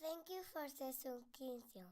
Thank you for the subscription.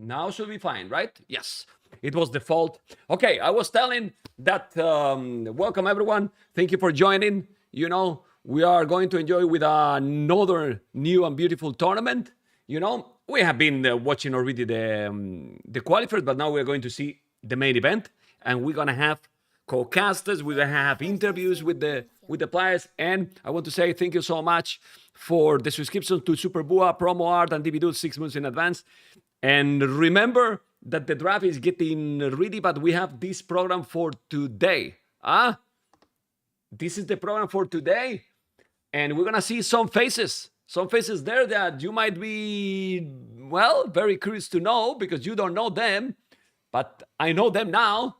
Now should be fine, right? Yes, it was default. Okay, I was telling that welcome everyone. Thank you for joining. You know, we are going to enjoy with another new and beautiful tournament. You know, we have been watching already the qualifiers, but now we're going to see the main event, and we're gonna have co-casters. We're gonna have interviews with the players, and I want to say thank you so much for the subscription to Super Bua, Promo Art, and DVD 6 months in advance. And remember that the draft is getting ready, but we have this program for today. This is the program for today. And we're gonna see some faces there that you might be, well, very curious to know because you don't know them, but I know them now.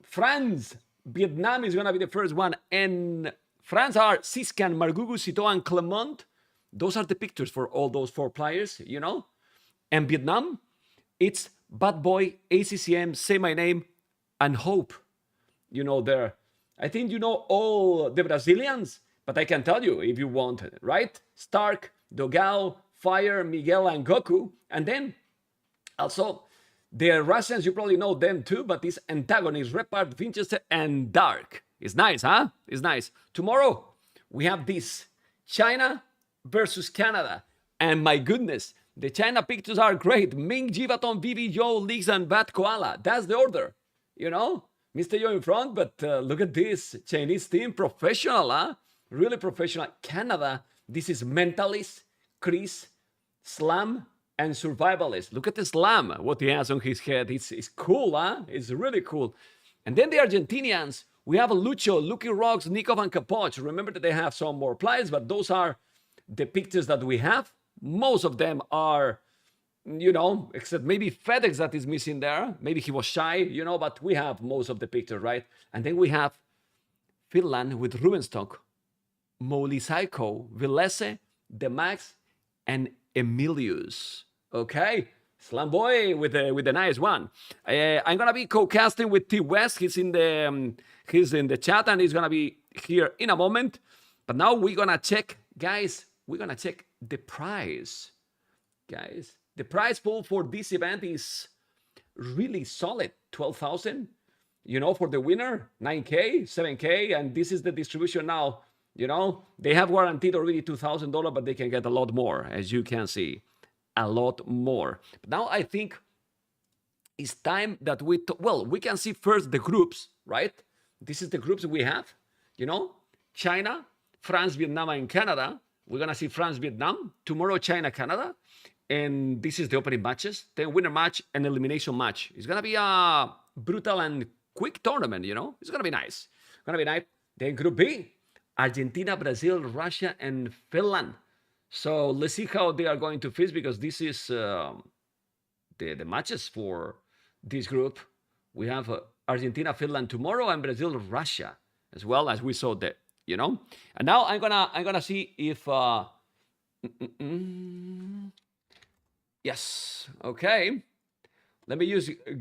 France, Vietnam is gonna be the first one, and France are Siskan, Margugu, Citeau, and Clement. Those are the pictures for all those 4 players, you know. And Vietnam, it's Bad Boy, ACCM, Say My Name, and Hope. You know, there. I think you know all the Brazilians, but I can tell you if you want, right? Stark, Dogao, Fire, Miguel, and Goku. And then also the Russians, you probably know them too, but this antagonist, Repart, Winchester, and Dark. It's nice, huh? It's nice. Tomorrow, we have this China versus Canada. And my goodness, the China pictures are great. Ming, Jivaton, Vivi, Joe, Leaks, and Bat Koala. That's the order, you know? Mr. Joe in front, but look at this Chinese team. Professional, huh? Really professional. Canada, this is Mentalist, Chris, Slam, and Survivalist. Look at the Slam, what he has on his head. It's cool, huh? It's really cool. And then the Argentinians, we have Lucho, Lucky Rocks, Nikov, and Capoch. Remember that they have some more players, but those are the pictures that we have. Most of them are, you know, except maybe FedEx that is missing there. Maybe he was shy, you know, but we have most of the pictures, right? And then we have Finland with Rubenstock, Molisaiko, Villese, Demax, and Emilius. Okay, Slam Boy with the nice one. I'm gonna be co-casting with T West. He's in the chat and he's gonna be here in a moment. But now we're gonna check, guys. We're gonna check the prize, guys. The prize pool for this event is really solid. 12,000. You know, for the winner, 9K, 7K, and this is the distribution now. You know, they have guaranteed already $2,000, but they can get a lot more, as you can see, a lot more. But now I think it's time that we can see first the groups, right? This is the groups we have. You know, China, France, Vietnam, and Canada. We're gonna see France, Vietnam tomorrow. China, Canada, and this is the opening matches. Then winner match and elimination match. It's gonna be a brutal and quick tournament. You know, it's gonna be nice. Gonna be nice. Then Group B. Argentina, Brazil, Russia, and Finland. So let's see how they are going to face because this is the matches for this group. We have Argentina, Finland tomorrow, and Brazil, Russia, as well as we saw that, you know. And now I'm gonna see if yes, okay. Let me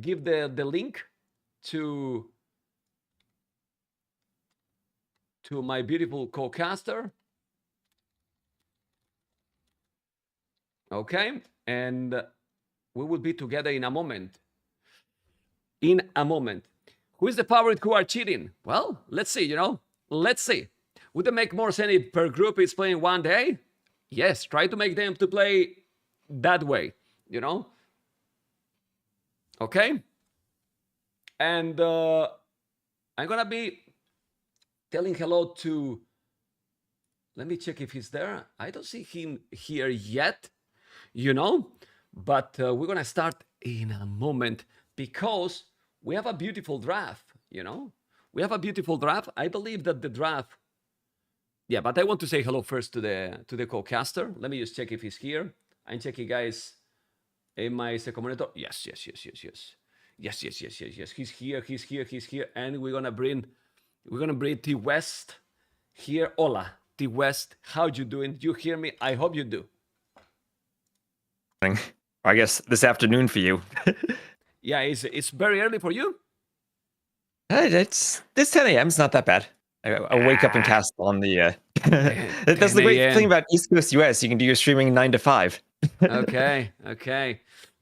give the link to my beautiful co-caster. Okay, and we will be together in a moment. In a moment. Who is the favorite who are cheating? Well, let's see, you know. Let's see. Would it make more sense if per group is playing one day? Yes, try to make them to play that way, you know. Okay. And I'm gonna be telling hello to, let me check if he's there. I don't see him here yet, you know, but we're gonna start in a moment because we have a beautiful draft, you know. We have a beautiful draft. I believe that the draft, yeah, but I want to say hello first to the co-caster. Let me just check if he's here. I'm checking, guys, in my second monitor. Yes. Yes. He's here, and we're gonna bring T West here. Hola, T West. How you doing? You hear me? I hope you do. I guess this afternoon for you. Yeah, it's very early for you. It's 10 a.m. It's not that bad. I wake up and cast on the. That's the great thing about East Coast US. You can do your streaming 9 to 5. Okay.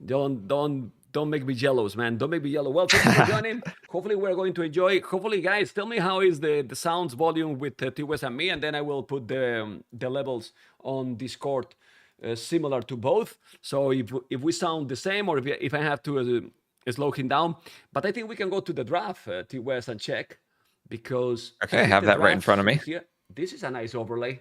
Don't make me jealous, man. Don't make me yellow. Well, thank you for joining. Hopefully, we're going to enjoy. Hopefully, guys, tell me how is the sounds volume with T West and me, and then I will put the levels on Discord similar to both. So if we sound the same, or if I have to slow him down, but I think we can go to the draft, T West, and check because okay, I have that right in front of me. Here, this is a nice overlay.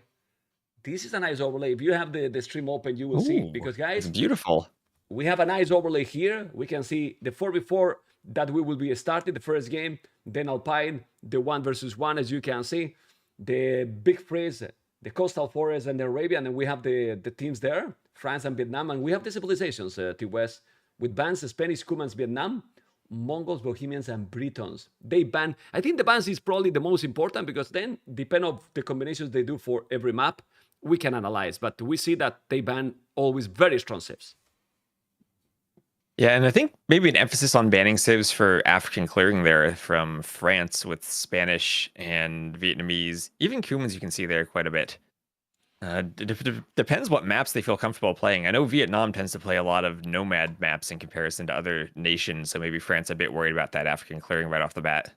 If you have the stream open, you will see because guys, it's beautiful. We have a nice overlay here. We can see the 4v4 that we will be starting the first game, then Alpine, the 1v1, as you can see, the big freeze, the coastal forest and the Arabian, and we have the teams there, France and Vietnam, and we have the civilizations, T-West, with bans, Spanish, Cumans, Vietnam, Mongols, Bohemians, and Britons. They ban, I think the bans is probably the most important because then, depending on the combinations they do for every map, we can analyze, but we see that they ban always very strong civs. Yeah, and I think maybe an emphasis on banning civs for African clearing there from France with Spanish and Vietnamese, even Cumans you can see there quite a bit. Depends what maps they feel comfortable playing. I know Vietnam tends to play a lot of nomad maps in comparison to other nations, so maybe France a bit worried about that African clearing right off the bat.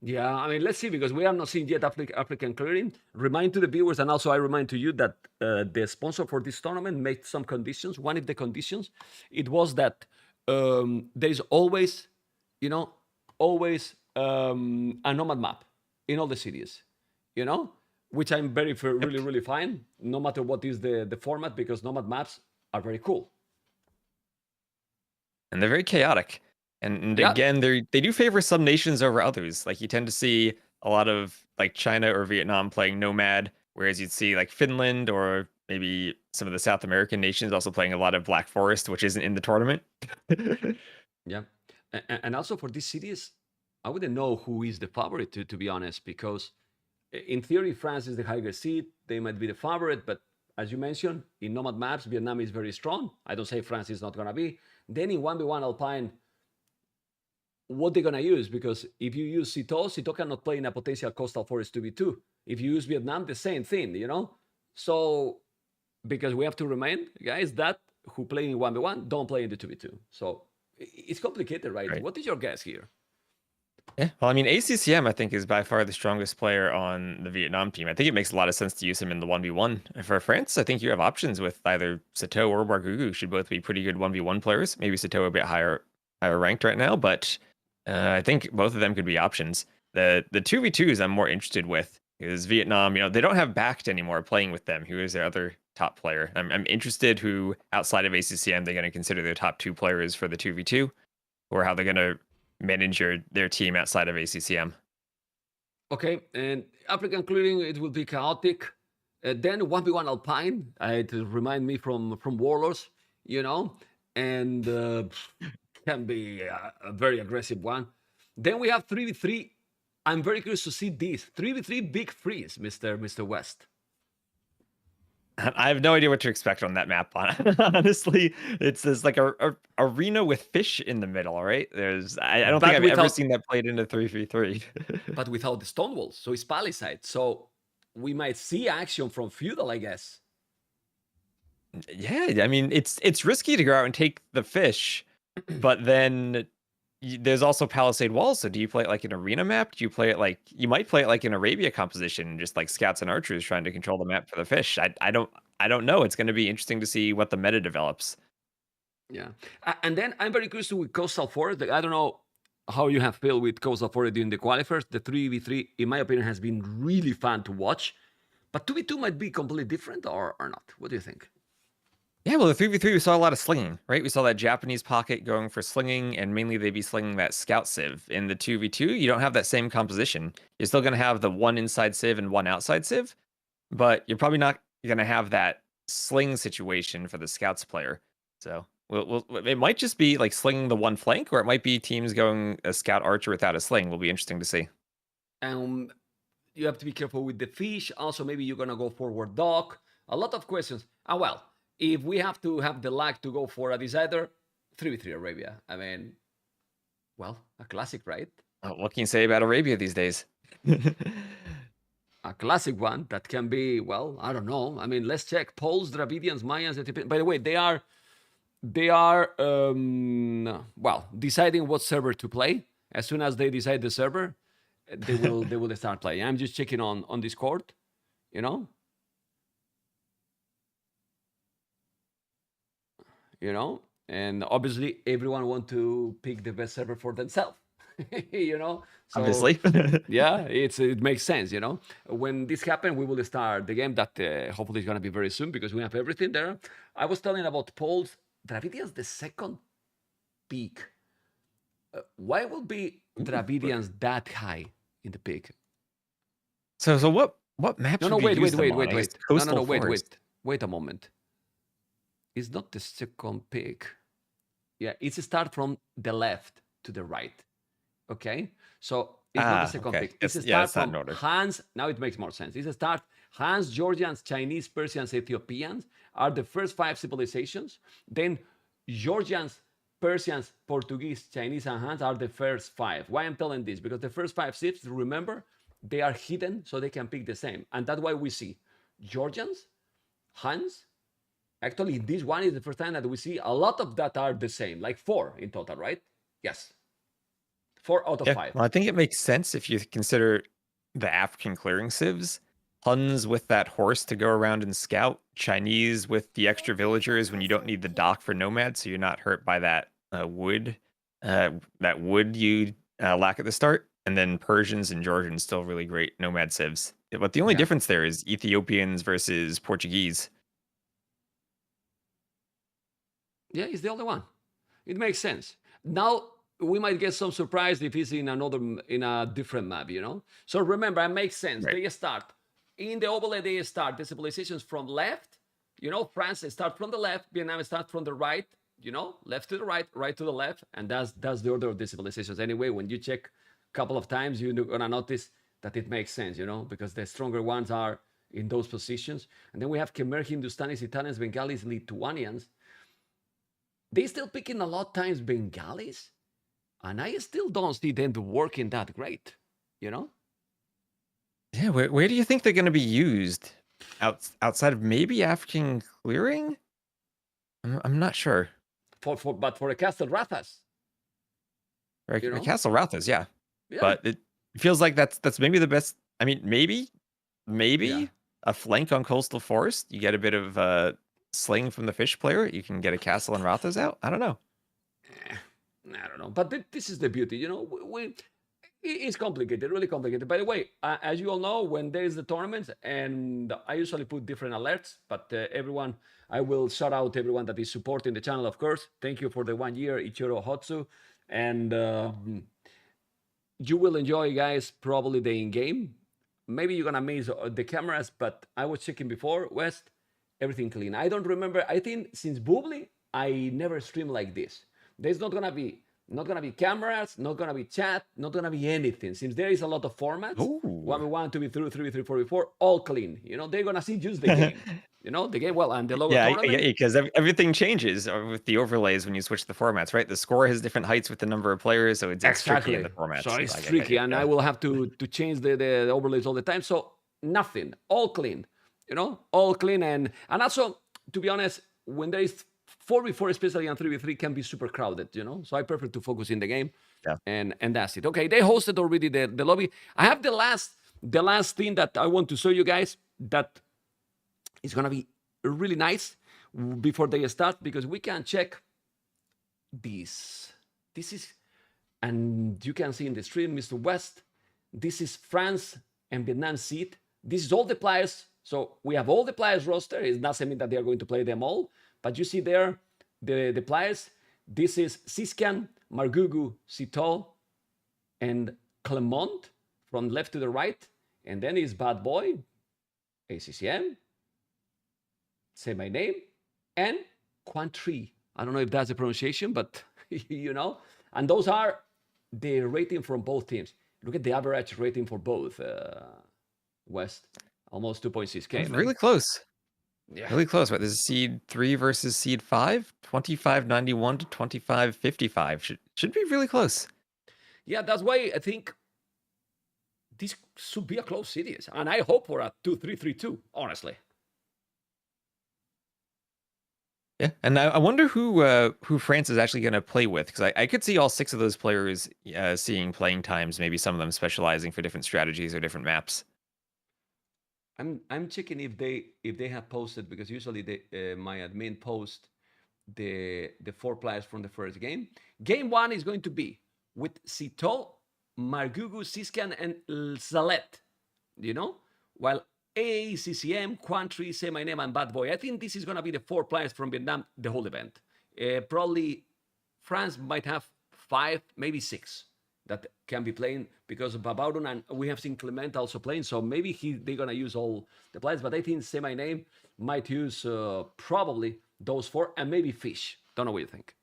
Yeah, I mean, let's see, because we have not seen yet African clearing. Remind to the viewers, and also I remind to you that the sponsor for this tournament made some conditions. One of the conditions, it was that there's always, a nomad map in all the cities, which I'm really fine, no matter what is the format, because nomad maps are very cool. And they're very chaotic. And again, they do favor some nations over others. Like you tend to see a lot of like China or Vietnam playing Nomad, whereas you'd see like Finland or maybe some of the South American nations also playing a lot of Black Forest, which isn't in the tournament. Yeah. And also for these cities, I wouldn't know who is the favorite, to be honest, because in theory, France is the higher seed. They might be the favorite, but as you mentioned, in Nomad maps, Vietnam is very strong. I don't say France is not going to be. Then in 1v1 Alpine, what they're going to use, because if you use Sito cannot play in a potential coastal forest 2v2. If you use Vietnam, the same thing, So, because we have to remind, guys, that who play in 1v1 don't play in the 2v2. So, it's complicated, right? What is your guess here? Yeah, well, I mean, ACCM, I think, is by far the strongest player on the Vietnam team. I think it makes a lot of sense to use him in the 1v1. For France, I think you have options with either Sito or Bargugu should both be pretty good 1v1 players. Maybe Sito a bit higher ranked right now, but I think both of them could be options. The 2v2s I'm more interested with is Vietnam. They don't have Backed anymore playing with them, who is their other top player. I'm interested who, outside of ACCM, they're going to consider their top two players for the 2v2, or how they're going to manage their team outside of ACCM. Okay, and African clearing, it will be chaotic. Then 1v1 Alpine, it remind me from Warlords, and can be a very aggressive one. Then we have 3v3. I'm very curious to see this 3v3 big freeze, Mr. West. I have no idea what to expect on that map. Honestly, it's like a arena with fish in the middle, right? I don't think I've ever seen that played into 3v3. But without the stone walls, so it's palisade. So we might see action from feudal, I guess. Yeah, I mean it's risky to go out and take the fish, but then there's also palisade walls. So do you play it like an arena map? Do you play it like you might play it like an Arabia composition, just like scouts and archers trying to control the map for the fish? I don't know. It's going to be interesting to see what the meta develops. Yeah, and then I'm very curious with Coastal Forest. I don't know how you have felt with Coastal Forest during the qualifiers. The 3v3, in my opinion, has been really fun to watch. But 2v2 might be completely different or not. What do you think? Yeah, well, the 3v3, we saw a lot of slinging, right? We saw that Japanese pocket going for slinging, and mainly they'd be slinging that scout civ. In the 2v2, you don't have that same composition. You're still going to have the one inside civ and one outside civ, but you're probably not going to have that sling situation for the scouts player. So It might just be like slinging the one flank, or it might be teams going a scout archer without a sling. Will be interesting to see. You have to be careful with the fish. Also, maybe you're gonna go forward dock. A lot of questions. Well, if we have to have the luck to go for a decider, 3v3 Arabia. I mean, well, a classic, right? What can you say about Arabia these days? A classic one that can be, well, I don't know. I mean, let's check. Poles, Dravidians, Mayans. By the way, they are well, deciding what server to play. As soon as they decide the server, they will start playing. I'm just checking on Discord, you know. And obviously everyone want to pick the best server for themselves. So, Obviously. yeah, it makes sense. When this happens, we will start the game that hopefully is going to be very soon, because we have everything there. I was telling about Poles. Dravidians the second peak. Why will be Dravidians that high in the peak? So what maps? No, wait. No, wait a moment. It's not the second pick. Yeah, it's a start from the left to the right. Okay, so it's not the second pick. It's a start from Hans. Now it makes more sense. It's a start. Hans, Georgians, Chinese, Persians, Ethiopians are the first 5 civilizations. Then Georgians, Persians, Portuguese, Chinese, and Hans are the first 5. Why I'm telling this? Because the first 5 ships, remember, they are hidden, so they can pick the same. And that's why we see Georgians, Hans. Actually, this one is the first time that we see a lot of that are the same, like 4 in total, right? Yes. 4 out of 5. Well, I think it makes sense if you consider the African clearing civs. Huns with that horse to go around and scout. Chinese with the extra villagers when you don't need the dock for nomads, so you're not hurt by that wood. That wood you lack at the start. And then Persians and Georgians still really great nomad civs. But the only difference there is Ethiopians versus Portuguese. Yeah, it's the only one. It makes sense. Now we might get some surprise if it's in a different map, So remember, it makes sense. Right. They start in the overlay. They start the civilizations from left. France they start from the left. Vietnam start from the right. Left to the right, right to the left, and that's the order of the civilizations. Anyway, when you check a couple of times, you're gonna notice that it makes sense, because the stronger ones are in those positions. And then we have Khmer, Hindustanis, Italians, Bengalis, Lithuanians. They still picking a lot of times Bengalis, and I still don't see them working that great, Yeah, where do you think they're going to be used? Outside of maybe African clearing? I'm not sure. But for a Castle Rathas. For a Castle Rathas, yeah. But it feels like that's maybe the best. I mean, maybe a flank on Coastal Forest. You get a bit of sling from the fish player. You can get a castle and Rathas out. I don't know. I don't know. But this is the beauty, it's complicated, really complicated. By the way, as you all know, when there is the tournament, and I usually put different alerts, but everyone, I will shout out everyone that is supporting the channel, of course. Thank you for the 1 year, Ichiro Hotsu. And you will enjoy, guys, probably the in-game. Maybe you're going to miss the cameras, but I was checking before, West, everything clean. I don't remember. I think since Boobly, I never streamed like this. There's not gonna be cameras, not gonna be chat, not gonna be anything. Since there is a lot of formats, 1v1, 2v3, 3v3, 4v4, all clean. They're gonna see just the game. The game. Well, and the logo. Yeah, because everything changes with the overlays when you switch the formats, right? The score has different heights with the number of players, so it's tricky in the formats. So it's tricky, and I will have to change the overlays all the time. So nothing, all clean. All clean, and also, to be honest, when there is 4v4, especially on 3v3, can be super crowded, So I prefer to focus in the game, and that's it. Okay, they hosted already the lobby. I have the last thing that I want to show you guys that is gonna be really nice before they start, because we can check this. This is, and you can see in the stream, Mr. West. This is France and Vietnam seed. This is all the players. So we have all the players roster. It doesn't mean that they are going to play them all, but you see there the players. This is Siskan, Margugu, Citeaux, and Clement from left to the right. And then is Bad Boy, ACCM, Say My Name, and Quantry I don't know if that's the pronunciation, but you know. And those are the rating from both teams. Look at the average rating for both. West, almost 2.6K, man. Really close. Yeah. Really close. What, this is seed 3 versus seed 5? 2591 to 2555. Should be really close. Yeah, that's why I think this should be a close series. And I hope for a 2-3-3-2, honestly. Yeah, and I wonder who France is actually going to play with, because I could see all 6 of those players seeing playing times, maybe some of them specializing for different strategies or different maps. I'm checking if they have posted, because usually my admin post the 4 players from the first game. Game 1 is going to be with Cito, Margugu, Siskan, and Zalet, you know, while AACCM, Quantry, Say My Name, and Bad Boy. I think this is going to be the 4 players from Vietnam the whole event. Probably France might have 5, maybe 6 that can be playing, because of Babaudon, and we have seen Clement also playing, so maybe they're going to use all the players, but I think Say My Name might use probably those 4, and maybe Fish. Don't know what you think.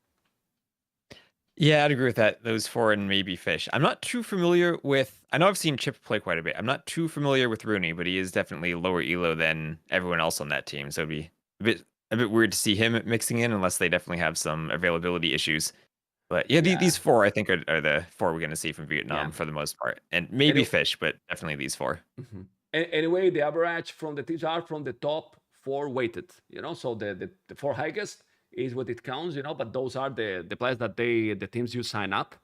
Yeah, I'd agree with that. Those 4 and maybe Fish. I'm not too familiar with... I know I've seen Chip play quite a bit. I'm not too familiar with Rooney, but he is definitely lower elo than everyone else on that team, so it'd be a bit weird to see him mixing in, unless they definitely have some availability issues. But yeah, these 4, I think, are the 4 we're going to see from Vietnam for the most part. And maybe Fish, but definitely these 4. Mm-hmm. Anyway, the average from the teams are from the top 4 weighted, you know, so the 4 highest is what it counts, you know, but those are the players that the teams you sign up.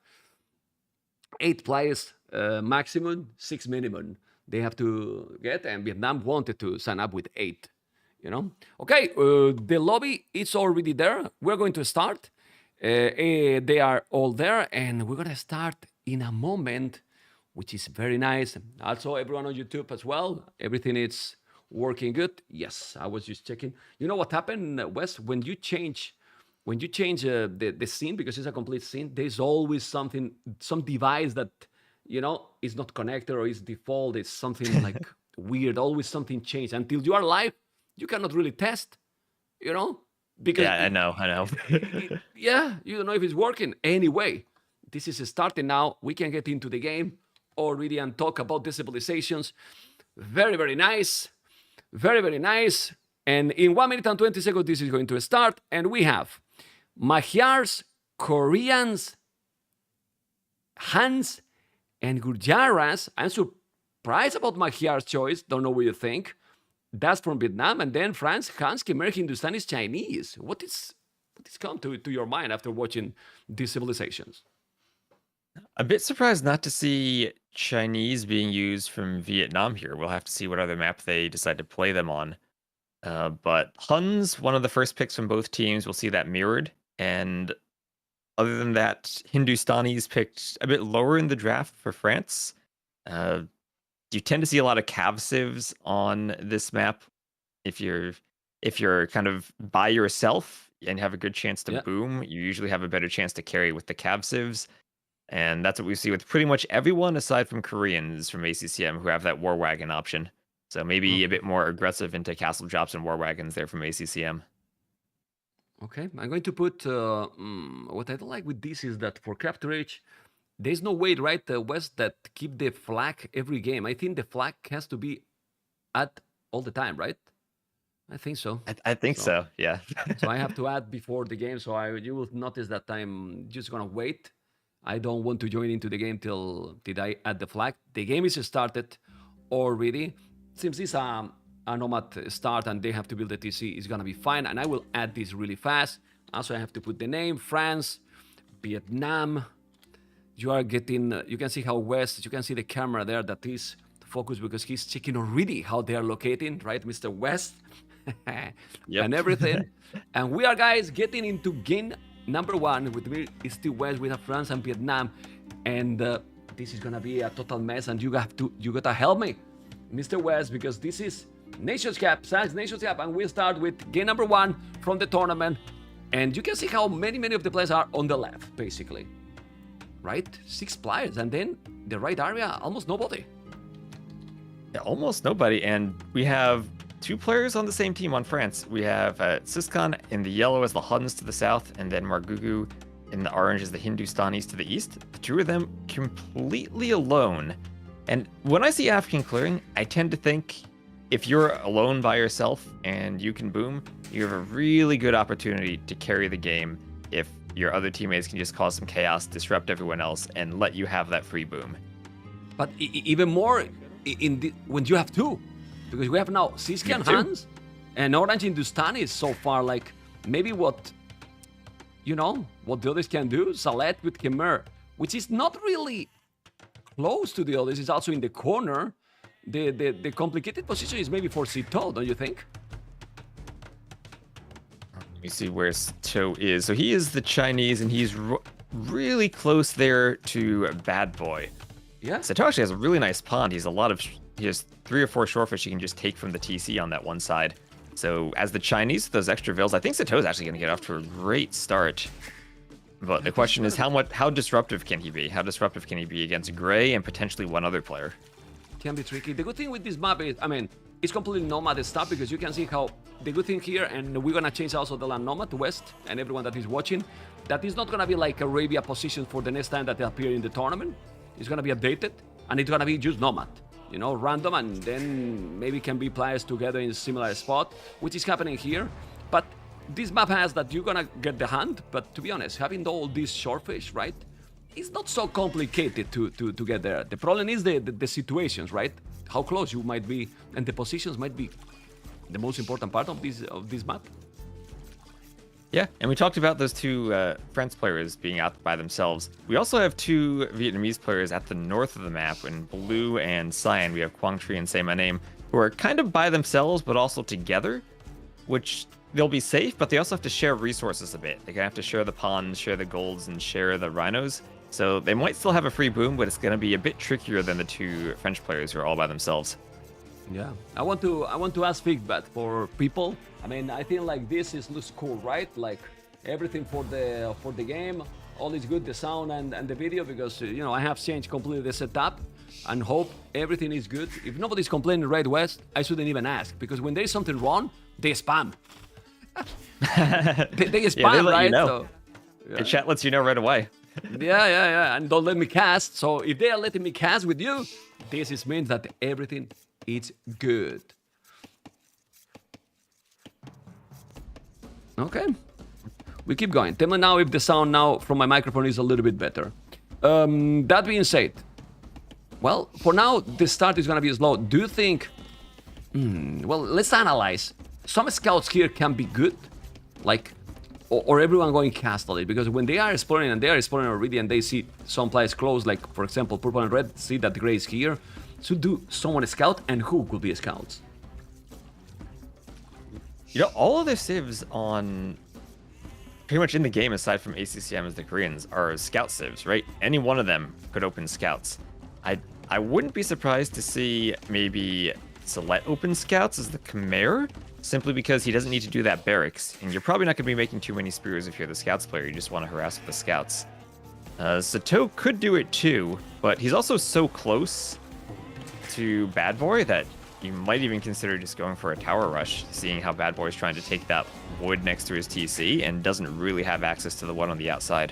8 players maximum, 6 minimum they have to get, and Vietnam wanted to sign up with 8, you know. Okay, the lobby is already there. We're going to start. They are all there, and we're going to start in a moment, which is very nice. Also, everyone on YouTube as well. Everything is working good. Yes, I was just checking. You know what happened, Wes? When you change the scene, because it's a complete scene, there's always some device that, you know, is not connected or is default. It's something like weird. Always something changed. Until you are live, you cannot really test, you know? Because I know. Yeah, you don't know if it's working. Anyway, this is starting now. We can get into the game already and talk about the civilizations. Very, very nice. Very, very nice. And in 1 minute and 20 seconds, this is going to start. And we have Magyars, Koreans, Hans, and Gurjaras. I'm surprised about Magyar's choice. Don't know what you think. That's from Vietnam. And then France, Hans, Khmer, Hindustani, Chinese. What is come to your mind after watching these civilizations? A bit surprised not to see Chinese being used from Vietnam here. We'll have to see what other map they decide to play them on. But Huns, one of the first picks from both teams, we'll see that mirrored. And other than that, Hindustanis picked a bit lower in the draft for France. You tend to see a lot of cav civs on this map. If you're kind of by yourself and have a good chance to boom, you usually have a better chance to carry with the cav civs. And that's what we see with pretty much everyone aside from Koreans from ACCM who have that war wagon option. So maybe a bit more aggressive into castle drops and war wagons there from ACCM. Okay, I'm going to put, what I don't like with this is that for Capture Age, there's no way, right, West, that keep the flag every game. I think the flag has to be at all the time, right? I think so. I think so, yeah. So I have to add before the game, so you will notice that I'm just going to wait. I don't want to join into the game till I add the flag. The game is started already. Since it's a Nomad start and they have to build the TC, it's going to be fine. And I will add this really fast. Also, I have to put the name, France, Vietnam. You are getting, you can see how West, you can see the camera there that is focused because he's checking already how they are locating, right, Mr. West? And everything. And we are, guys, getting into game number 1 with me. It's still West. We have France and Vietnam. And this is going to be a total mess. And you got to help me, Mr. West, because this is Nations Cup, SAX Nations Cup, and we start with game number 1 from the tournament. And you can see how many of the players are on the left, basically. Right? 6 players, and then the right area, almost nobody. Yeah, almost nobody, and we have two players on the same team on France. We have Siskan in the yellow as the Huns to the south, and then Margugu in the orange as the Hindustanis to the east. The two of them completely alone. And when I see African clearing, I tend to think if you're alone by yourself and you can boom, you have a really good opportunity to carry the game if your other teammates can just cause some chaos, disrupt everyone else, and let you have that free boom. But even more when you have two, because we have now Siski and Hans, and Orange Hindustani is so far like maybe what the others can do. Salet with Khmer, which is not really close to the others, is also in the corner. The complicated position is maybe for Sito, don't you think? Let me see where Sito is. So he is the Chinese, and he's really close there to Bad Boy. Yeah. Sito actually has a really nice pond. He has 3 or 4 shorefish he can just take from the TC on that one side. So as the Chinese, those extra vills, I think Sito is actually going to get off to a great start. But the question is, how disruptive can he be? How disruptive can he be against Gray and potentially one other player? Can be tricky. The good thing with this map is, it's completely nomad stuff, because you can see how the good thing here, and we're gonna change also the land nomad to west, and everyone that is watching, that is not gonna be like Arabia position for the next time that they appear in the tournament. It's gonna be updated, and it's gonna be just nomad, random, and then maybe can be players together in a similar spot, which is happening here. But this map has that you're gonna get the hand, but to be honest, having all these shorefish, right? It's not so complicated to get there. The problem is the situations, right? How close you might be, and the positions might be the most important part of this map. Yeah, and we talked about those two French players being out by themselves. We also have 2 Vietnamese players at the north of the map, in blue and cyan. We have Quang Tri and Say My Name, who are kind of by themselves, but also together, which they'll be safe, but they also have to share resources a bit. They're going to have to share the ponds, share the golds, and share the rhinos. So they might still have a free boom, but it's going to be a bit trickier than the 2 French players who are all by themselves. Yeah, I want to ask feedback for people. I think like this looks cool, right? Like everything for the game, all is good, the sound and the video, because I have changed completely the setup, and hope everything is good. If nobody's complaining right west, I shouldn't even ask, because when there is something wrong, they spam. they spam, yeah, they let right? You know. So, yeah. The chat lets you know right away. yeah, and don't let me cast. So if they are letting me cast with you, this means that everything is good. Okay, we keep going. Tell me now if the sound now from my microphone is a little bit better. That being said, well, for now the start is gonna be slow. Do you think? Well, let's analyze. Some scouts here can be good, like. Or everyone going castle it, because when they are exploring, and they are exploring already, and they see some players close, like for example purple and red, see that gray is here, so do someone scout, and who could be scouts? All of their civs on pretty much in the game, aside from ACCM as the Koreans, are scout civs, right? Any one of them could open scouts. I wouldn't be surprised to see maybe Salet open scouts as the Khmer, simply because he doesn't need to do that barracks, and you're probably not going to be making too many spears if you're the scouts player. You just want to harass with the scouts. Sito could do it too, but he's also so close to Bad Boy that you might even consider just going for a tower rush, seeing how Bad Boy is trying to take that wood next to his TC and doesn't really have access to the one on the outside.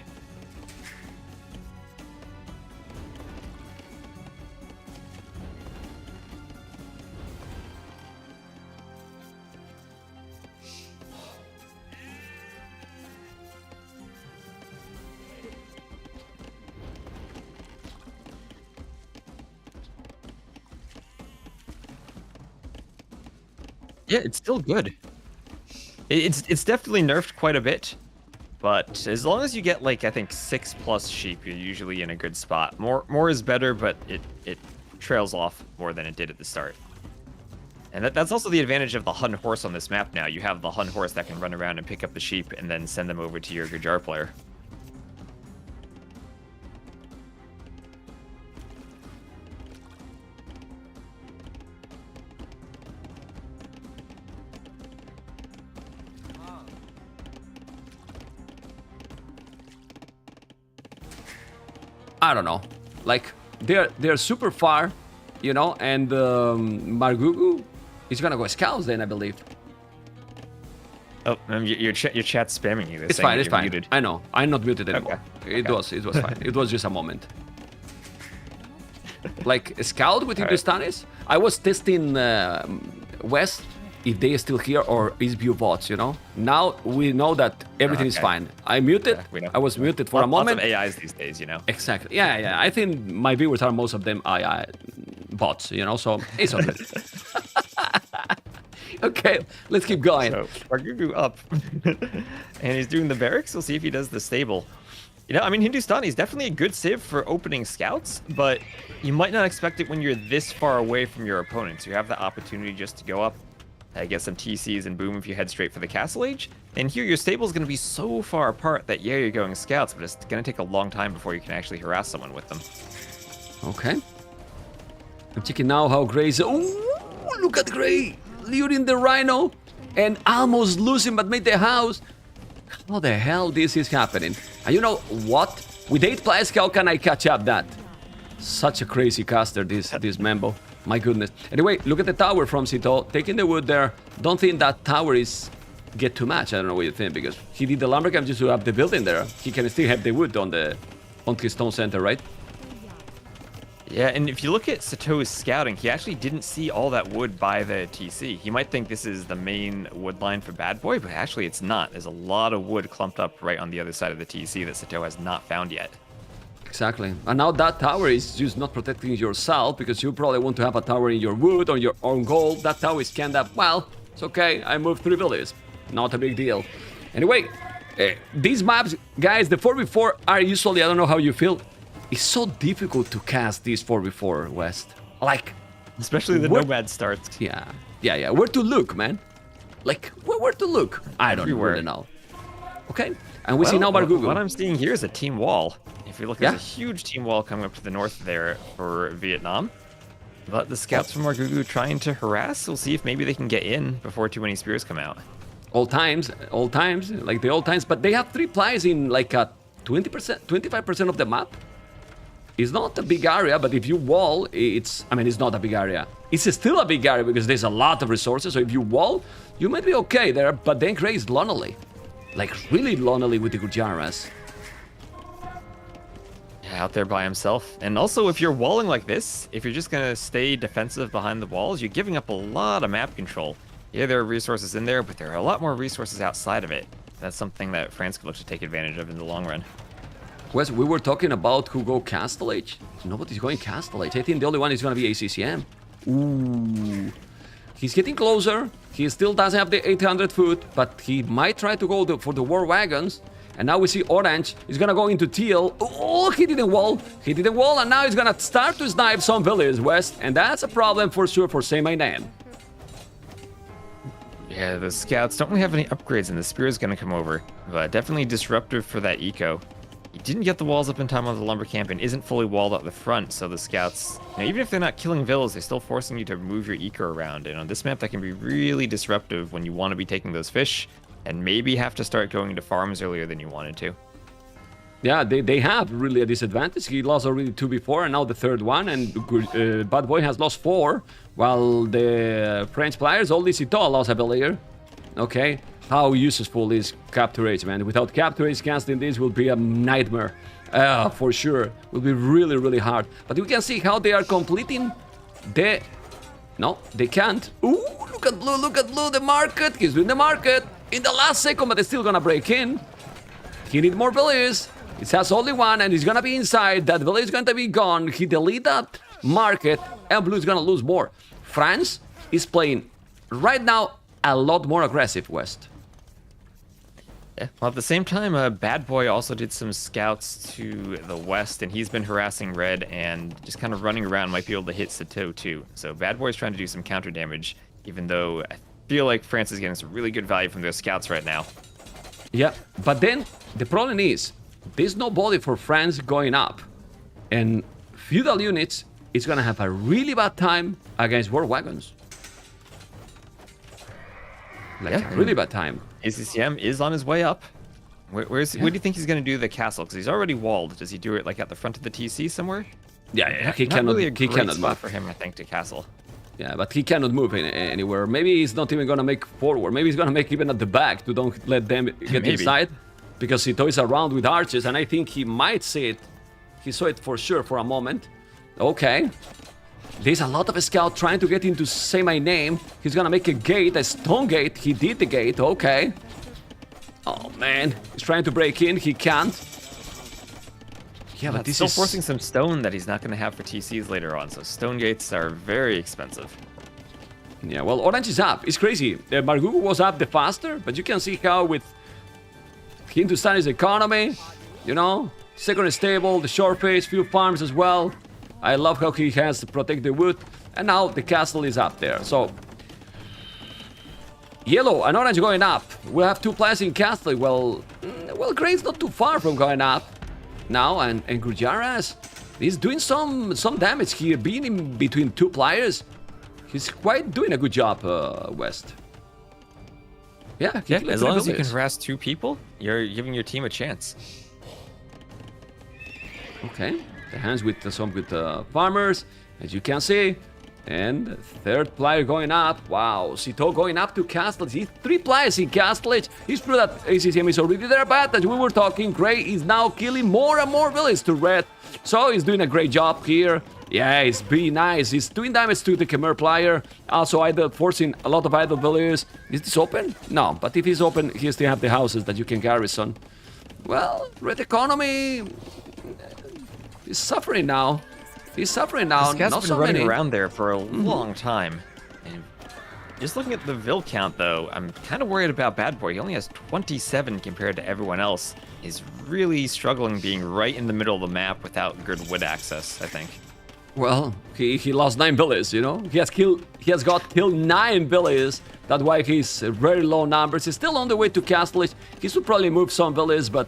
Yeah, it's still good. It's definitely nerfed quite a bit, but as long as you get like I think 6+ sheep, you're usually in a good spot. More is better, but it trails off more than it did at the start. And that's also the advantage of the Hun horse on this map now. You have the Hun horse that can run around and pick up the sheep and then send them over to your Gujar player. I don't know, like they're super far, and Margugu, He's gonna go scouts then, I believe. Oh, your chat's spamming you. They're It's saying fine, that it's you're fine. muted. I know. I'm not muted anymore. Okay. It was fine. It was just a moment. Like, a scout with Hindustanis? I was testing West, if they are still here, or is view bots, you know? Now we know that everything is Okay. fine. I muted. Yeah, we know. I was muted for a Lots moment. of AIs these days, you know. Exactly. Yeah. I think my viewers are most of them AI bots, you know, so it's okay. Okay, let's keep going. So Bargugu up, and he's doing the barracks. We'll see if he does the stable. You know, I mean, Hindustani is definitely a good civ for opening scouts, but you might not expect it when you're this far away from your opponents. You have the opportunity just to go up, get some TCs, and boom, if you head straight for the castle age. And here, your stable is going to be so far apart that, yeah, you're going scouts, but it's going to take a long time before you can actually harass someone with them. Okay. I'm checking now how Gray's... Ooh, look at Gray! Luring the Rhino and almost losing, but made the house. How the hell this is happening? And you know what? With 8 players, how can I catch up that? Such a crazy caster, this Membo. My goodness. Anyway, look at the tower from Sito. Taking the wood there. Don't think that tower is get too much. I don't know what you think, because he did the lumbercamp just to have the building there. He can still have the wood on his stone center, right? Yeah, and if you look at Sato's scouting, he actually didn't see all that wood by the TC. He might think this is the main wood line for Bad Boy, but actually it's not. There's a lot of wood clumped up right on the other side of the TC that Sato has not found yet. Exactly. And now that tower is just not protecting yourself, because you probably want to have a tower in your wood on your own goal. That tower is scanned up. Well, it's okay. I moved 3 villages. Not a big deal. Anyway, these maps, guys, the 4v4 are usually, I don't know how you feel, it's so difficult to cast these 4v4, West. Like, especially the Nomad starts. Yeah. Where to look, man? Like, where to look? I don't really know. Okay, and we see now Bargugu. What I'm seeing here is a team wall. If you look, there's a huge team wall coming up to the north there for Vietnam. But the scouts from Bargugu trying to harass. We'll see if maybe they can get in before too many spears come out. Old times, like the old times. But they have 3 plies in like a 20%, 25% of the map. It's not a big area, but if you wall, it's not a big area. It's still a big area because there's a lot of resources, so if you wall, you might be okay there, but then Gray is lonely. Like, really lonely with the Gujaras. Yeah, out there by himself. And also, if you're walling like this, if you're just gonna stay defensive behind the walls, you're giving up a lot of map control. Yeah, there are resources in there, but there are a lot more resources outside of it. That's something that France could look to take advantage of in the long run. Wes, we were talking about who go Castle Age. Nobody's going Castle Age. I think the only one is going to be ACCM. Ooh. He's getting closer. He still doesn't have the 800 foot, but he might try to go for the War Wagons. And now we see Orange is going to go into Teal. Oh, he didn't wall. He didn't wall, and now he's going to start to snipe some villages, West. And that's a problem for sure for Say My Name. Yeah, the scouts don't really have any upgrades, and the spear is going to come over. But definitely disruptive for that eco. He didn't get the walls up in time on the lumber camp and isn't fully walled up the front, so the scouts, even if they're not killing villas, they're still forcing you to move your eco around. And on this map, that can be really disruptive when you want to be taking those fish and maybe have to start going into farms earlier than you wanted to. Yeah, they have really a disadvantage. He lost already 2 before, and now the 3rd one, and Bad Boy has lost 4, while the French players, only Cito lost a villager. Okay. How useful is Capture Age, man? Without Capture Age, casting this will be a nightmare. For sure. Will be really, really hard. But you can see how they are completing the... No, they can't. Ooh, look at Blue, the market. He's doing the market in the last second, but they're still gonna break in. He needs more villages. It has only 1, and he's gonna be inside. That village is gonna be gone. He delete that market, and Blue is gonna lose more. France is playing right now a lot more aggressive, West. Yeah. Well, at the same time, Bad Boy also did some scouts to the west, and he's been harassing Red and just kind of running around, might be able to hit Sato too. So Bad Boy's trying to do some counter damage, even though I feel like France is getting some really good value from their scouts right now. Yeah, but then the problem is, there's nobody for France going up. And feudal units is gonna have a really bad time against war wagons. Like, a really bad time. ACCM is on his way up. Where do you think he's going to do the castle? Because he's already walled. Does he do it like at the front of the TC somewhere? Yeah, he Not cannot. really a He great cannot spot move. for him, I think, to castle. Yeah, but he cannot move anywhere. Maybe he's not even gonna make forward. Maybe he's gonna make even at the back to don't let them get Maybe. inside. Because Sito is around with archers, and I think he might see it. He saw it for sure for a moment. Okay. There's a lot of scout trying to get into Say My Name. He's gonna make a gate, a stone gate. He did the gate, okay. Oh man, he's trying to break in. He can't. Yeah, but this still is forcing some stone that he's not going to have for TCs later on. So stone gates are very expensive. Yeah, well, Orange is up. It's crazy. Margugu was up the faster, but you can see how with Hindustani's economy, you know, second stable, the short phase, few farms as well. I love how he has to protect the wood, and now the castle is up there. So yellow and orange going up. We'll have 2 players in castle. Well, Gray's not too far from going up now, and Gujaras, he's doing some damage here, being in between 2 players. He's quite doing a good job, West. Yeah, As long as you can harass 2 people, you're giving your team a chance. Okay, the hands with some good farmers, as you can see. And 3rd player going up. Wow, Sito going up to Castle. He's 3 players in Castle. It's true that ACCM is already there, but as we were talking, Gray is now killing more and more villages to Red. So he's doing a great job here. Yeah, it's pretty nice. He's doing damage to the Khmer player. Also, idle, forcing a lot of idle villages. Is this open? No, but if he's open, he still have the houses that you can garrison. Well, Red economy is suffering now. He's suffering now. This guy's not been so running many. around there for a long time. And just looking at the Vil count, though, I'm kind of worried about Bad Boy. He only has 27 compared to everyone else. He's really struggling being right in the middle of the map without good wood access, I think. Well, he lost 9 villages, you know? He has got killed 9 villages. That's why he's very low numbers. He's still on the way to Castle. He should probably move some villages, but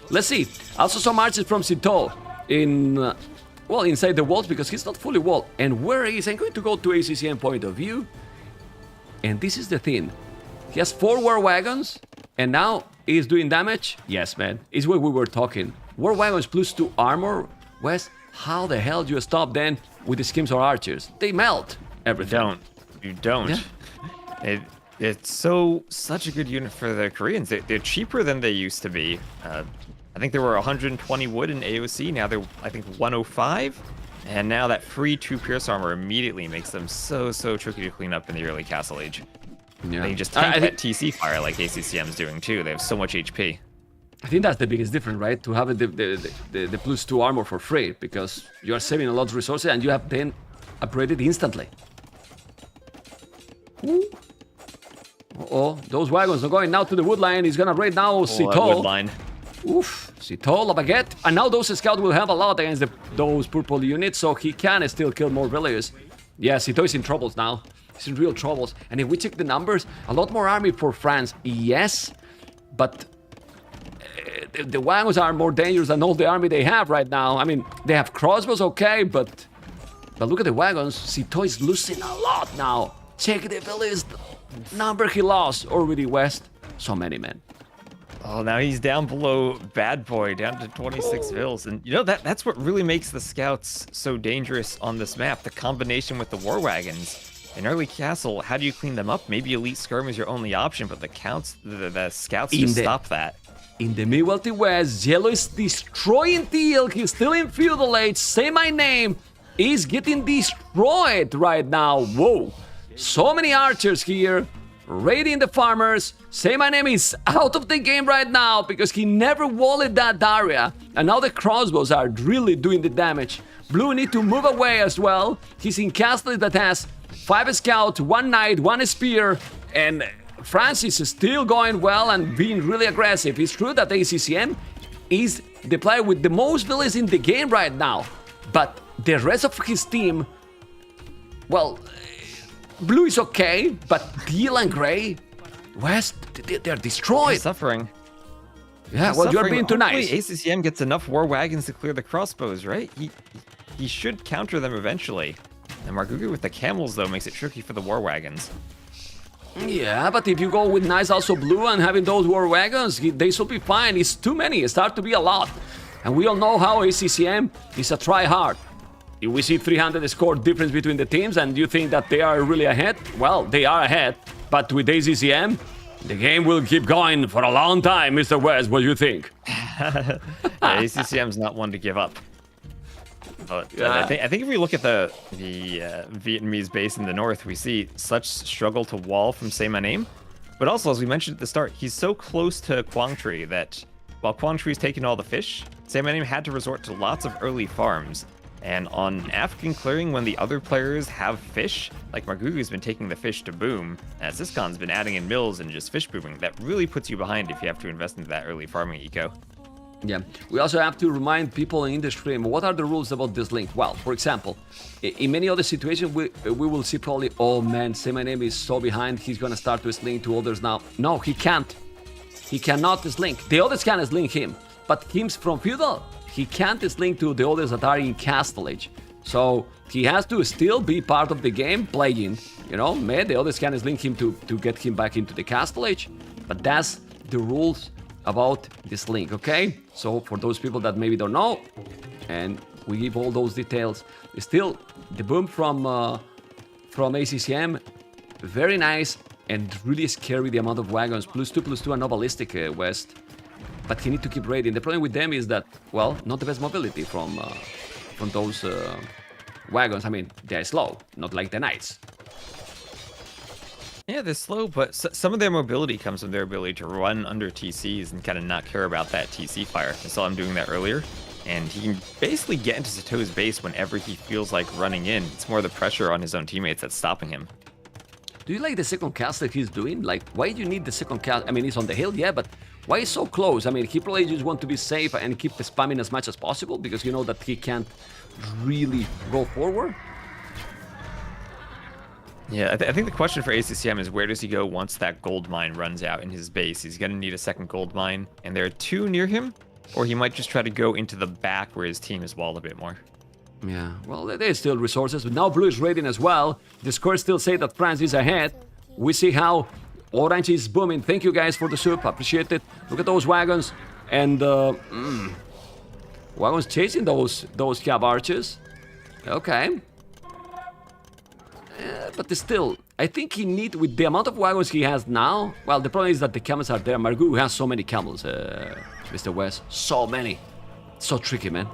let's see. Also some archers from Sito in... well, inside the walls, because he's not fully walled. And where is... I'm going to go to ACCM point of view. And this is the thing. He has 4 war wagons, and now he's doing damage. Yes, man. It's what we were talking. War wagons plus 2 armor. Wes, how the hell do you stop then with the schemes or archers? They melt everything. You don't. Yeah. It's such a good unit for the Koreans. They're cheaper than they used to be. I think there were 120 wood in AOC. Now they're, I think, 105. And now that free 2 pierce armor immediately makes them so tricky to clean up in the early Castle Age. Yeah. They just tank that TC fire like ACCM's doing too. They have so much HP. I think that's the biggest difference, right? To have the plus 2 armor for free, because you are saving a lot of resources and you have then upgraded instantly. Ooh. Oh, those wagons are going now to the wood line. He's gonna raid now Sito. Wood line. Oof, Sito, La Baguette. And now those scouts will have a lot against those purple units, so he can still kill more villagers. Yeah, Sito is in troubles now. He's in real troubles. And if we check the numbers, a lot more army for France, yes, but the wagons are more dangerous than all the army they have right now. I mean, they have crossbows, okay, but look at the wagons. Sito is losing a lot now. Check the village number he lost already, West. So many, men. Oh, now he's down below Bad Boy, down to 26 vills. And you know, that's what really makes the scouts so dangerous on this map. The combination with the war wagons. In early Castle, how do you clean them up? Maybe Elite Skirm is your only option, but the scouts just stop that. In the mid-wealthy West, Yellow is destroying Teal. He's still in Feudal Age. Say My Name is getting destroyed right now. Whoa. So many archers here. Raiding the farmers. Say My Name is out of the game right now because he never walled that area. And now the crossbows are really doing the damage. Blue need to move away as well. He's in Castle that has 5 scouts, 1 knight, 1 spear, and Francis is still going well and being really aggressive. It's true that ACCM is the player with the most villages in the game right now, but the rest of his team, well, Blue is okay, but Teal and Gray, West, they're destroyed. They're suffering. Yeah, well, you're being too nice. Hopefully ACCM gets enough war wagons to clear the crossbows, right? He should counter them eventually. And Margugu with the camels, though, makes it tricky for the war wagons. Yeah, but if you go with nice also Blue and having those war wagons, they should be fine. It's too many. It starts to be a lot. And we all know how ACCM is a try hard. we see 300 score difference between the teams, and you think that they are really ahead? Well, they are ahead, but with ACCM, the game will keep going for a long time, Mr. West. What do you think? Yeah, ACCM's not one to give up. But I think if we look at the Vietnamese base in the north, we see such struggle to wall from Say My Name. But also, as we mentioned at the start, he's so close to Quang Tri that while Quang Tri's taking all the fish, Say My Name had to resort to lots of early farms. And on African clearing, when the other players have fish, like Margugu's been taking the fish to boom, as Siscon's been adding in mills and just fish booming, that really puts you behind if you have to invest into that early farming eco. Yeah, we also have to remind people in the stream, what are the rules about this link? Well, for example, in many other situations, we will see probably, oh man, Say My Name is so behind, he's gonna start to link to others now. No, he can't. He cannot link. The others can link him, but him's from Feudal. He can't link to the others that are in Castle Age. So he has to still be part of the game playing. You know, man, the others can link him to get him back into the Castle Age. But that's the rules about this link, okay? So for those people that maybe don't know, and we give all those details, still the boom from ACCM, very nice and really scary, the amount of wagons, +2/+2 and no ballistic West. But he need to keep raiding. The problem with them is that, well, not the best mobility from those wagons. I mean, they're slow, not like the knights. Yeah, they're slow, but some of their mobility comes from their ability to run under TCs and kind of not care about that TC fire. I saw him doing that earlier, and he can basically get into Sato's base whenever he feels like running in. It's more the pressure on his own teammates that's stopping him. Do you like the second cast that he's doing? Like, why do you need the second cast? I mean, he's on the hill, yeah, but why is so close? I mean, he probably just want to be safe and keep spamming as much as possible because you know that he can't really go forward. Yeah, I think the question for ACCM is where does he go once that gold mine runs out in his base? He's going to need a second gold mine, and there are two near him, or he might just try to go into the back where his team is walled a bit more. Yeah, well, there's still resources, but now blue is raiding as well. The scores still say that France is ahead. We see how orange is booming. Thank you guys for the soup, appreciate it. Look at those wagons, and wagons chasing those cab archers. Okay. But still, I think he need, with the amount of wagons he has now, well, the problem is that the camels are there. Margu has so many camels, Mr. West. So many. So tricky, man.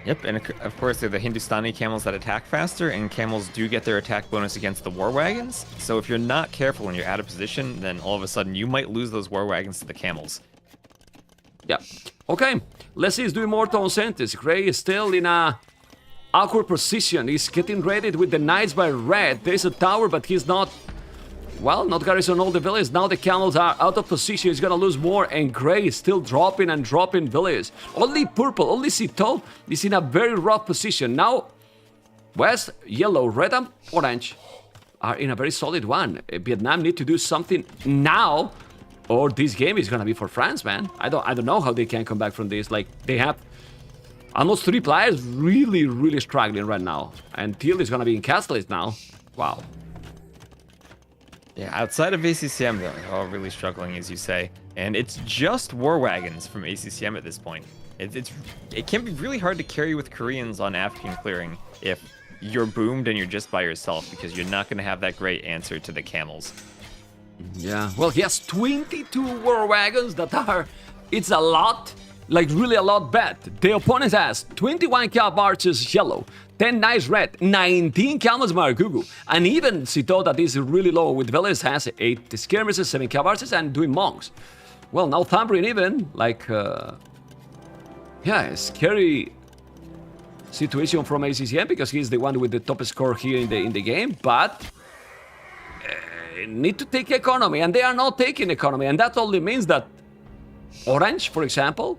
Yep, and of course they're the Hindustani camels that attack faster, and camels do get their attack bonus against the war wagons. So if you're not careful when you're out of position, then all of a sudden you might lose those war wagons to the camels. Yeah. Okay, let's see, he's doing more Town Centers. Gray is still in a awkward position. He's getting ready with the knights by red. There's a tower, but he's not, well, not garrison all the villages. Now the camels are out of position. He's gonna lose more, and Gray is still dropping and dropping villages. Only purple, only Cito is in a very rough position. Now, West, yellow, red, and orange are in a very solid one. Vietnam need to do something now, or this game is gonna be for France, man. I don't know how they can come back from this. Like, they have almost 3 players really struggling right now. And Teal is gonna be in Castles now. Wow. Yeah, outside of ACCM, they're all really struggling, as you say. And it's just war wagons from ACCM at this point. It can be really hard to carry with Koreans on African clearing if you're boomed and you're just by yourself, because you're not going to have that great answer to the camels. Yeah, well, he has 22 war wagons that are, it's a lot, like really a lot bad. The opponent has 21 cab archers yellow, 10 knights red, 19 camels Margugu, and even Cito, that is really low with villages, has 8 skirmishes, 7 cab archers, and doing monks. Well, now Thambrin even, like, yeah, a scary situation from ACCM because he's the one with the top score here in the game, but need to take economy, and they are not taking economy, and that only means that Orange, for example,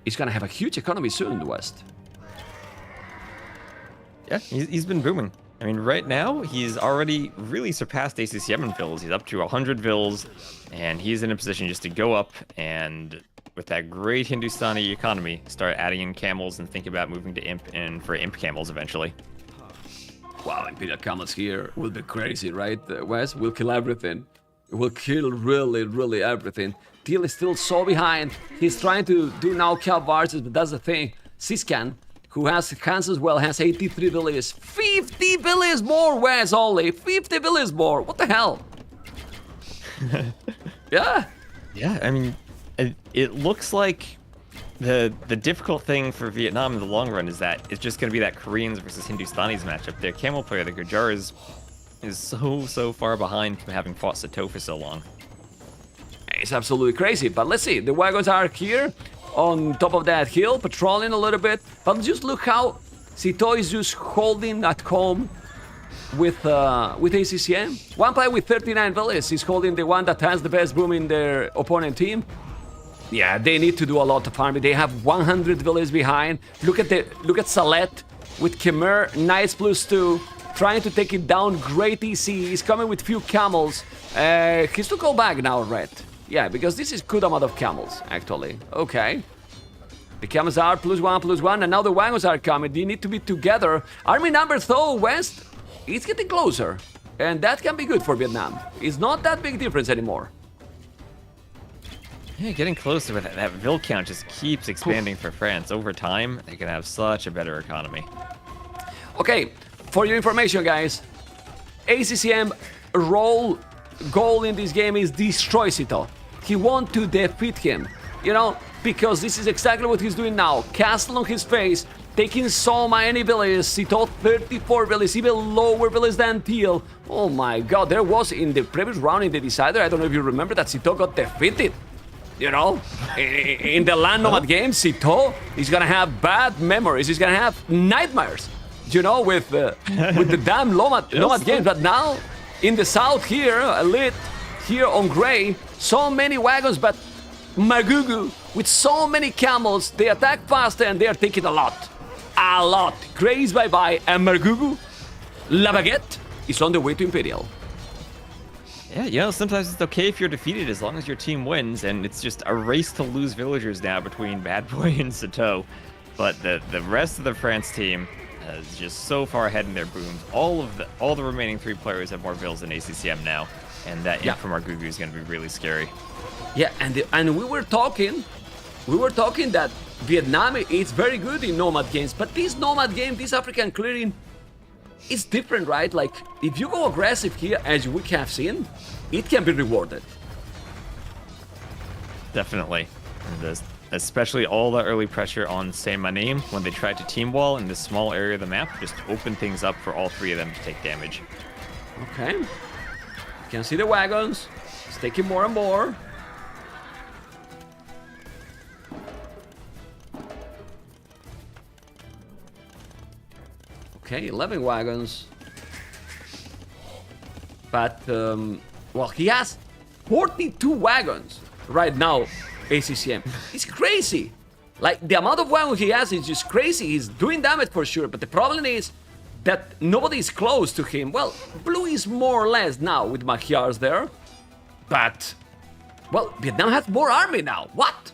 is gonna have a huge economy soon in the West. Yeah, he's been booming. I mean, right now, he's already really surpassed ACCM in vills. He's up to 100 vills, and he's in a position just to go up and, with that great Hindustani economy, start adding in camels and think about moving to Imp and for Imp camels eventually. Wow, Imperial camels here will be crazy, right? Wes will kill everything. It will kill really everything. Teal is still so behind. He's trying to do now cab archers, but that's the thing. Siscan, who has Hans as well, has 83 villas. 50 villas more, Wes, only. 50 villas more. What the hell? Yeah. Yeah, I mean, it looks like the difficult thing for Vietnam in the long run is that it's just going to be that Koreans versus Hindustanis matchup. Their camel player, the Gurjars, is so far behind from having fought Sato for so long. It's absolutely crazy. But let's see. The wagons are here on top of that hill, patrolling a little bit. But just look how Sito is just holding at home with ACCM. One player with 39 villas is holding the one that has the best boom in their opponent team. Yeah, they need to do a lot of farming. They have 100 villas behind. Look at Salet with Khmer, nice +2, trying to take it down. Great EC. He's coming with few camels. He's to go back now, Red. Yeah, because this is good amount of camels, actually. Okay. The camels are +1, and now the wagons are coming. They need to be together. Army number though, West, it's getting closer. And that can be good for Vietnam. It's not that big difference anymore. Yeah, getting closer, but that vil count just keeps expanding for France. Over time, they can have such a better economy. Okay, for your information, guys, ACCM role goal in this game is destroy Sito. He wants to defeat him, you know, because this is exactly what he's doing now. Castle on his face, taking so many villages. Sito 34 villages, even lower villages than Teal. Oh my god, there was in the previous round in the decider, I don't know if you remember that Sito got defeated. You know, in the land nomad game, Sito is gonna have bad memories. He's gonna have nightmares, you know, with the damn nomad game. But now, in the south here, Elite, here on Grey, so many wagons, but Magugu, with so many camels, they attack faster and they are taking a lot. A lot. Grey is bye-bye, and Magugu, La Baguette, is on the way to Imperial. Yeah, you know, sometimes it's okay if you're defeated as long as your team wins, and it's just a race to lose villagers now between Bad Boy and Sato. But the rest of the France team is just so far ahead in their booms. All the remaining 3 players have more vills than ACCM now, and that imp from our Gugu is going to be really scary. Yeah, and we were talking that Vietnam is very good in nomad games, but this nomad game, this African clearing, it's different, right? Like, if you go aggressive here, as we have seen, it can be rewarded. Definitely. Especially all the early pressure on Say My Name when they tried to team wall in this small area of the map, just opened things up for all 3 of them to take damage. Okay. You can see the wagons. It's taking more and more. Okay, 11 wagons. But, well, he has 42 wagons right now, ACCM. It's crazy. Like, the amount of wagons he has is just crazy. He's doing damage for sure, but the problem is that nobody is close to him. Well, Blue is more or less now with Magyars there. But, well, Vietnam has more army now. What?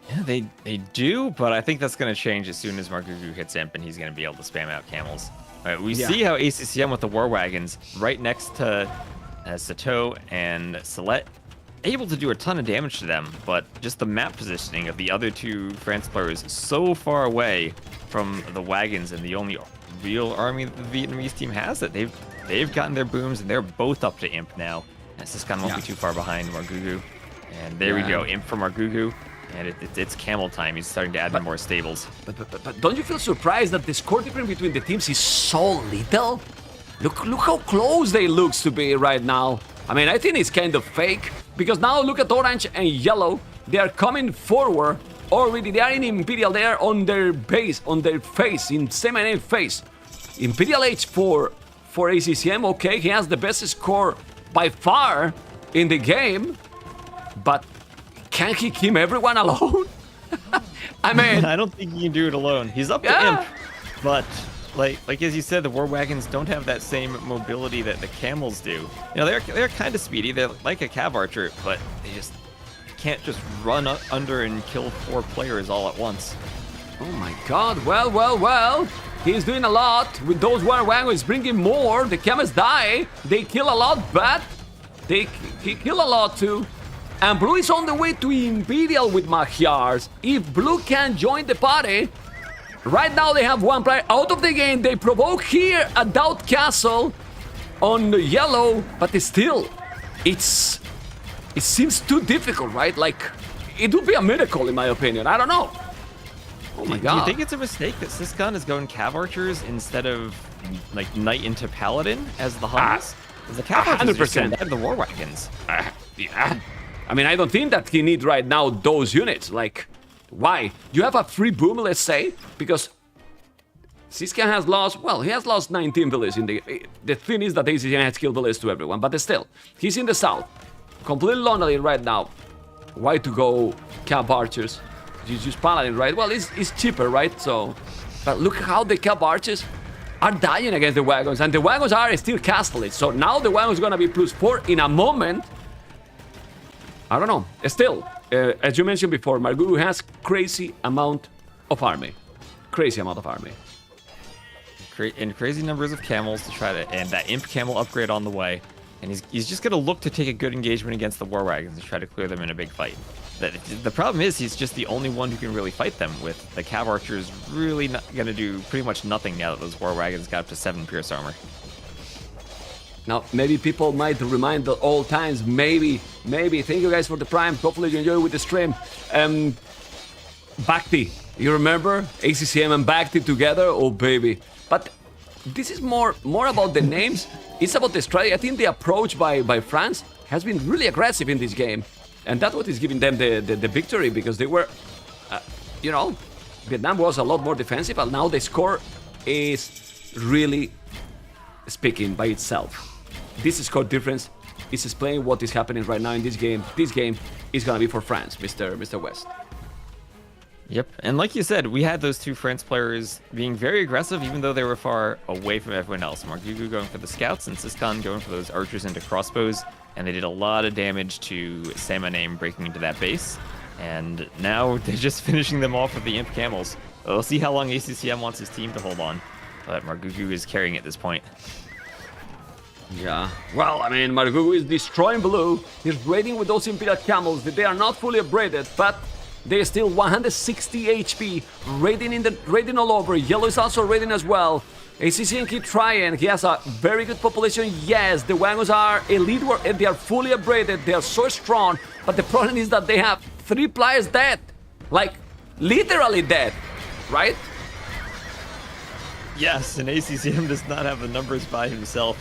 Yeah, they do, but I think that's going to change as soon as Margugu hits Imp and he's going to be able to spam out camels. All right, we see how ACCM with the war wagons right next to Sato and Salet, able to do a ton of damage to them, but just the map positioning of the other 2 France players so far away from the wagons and the only real army that the Vietnamese team has, that they've gotten their booms and they're both up to Imp now. And Siskan won't be too far behind Margugu. And there we go, Imp from Margugu. And it's camel time. He's starting to add more stables. But don't you feel surprised that the score difference between the teams is so little? Look how close they looks to be right now. I mean, I think it's kind of fake, because now look at orange and yellow. They are coming forward already. They are in Imperial. They are on their base, on their face, in semi-name face. Imperial H for ACCM. Okay, he has the best score by far in the game, but can he keep everyone alone? I mean, I don't think he can do it alone. He's up to Imp, but like as you said, the war wagons don't have that same mobility that the camels do. You know, they're kind of speedy. They're like a cav archer, but they just can't just run under and kill 4 players all at once. Oh my god, well. He's doing a lot with those war wagons, bringing more. The camels die. They kill a lot, but he kill a lot too. And Blue is on the way to Imperial with Magyars. If Blue can join the party, right now they have one player out of the game. They provoke here a Doubt Castle on yellow, but still, it seems too difficult, right? Like, it would be a miracle in my opinion. I don't know. Oh my god. Do you think it's a mistake that Syscon is going Cav Archers instead of like Knight into Paladin as the Huns? The Cav Archers 100%. have the War Wagons. Yeah. I mean, I don't think that he needs right now those units. Like, why? You have a free boom, let's say, because Syscon has lost, well, he has lost 19 villages in the thing is that ACCN has killed villages to everyone, but still, he's in the south, completely lonely right now. Why to go Cav Archers? You use Paladin, right? Well, it's cheaper, right? So, but look how the Cav Archers are dying against the Wagons, and the Wagons are still castling. So now the Wagons gonna be +4 in a moment. I don't know. Still, as you mentioned before, Margugu has crazy amount of army. Crazy amount of army. And crazy numbers of camels to try to, and that Imp Camel upgrade on the way. And he's just going to look to take a good engagement against the War Wagons and try to clear them in a big fight. The problem is he's just the only one who can really fight them, with the Cav Archers really not going to do pretty much nothing now that those War Wagons got up to 7 Pierce Armor. Now, maybe people might remind the old times, maybe. Thank you guys for the Prime. Hopefully you enjoy with the stream. Bhakti, you remember? ACCM and Bhakti together? Oh, baby. But this is more about the names. It's about the strategy. I think the approach by France has been really aggressive in this game. And that's what is giving them the victory, because they were, you know, Vietnam was a lot more defensive, and now the score is really speaking by itself. This score difference is explaining what is happening right now in this game. This game is gonna be for France, Mr. West. Yep, and like you said, we had those two France players being very aggressive, even though they were far away from everyone else. Margugu going for the scouts, and Syscon going for those archers into crossbows, and they did a lot of damage to Samaname breaking into that base. And now they're just finishing them off with the Imp Camels. We'll see how long ACCM wants his team to hold on, but Margugu is carrying at this point. Yeah, well, I mean, Margugu is destroying blue. He's raiding with those Imperial Camels. They are not fully upgraded, but they're still 160 HP, raiding all over. Yellow is also raiding as well. ACCN keep trying. He has a very good population. Yes, the Wagons are elite, and they are fully upgraded. They are so strong, but the problem is that they have 3 players dead. Like, literally dead, right? Yes, and ACCM does not have the numbers by himself.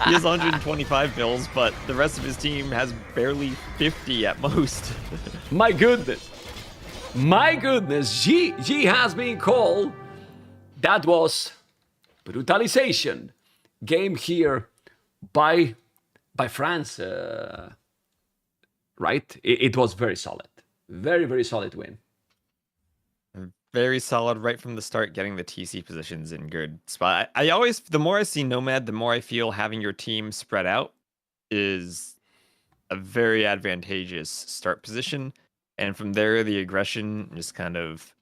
He has 125 bills, but the rest of his team has barely 50 at most. My goodness. My goodness. G has been called. That was brutalization. Game here by France. Right? It was very solid. Very, very solid win. Very solid right from the start, getting the TC positions in good spot. I always, the more I see Nomad, the more I feel having your team spread out is a very advantageous start position. And from there, the aggression just kind of,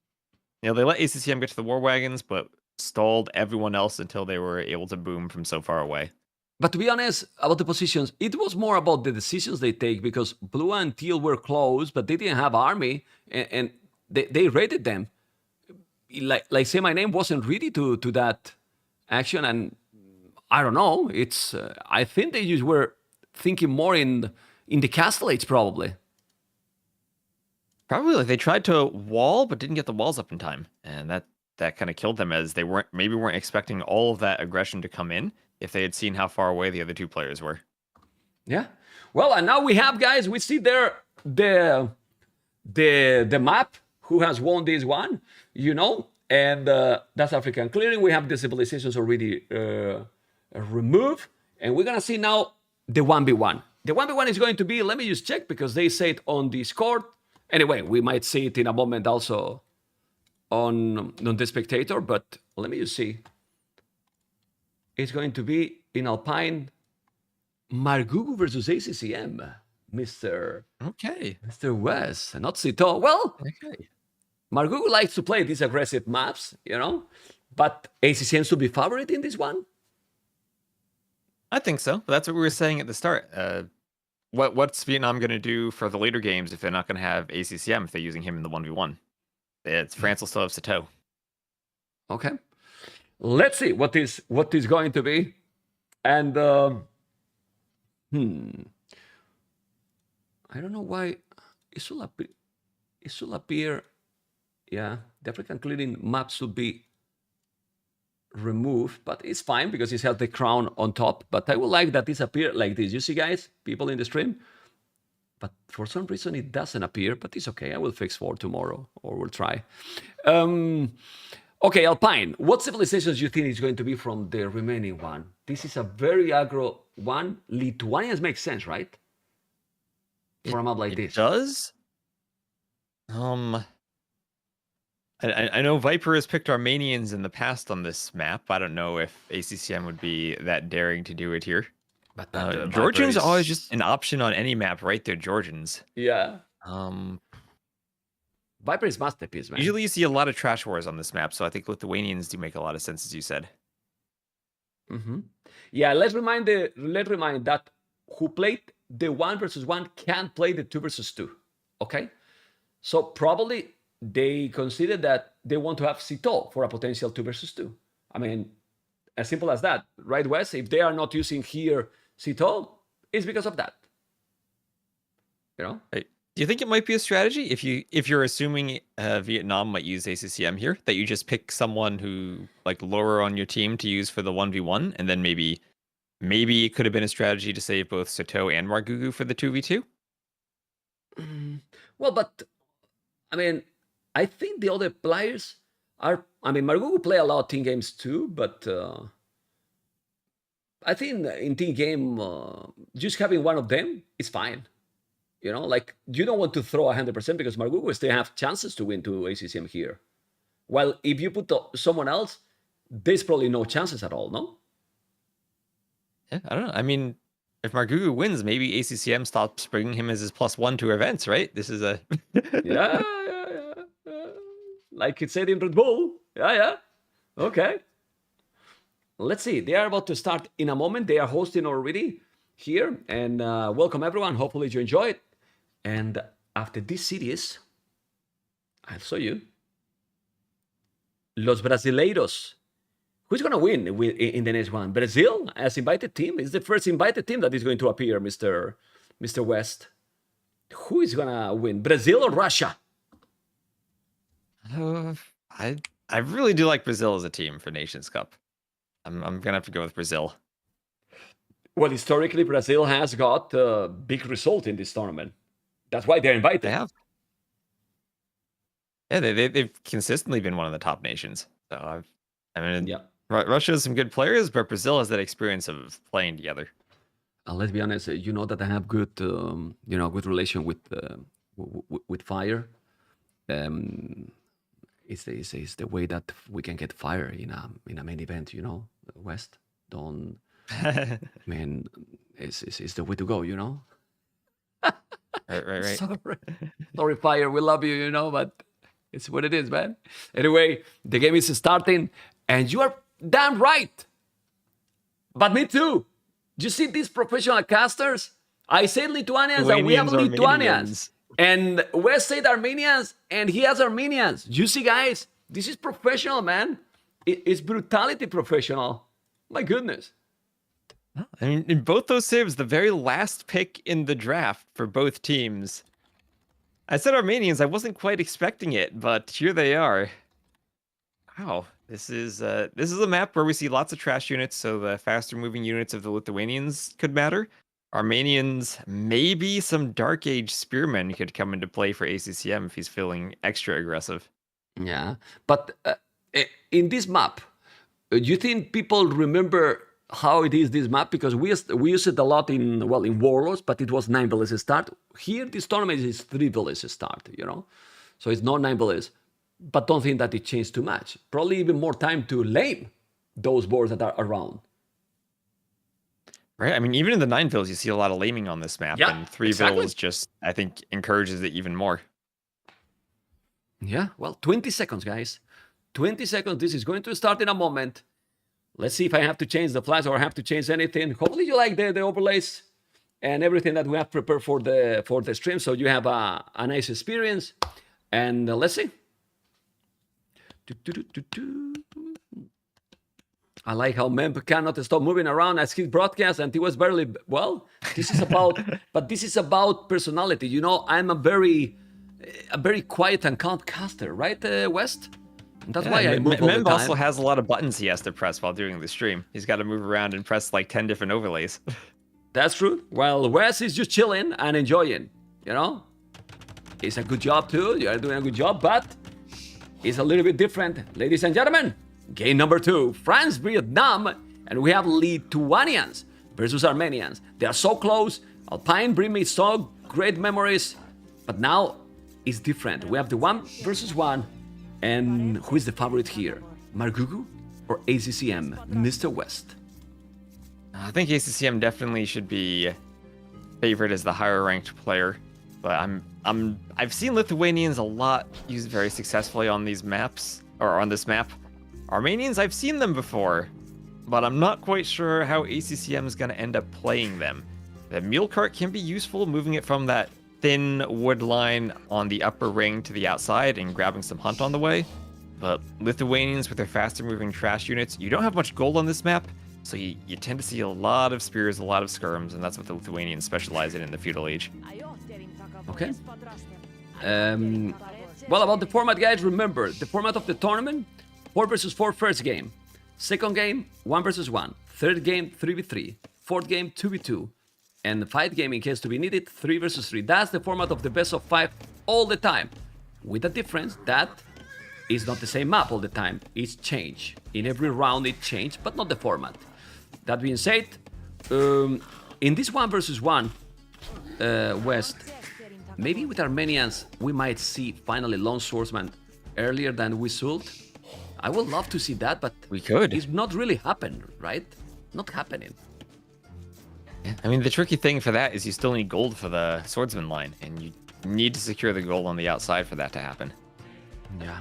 they let ACCM get to the War Wagons, but stalled everyone else until they were able to boom from so far away. But to be honest, about the positions, it was more about the decisions they take, because Blue and Teal were close, but they didn't have army, and they raided them. Like say my name wasn't ready to that action, and I don't know. It's I think they just were thinking more in the castle age, probably. Probably, like, they tried to wall but didn't get the walls up in time, and that kind of killed them, as they weren't expecting all of that aggression to come in if they had seen how far away the other two players were. Yeah. Well, and now we have, guys. We see there the map. Who has won this one, and that's African clearing. We have the civilizations already removed, and we're gonna see now the 1v1. The 1v1 is going to be, let me just check, because they say it on Discord. Anyway, we might see it in a moment also on the spectator, but let me just see. It's going to be in Alpine, Margugu versus ACCM, Mr. West, not Cito. Well, okay. Margugu likes to play these aggressive maps, but ACCM should be favorite in this one. I think so. That's what we were saying at the start. what's Vietnam going to do for the later games if they're not going to have ACCM if they're using him in the 1v1? It's France will still have Sato. Okay. Let's see what is going to be. And I don't know why it should appear. Yeah, the African clearing map should be removed, but it's fine because it has the crown on top. But I would like that this appear like this. You see, guys, people in the stream? But for some reason it doesn't appear, but it's okay. I will fix for tomorrow, or we'll try. Okay, Alpine, what civilizations do you think is going to be from the remaining one? This is a very aggro one. Lithuanians make sense, right? For a map like this. It does? I know Viper has picked Armenians in the past on this map. I don't know if ACCM would be that daring to do it here. But Georgians are always just an option on any map, right? They're Georgians. Yeah. Viper is masterpiece, man. Usually you see a lot of trash wars on this map, so I think Lithuanians do make a lot of sense, as you said. Yeah, let's remind that who played the 1 versus 1 can't play the 2 versus 2. Okay? So probably they consider that they want to have Cito for a potential 2 versus 2. I mean, as simple as that, right, Wes? If they are not using here Cito, it's because of that. You know? Right. Do you think it might be a strategy if you're assuming Vietnam might use ACCM here, that you just pick someone who like lower on your team to use for the 1v1, and then maybe it could have been a strategy to save both Sato and Margugu for the 2v2? Well, but I mean, I think the other players are. I mean, Margugu play a lot of team games too, but I think in team game, just having one of them is fine. You know, like you don't want to throw 100% because Margugu still have chances to win to ACCM here. While if you put someone else, there's probably no chances at all, no? Yeah, I don't know. I mean, if Margugu wins, maybe ACCM stops bringing him as his +1 to events, right? This is a... yeah. Like it said in Red Bull. Yeah. Okay. Let's see. They are about to start in a moment. They are hosting already here. And welcome, everyone. Hopefully you enjoy it. And after this series, I'll show you Los Brasileiros. Who's going to win in the next one? Brazil as invited team? It's the first invited team that is going to appear, Mr. West. Who is going to win? Brazil or Russia? I really do like Brazil as a team for Nations Cup. I'm going to have to go with Brazil. Well, historically, Brazil has got a big result in this tournament. That's why they're invited. They have. Yeah, they've consistently been one of the top nations. So Russia has some good players, but Brazil has that experience of playing together. Let's be honest. You know that I have good, good relation with Fire. It's the way that we can get Fire in a main event. You know, West. Don't. Man, it's the way to go. You know. Right. Sorry, Fire. We love you. You know, but it's what it is, man. Anyway, the game is starting, and you are damn right. But me too. You see these professional casters? I said Lithuanians, and we have Lithuanians. And Wes said Armenians, and he has Armenians. You see, guys, this is professional, man. It's brutality professional. My goodness. I mean, in both those civs, the very last pick in the draft for both teams. I said Armenians. I wasn't quite expecting it, but here they are. Wow, this is a map where we see lots of trash units, so the faster moving units of the Lithuanians could matter. Armenians, maybe some Dark Age spearmen could come into play for ACCM if he's feeling extra aggressive. Yeah, but in this map, do you think people remember how it is this map? Because we use it a lot in Warlords, but it was 9 villages start. Here, this tournament is 3 villages start, you know? So it's not 9 villages, but don't think that it changed too much. Probably even more time to lane those boards that are around. Right, I mean, even in the 9 villas, you see a lot of laming on this map, and 3 villas just, I think, encourages it even more. Yeah, well, 20 seconds, guys. 20 seconds, this is going to start in a moment. Let's see if I have to change the flags or I have to change anything. Hopefully you like the overlays. and everything that we have prepared for the stream, so you have a nice experience. And let's see. I like how Memp cannot stop moving around as he broadcasts, and he was barely well. This is about, but this is about personality. You know, I'm a very quiet and calm caster, right, West? And that's why I move all the Memp time. also has a lot of buttons he has to press while doing the stream. He's got to move around and press like 10 different overlays. That's true. While Wes is just chilling and enjoying, you know? It's a good job too. You are doing a good job, but it's a little bit different. Ladies and gentlemen, game number 2, France, Vietnam, and we have Lithuanians versus Armenians. They are so close. Alpine bring me so great memories, but now it's different. We have the 1 versus 1, and who is the favorite here? Margugu or ACCM, Mr. West? I think ACCM definitely should be favored as the higher ranked player, but I've seen Lithuanians a lot used very successfully on these maps, or on this map. Armenians, I've seen them before, but I'm not quite sure how ACCM is going to end up playing them. The mule cart can be useful, moving it from that thin wood line on the upper ring to the outside and grabbing some hunt on the way. But Lithuanians with their faster moving trash units, you don't have much gold on this map, so you tend to see a lot of spears, a lot of skirms, and that's what the Lithuanians specialize in the feudal age. Okay. Well, about the format, guys, remember, the format of the tournament, 4 versus 4 first game. Second game, 1 versus 1. Third game, 3v3. Fourth game, 2v2. And the 5th game, in case to be needed, 3 versus 3. That's the format of the best of 5 all the time. With the difference that it's not the same map all the time. It's changed. In every round it changed, but not the format. That being said, in this 1 versus 1, West, maybe with Armenians, we might see finally Lone Swordsman earlier than we should. I would love to see that, but we could. It's not really happened, right? Not happening. I mean, the tricky thing for that is you still need gold for the swordsman line, and you need to secure the gold on the outside for that to happen. Yeah.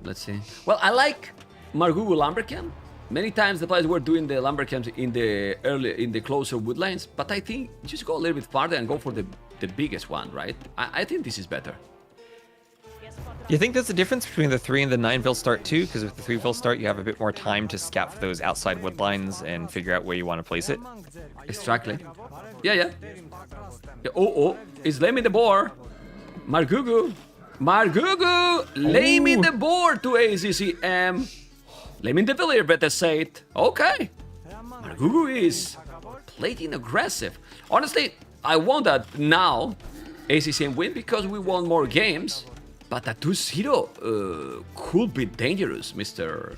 Let's see. Well, I like Margugu Lumbercamp. Many times the players were doing the Lumbercamps in the closer woodlines, but I think just go a little bit farther and go for the biggest one, right? I think this is better. You think there's a difference between the 3 and the 9 start too? Because with the 3 start, you have a bit more time to scout for those outside wood lines and figure out where you want to place it. Exactly. Yeah. Oh, he's laying the board. Margugu, laying the board to ACCM. Laying the village, better say it. Okay. Margugu is playing aggressive. Honestly, I want that now ACCM win because we won more games. But a 2-0 could be dangerous, Mr.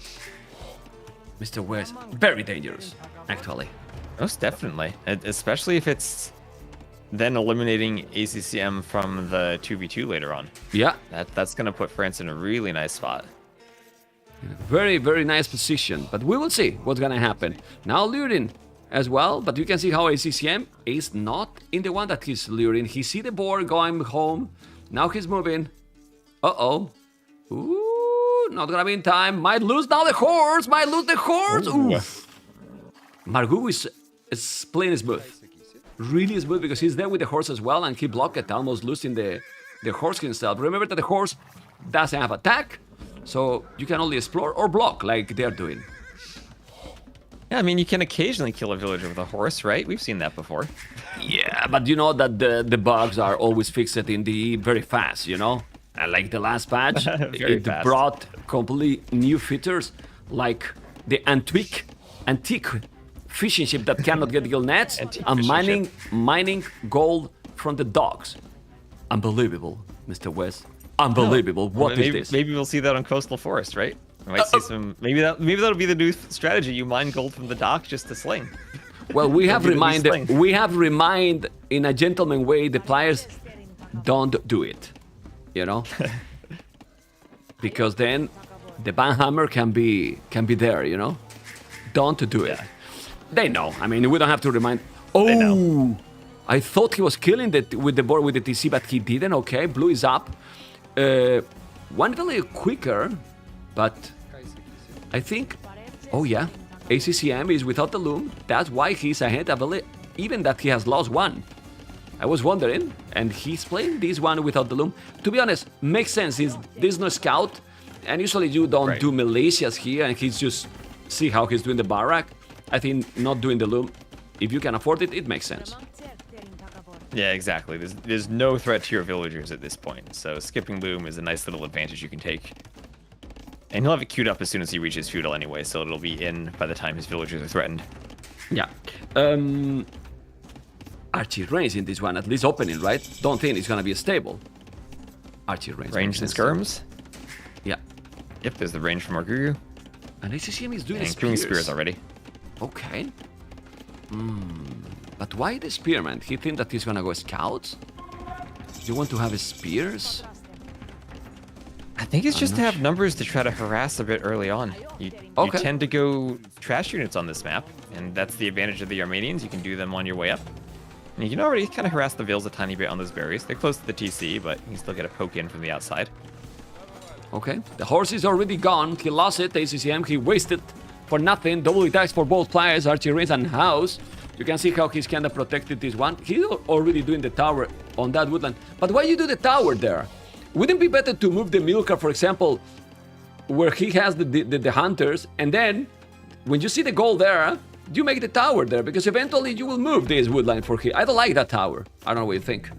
West. Very dangerous, actually. Most definitely. Especially if it's then eliminating ACCM from the 2v2 later on. Yeah. That's going to put France in a really nice spot. Very, very nice position. But we will see what's going to happen. Now luring as well. But you can see how ACCM is not in the one that he's luring. He see the board going home. Now he's moving. Uh-oh. Ooh, not gonna be in time. Might lose now the horse. Ooh. Margugu is playing smooth. Really smooth because he's there with the horse as well and he blocked it, almost losing the horse himself. Remember that the horse doesn't have attack, so you can only explore or block like they're doing. Yeah, I mean, you can occasionally kill a villager with a horse, right? We've seen that before. Yeah, but you know that the bugs are always fixed in the very fast, you know? Like the last patch, it brought completely new features, like the antique fishing ship that cannot get gill nets, and mining gold from the docks. Unbelievable, Mr. West. Unbelievable. No. What is this? Maybe we'll see that on Coastal Forest, right? We might see some. Maybe that'll be the new strategy. You mine gold from the dock just to sling. Well, we have remind in a gentleman way the players don't do it. You know, because then the banhammer can be there. You know, don't do it. Yeah. They know. I mean, we don't have to remind. Oh, I thought he was killing with the board with the TC, but he didn't. Okay, blue is up. One really quicker, but I think. Oh yeah, ACCM is without the loom. That's why he's ahead a even that he has lost one. I was wondering, and he's playing this one without the loom. To be honest, makes sense. There's no scout, and usually you don't do militias here, and he's just see how he's doing the barrack. I think not doing the loom, if you can afford it, it makes sense. Yeah, exactly. There's no threat to your villagers at this point, so skipping loom is a nice little advantage you can take. And he'll have it queued up as soon as he reaches feudal anyway, so it'll be in by the time his villagers are threatened. Yeah. Archie range in this one, at least opening, right? Don't think it's gonna be a stable. Archie range. Range and skirms? Yeah. Yep, there's the range from Argugu. And ACCM is doing and spears already. Okay. But why the spearman? He think that he's gonna go scouts? You want to have spears? I think it's just to have numbers to try to harass a bit early on. You tend to go trash units on this map, and that's the advantage of the Armenians. You can do them on your way up. And you can already kind of harass the Vils a tiny bit on those berries. They're close to the TC, but you can still get a poke in from the outside. Okay, the horse is already gone. He lost it, ACCM. He wasted for nothing. Double attacks for both players, Archie Rings and House. You can see how he's kind of protected this one. He's already doing the tower on that woodland. But why you do the tower there? Wouldn't it be better to move the Milka, for example, where he has the hunters, and then when you see the goal there, you make the tower there, because eventually you will move this woodline for him. I don't like that tower. I don't know what you think.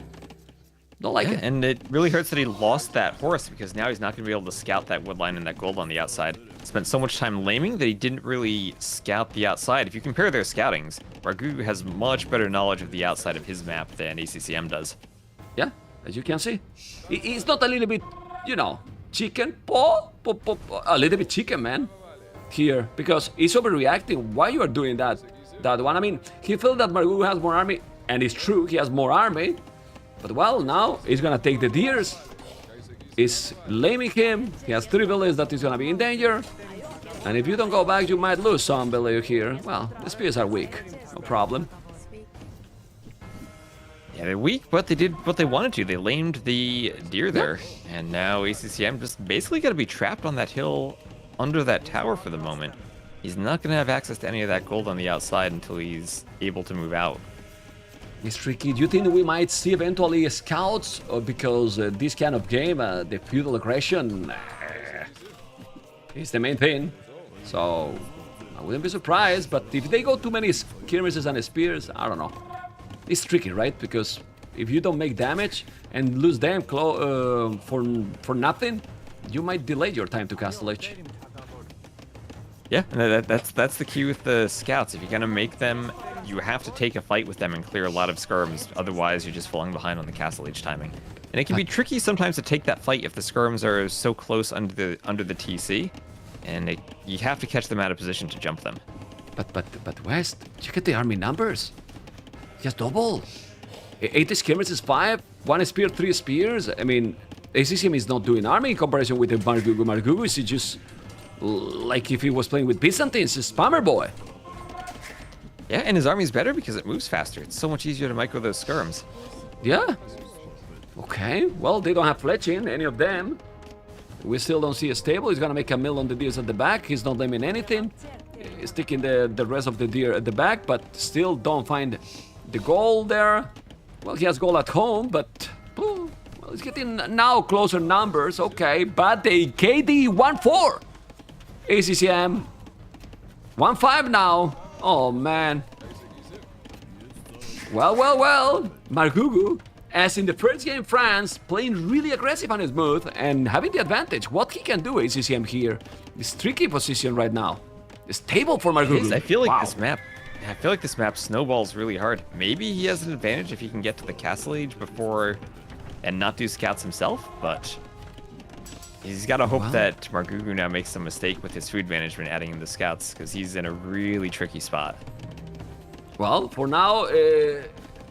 Don't like it. And it really hurts that he lost that horse, because now he's not going to be able to scout that woodline and that gold on the outside. Spent so much time laming that he didn't really scout the outside. If you compare their scoutings, Ragu has much better knowledge of the outside of his map than ACCM does. Yeah, as you can see. He's not a little bit, you know, chicken, a little bit chicken, man, here, because he's overreacting. Why you are doing that one? I mean, he felt that Margu has more army, and it's true, he has more army, but well, now he's gonna take the deers. He's laming him. He has 3 villages that is gonna be in danger, and if you don't go back, you might lose some village here. Well, the spears are weak, no problem. Yeah, they're weak, but they did what they wanted to. They lamed the deer there, and now ACCM just basically got to be trapped on that hill under that tower for the moment. He's not going to have access to any of that gold on the outside until he's able to move out. It's tricky. Do you think we might see eventually scouts? Or because this kind of game, the feudal aggression is the main thing. So I wouldn't be surprised, but if they go too many skirmishes and spears, I don't know. It's tricky, right? Because if you don't make damage and lose them for nothing, you might delay your time to Castle Edge. Yeah, and that's the key with the scouts. If you're gonna make them, you have to take a fight with them and clear a lot of skirms. Otherwise, you're just falling behind on the Castle Edge timing. And it can be tricky sometimes to take that fight if the skirms are so close under the TC, and you have to catch them out of position to jump them. But West, check at the army numbers. He has double. 80 skirmishers is 5, 1 spear, 3 spears. I mean, ACCM is not doing army in comparison with the Margugu. Margugu is just like if he was playing with Byzantines, a spammer boy. Yeah, and his army's better because it moves faster. It's so much easier to micro those skirms. Yeah. Okay, well, they don't have fletching, any of them. We still don't see a stable. He's gonna make a mill on the deers at the back. He's not laming anything. He's sticking the rest of the deer at the back, but still don't find the goal there. Well, he has goal at home, but well, he's getting now closer numbers. Okay, but the KD 1-4. ACCM 1-5 now. Oh man. Well. Margugu, as in the first game, France playing really aggressive on his move and having the advantage. What he can do, ACCM here, this tricky position right now. It's stable for Margugu. I feel like this map snowballs really hard. Maybe he has an advantage if he can get to the Castle Age before and not do scouts himself, but he's got to hope that Margugu now makes some mistake with his food management adding in the scouts, because he's in a really tricky spot. Well, for now,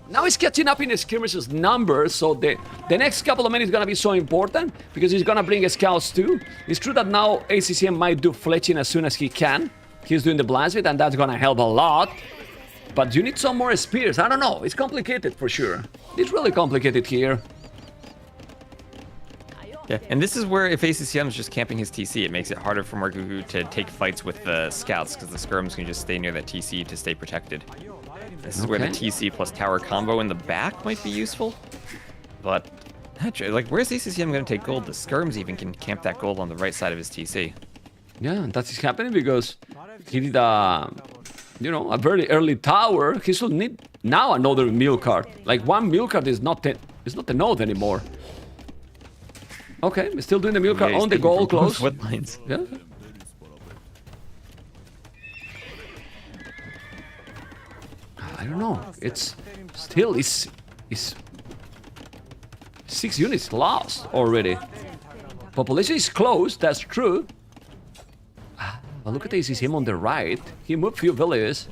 now he's catching up in his skirmishes numbers, so the next couple of minutes is going to be so important, because he's going to bring scouts too. It's true that now ACCM might do fletching as soon as he can. He's doing the blasted, and that's going to help a lot. But you need some more spears. I don't know. It's complicated for sure. It's really complicated here. Yeah, and this is where if ACCM is just camping his TC, it makes it harder for Margugu to take fights with the scouts, because the skirms can just stay near that TC to stay protected. This is where the TC plus tower combo in the back might be useful. But, like, where's ACCM going to take gold? The Skirms even can camp that gold on the right side of his TC. Yeah, that is happening because he did you know, a very early tower. He should need now another mill card. Like, one mill card is not the node anymore. Okay, we're still doing the mill card on the goal close. Wood lines. Yeah. I don't know. It's still is 6 units lost already. Population is close, that's true. But look at ACCM on the right. He moved few villages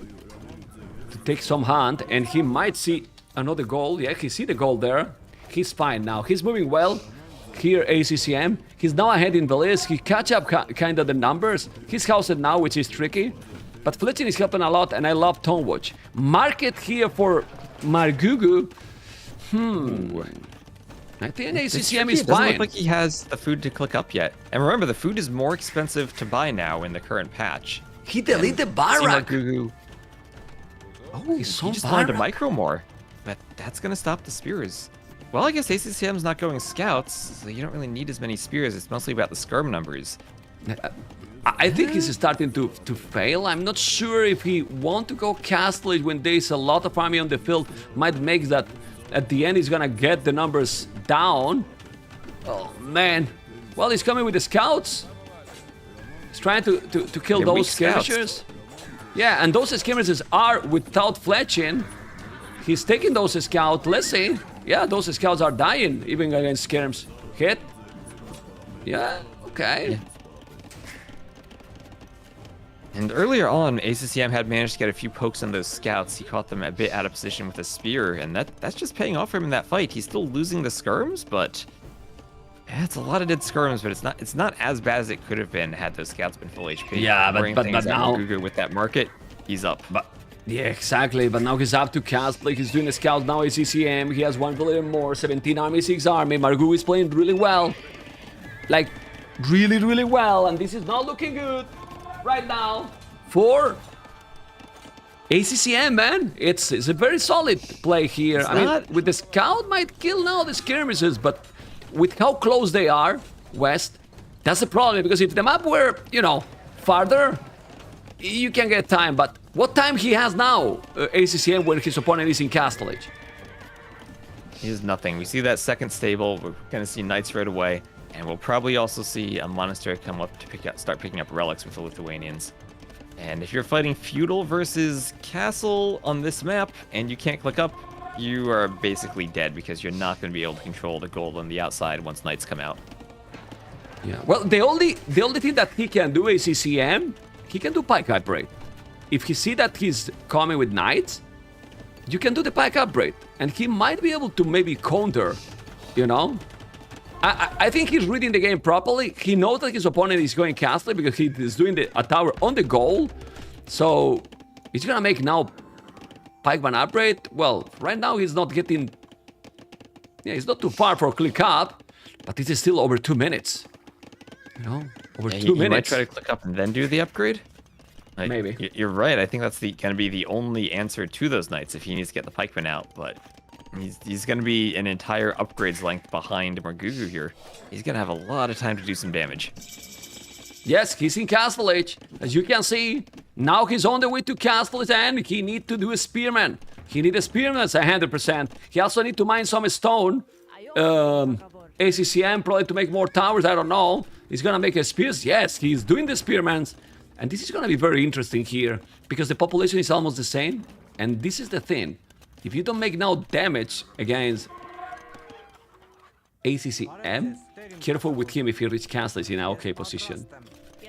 to take some hand, and he might see another goal. Yeah, he see the goal there. He's fine now. He's moving well. Here, ACCM. He's now ahead in villages. He catch up kind of the numbers. He's housed now, which is tricky. But Fletching is helping a lot, and I love Tone Watch. Market here for Margugu. I think ACCM is It doesn't fine. look like he has the food to click up yet. And remember, the food is more expensive to buy now in the current patch. He deleted the barrack. Gugu, Oh, he's so he just wanted to micro more. But that's going to stop the spears. Well, I guess ACCM's not going scouts, so you don't really need as many spears. It's mostly about the skirm numbers. I think he's starting to fail. I'm not sure if he want to go castlage when there's a lot of army on the field. Might make that at the end he's gonna get the numbers down. Oh man. Well, he's coming with the scouts. He's trying to kill They're weak those scouts. skirmishers. Yeah, and those skirmishers are without fletching. He's taking those scouts. Let's see. Yeah, those scouts are dying even against skirms. Hit. Yeah, okay. Yeah. And earlier on, ACCM had managed to get a few pokes on those scouts. He caught them a bit out of position with a spear, and that's just paying off for him in that fight. He's still losing the skirms, but yeah, it's a lot of dead skirms. But it's not as bad as it could have been had those scouts been full HP. Yeah, but now Gugu with that market, he's up. But yeah, exactly. But now he's up to cast. Like he's doing the scouts now. ACCM. He has 1 billion more. 17 army, 6 army. Margu is playing really well. Like really well, and this is not looking good right now for ACCM, man. It's a very solid play here. I mean, with the scout might kill now the skirmishes, but with how close they are, west, that's the problem. Because if the map were, you know, farther, you can get time. But what time he has now, ACCM, when his opponent is in castlage? He has nothing. We see that second stable. We're gonna see knights right away. And we'll probably also see a monastery come up to start picking up relics with the Lithuanians. And if you're fighting feudal versus castle on this map and you can't click up, you are basically dead because you're not going to be able to control the gold on the outside once knights come out. Yeah. Well, the only thing that he can do is ACCM. He can do pike upgrade. If he see that he's coming with knights, you can do the pike upgrade, and he might be able to maybe counter. You know. I think he's reading the game properly. He knows that his opponent is going castle because he is doing a tower on the goal. So he's gonna make now pikeman upgrade. Well, right now he's not getting. Yeah, he's not too far for click up, but it is still over 2 minutes. You know, over 2 minutes. You might try to click up and then do the upgrade. Like, Maybe. You're right. I think that's gonna be the only answer to those knights if he needs to get the pikeman out, but. He's going to be an entire upgrades length behind Margugu here. He's going to have a lot of time to do some damage. Yes, he's in Castle Age. As you can see, now he's on the way to Castle Age, and he need to do a spearman. He need a spearman, that's 100%. He also need to mine some stone. ACCM probably to make more towers, I don't know. He's gonna make a spears. Yes, he's doing the spearmans. And this is gonna be very interesting here, because the population is almost the same. And this is the thing. If you don't make now damage against ACCM, careful with him if he reaches castle is in an okay position.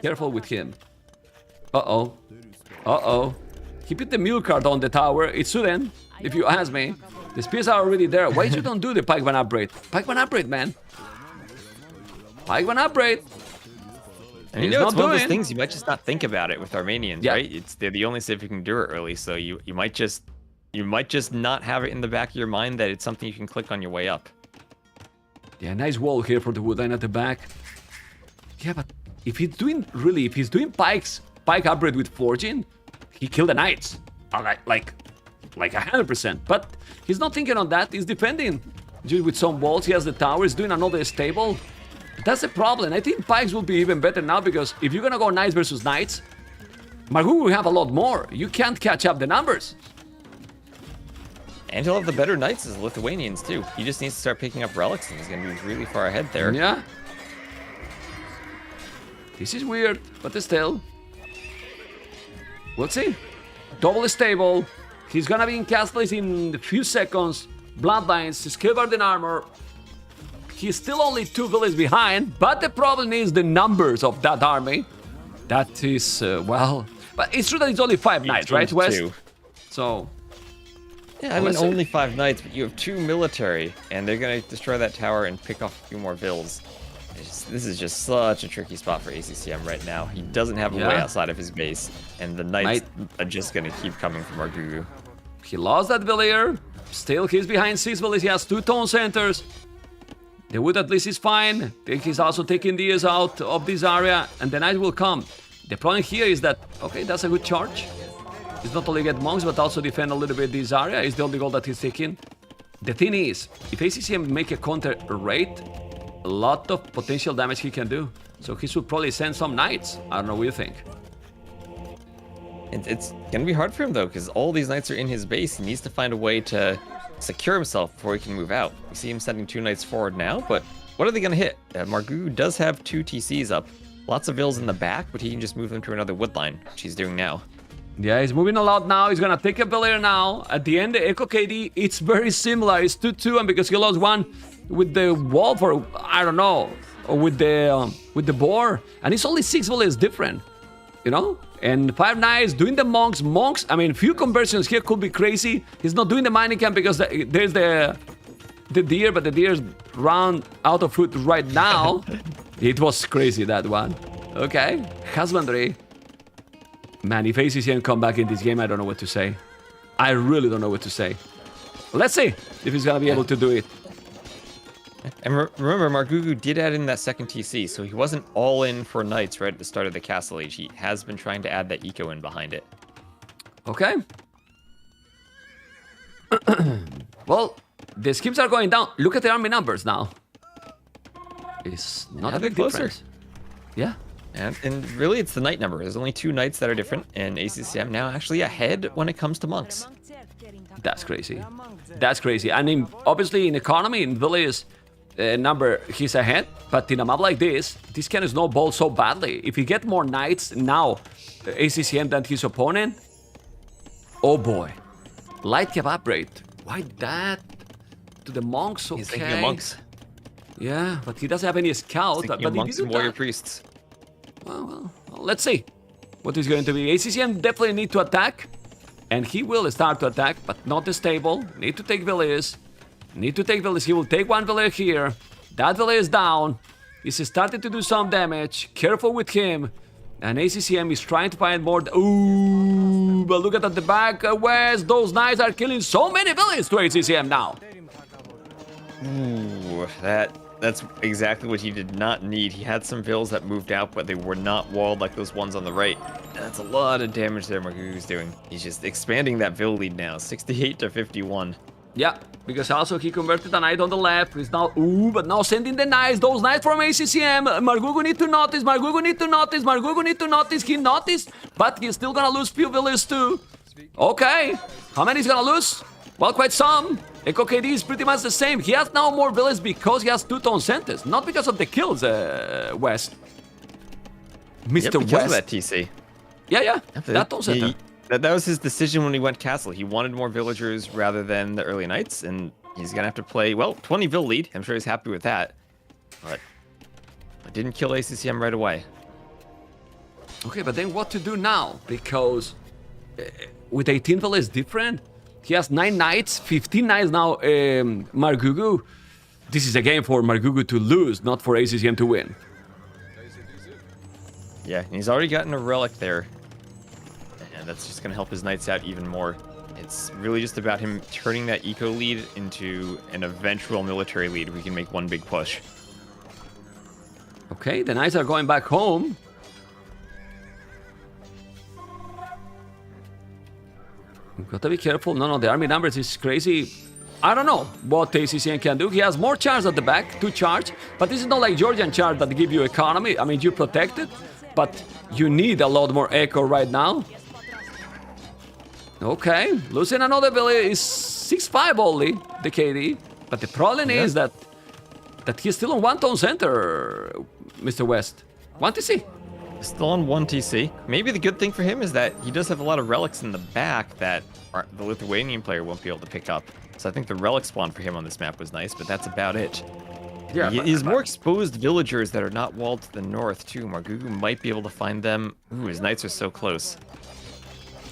Careful with him. Uh-oh. Uh-oh. He put the mule card on the tower. It shouldn't, if you ask me. The spears are already there. Why you don't do the pikeman upgrade? Pikeman upgrade, man. Pikeman upgrade. And you know, it's one of those things you might just not think about it with Armenians, Yeah. right? They're the only civ who can do it early, so you might just not have it in the back of your mind that it's something you can click on your way up. Yeah, nice wall here for the wood line at the back. Yeah, but if he's doing pike upgrade with forging, he killed the knights. Like like 100%. But he's not thinking on that. He's defending just with some walls. He has the tower. He's doing another stable. That's the problem. I think Pikes will be even better now because if you're gonna go Knights versus Knights, Margugu will have a lot more. You can't catch up the numbers. And he'll have the better Knights as Lithuanians too. He just needs to start picking up relics and he's gonna be really far ahead there. Yeah. This is weird, but still. We'll see. Double stable. He's gonna be in castles in a few seconds. Bloodlines, skill guard and armor. He's still only 2 villages behind, but the problem is the numbers of that army. That is, well... But it's true that it's only 5 knights, right, Wes? 2. So... Yeah, I mean, only 5 knights, but you have 2 military, and they're gonna destroy that tower and pick off a few more vills. This is just such a tricky spot for ACCM right now. He doesn't have a way outside of his base, and the knights are just gonna keep coming from Margugu. He lost that villager. Still, he's behind 6 villages. He has 2 town centers. The wood at least is fine. He's also taking these out of this area, and the knight will come. The problem here is that, okay, that's a good charge. He's not only get monks, but also defend a little bit this area. Is the only goal that he's taking. The thing is, if ACCM make a counter rate, a lot of potential damage he can do. So he should probably send some knights. I don't know what you think. It's gonna be hard for him though, because all these knights are in his base. He needs to find a way to secure himself before he can move out. We see him sending 2 knights forward now, but what are they gonna hit? Margugu does have 2 TCs up. Lots of vills in the back, but he can just move them to another wood line, which he's doing now. Yeah, he's moving a lot now. He's gonna take a villager now. At the end, the Echo KD, it's very similar. It's 2-2, and because he lost one with the wolf, or I don't know, or with the boar, and it's only 6 villagers different, you know. And 5 knights doing the monks. Monks, I mean, few conversions here could be crazy. He's not doing the mining camp because there's the deer, but the deer's run out of food right now. It was crazy, that one. Okay, husbandry. Man, if ACCM come back in this game, I don't know what to say. I really don't know what to say. Let's see if he's gonna be able to do it. And remember, Margugu did add in that second TC, so he wasn't all in for knights right at the start of the castle age. He has been trying to add that eco in behind it. Okay. Well, the skips are going down. Look at the army numbers now. It's not a big difference. Yeah. And really, it's the knight number. There's only 2 knights that are different, and ACCM now actually ahead when it comes to monks. That's crazy. That's crazy. I mean, obviously, in economy, in village number, he's ahead. But in a map like this can snowball so badly. If he get more knights now, ACCM than his opponent, oh boy. Light kebab rate. Why that? To the monks, okay. He's thinking of monks. Yeah, but he doesn't have any scout. But monks and warrior priests. Well, let's see what is going to be. ACCM definitely need to attack, and he will start to attack, but not the stable. Need to take villages. Need to take villages. He will take 1 village here. That village is down. He's starting to do some damage. Careful with him. And ACCM is trying to find more. Ooh, but look at the back, West. Those knights are killing so many villages to ACCM now. Ooh, that's exactly what he did not need. He had some vills that moved out, but they were not walled like those ones on the right. That's a lot of damage there Margugu's doing. He's just expanding that vill lead now, 68 to 51. Yeah, because also he converted a knight on the left. He's now, but now sending the knights. Those knights from ACCM. Margugu need to notice. Margugu need to notice. Margugu need to notice. He noticed, but he's still gonna lose few villages too. Okay, how many is gonna lose? Well, quite some. Echo KD is pretty much the same. He has now more villages because he has 2 town centers, not because of the kills, West. Mr. Yep, because West. of that TC. Yeah, that town center. That was his decision when he went castle. He wanted more villagers rather than the early knights, and he's gonna have to play, well, 20 vill lead. I'm sure he's happy with that. But I didn't kill ACCM right away. Okay, but then what to do now? Because with 18 villages different, he has 9 knights, 15 knights now, Margugu. This is a game for Margugu to lose, not for ACCM to win. Yeah, and he's already gotten a relic there. And that's just going to help his knights out even more. It's really just about him turning that eco lead into an eventual military lead. We can make one big push. Okay, the knights are going back home. Gotta be careful. No, the army numbers is crazy. I don't know what ACCN can do. He has more charge at the back to charge, but this is not like Georgian charge that give you economy. I mean, you protect it, but you need a lot more echo right now. Okay, losing another Billy is 6-5 only, the KD. But the problem is that he's still on 1-tone center, Mr. West. 1 TC. Still on 1 TC. Maybe the good thing for him is that he does have a lot of relics in the back that the Lithuanian player won't be able to pick up. So I think the relic spawn for him on this map was nice, but that's about it. Yeah, he's more exposed villagers that are not walled to the north too. Margugu might be able to find them. Ooh, his knights are so close.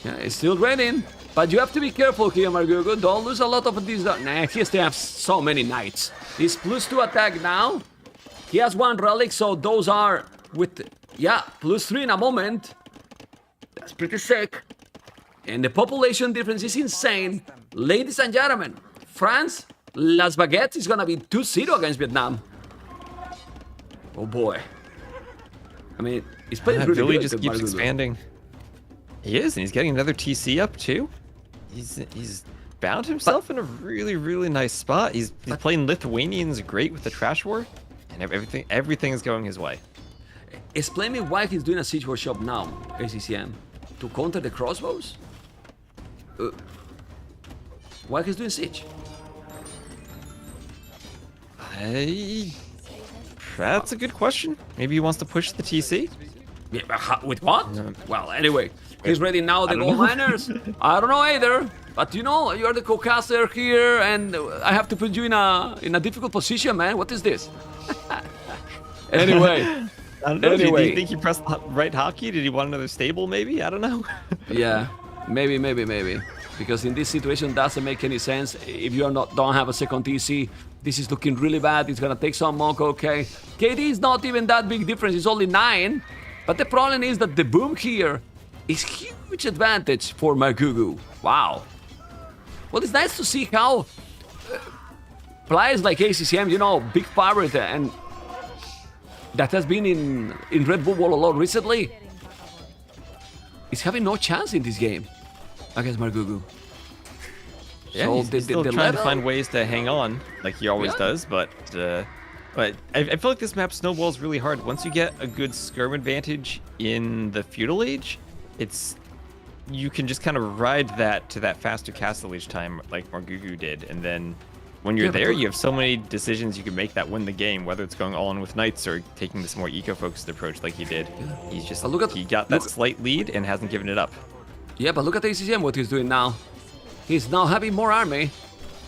Yeah, it's still raining, but you have to be careful here, Margugu. Don't lose a lot of these. Nah, he still has so many knights. He's +2 attack now. He has 1 relic, so those are with, yeah, +3 in a moment. That's pretty sick. And the population difference is insane. Ladies and gentlemen, France, Las Baguettes is gonna be 2-0 against Vietnam. Oh boy. I mean, he's playing really Billy good. just keeps expanding. He is, and he's getting another TC up too. He's bound himself in a really nice spot. He's playing Lithuanians great with the trash war, and everything is going his way. Explain me why he's doing a siege workshop now, ACCM. To counter the crossbows? Why he's doing siege? That's a good question. Maybe he wants to push the TC? Yeah, with what? Well, anyway, he's ready now, the gold miners. I don't know either. But you know, you're the co-caster here, and I have to put you in a difficult position, man. What is this? Anyway. I don't know. Do you think he pressed right hotkey? Did he want another stable, maybe? I don't know. Yeah, maybe. Because in this situation, doesn't make any sense. If you don't have a second TC, this is looking really bad. It's gonna take some monk, okay. KD is not even that big difference. It's only 9. But the problem is that the boom here is huge advantage for Margugu. Wow. Well, it's nice to see how players like ACCM, you know, big favorite, and that has been in Red Bull Wall a lot recently, is having no chance in this game against Margugu. Yeah, so he's still trying to find ways to hang on, like he always does, but I feel like this map snowballs really hard. Once you get a good skirm advantage in the feudal age, you can just kind of ride that to that faster castle each time, like Margugu did, and then when you're there, you have so many decisions you can make that win the game, whether it's going all in with knights or taking this more eco-focused approach like he did. He's just he got that slight lead and hasn't given it up. Yeah, but look at ACCM, what he's doing now. He's now having more army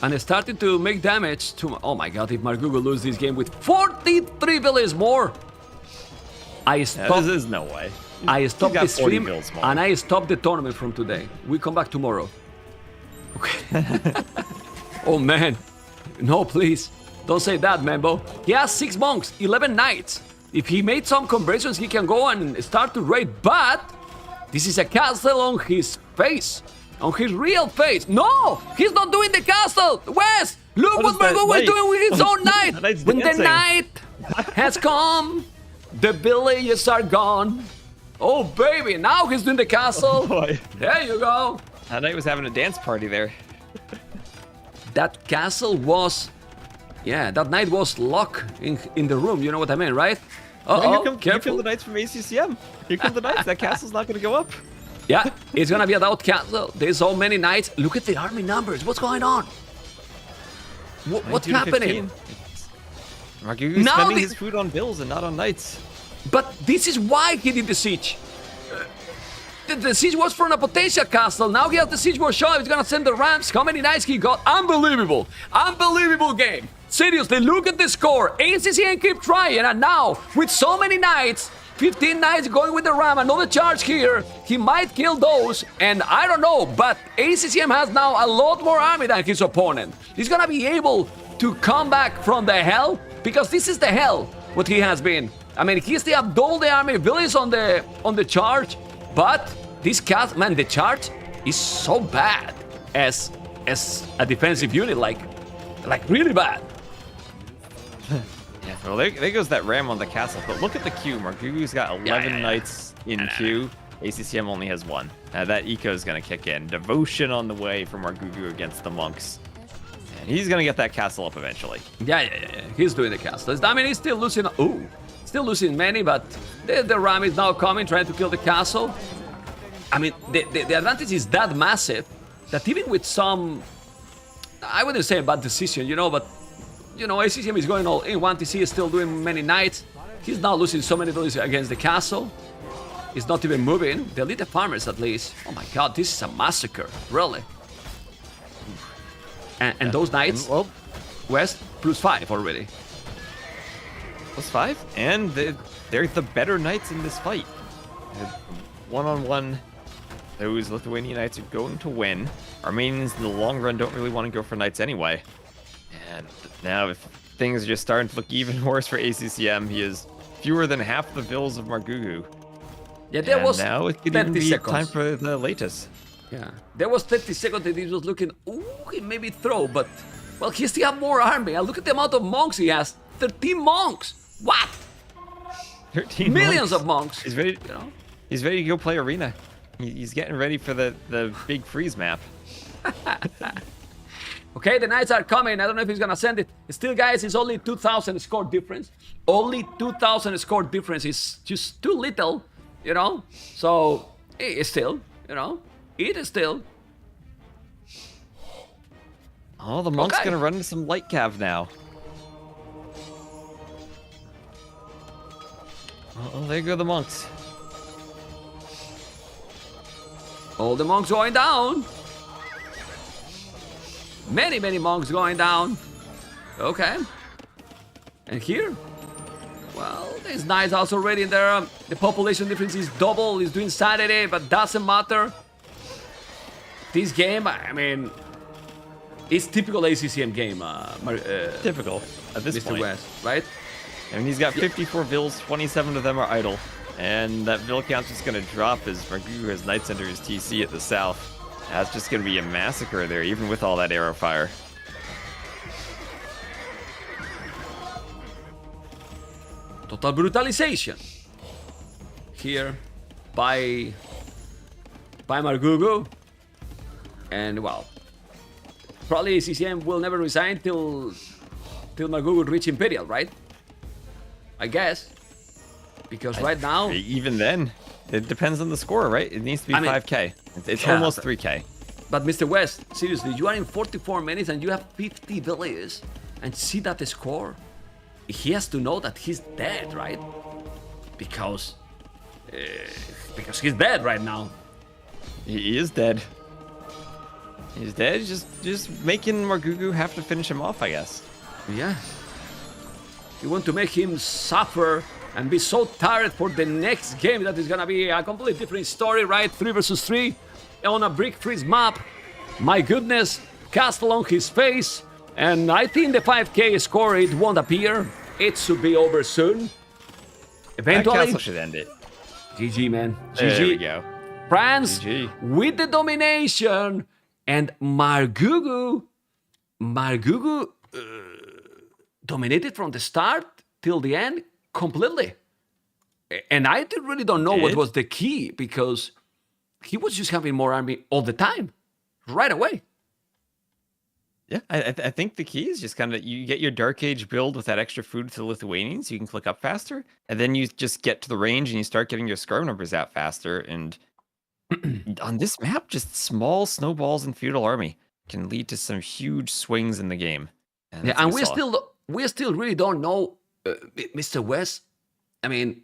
and is starting to make damage to... Oh my god, if Margugu loses this game with 43 villages more, I stop... There's no way. I stopped the stream and I stopped the tournament from today. We come back tomorrow. Okay. Oh man. No, please. Don't say that, Mambo. He has 6 monks, 11 knights. If he made some conversions, he can go and start to raid. But this is a castle on his face. On his real face. No! He's not doing the castle! Wes! Look what Margugu is doing with his own knight! When the night has come, the villages are gone. Oh, baby, now he's doing the castle. Oh, there you go. That knight was having a dance party there. That castle was... Yeah, that knight was locked in the room. You know what I mean, right? Here come the knights from ACCM. Here come the knights. That castle's not going to go up. Yeah, it's going to be a doubt castle. There's so many knights. Look at the army numbers. What's going on? What's happening? Margugu's spending his food on bills and not on knights. But this is why he did the siege. The siege was from a potential castle. Now he has the siege workshop. He's gonna send the ramps. How many knights he got? Unbelievable. Unbelievable game. Seriously, look at the score. ACCN keep trying. And now, with so many knights, 15 knights going with the ram, another charge here. He might kill those. And I don't know, but ACCM has now a lot more army than his opponent. He's gonna be able to come back from the hell. Because this is the hell, what he has been. I mean, he still have double the army, villains on the charge, but this cast, man, the charge is so bad as a defensive unit, like really bad. Yeah, well, there goes that ram on the castle. But look at the queue. Margugu's got 11 knights in queue. ACCM only has one. That eco is going to kick in. Devotion on the way from Margugu against the monks. And he's going to get that castle up eventually. Yeah. He's doing the castles. I mean, he's still losing. Ooh, still losing many, but the ram is now coming, trying to kill the castle. I mean, the advantage is that massive that even with some, I wouldn't say a bad decision, but ACCM is going all in. 1TC is still doing many knights. He's now losing so many villages against the castle. He's not even moving. They lead the farmers at least. Oh my god, this is a massacre, really. And those knights, well, West, +5 already. +5, and they're the better knights in this fight. One-on-one, those Lithuanian knights are going to win. Armenians in the long run don't really want to go for knights anyway. And now if things are just starting to look even worse for ACCM, he is fewer than half the vills of Margugu. Yeah, there was now it could even be time for the latest. Yeah, there was 30 seconds that he was looking, ooh, he maybe throw, but, well, he still have more army. And look at the amount of monks he has. 13 monks! What? 13 Millions of monks. He's ready, he's ready to go play Arena. He's getting ready for the big freeze map. Okay, the knights are coming. I don't know if he's gonna send it. Still, guys, it's only 2,000 score difference. Only 2,000 score difference is just too little, So, it's still, it is still. Oh, the monk's gonna run into some light cav now. Oh, there go the monks. All the monks going down. Many monks going down. Okay. And here? Well, these knights also already in there. The population difference is double. He's doing Saturday, but doesn't matter. This game, I mean, it's typical ACCM game. Typical at this Mr. point. West, right? I mean, he's got 54 vills, 27 of them are idle. And that vill count's just going to drop as Margugu has Knights under his TC at the south. That's just going to be a massacre there, even with all that arrow fire. Total brutalization. Here by Margugu. And, well, probably ACCM will never resign till Margugu reach Imperial, right? I guess. Because right now... Even then, it depends on the score, right? It needs to be 5k. It's almost 3k. But Mr. West, seriously, you are in 44 minutes and you have 50 villages. And see that score? He has to know that he's dead, right? Because he's dead right now. He is dead. He's dead, just making Margugu have to finish him off, I guess. Yeah. You want to make him suffer and be so tired for the next game that is gonna be a completely different story, right? 3 versus 3 on a brick freeze map. My goodness, castle on his face. And I think the 5k score, it won't appear. It should be over soon. Eventually. That castle should end it. GG, man. There GG. we go. France GG. with the domination. And Margugu dominated from the start till the end completely. And I really don't know what was the key, because he was just having more army all the time, right away. Yeah, I think the key is just kind of you get your Dark Age build with that extra food to the Lithuanians, so you can click up faster, and then you just get to the range and you start getting your scar numbers out faster. And on this map, just small snowballs and feudal army can lead to some huge swings in the game. And we still really don't know, Mr. West. I mean,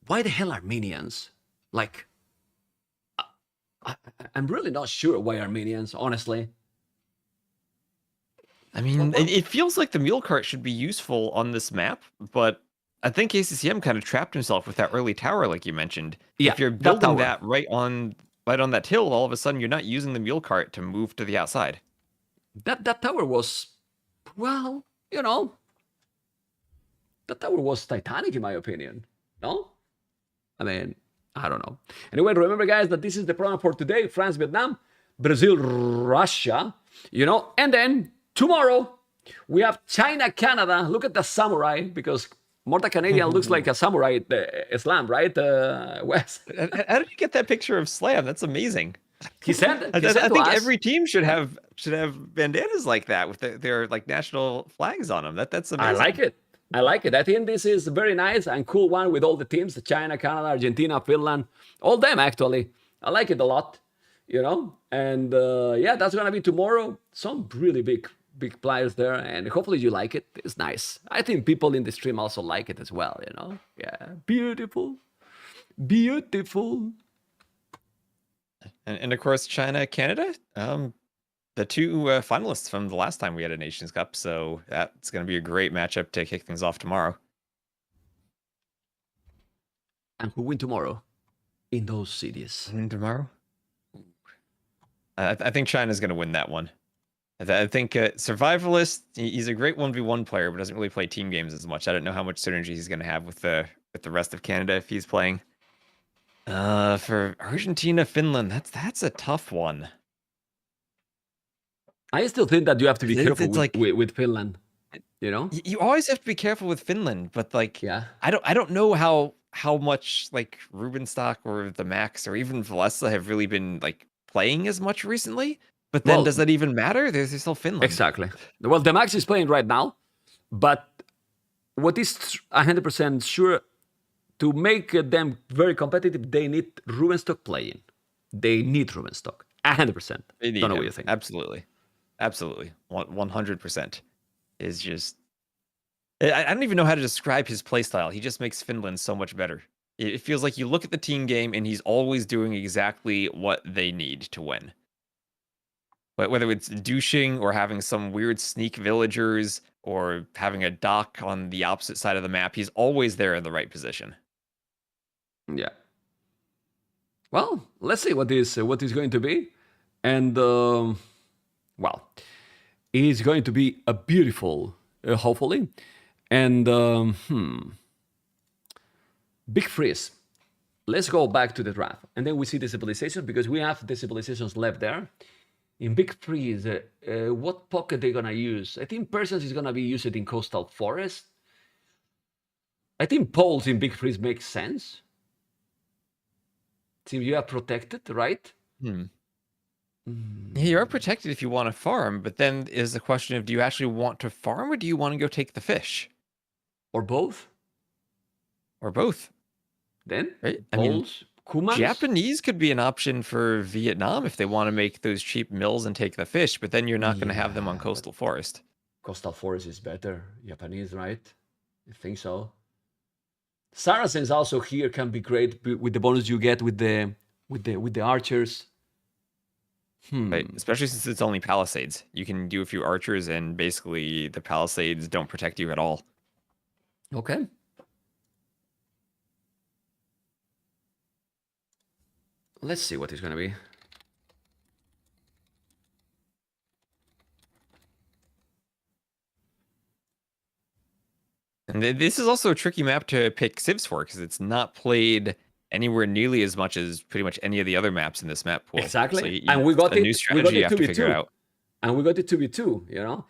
why the hell Armenians? Like, I'm really not sure why Armenians, honestly. I mean, it feels like the mule cart should be useful on this map, but I think ACCM kind of trapped himself with that early tower, like you mentioned. Yeah, if you're building that right on that hill, all of a sudden you're not using the mule cart to move to the outside. That tower was, well, that tower was titanic in my opinion. No? I mean, I don't know. Anyway, remember, guys, that this is the program for today. France, Vietnam, Brazil, Russia, and then tomorrow we have China, Canada. Look at the samurai, because Morta Canadian looks like a samurai slam, right, Wes? How did you get that picture of Slam? That's amazing. He said I to think us, every team should have bandanas like that with their like national flags on them. That's amazing. I like it. I like it. I think this is very nice and cool one with all the teams, China, Canada, Argentina, Finland, all them actually. I like it a lot, you know. And yeah, that's gonna be tomorrow. Some really big players there, and hopefully you like it. It's nice. I think people in the stream also like it as well, you know. Yeah, beautiful, beautiful. And of course, China, Canada, the two finalists from the last time we had a Nations Cup. So that's going to be a great matchup to kick things off tomorrow. And who win tomorrow in those cities? Win tomorrow? I think China's going to win that one. I think Survivalist, he's a great 1v1 player, but doesn't really play team games as much. I don't know how much synergy he's going to have with the rest of Canada if he's playing. For Argentina, Finland, that's a tough one. I still think that you have to be careful with Finland. You know, you always have to be careful with Finland, but like, yeah, I don't know how much like Rubenstock or the Max or even Valessa have really been like playing as much recently. But then, does that even matter? There's still Finland. Exactly. Well, the Max is playing right now, but what is 100% sure, to make them very competitive, they need Rubenstock playing. They need Rubenstock. 100%. They need Don't know him. what you think. Absolutely. 100% is just... I don't even know how to describe his playstyle. He just makes Finland so much better. It feels like you look at the team game and he's always doing exactly what they need to win. But whether it's douching or having some weird sneak villagers or having a dock on the opposite side of the map, he's always there in the right position. Yeah. Well, let's see what is going to be. And, well, it's going to be a beautiful, hopefully. And, Big Freeze. Let's go back to the draft. And then we see the civilizations, because we have the civilizations left there. In Big Freeze, what pocket they're gonna use? I think Persons is gonna be used in Coastal Forest. I think Poles in Big Freeze makes sense. Seems you are protected, right? Yeah, you are protected if you want to farm, but then is the question of, do you actually want to farm or do you want to go take the fish? Or both? Or both. Then, right? Poles, Kumans? Japanese could be an option for Vietnam if they want to make those cheap mills and take the fish, but then you're not going to have them on Coastal Forest. Coastal Forest is better. Japanese, right? I think so. Saracens also here can be great with the bonus you get with the archers. Right, especially since it's only palisades. You can do a few archers and basically the palisades don't protect you at all. Okay. Let's see what it's going to be. And this is also a tricky map to pick civs for because it's not played anywhere nearly as much as pretty much any of the other maps in this map pool. Exactly. So and we got a new strategy you have to figure out. And we got it 2v2, you know.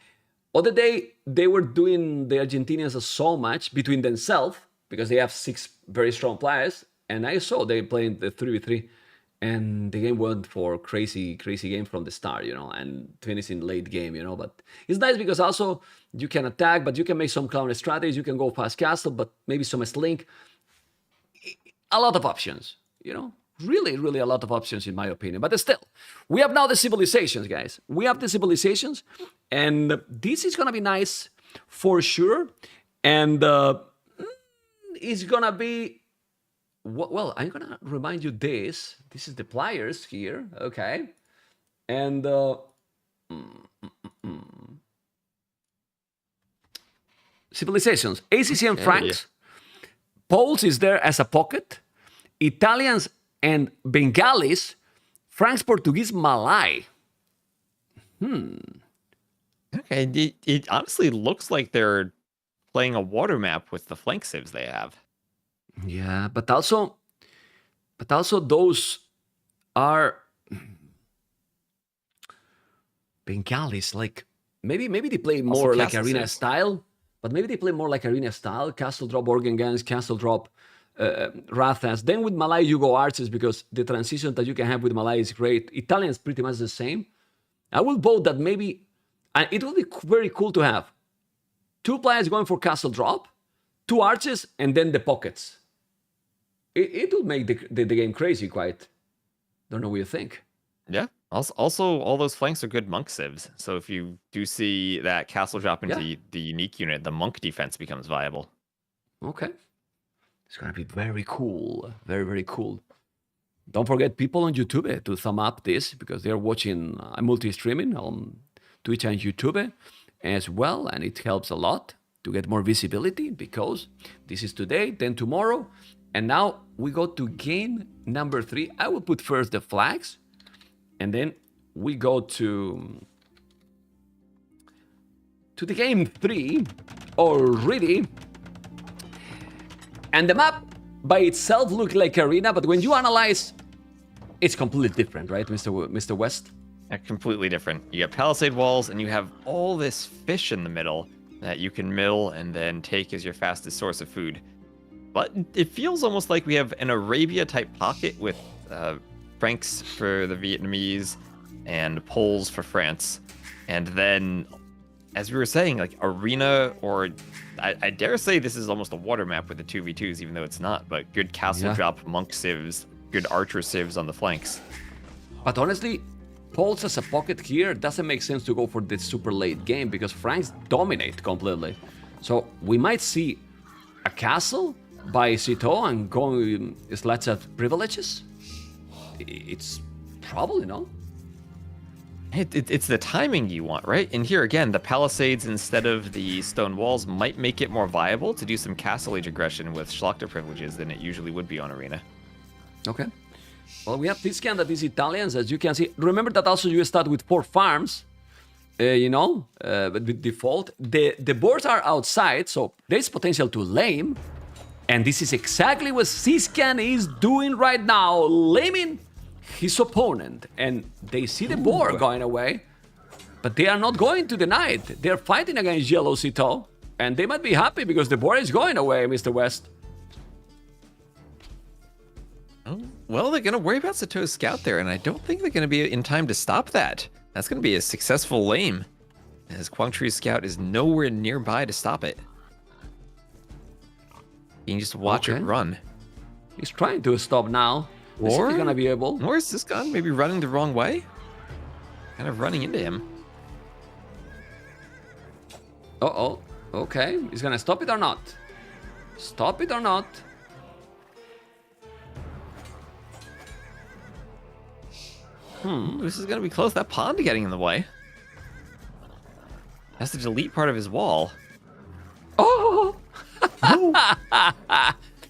Other day, they were doing the Argentinians so much between themselves because they have 6 very strong players. And I saw they playing the 3v3. And the game went for crazy game from the start, you know, and finishing late game, you know. But it's nice because also you can attack, but you can make some counter strategies. You can go past castle, but maybe some slink. A lot of options, you know. Really a lot of options in my opinion. But still, we have now the civilizations, guys. We have the civilizations, and this is gonna be nice for sure. And it's gonna be. Well, I'm gonna remind you this. This is the players here, okay? And civilizations, ACCM Franks, Poles is there as a pocket, Italians and Bengalis, Franks, Portuguese, Malay. Okay, it honestly looks like they're playing a water map with the flank civs they have. Yeah, but also those are Bengalis. Like maybe they play more like arena style. But maybe they play more like arena style, castle drop organ guns, castle drop Rathas. Then with Malay you go archers because the transition that you can have with Malay is great. Italian is pretty much the same. I will vote that maybe, and it would be very cool to have 2 players going for castle drop, 2 archers, and then the pockets. It would make the game crazy quite. Don't know what you think. Yeah. Also, all those flanks are good monk civs. So if you do see that castle drop into the unique unit, the monk defense becomes viable. Okay. It's going to be very cool. Very, very cool. Don't forget, people on YouTube to thumb up this because they're watching multi-streaming on Twitch and YouTube as well. And it helps a lot to get more visibility because this is today, then tomorrow. And now we go to game number 3. I will put first the flags. And then we go to the game 3 already. And the map by itself looks like arena, but when you analyze, it's completely different, right, Mr. West? Completely different. You have palisade walls, and you have all this fish in the middle that you can mill and then take as your fastest source of food. But it feels almost like we have an Arabia-type pocket with Franks for the Vietnamese and Poles for France. And then, as we were saying, like arena, or I dare say this is almost a water map with the 2v2s, even though it's not, but good castle drop monk civs, good archer civs on the flanks. But honestly, Poles as a pocket here doesn't make sense to go for this super late game because Franks dominate completely. So we might see a castle by Citeaux and going slats at privileges. It's probably no. It's the timing you want, right? And here again, the palisades instead of the stone walls might make it more viable to do some castle age aggression with Schlachter privileges than it usually would be on arena. Okay. Well, we have this scan that is Italians, as you can see. Remember that also you start with 4 farms, with default. The boards are outside, so there's potential to lame. And this is exactly what Siscan is doing right now, laming his opponent. And they see the board going away, but they are not going to deny it. They're fighting against Yellow Citeaux, and they might be happy because the board is going away, Mr. West. Oh, well, they're going to worry about Citeaux's scout there, and I don't think they're going to be in time to stop that. That's going to be a successful lame, as Quang Tri's scout is nowhere nearby to stop it. You can just watch it run. He's trying to stop now. Or is he gonna be able? Or is this gun maybe running the wrong way? Kind of running into him. Uh-oh. Okay. He's gonna stop it or not? Stop it or not? This is gonna be close. That pond getting in the way. Has to delete part of his wall. Oh!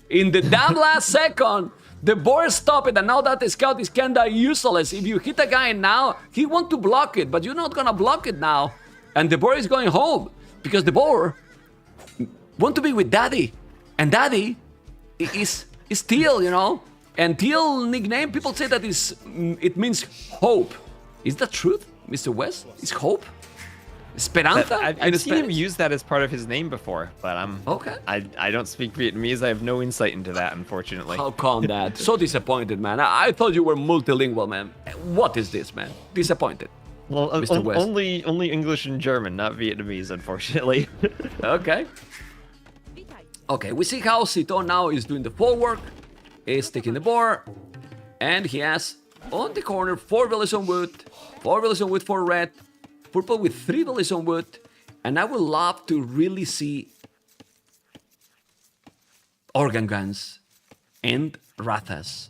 In the damn last second, the board stopped it, and now that the scout is kinda useless. If you hit a guy now, he want to block it, but you're not gonna block it now. And the board is going home, because the board want to be with Daddy. And Daddy is Teal, you know? And Teal nickname, people say that it means hope. Is that truth, Mr. West? Is hope? Esperanza? I've seen him use that as part of his name before, but okay. I don't speak Vietnamese. I have no insight into that, unfortunately. How come that? So disappointed, man. I thought you were multilingual, man. What is this, man? Disappointed. Well, Mr. West. only English and German, not Vietnamese, unfortunately. Okay. Okay, we see how Citeaux now is doing the forward. Is taking the board. And he has on the corner 4 villas on wood. 4 villas on wood for red. Purple with 3 villas on wood. And I would love to really see organ guns and Rathas.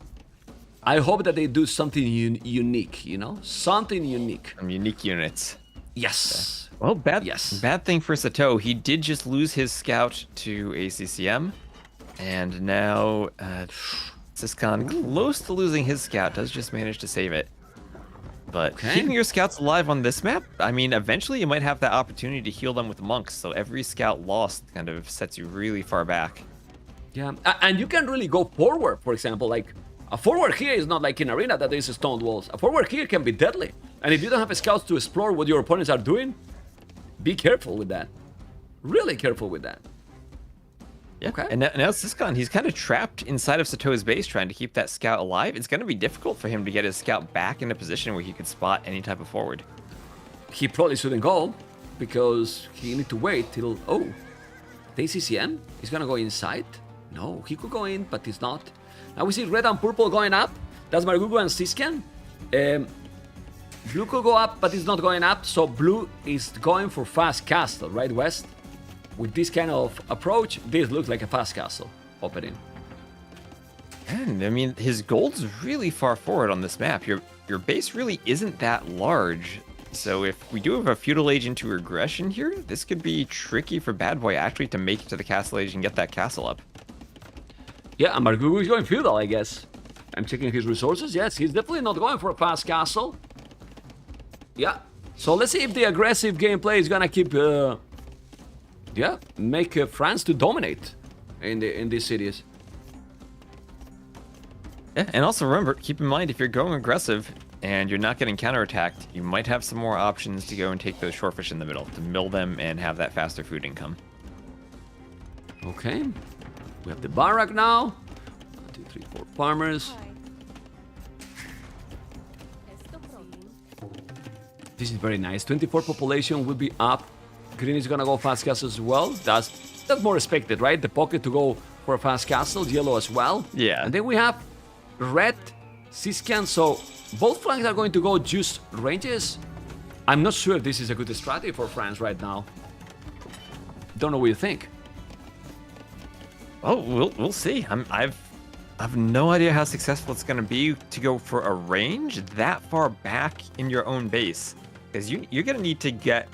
I hope that they do something unique, you know? Something unique. Some unique units. Yes. Well, bad thing for Citeaux. He did just lose his scout to ACCM. And now Siscan, close to losing his scout, does just manage to save it. But keeping your scouts alive on this map, I mean, eventually you might have that opportunity to heal them with monks. So every scout lost kind of sets you really far back. Yeah, and you can really go forward, for example. Like, a forward here is not like in arena that there's stone walls. A forward here can be deadly. And if you don't have scouts to explore what your opponents are doing, be careful with that. Really careful with that. Yeah. Okay. And now Siscon, he's kind of trapped inside of Sato's base trying to keep that scout alive. It's going to be difficult for him to get his scout back in a position where he could spot any type of forward. He probably shouldn't go because he need to wait till... Oh, the ACCM is going to go inside? No, he could go in, but he's not. Now we see red and purple going up. That's Margugu and Siscan. Blue could go up, but it's not going up. So blue is going for fast castle, right, West? With this kind of approach, this looks like a fast castle opening. And I mean, his gold's really far forward on this map. Your base really isn't that large. So if we do have a feudal age into regression here, this could be tricky for Bad Boy actually to make it to the castle age and get that castle up. Yeah, and Margugu is going feudal, I guess. I'm checking his resources. Yes, he's definitely not going for a fast castle. Yeah. So let's see if the aggressive gameplay is gonna keep, make France to dominate in these cities. Yeah, and also remember, keep in mind if you're going aggressive and you're not getting counterattacked, you might have some more options to go and take those shorefish in the middle to mill them and have that faster food income. Okay. We have the barrack now. 1, 2, 3, 4 farmers. This is very nice. 24 population will be up. Green is gonna go fast castle as well. That's more expected, right? The pocket to go for a fast castle. Yellow as well. Yeah. And then we have red, Siscan. So both flanks are going to go juice ranges. I'm not sure if this is a good strategy for France right now. Don't know what you think. Oh, we'll see. I've no idea how successful it's going to be to go for a range that far back in your own base, because you're going to need to get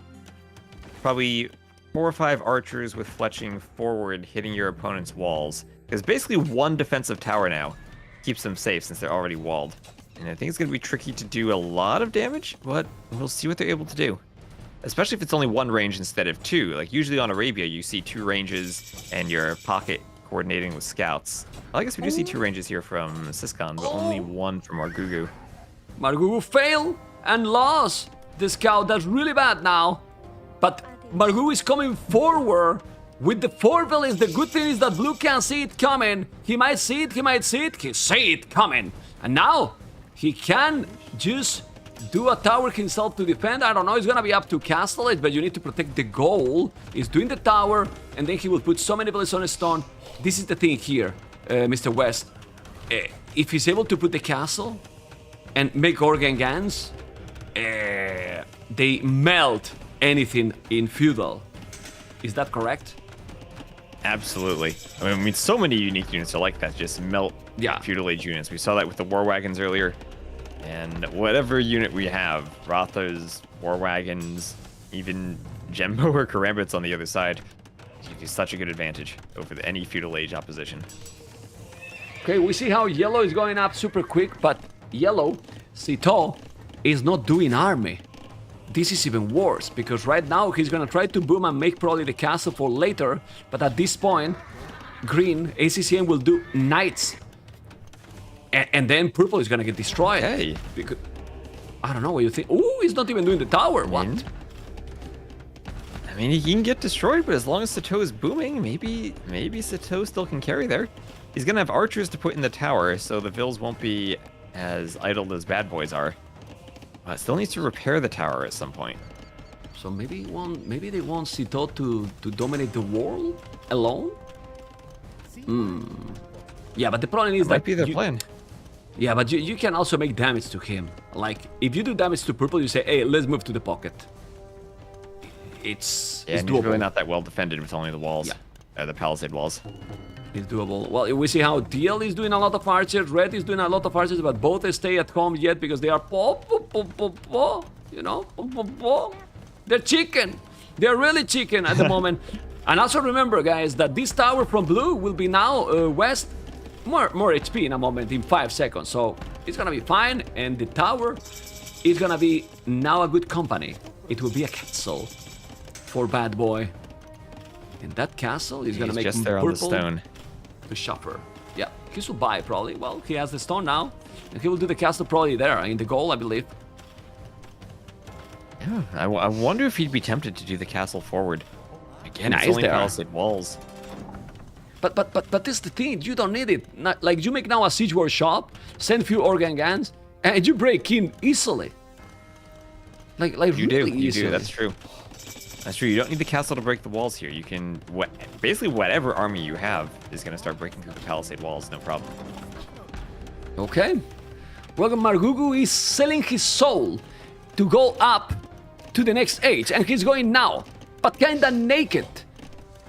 probably 4 or 5 archers with fletching forward hitting your opponent's walls, because basically one defensive tower now keeps them safe since they're already walled. And I think it's going to be tricky to do a lot of damage, but we'll see what they're able to do. Especially if it's only 1 range instead of 2. Like usually on Arabia, you see 2 ranges and your pocket coordinating with scouts. Well, I guess we do see 2 ranges here from Siscon, but only 1 from Margugu. Margugu failed and lost the scout. That's really bad now. But Margugu is coming forward with the 4 villains. The good thing is that blue can't see it coming. He might see it, he might see it, he see it coming. And now he can just do a tower himself to defend. I don't know, it's gonna be up to Castle Age, but you need to protect the goal. He's doing the tower, and then he will put so many villains on a stone. This is the thing here, Mr. West. If he's able to put the castle and make Organ Gans, they melt anything in feudal. Is that correct? Absolutely. I mean, so many unique units are like that, just melt feudal age units. We saw that with the war wagons earlier. And whatever unit we have, Rothas, war wagons, even Jembo or Karambits on the other side, gives you such a good advantage over any feudal age opposition. Okay, we see how yellow is going up super quick, but yellow, Sito, is not doing army. This is even worse, because right now he's gonna try to boom and make probably the castle for later, but at this point, green, ACCM will do knights. And then purple is gonna get destroyed. Hey. Because, I don't know what you think. Ooh, he's not even doing the tower. What? I mean, he can get destroyed, but as long as Sato is booming, maybe Sato still can carry there. He's gonna have archers to put in the tower, so the vills won't be as idle as bad boys are. But still needs to repair the tower at some point. So maybe they want Sito to dominate the world alone? Yeah, but the problem is that Might be their plan. Yeah, but you can also make damage to him. Like, if you do damage to purple, you say, hey, let's move to the pocket. It's and doable. he's really not that well defended with only the walls. Yeah. The palisade walls. It's doable. Well, we see how DL is doing a lot of archers, Red is doing a lot of archers, but both stay at home yet because they are you know, they're chicken. They're really chicken at the moment. And also remember, guys, that this tower from blue will be now West more HP in a moment, in 5 seconds. So it's gonna be fine, and the tower is gonna be now a good company. It will be a castle for Bad Boy. And that castle is gonna make just there on the stone. The shopper. Yeah, he should buy probably. Well, he has the stone now, and he will do the castle probably there in the goal, I believe. Yeah, I wonder if he'd be tempted to do the castle forward. Again, Nice it's only there. palisade walls. But this is the thing, you don't need it. Like, you make now a siege workshop, send few organ guns, and you break in easily. Like You really do, you easily. do, that's true. That's true, you don't need the castle to break the walls here. You can, basically whatever army you have is going to start breaking through the palisade walls, no problem. Okay. Welcome, Margugu is selling his soul to go up to the next age, and he's going now, but kinda naked.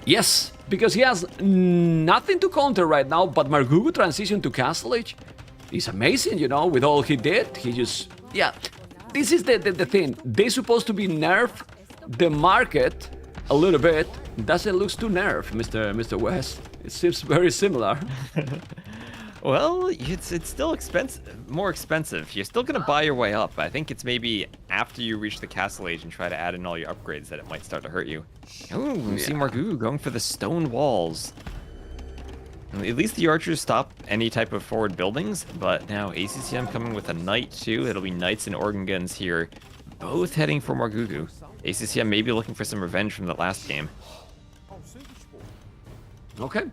Yes, because he has nothing to counter right now, but Margugu transition to Castle Age is amazing, you know, with all he did. He just, yeah, this is the thing. They're supposed to be nerf the market a little bit. Doesn't look too nerf, Mr. West. It seems very similar. Well, it's still expensive, more expensive. You're still gonna buy your way up. I think it's maybe after you reach the castle age and try to add in all your upgrades that it might start to hurt you. Oh, we see Margugu going for the stone walls. At least the archers stop any type of forward buildings, but now ACCM coming with a knight too. It'll be knights and organ guns here, both heading for Margugu. ACCM may be looking for some revenge from the last game. Okay,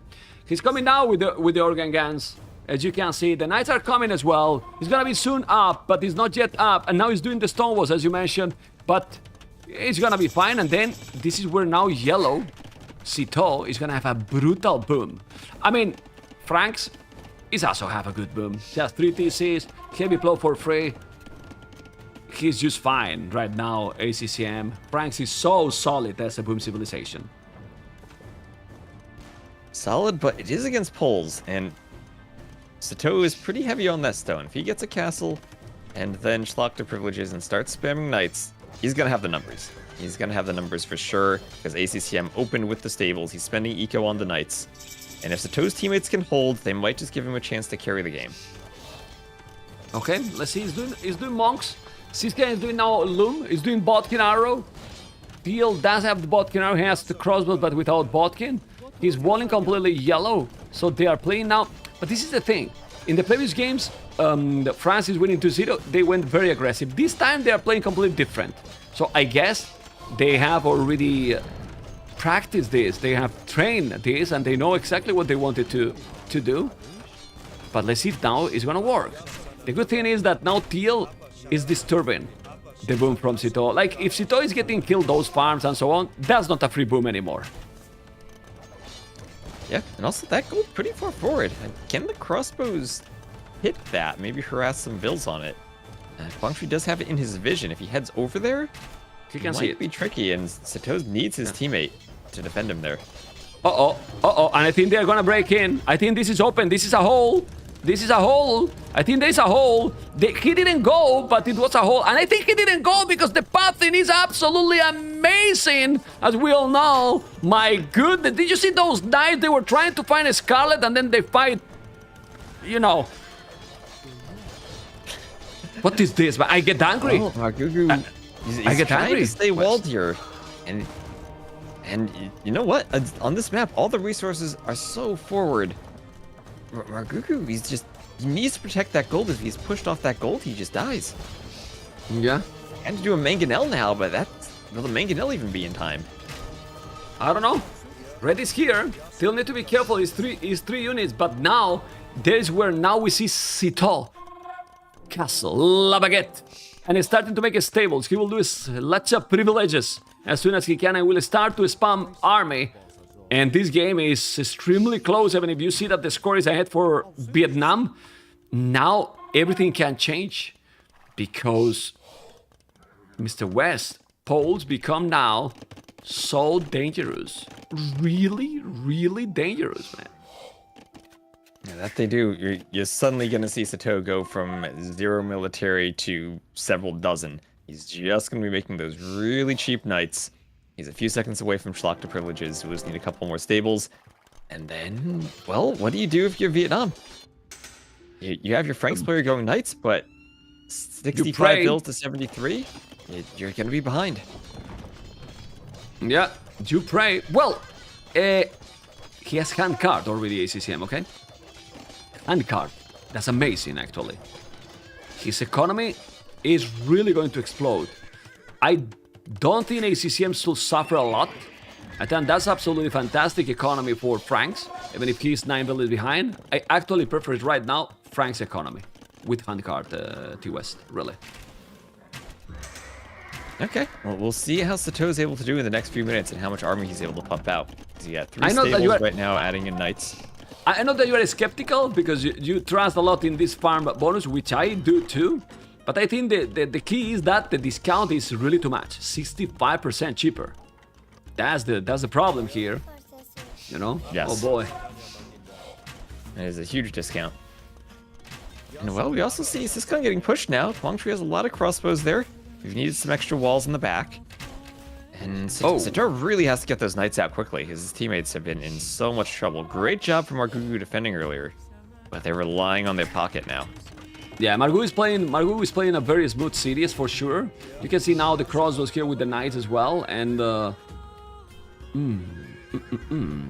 he's coming now with the organ guns. As you can see, the knights are coming as well. He's gonna be soon up, but he's not yet up. And now he's doing the stone walls, as you mentioned. But it's gonna be fine. And then this is where now yellow, Citeaux, is gonna have a brutal boom. I mean, Franks is also have a good boom. He has 3 TCs, heavy plow for free. He's just fine right now, ACCM. Franks is so solid as a boom civilization. Solid, but it is against Poles, and Citeaux is pretty heavy on that stone. If he gets a castle and then Schlachter privileges and starts spamming knights, he's going to have the numbers. He's going to have the numbers for sure, because ACCM opened with the stables. He's spending eco on the knights. And if Citeaux's teammates can hold, they might just give him a chance to carry the game. Okay, let's see. He's doing monks. Siska is doing now loom. He's doing Botkin arrow. Peel does have the Botkin arrow. He has the crossbow, but without Botkin. He's walling completely yellow. So they are playing now. But this is the thing. In the previous games, France is winning 2-0. They went very aggressive. This time they are playing completely different. So I guess they have already practiced this. They have trained this, and they know exactly what they wanted to do. But let's see if now it's gonna work. The good thing is that now Teal is disturbing the boom from Citeaux. Like, if Citeaux is getting killed, those farms and so on, that's not a free boom anymore. Yeah, and also that goes pretty far forward. Can the crossbows hit that? Maybe harass some vills on it. Guangxi does have it in his vision. If he heads over there, He can might see it. be tricky, and Citeaux needs his teammate to defend him there. And I think they're gonna break in. I think this is open. This is a hole. This is a hole. I think there's a hole. He didn't go, but it was a hole. And I think he didn't go because the pathing is absolutely amazing, as we all know. My goodness, did you see those knights? They were trying to find a Scarlet, and then they fight, you know. What is this? I get angry. Oh, Margugu, he's I get trying angry. to stay walled here. And you know what? On this map, all the resources are so forward. Margugu, he needs to protect that gold. If he's pushed off that gold, he just dies. Yeah. And to do a mangonel now, but will the mangonel even be in time? I don't know. Red is here. Still need to be careful. It's three units, but now there's where now we see Citeaux Castle, La Baguette, and he's starting to make his stables. He will do his Lacha privileges as soon as he can, and will start to spam army. And this game is extremely close. Even if you see that the score is ahead for Vietnam, now everything can change because Mr. West, Poles become now so dangerous. Really, really dangerous, man. Yeah, that they do. You're suddenly going to see Citeaux go from 0 military to several dozen. He's just going to be making those really cheap knights. He's a few seconds away from Schlachter privileges. We'll just need a couple more stables. And then, well, what do you do if you're Vietnam? You have your Franks player going knights, but 65 bills to 73? You're going to be behind. Yeah, you pray. Well, he has hand card already, ACCM, okay? Hand card. That's amazing, actually. His economy is really going to explode. I don't think ACCM will suffer a lot I think that's absolutely fantastic economy for Franks, even if he's 9 villages behind. I actually prefer it right now, Frank's economy, with handcart T-West, really. Okay, well, we'll see how Sato is able to do in the next few minutes and how much army he's able to pump out. He's got 3 stables right now, adding in knights. I know that you are skeptical because you trust a lot in this farm bonus, which I do too. But I think the key is that the discount is really too much, 65% cheaper. That's the problem here, you know? Yes. Oh boy. It is a huge discount. And well, we also see Siscon getting pushed now. Quangtree has a lot of crossbows there. We've needed some extra walls in the back. And Sato really has to get those knights out quickly, because his teammates have been in so much trouble. Great job from Margugu defending earlier, but they're relying on their pocket now. Yeah, Margugu is playing a very smooth series for sure. You can see now the crossbows here with the knights as well, and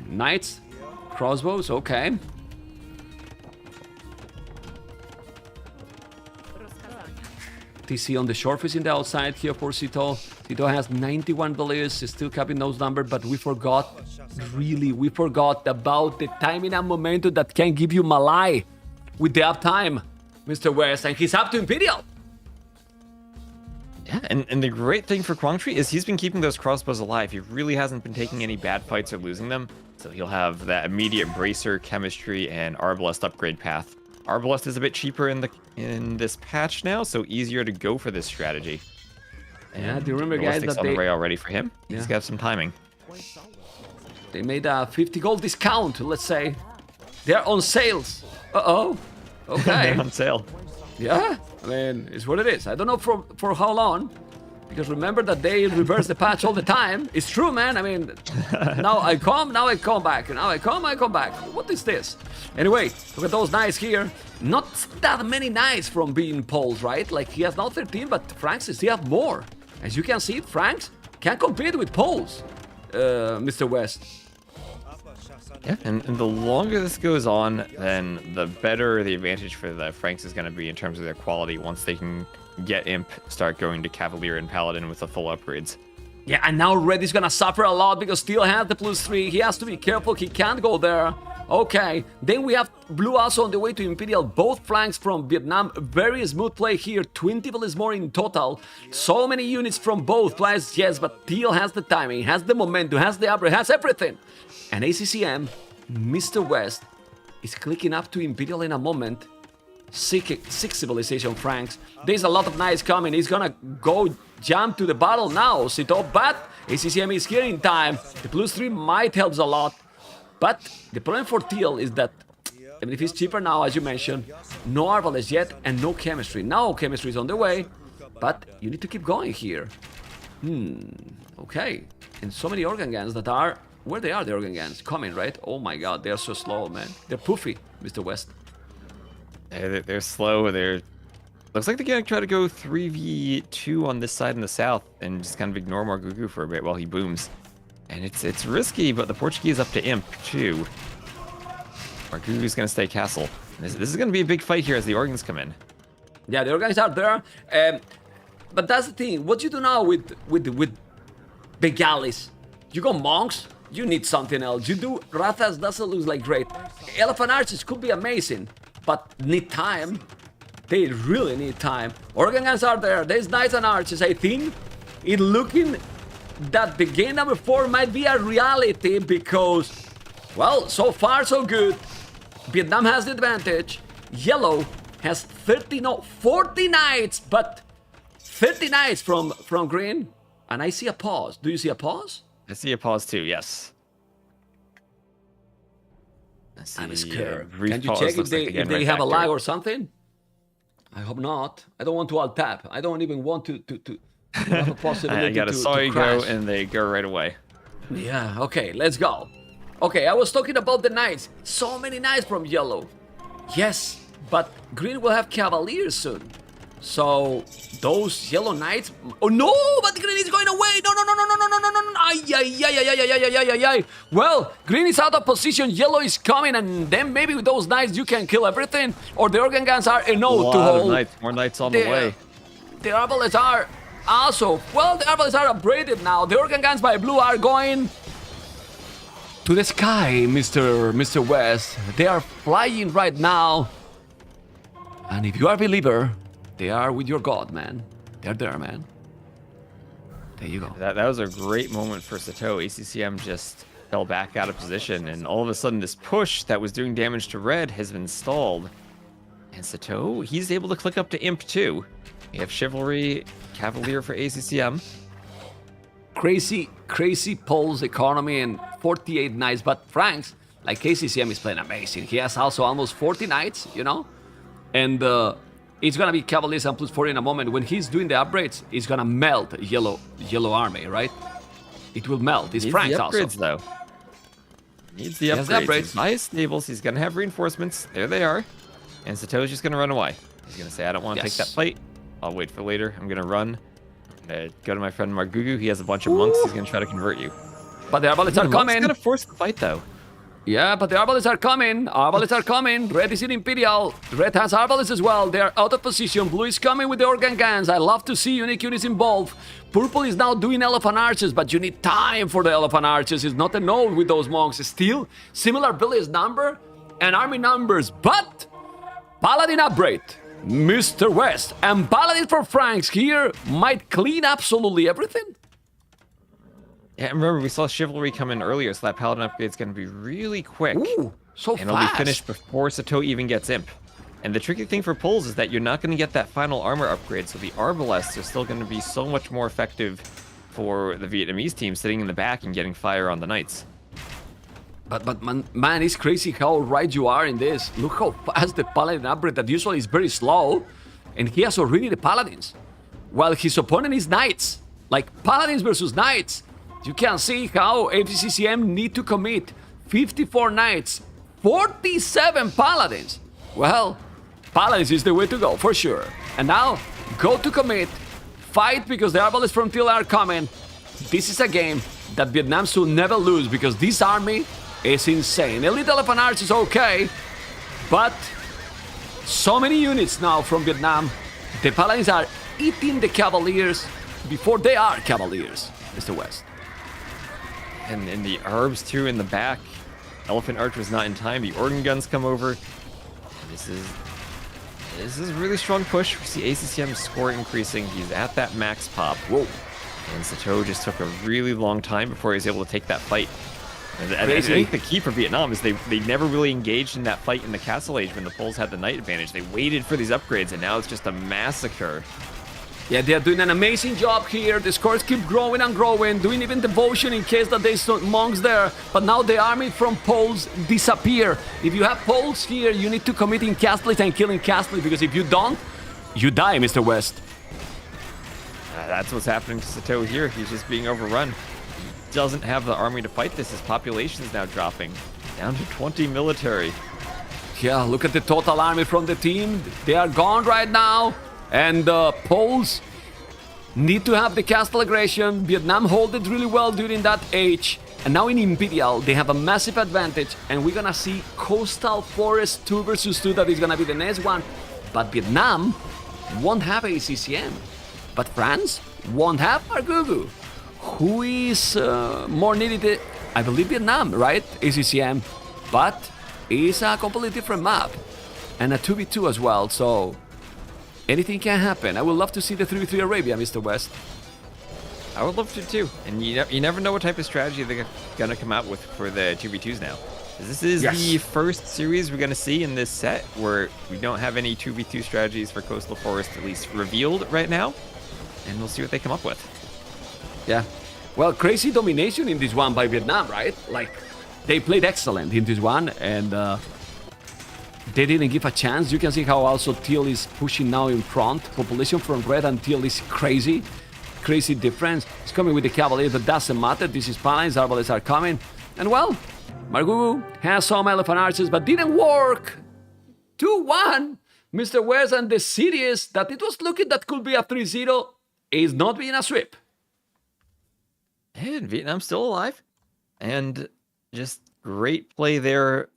knights, crossbows, okay. TC on the surface in the outside here for Sito. Sito has 91 villages, still capping those numbers, but we forgot about the timing and momentum that can give you Malai with the uptime, Mr. West, and he's up to Imperial. Yeah, and the great thing for Quangtree is he's been keeping those crossbows alive. He really hasn't been taking any bad fights or losing them, so he'll have that immediate bracer, chemistry, and Arbalest upgrade path. Arbalest is a bit cheaper in this patch now, so easier to go for this strategy. Yeah, do you remember, guys, that on they... the way already for him? Yeah. He's got some timing. They made a 50 gold discount, let's say. They're on sales. Uh-oh. Okay. They're on sale. Yeah, I mean, it's what it is. I don't know for how long, because remember that they reverse the patch all the time. It's true, man. I mean, now I come back. Now I come back. What is this? Anyway, look at those knights here. Not that many knights from being poles, right? Like, he has now 13, but Franks still have more. As you can see, Franks can compete with poles, Mr. West. Yeah, and the longer this goes on, then the better the advantage for the Franks is going to be in terms of their quality once they can get Imp, start going to Cavalier and Paladin with the full upgrades. Yeah, and now Red is going to suffer a lot because Steel has the +3. He has to be careful. He can't go there. Okay, then we have Blue also on the way to Imperial. Both flanks from Vietnam. Very smooth play here. 20 villas more in total. So many units from both players, yes, but Teal has the timing, has the momentum, has the upgrade, has everything. And ACCM, Mr. West, is clicking up to Imperial in a moment. Six civilization Franks. There's a lot of knights coming. He's gonna go jump to the battle now, Sito, but ACCM is here in time. The +3 might help a lot. But the problem for Teal is that, even if he's cheaper now, as you mentioned, no Arbalest yet and no chemistry. Now chemistry is on the way, but you need to keep going here. Okay. And so many organ guns that are... Where they are, the organ guns? Coming, right? Oh my god, they are so slow, man. They're poofy, Mr. West. They're slow. Looks like they're gonna try to go 3v2 on this side in the south and just kind of ignore Margugu for a bit while he booms. And it's risky, but the Portuguese up to Imp too. Margugu's gonna stay castle. This is gonna be a big fight here as the organs come in. Yeah, the organs are there. But that's the thing. What you do now with big galleys? You go monks. You need something else. You do Rathas, doesn't look like great. Elephant archers could be amazing, but need time. They really need time. Organ guns are there. There's knights and archers. I think it looking that the game number 4 might be a reality because, well, so far so good. Vietnam has the advantage. Yellow has 40 knights, but 30 knights from green. And I see a pause. Do you see a pause? I see a pause too, yes. I'm scared. Can you check if they have a lag or something? I hope not. I don't want to alt tap. I don't even want to have a possibility I got a sorry go and they go right away. Yeah, okay, let's go. Okay, I was talking about the knights. So many knights from yellow. Yes, but green will have cavaliers soon. So those yellow knights. Oh no, but green is going away. No. Ay. Well, green is out of position. Yellow is coming, and then maybe with those knights you can kill everything. Or the organ guns are enough to hold. Knights, more knights on the way. The Arbalests are also. Well, the Arbalests are upgraded now. The organ guns by blue are going to the sky, Mr. West. They are flying right now. And if you are a believer, they are with your God, man. They're there, man. There you go. That was a great moment for Sato. ACCM just fell back out of position, and all of a sudden this push that was doing damage to red has been stalled. And Sato, he's able to click up to Imp too. We have Chivalry, Cavalier for ACCM. Crazy Pulse economy and 48 knights, but Franks, like ACCM is playing amazing. He has also almost 40 knights, you know? And it's gonna be Cavaliers and plus 40 in a moment. When he's doing the upgrades, it's gonna melt yellow army, right? It will melt. It's Franks the upgrades, also. Though. Needs the upgrades. He's by his stables. He's gonna have reinforcements. There they are. And Sato's just gonna run away. He's gonna say, I don't want to take that fight. I'll wait for later. I'm gonna run. I'm gonna go to my friend Margugu. He has a bunch of monks. He's gonna try to convert you. But the Arbalists are coming. He's gonna force the fight though. Yeah, but the Arbalists are coming. Arbalists are coming. Red is in Imperial. Red has Arbalists as well. They are out of position. Blue is coming with the Organ Guns. I love to see unique units involved. Purple is now doing Elephant Archers, but you need time for the Elephant Archers. It's not a node with those monks. Still, similar village number and army numbers, but Paladin upgrade. Mr. West and Paladin for Franks here might clean absolutely everything. Yeah, remember we saw Chivalry come in earlier, so that Paladin upgrade's going to be really quick. Ooh, so and it'll be finished before Sato even gets Imp. And the tricky thing for pulls is that you're not going to get that final armor upgrade, so the Arbalests are still going to be so much more effective for the Vietnamese team sitting in the back and getting fire on the Knights. But man, it's crazy how right you are in this. Look how fast the Paladin upgrade that usually is very slow, and he has already the Paladins, while his opponent is Knights. Like Paladins versus Knights. You can see how FCCM need to commit 54 Knights, 47 Paladins. Well, Paladins is the way to go, for sure. And now, go to commit, fight because the Arbalists from Till are coming. This is a game that Vietnam should never lose because this army is insane. Elite Elephant Arch is okay, but so many units now from Vietnam. The Paladins are eating the Cavaliers before they are Cavaliers, Mr. West. And in the Arbs too in the back. Elephant Archer's not in time. The Organ Guns come over. This is a really strong push. We see ACCM's score increasing. He's at that max pop. Whoa. And Sato just took a really long time before he was able to take that fight. And I think the key for Vietnam is they never really engaged in that fight in the Castle Age when the Poles had the Knight advantage. They waited for these upgrades, and now it's just a massacre. Yeah, they are doing an amazing job here. The scores keep growing and growing, doing even devotion in case that there's no monks there. But now the army from Poles disappear. If you have Poles here, you need to commit in castles and killing castles, because if you don't, you die, Mr. West. That's what's happening to Sato here. He's just being overrun. He doesn't have the army to fight this. His population is now dropping down to 20 military. Yeah, look at the total army from the team. They are gone right now. And Poles need to have the castle aggression. Vietnam hold it really well during that age. And now in Imperial, they have a massive advantage. And we're gonna see Coastal Forest 2 versus 2. That is gonna be the next one. But Vietnam won't have ACCM. But France won't have Margugu. Who is more needed? I believe Vietnam, right? ACCM. But it's a completely different map. And a 2v2 as well, so anything can happen. I would love to see the 3v3 Arabia, Mr. West. I would love to too. And you never know what type of strategy they're going to come out with for the 2v2s now. This is the first series we're going to see in this set where we don't have any 2v2 strategies for Coastal Forest at least revealed right now. And we'll see what they come up with. Yeah. Well, crazy domination in this one by Vietnam, right? Like, they played excellent in this one, and they didn't give a chance. You can see how also Teal is pushing now in front. Population from Red and Teal is crazy. Crazy difference. It's coming with the Cavalier, but doesn't matter. This is Paladins, Arbalists are coming. And well, Margugu has some Elephant Archers, but didn't work. 2-1. Mr. West, and the series that it was looking that could be a 3-0 is not being a sweep. And Vietnam's still alive. And just great play there.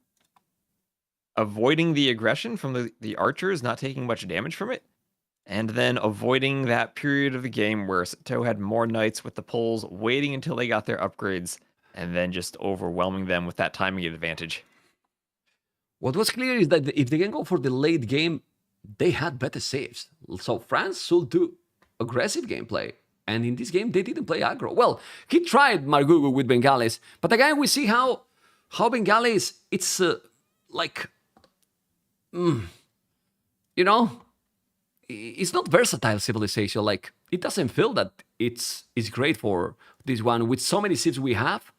Avoiding the aggression from the archers, not taking much damage from it. And then avoiding that period of the game where Sato had more knights with the Poles, waiting until they got their upgrades. and then just overwhelming them with that timing advantage. What was clear is that if they can go for the late game, they had better saves. So France should do aggressive gameplay. And in this game, they didn't play aggro. Well, he tried Margugu with Bengalis, but again, we see how Bengalis, it's you know, it's not versatile civilization. Like, it doesn't feel that it's great for this one with so many ships we have.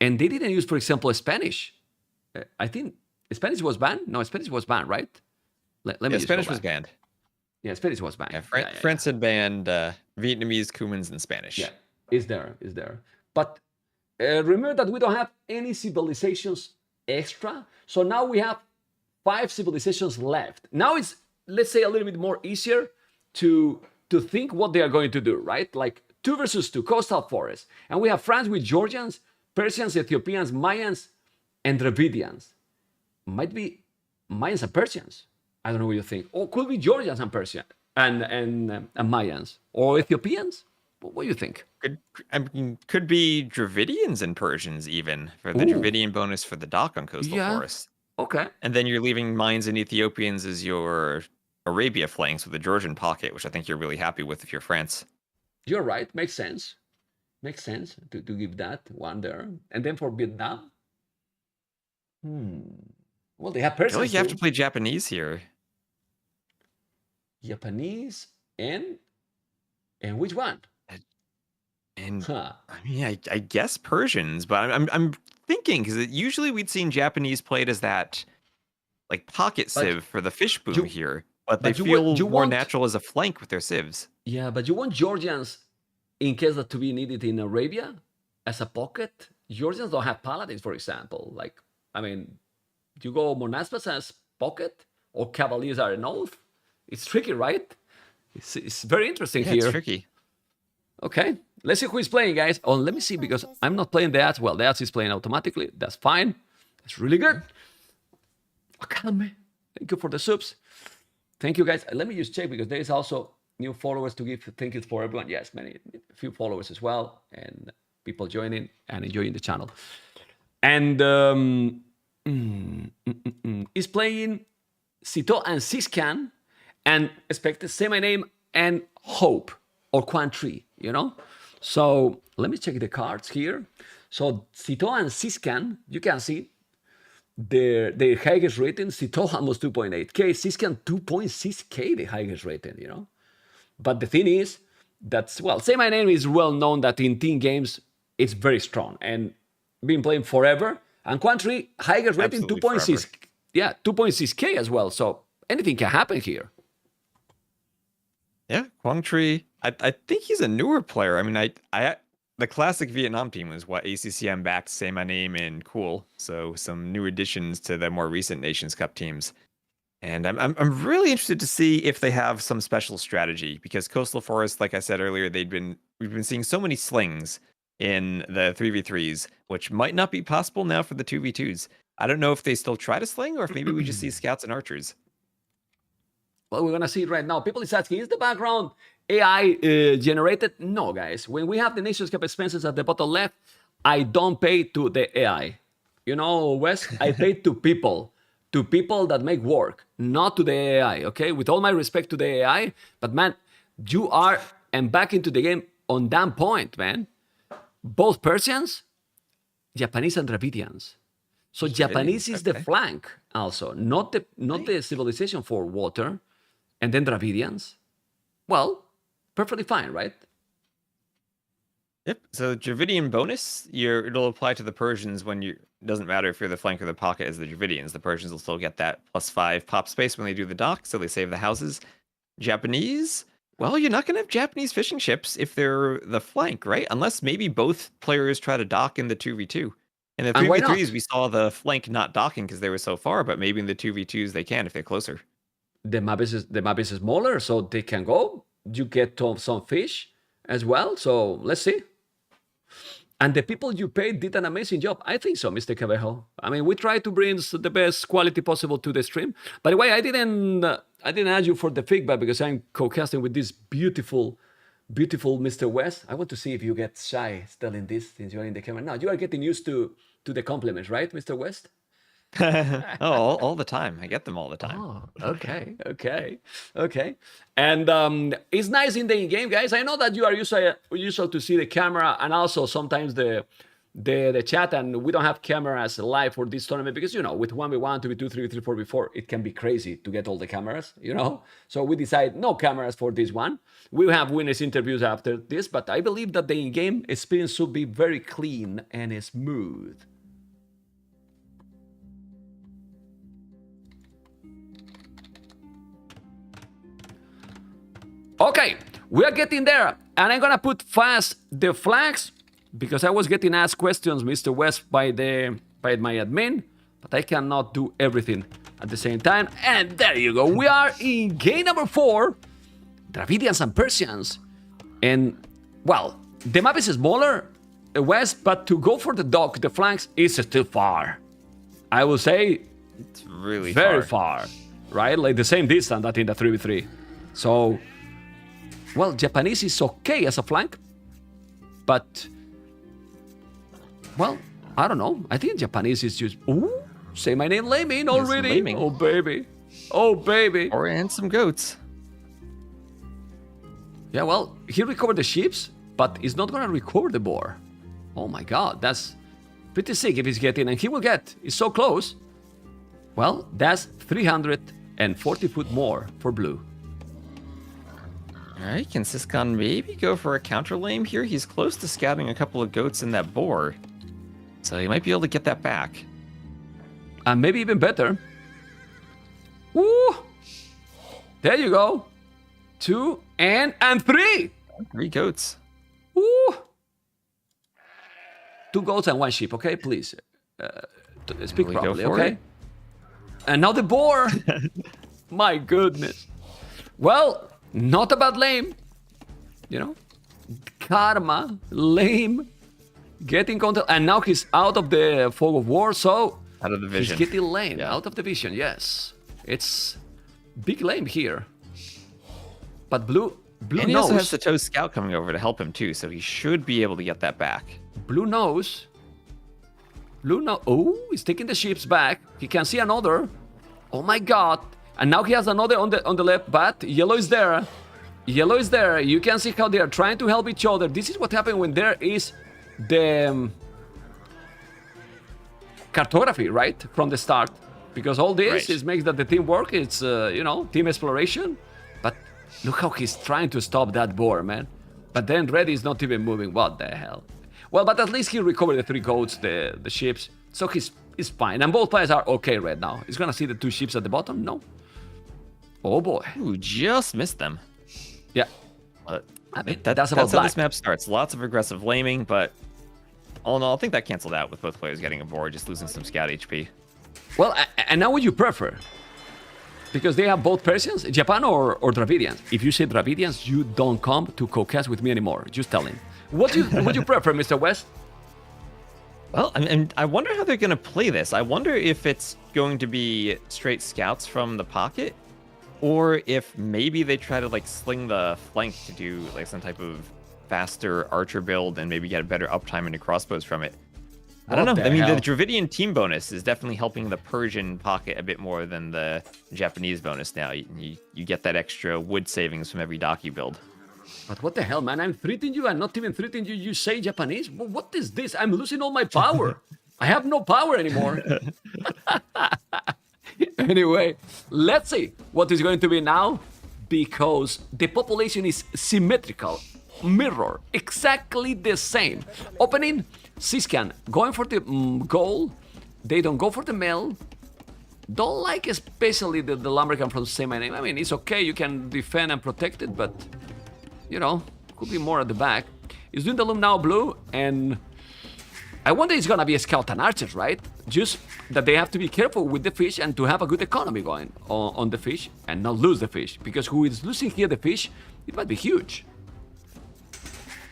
And they didn't use, for example, Spanish. I think Spanish was banned. No, Spanish was banned, right? Let me just Spanish go was back. banned. Yeah, Spanish was banned. Yeah, France had banned Vietnamese, Cumans, and Spanish. Yeah, is there. But remember that we don't have any civilizations extra. So now we have 5 civilizations left. Now it's, let's say, a little bit more easier to think what they are going to do, right? Like 2 versus 2, coastal forest. And we have France with Georgians, Persians, Ethiopians, Mayans, and Dravidians. Might be Mayans and Persians. I don't know what you think. Or could be Georgians and Persians and Mayans. Or Ethiopians? What do you think? Could be Dravidians and Persians even, for the Dravidian bonus for the dock on coastal forest. Okay. And then you're leaving Mayans and Ethiopians as your Arabia flanks with the Georgian pocket, which I think you're really happy with if you're France. You're right. Makes sense. Makes sense to give that one there. And then for Vietnam? Well, they have Persians. I feel like you have to play Japanese here. Japanese and which one? And I mean, I guess Persians, but I'm thinking because usually we'd seen Japanese played as that like pocket civ for the fish boom here, but they feel more natural as a flank with their civs. Yeah, but you want Georgians in case that to be needed in Arabia as a pocket. Georgians don't have paladins, for example. Like, I mean, you go Monaspas as pocket or Cavaliers are an oath. It's tricky, right? It's very interesting here. It's tricky. Okay, let's see who is playing, guys. Oh, let me see, because I'm not playing the ads. Well, the ads is playing automatically. That's fine. That's really good. Okay, man. Thank you for the subs. Thank you, guys. Let me just check, because there is also new followers to give. Thank you for everyone. Yes, a few followers as well, and people joining and enjoying the channel. And is playing Cito and Siscan, and expected Say My Name and Hope or Quantry, you know? So let me check the cards here. So Cito and Siscan, you can see their highest rating. Cito almost 2.8k, Siscan 2.6k, the highest rating, you know? But the thing is, that's, well, Say My Name is well known that in team games, it's very strong and been playing forever. And Quantry, highest rating 2.6, yeah, 2.6k as well. So anything can happen here. Yeah, Quangtree. I think he's a newer player. I mean, the classic Vietnam team was what ACCM backed Say My Name and Cool. So some new additions to the more recent Nations Cup teams. And I'm really interested to see if they have some special strategy, because Coastal Forest, like I said earlier, we've been seeing so many slings in the 3v3s, which might not be possible now for the 2v2s. I don't know if they still try to sling or if maybe we just see scouts and archers. Well, we're going to see it right now. People is asking, is the background AI generated? No, guys. When we have the Nations Cup expenses at the bottom left, I don't pay to the AI. You know, Wes, I pay to people that make work, not to the AI, okay? With all my respect to the AI, but man, you are and back into the game on that point, man. Both Persians, Japanese and Dravidians. So Japanese is the flank also, not the civilization for water. And then Dravidians, well, perfectly fine, right? Yep. So Dravidian bonus, it'll apply to the Persians when it doesn't matter if you're the flank or the pocket as the Dravidians. The Persians will still get that +5 pop space when they do the dock, so they save the houses. Japanese, well, you're not going to have Japanese fishing ships if they're the flank, right? Unless maybe both players try to dock in the 2v2. In the 3v3s, we saw the flank not docking because they were so far, but maybe in the 2v2s they can if they're closer. The map is smaller, so they can go. You get some fish as well. So let's see. And the people you paid did an amazing job. I think so, Mr. Cabejo. I mean, we try to bring the best quality possible to the stream. By the way, I didn't ask you for the feedback because I'm co-casting with this beautiful beautiful Mr. West. I want to see if you get shy telling this since you're in the camera. No, you are getting used to the compliments, right, Mr. West? Oh, all the time. I get them all the time. Oh, okay. And it's nice in the in-game, guys. I know that you are usual to see the camera and also sometimes the chat, and we don't have cameras live for this tournament because, you know, with 1v1, 2v2, 3v3, 4v4, it can be crazy to get all the cameras, you know? So we decide no cameras for this one. We will have winners interviews after this, but I believe that the in-game experience should be very clean and smooth. Okay, we are getting there, and I'm gonna put fast the flags because I was getting asked questions, Mr. West, by my admin, but I cannot do everything at the same time. And there you go. We are in game number 4, Dravidians and Persians, and well, the map is smaller, West, but to go for the dock, the flanks is still far. I will say it's really very far, right? Like the same distance that in the 3v3. So. Well, Japanese is okay as a flank, but, well, I don't know. I think Japanese is just, ooh, say my name, Laming already. Laming. Oh, baby. Oh, baby. And some goats. Yeah, well, he recovered the ships, but he's not going to recover the boar. Oh, my God. That's pretty sick if he's getting, and he will get. He's so close. Well, that's 340 foot more for blue. All right, can Siscon maybe go for a counter lame here? He's close to scouting a couple of goats in that boar, so he might be able to get that back. And maybe even better. Woo! There you go. 2 and 3. 3 goats. Woo! 2 goats and 1 sheep, okay? Please. Speak properly, okay? It? And now the boar. My goodness. Well, not a bad lame. You know? Karma, lame, getting control. And now he's out of the fog of war, so out of the vision. He's getting lame, yeah. Out of the vision, yes. It's big lame here. But blue and he knows. also has the Toe Scout coming over to help him too, so he should be able to get that back. Blue knows. Oh, he's taking the ships back. He can see another. Oh my God. And now he has another on the left, but yellow is there. Yellow is there. You can see how they are trying to help each other. This is what happens when there is the cartography, right? From the start. Because all this makes that the team work. It's, you know, team exploration. But look how he's trying to stop that boar, man. But then red is not even moving. What the hell? Well, but at least he recovered the 3 goats, the ships. So he's fine. And both players are okay right now. He's gonna see the 2 ships at the bottom? No. Oh boy. Ooh, just missed them. Yeah. But I mean, that's about how this map starts. Lots of aggressive laming, but all in all, I think that canceled out with both players getting a board, just losing some scout HP. Well, and now what you prefer? Because they have both Persians, Japan or Dravidians. If you say Dravidians, you don't come to Caucase with me anymore. Just tell him. What do you prefer, Mr. West? Well, I wonder how they're going to play this. I wonder if it's going to be straight scouts from the pocket, or if maybe they try to like sling the flank to do like some type of faster archer build and maybe get a better uptime into crossbows from it. I don't know. I mean, the Dravidian team bonus is definitely helping the Persian pocket a bit more than the Japanese bonus now. You get that extra wood savings from every dock you build. But what the hell, man? I'm threatening you and not even threatening you. You say Japanese? What is this? I'm losing all my power. I have no power anymore. Anyway, let's see what is going to be now, because the population is symmetrical, mirror, exactly the same. Opening, Siscan going for the goal. They don't go for the mill. Don't like especially the Lumbercan from Say My Name. I mean, it's okay, you can defend and protect it, but, you know, could be more at the back. He's doing the loom now blue, and I wonder it's gonna be a scout and archers, right? Just that they have to be careful with the fish and to have a good economy going on the fish and not lose the fish, because who is losing here the fish, it might be huge.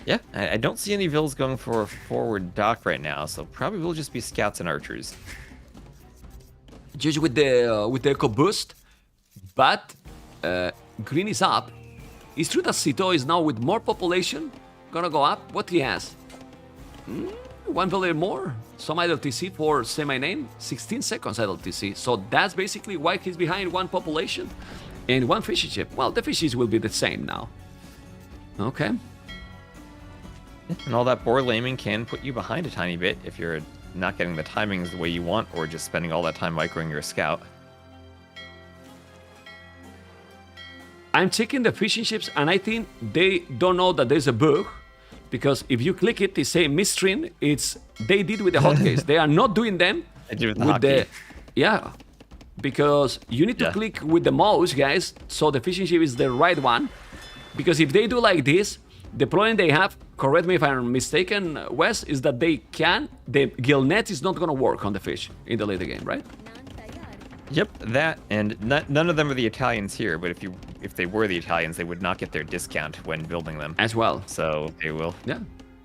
Yeah, I don't see any vills going for a forward dock right now, so probably will just be scouts and archers. Just with the eco boost, but green is up. It's true that Sito is now with more population gonna go up. What he has? One value more. Some idle TC for semi-name. 16 seconds idle TC. So that's basically why he's behind one population and one fishing ship. Well, the fishes will be the same now. Okay. And all that board laming can put you behind a tiny bit if you're not getting the timings the way you want, or just spending all that time microing your scout. I'm checking the fishing ships, and I think they don't know that there's a bug, because if you click it, they say midstream. It's they did with the hotkeys. They are not doing them I do with the hotkey. Yeah, because you need to click with the mouse, guys, so the fishing ship is the right one. Because if they do like this, the problem they have, correct me if I'm mistaken, Wes, is that the gill net is not going to work on the fish in the later game, right? Yep, that, and none of them are the Italians here, but if they were the Italians, they would not get their discount when building them. As well. So they will. Yeah.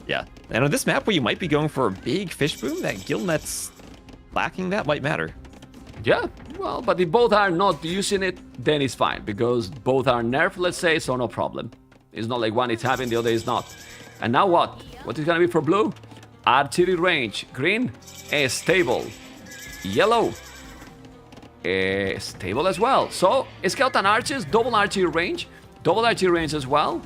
Yeah. And on this map where you might be going for a big fish boom, that gill net's lacking, that might matter. Yeah, well, but if both are not using it, then it's fine, because both are nerfed, let's say, so no problem. It's not like one is having, the other is not. And now what? What is gonna be for blue? Archery range. Green, stable. Yellow, stable as well. So, scout and archers, double archery range as well.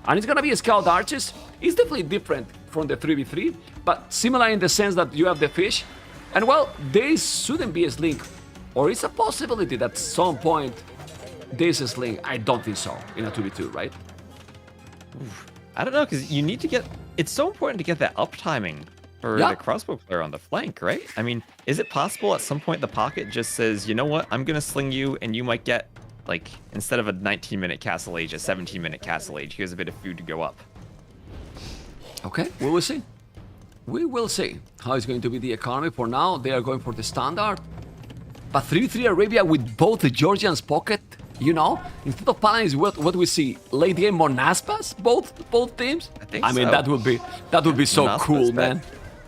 And it's gonna be scout archers. It's definitely different from the 3v3, but similar in the sense that you have the fish. And well, there shouldn't be a sling. Or it's a possibility that at some point there's a sling. I don't think so in a 2v2, right? I don't know, because you need to get... It's so important to get that up timing for the crossbow player on the flank, right? I mean, is it possible at some point the pocket just says, you know what, I'm going to sling you, and you might get, like, instead of a 19-minute castle age, a 17-minute castle age. Here's a bit of food to go up. Okay, we will see. We will see how it's going to be the economy. For now, they are going for the standard. But 3-3 Arabia with both the Georgians pocket, you know? Instead of Paladins, what we see? Late game Monaspas? Both teams? I mean, so. that would be so Monaspas, cool, man.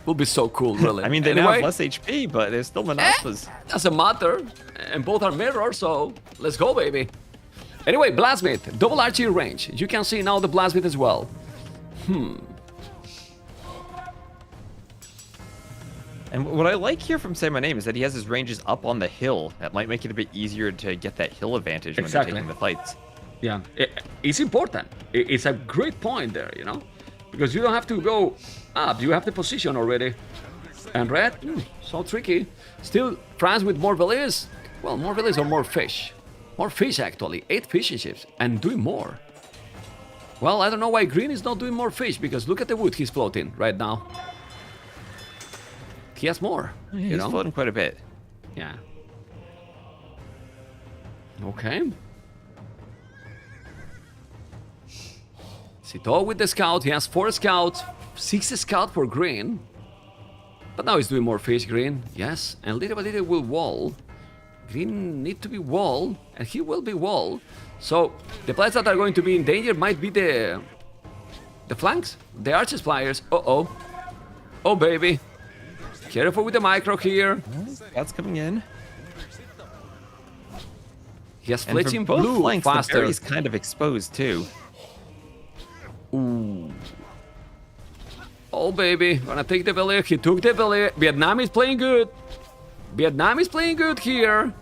Would be so cool, really. I mean, they anyway, have less HP, but they're still Monaspas. Doesn't matter. And both are mirror, so let's go, baby. Anyway, Blasmith, double archery range. You can see now the Blasmith as well. And what I like here from Say My Name is that he has his ranges up on the hill. That might make it a bit easier to get that hill advantage when they're taking the fights. Yeah, it's important. It's a great point there, you know? Because you don't have to go up, you have the position already. And red, so tricky. Still, France with more villages. Well, more villages or more fish? More fish, actually. 8 fishing ships, and doing more. Well, I don't know why green is not doing more fish, because look at the wood he's floating right now. He has more, He's floating quite a bit. Yeah. Okay. Sito with the scout. He has 4 scouts, 6 scouts for green. But now he's doing more fish, green. Yes, and little by little will wall. Green need to be wall, and he will be wall. So the players that are going to be in danger might be the flanks, the archers flyers. Uh-oh. Oh, baby. Careful with the micro here. That's coming in. He has And for fletching both blue flanks, faster. the berry's kind of exposed too. Ooh. Oh, baby. Gonna take the belly. He took the belly. Vietnam is playing good. Vietnam is playing good here.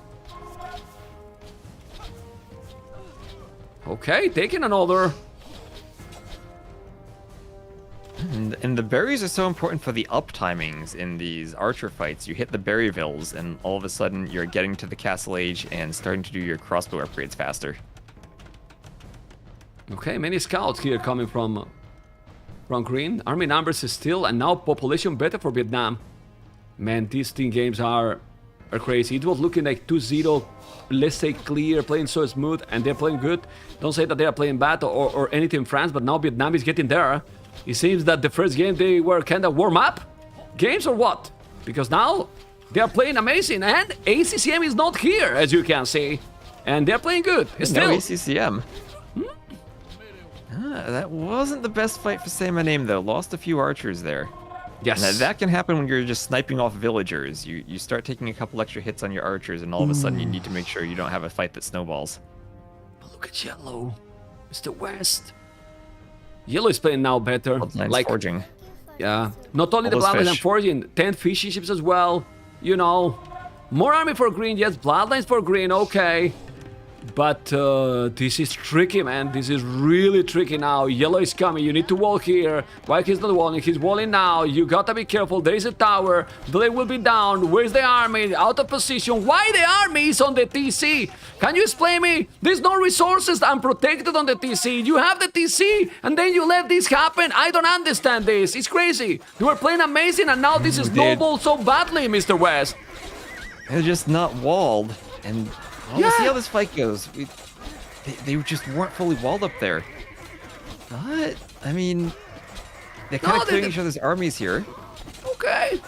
Okay, taking another. And the berries are so important for the up timings in these archer fights. You hit the berryvilles, and all of a sudden you're getting to the castle age and starting to do your crossbow upgrades faster. Okay, many scouts here coming from green. Army numbers is still, and now population better for Vietnam. Man, these team games are crazy. It was looking like 2-0, let's say clear, playing so smooth, and they're playing good. Don't say that they are playing bad or anything in France, but now Vietnam is getting there. It seems that the first game they were kind of warm-up games or what? Because now they are playing amazing, and ACCM is not here, as you can see. And they're playing good. Still. No ACCM. That wasn't the best fight for Say My Name, though. Lost a few archers there. Yes. And that can happen when you're just sniping off villagers. You start taking a couple extra hits on your archers, and all of a sudden you need to make sure you don't have a fight that snowballs. Look at yellow. Mr. West. Yellow is playing now better. Bloodlines Like, forging. yeah. Not only All the those Bloodlines and fish. forging, 10 fishing ships as well. You know, more army for green. Yes, Bloodlines for green. Okay. But this is tricky, man. This is really tricky now. Yellow is coming. You need to wall here. White is not walling. He's walling now. You gotta be careful. There is a tower. Blade will be down. Where's the army? Out of position. Why the army is on the TC? Can you explain me? There's no resources. I'm protected on the TC. You have the TC, and then you let this happen. I don't understand this. It's crazy. You were playing amazing, and now this is snowballed so badly, Mr. West. They're just not walled. And we'll see how this fight goes. They just weren't fully walled up there. But, I mean, they're kind of clearing each other's armies here. Okay.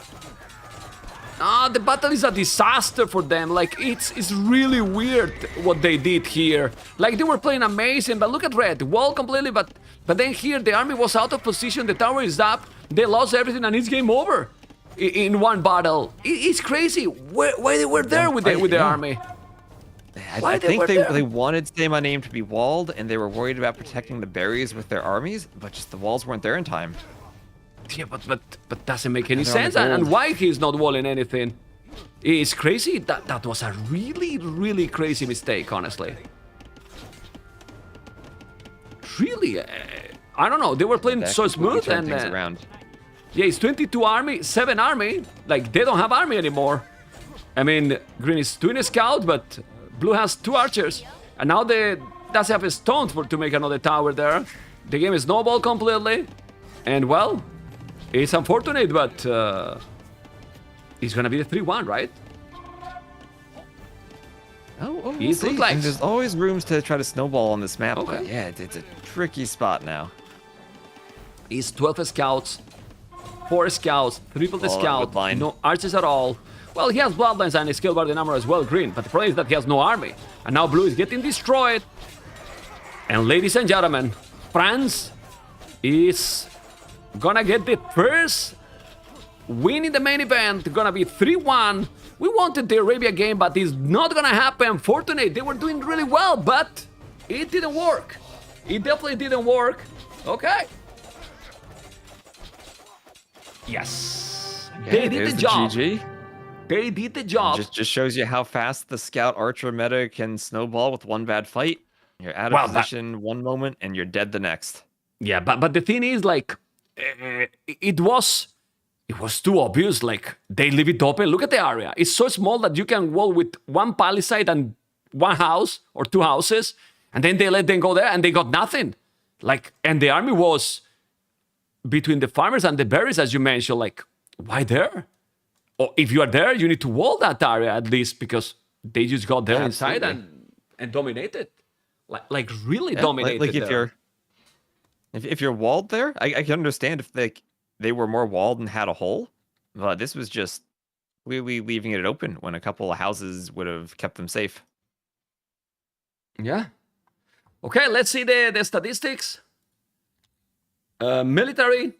The battle is a disaster for them. Like, it's really weird what they did here. Like, they were playing amazing, but look at red. Wall completely, but then here the army was out of position. The tower is up. They lost everything, and it's game over in one battle. It's crazy. Why they were there with the army? I think they wanted Say My Name to be walled, and they were worried about protecting the berries with their armies, but just the walls weren't there in time. Yeah, but doesn't make any They're on the sense. And gold. why he's not walling anything? It's crazy. That was a really crazy mistake, honestly. Really, I don't know. They were playing so smooth and around. yeah, it's 22 army, 7 army. Like, they don't have army anymore. I mean, green is doing a scout, but blue has 2 archers, and now they doesn't have a stone to make another tower there. The game is snowballed completely, and well, it's unfortunate, but it's gonna be the 3-1, right? Oh, It looks like. And there's always rooms to try to snowball on this map. Okay. But yeah, it's a tricky spot now. It's 12 scouts, 4 scouts, triple the Oh, scout, good line. no archers at all. Well, he has bloodlines and a skill bar the number as well, green, but the problem is that he has no army. And now blue is getting destroyed. And ladies and gentlemen, France is gonna get the first win in the main event. Gonna be 3-1. We wanted the Arabia game, but it's not gonna happen. Fortunately, they were doing really well, but it didn't work. It definitely didn't work. Okay. Yes. They did there's the job. GG. They did the job. Just shows you how fast the scout archer meta can snowball with one bad fight. You're out of Well, position one moment and you're dead the next. Yeah, but the thing is, like, it was too obvious. Like, they leave it open. Look at the area. It's so small that you can wall with one palisade and one house or 2 houses, and then they let them go there, and they got nothing. Like, and the army was between the farmers and the berries, as you mentioned. Like, why there? Or if you are there, you need to wall that area at least, because they just got there inside and dominated. Like really dominated. Like if there. if you're walled there, I can understand if they were more walled and had a hole, but this was just we leaving it open when a couple of houses would have kept them safe. Yeah. Okay, let's see the statistics. Military.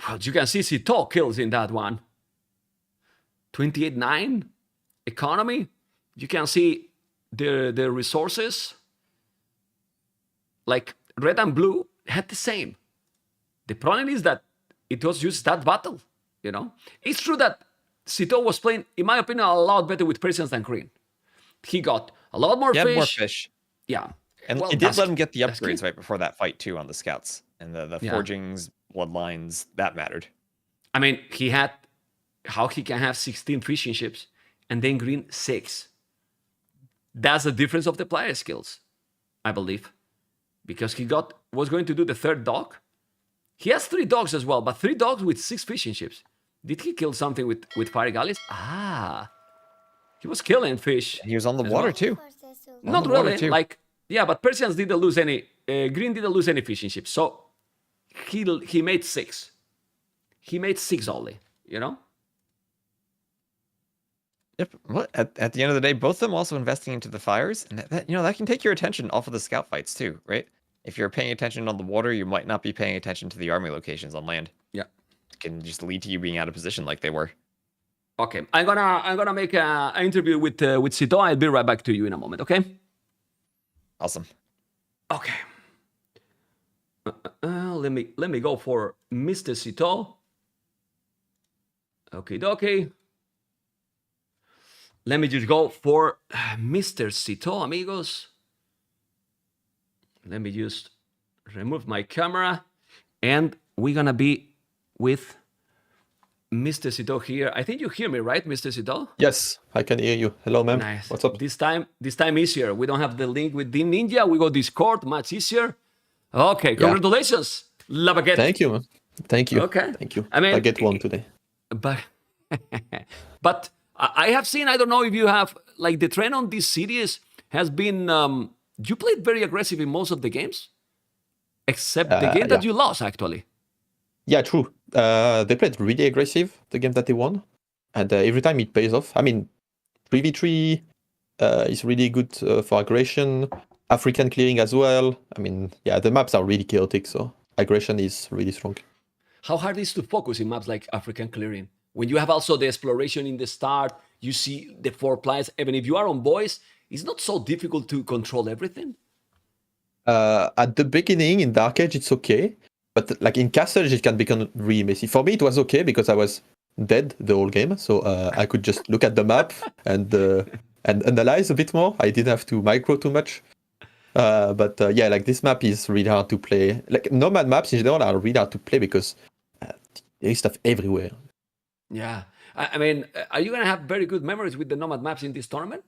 Well, you can see Cito kills in that one. 28-9. Economy. You can see the resources. Like, red and blue had the same. The problem is that it was just that battle, you know? It's true that Cito was playing, in my opinion, a lot better with Persians than green. He got a lot more fish. More fish. Yeah. And well, it did let him get the that's upgrades good. right before that fight, too, on the scouts. And the Yeah. forgings, bloodlines, that mattered. I mean, he had how he can have 16 fishing ships and then green 6. That's the difference of the player skills, I believe. Because he was going to do the 3rd dog. He has 3 dogs as well, but 3 dogs with 6 fishing ships. Did he kill something with fire galleys? Ah, he was killing fish. He was on the as water, well. too. Not the water really. too. Like, yeah, but Persians didn't lose any. Green didn't lose any fishing ships, so he made 6. He made 6 only. You know. Yep. Well, at the end of the day, both of them also investing into the fires, and that can take your attention off of the scout fights too, right? If you're paying attention on the water, you might not be paying attention to the army locations on land. Yeah. It can just lead to you being out of position like they were. Okay, I'm gonna make an interview with Cito. I'll be right back to you in a moment. Okay. Awesome. Okay. Let me go for Mr. Cito. Okay. Let me just go for Mr. Cito, amigos. Let me just remove my camera, and we're gonna be with Mr. Cito here. I think you hear me, right, Mr. Cito? Yes, I can hear you. Hello, ma'am. Nice. What's up? This time easier. We don't have the link with Team Ninja. We go Discord, much easier. Okay, congratulations, La Baguette. Thank you, man. Thank you. Okay. Thank you. I mean, I get one today. But but I have seen, I don't know if you have, like, the trend on this series has been you played very aggressive in most of the games, except the game that you lost, actually. Yeah, true. They played really aggressive, the game that they won. And every time it pays off. I mean, 3v3 is really good for aggression. African clearing as well. I mean, yeah, the maps are really chaotic, so aggression is really strong. How hard is to focus in maps like African clearing? When you have also the exploration in the start, you see the 4 players, even if you are on boys, it's not so difficult to control everything? At the beginning, in Dark Age, it's okay. But like in Castles, it can become really messy. For me, it was okay because I was dead the whole game. So I could just look at the map and analyze a bit more. I didn't have to micro too much. But yeah, like this map is really hard to play. Like Nomad maps in general are really hard to play because there is stuff everywhere. Yeah. I mean, are you going to have very good memories with the Nomad maps in this tournament?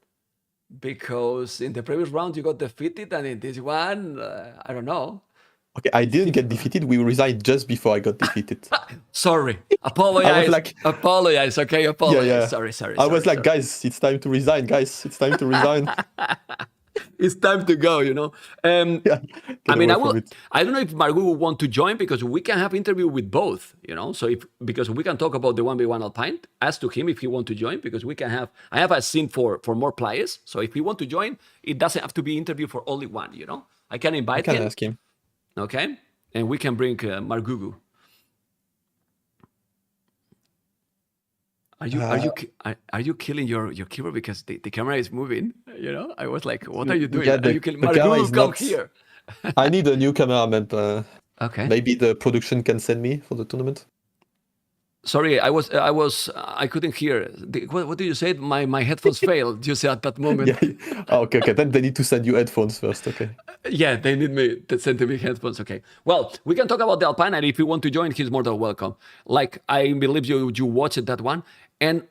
Because in the previous round you got defeated, and in this one, I don't know. Okay, I didn't get defeated. We resigned just before I got defeated. Sorry. Apologize. I was like, apologize. Okay, apologize. Yeah. Sorry. I was like, guys, it's time to resign. Guys, it's time to resign. It's time to go, you know. Yeah, I mean, I don't know if Margot will want to join, because we can have interview with both, you know. So because we can talk about the 1v1 Alpine, ask to him if he want to join, because we can have. I have a scene for more players. So if he want to join, it doesn't have to be interview for only one, you know. I can invite him. Ask him. Okay, and we can bring Margugu. Are you killing your keyboard because the camera is moving? You know, I was like, what are you doing? Yeah, Are you killing Margugu? Come here. I need a new cameraman. Okay. Maybe the production can send me for the tournament. Sorry, I couldn't hear. What did you say? My headphones failed. You said at that moment. Yeah. Oh, okay. Then they need to send you headphones first. Okay. Yeah, they need me to send me headphones. Okay. Well, we can talk about the Alpine, and if you want to join, he's more than welcome. Like, I believe you watched that one, and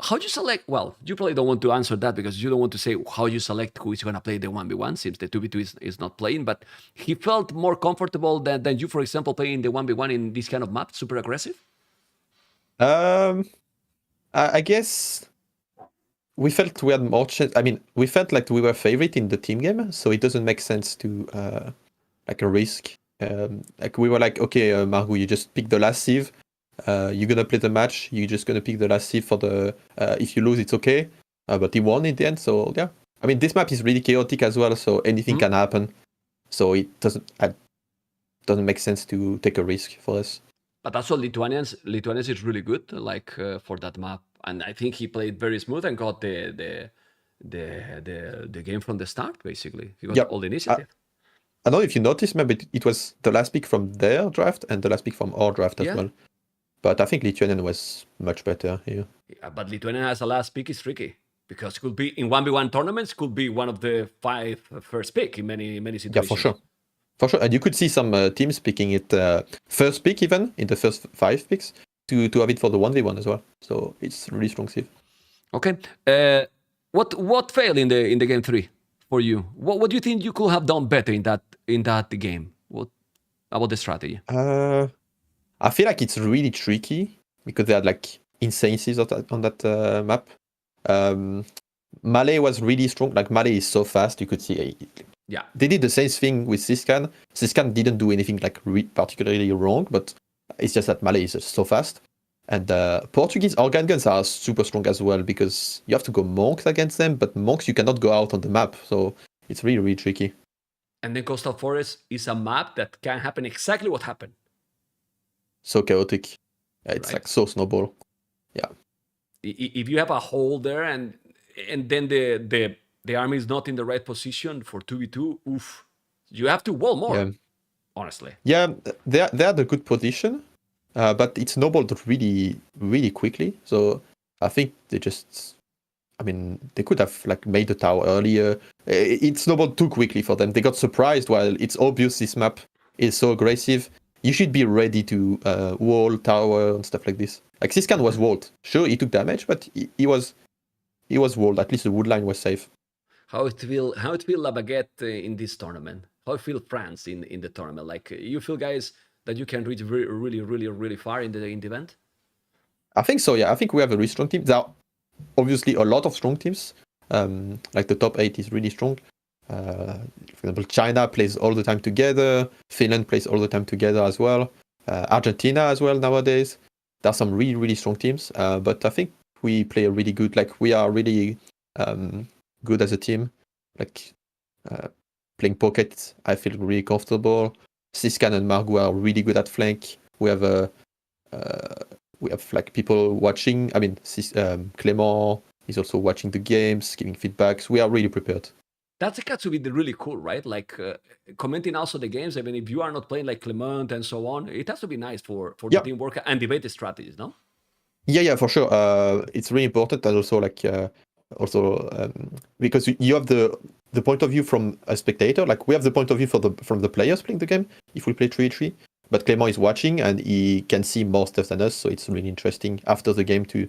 how do you select? Well, you probably don't want to answer that because you don't want to say how you select who is going to play the 1v1, since the 2v2 is not playing. But he felt more comfortable than you, for example, playing the 1v1 in this kind of map, super aggressive. I guess we felt we had more chance. I mean, we felt like we were favorite in the team game, so it doesn't make sense to like a risk. Like we were like, okay, Margot, you just pick the last sieve. You're gonna play the match. You're just gonna pick the last sieve for the. If you lose, it's okay. But he won in the end, so yeah. I mean, this map is really chaotic as well, so anything can happen. So it doesn't make sense to take a risk for us. But also Lithuanians is really good, like for that map, and I think he played very smooth and got the game from the start. Basically, he got all the initiative. I don't know if you noticed, maybe it was the last pick from their draft and the last pick from our draft as well. But I think Lithuanian was much better here. Yeah, but Lithuanian as a last pick is tricky because could be in 1v1 tournaments, could be one of the 5 first pick in many situations. Yeah, for sure. For sure. And you could see some teams picking it first pick even in the first 5 picks to have it for the 1v1 as well. So it's really strong sieve. Okay. What failed in the game 3 for you? What do you think you could have done better in that game? What about the strategy? I feel like it's really tricky because they had like insane sieves on that map. Malay was really strong. Like Malay is so fast. You could see. Yeah. They did the same thing with Siskan. Siskan didn't do anything like particularly wrong, but it's just that Malay is just so fast. And Portuguese organ guns are super strong as well because you have to go monks against them, but monks you cannot go out on the map, so it's really, really tricky. And then Coastal Forest is a map that can happen exactly what happened. So chaotic. It's like so snowball. Yeah. If you have a hole there and then the the army is not in the right position for 2v2. Oof. You have to wall more, Yeah. honestly. Yeah, they're at a good position, but it's snowballed really, really quickly. So I think they just, I mean, they could have like made the tower earlier. It snowballed too quickly for them. They got surprised while it's obvious this map is so aggressive. You should be ready to wall tower and stuff like this. Like Siskan was walled. Sure, he took damage, but he was walled. At least the wood line was safe. How it feel La Baguette in this tournament? How it feel France in the tournament? Like you feel, guys, that you can reach really, really, really far in the event? I think so. Yeah, I think we have a really strong team. There are obviously a lot of strong teams. Like the top 8 is really strong. For example, China plays all the time together. Finland plays all the time together as well. Argentina as well nowadays. There are some really, really strong teams. But I think we play a really good. Like we are really good as a team. Like playing pocket, I feel really comfortable. Siskan and Margot are really good at flank. We have like people watching. I mean, Clément is also watching the games, giving feedbacks. We are really prepared. That's got to be really cool, right? Like commenting also the games. I mean, if you are not playing like Clement and so on, it has to be nice for the teamwork and debate the strategies, no? Yeah, for sure. It's really important, and also like because you have the point of view from a spectator. Like we have the point of view from the players playing the game. If we play 3-3, but Clément is watching and he can see more stuff than us, so it's really interesting after the game to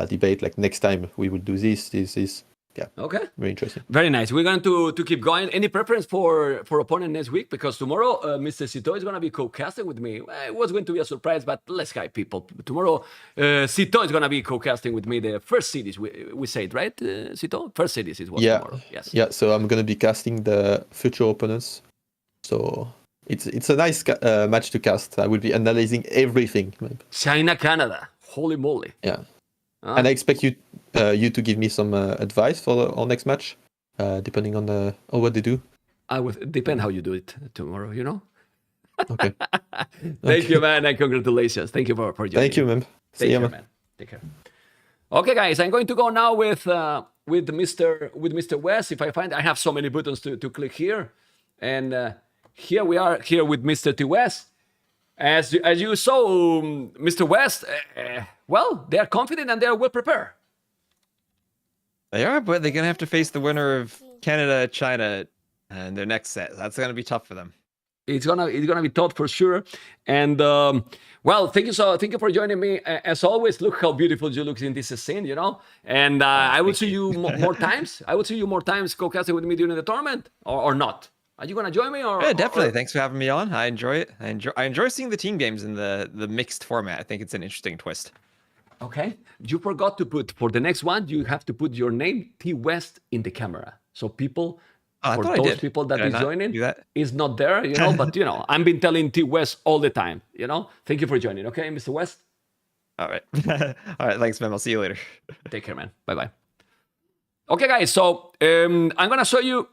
debate. Like next time we will do this. Yeah. Okay. Very interesting. Very nice. We're going to keep going. Any preference for opponent next week? Because tomorrow, Mr. Cito is going to be co-casting with me. It was going to be a surprise, but let's hype people. Tomorrow, Cito is going to be co-casting with me the first cities. We said, right, Cito? First cities is what tomorrow. Yes. Yeah. So I'm going to be casting the future opponents. So it's a nice match to cast. I will be analyzing everything. China, Canada. Holy moly. Yeah. And I expect you to give me some advice for our next match, depending on what they do. I would depend how you do it tomorrow. You know. Okay. Thank you, man, and congratulations. Thank you for joining. Thank you, man. Take care, man. Take care. Okay, guys, I'm going to go now with Mr. West. If I have so many buttons to click here, and here we are here with Mr. T West. As you saw, Mr. West, well, they are confident and they are well prepared. They are, but they're going to have to face the winner of Canada, China, and their next set. That's going to be tough for them. It's gonna be tough for sure. And well, thank you for joining me. As always, look how beautiful you look in this scene, you know. And I will see you more times. I will see you more times co-casting with me during the tournament, or not. Are you gonna join me? Or yeah, definitely. Thanks for having me on. I enjoy it. I enjoy seeing the team games in the mixed format. I think it's an interesting twist. Okay. You forgot to put for the next one. You have to put your name T West in the camera, so people. For those people that is joining, is not there, you know. But you know, I've been telling T West all the time. You know. Thank you for joining. Okay, Mr. West. All right. All right. Thanks, man. I'll see you later. Take care, man. Bye bye. Okay, guys. So I'm gonna show you.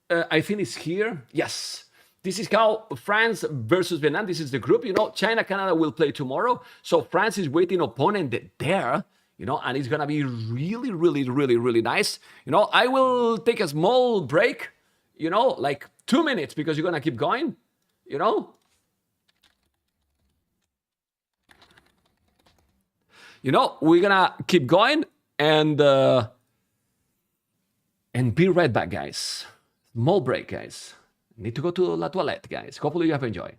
I think it's here. Yes. This is how France versus Vietnam. This is the group. You know, China, Canada will play tomorrow. So France is waiting opponent there. You know, and it's gonna be really, really, really, really nice. You know, I will take a small break. You know, like 2 minutes because you're gonna keep going. You know. You know, we're gonna keep going and be right back, guys. Small break, guys. Need to go to la toilette, guys. Hopefully you have enjoyed.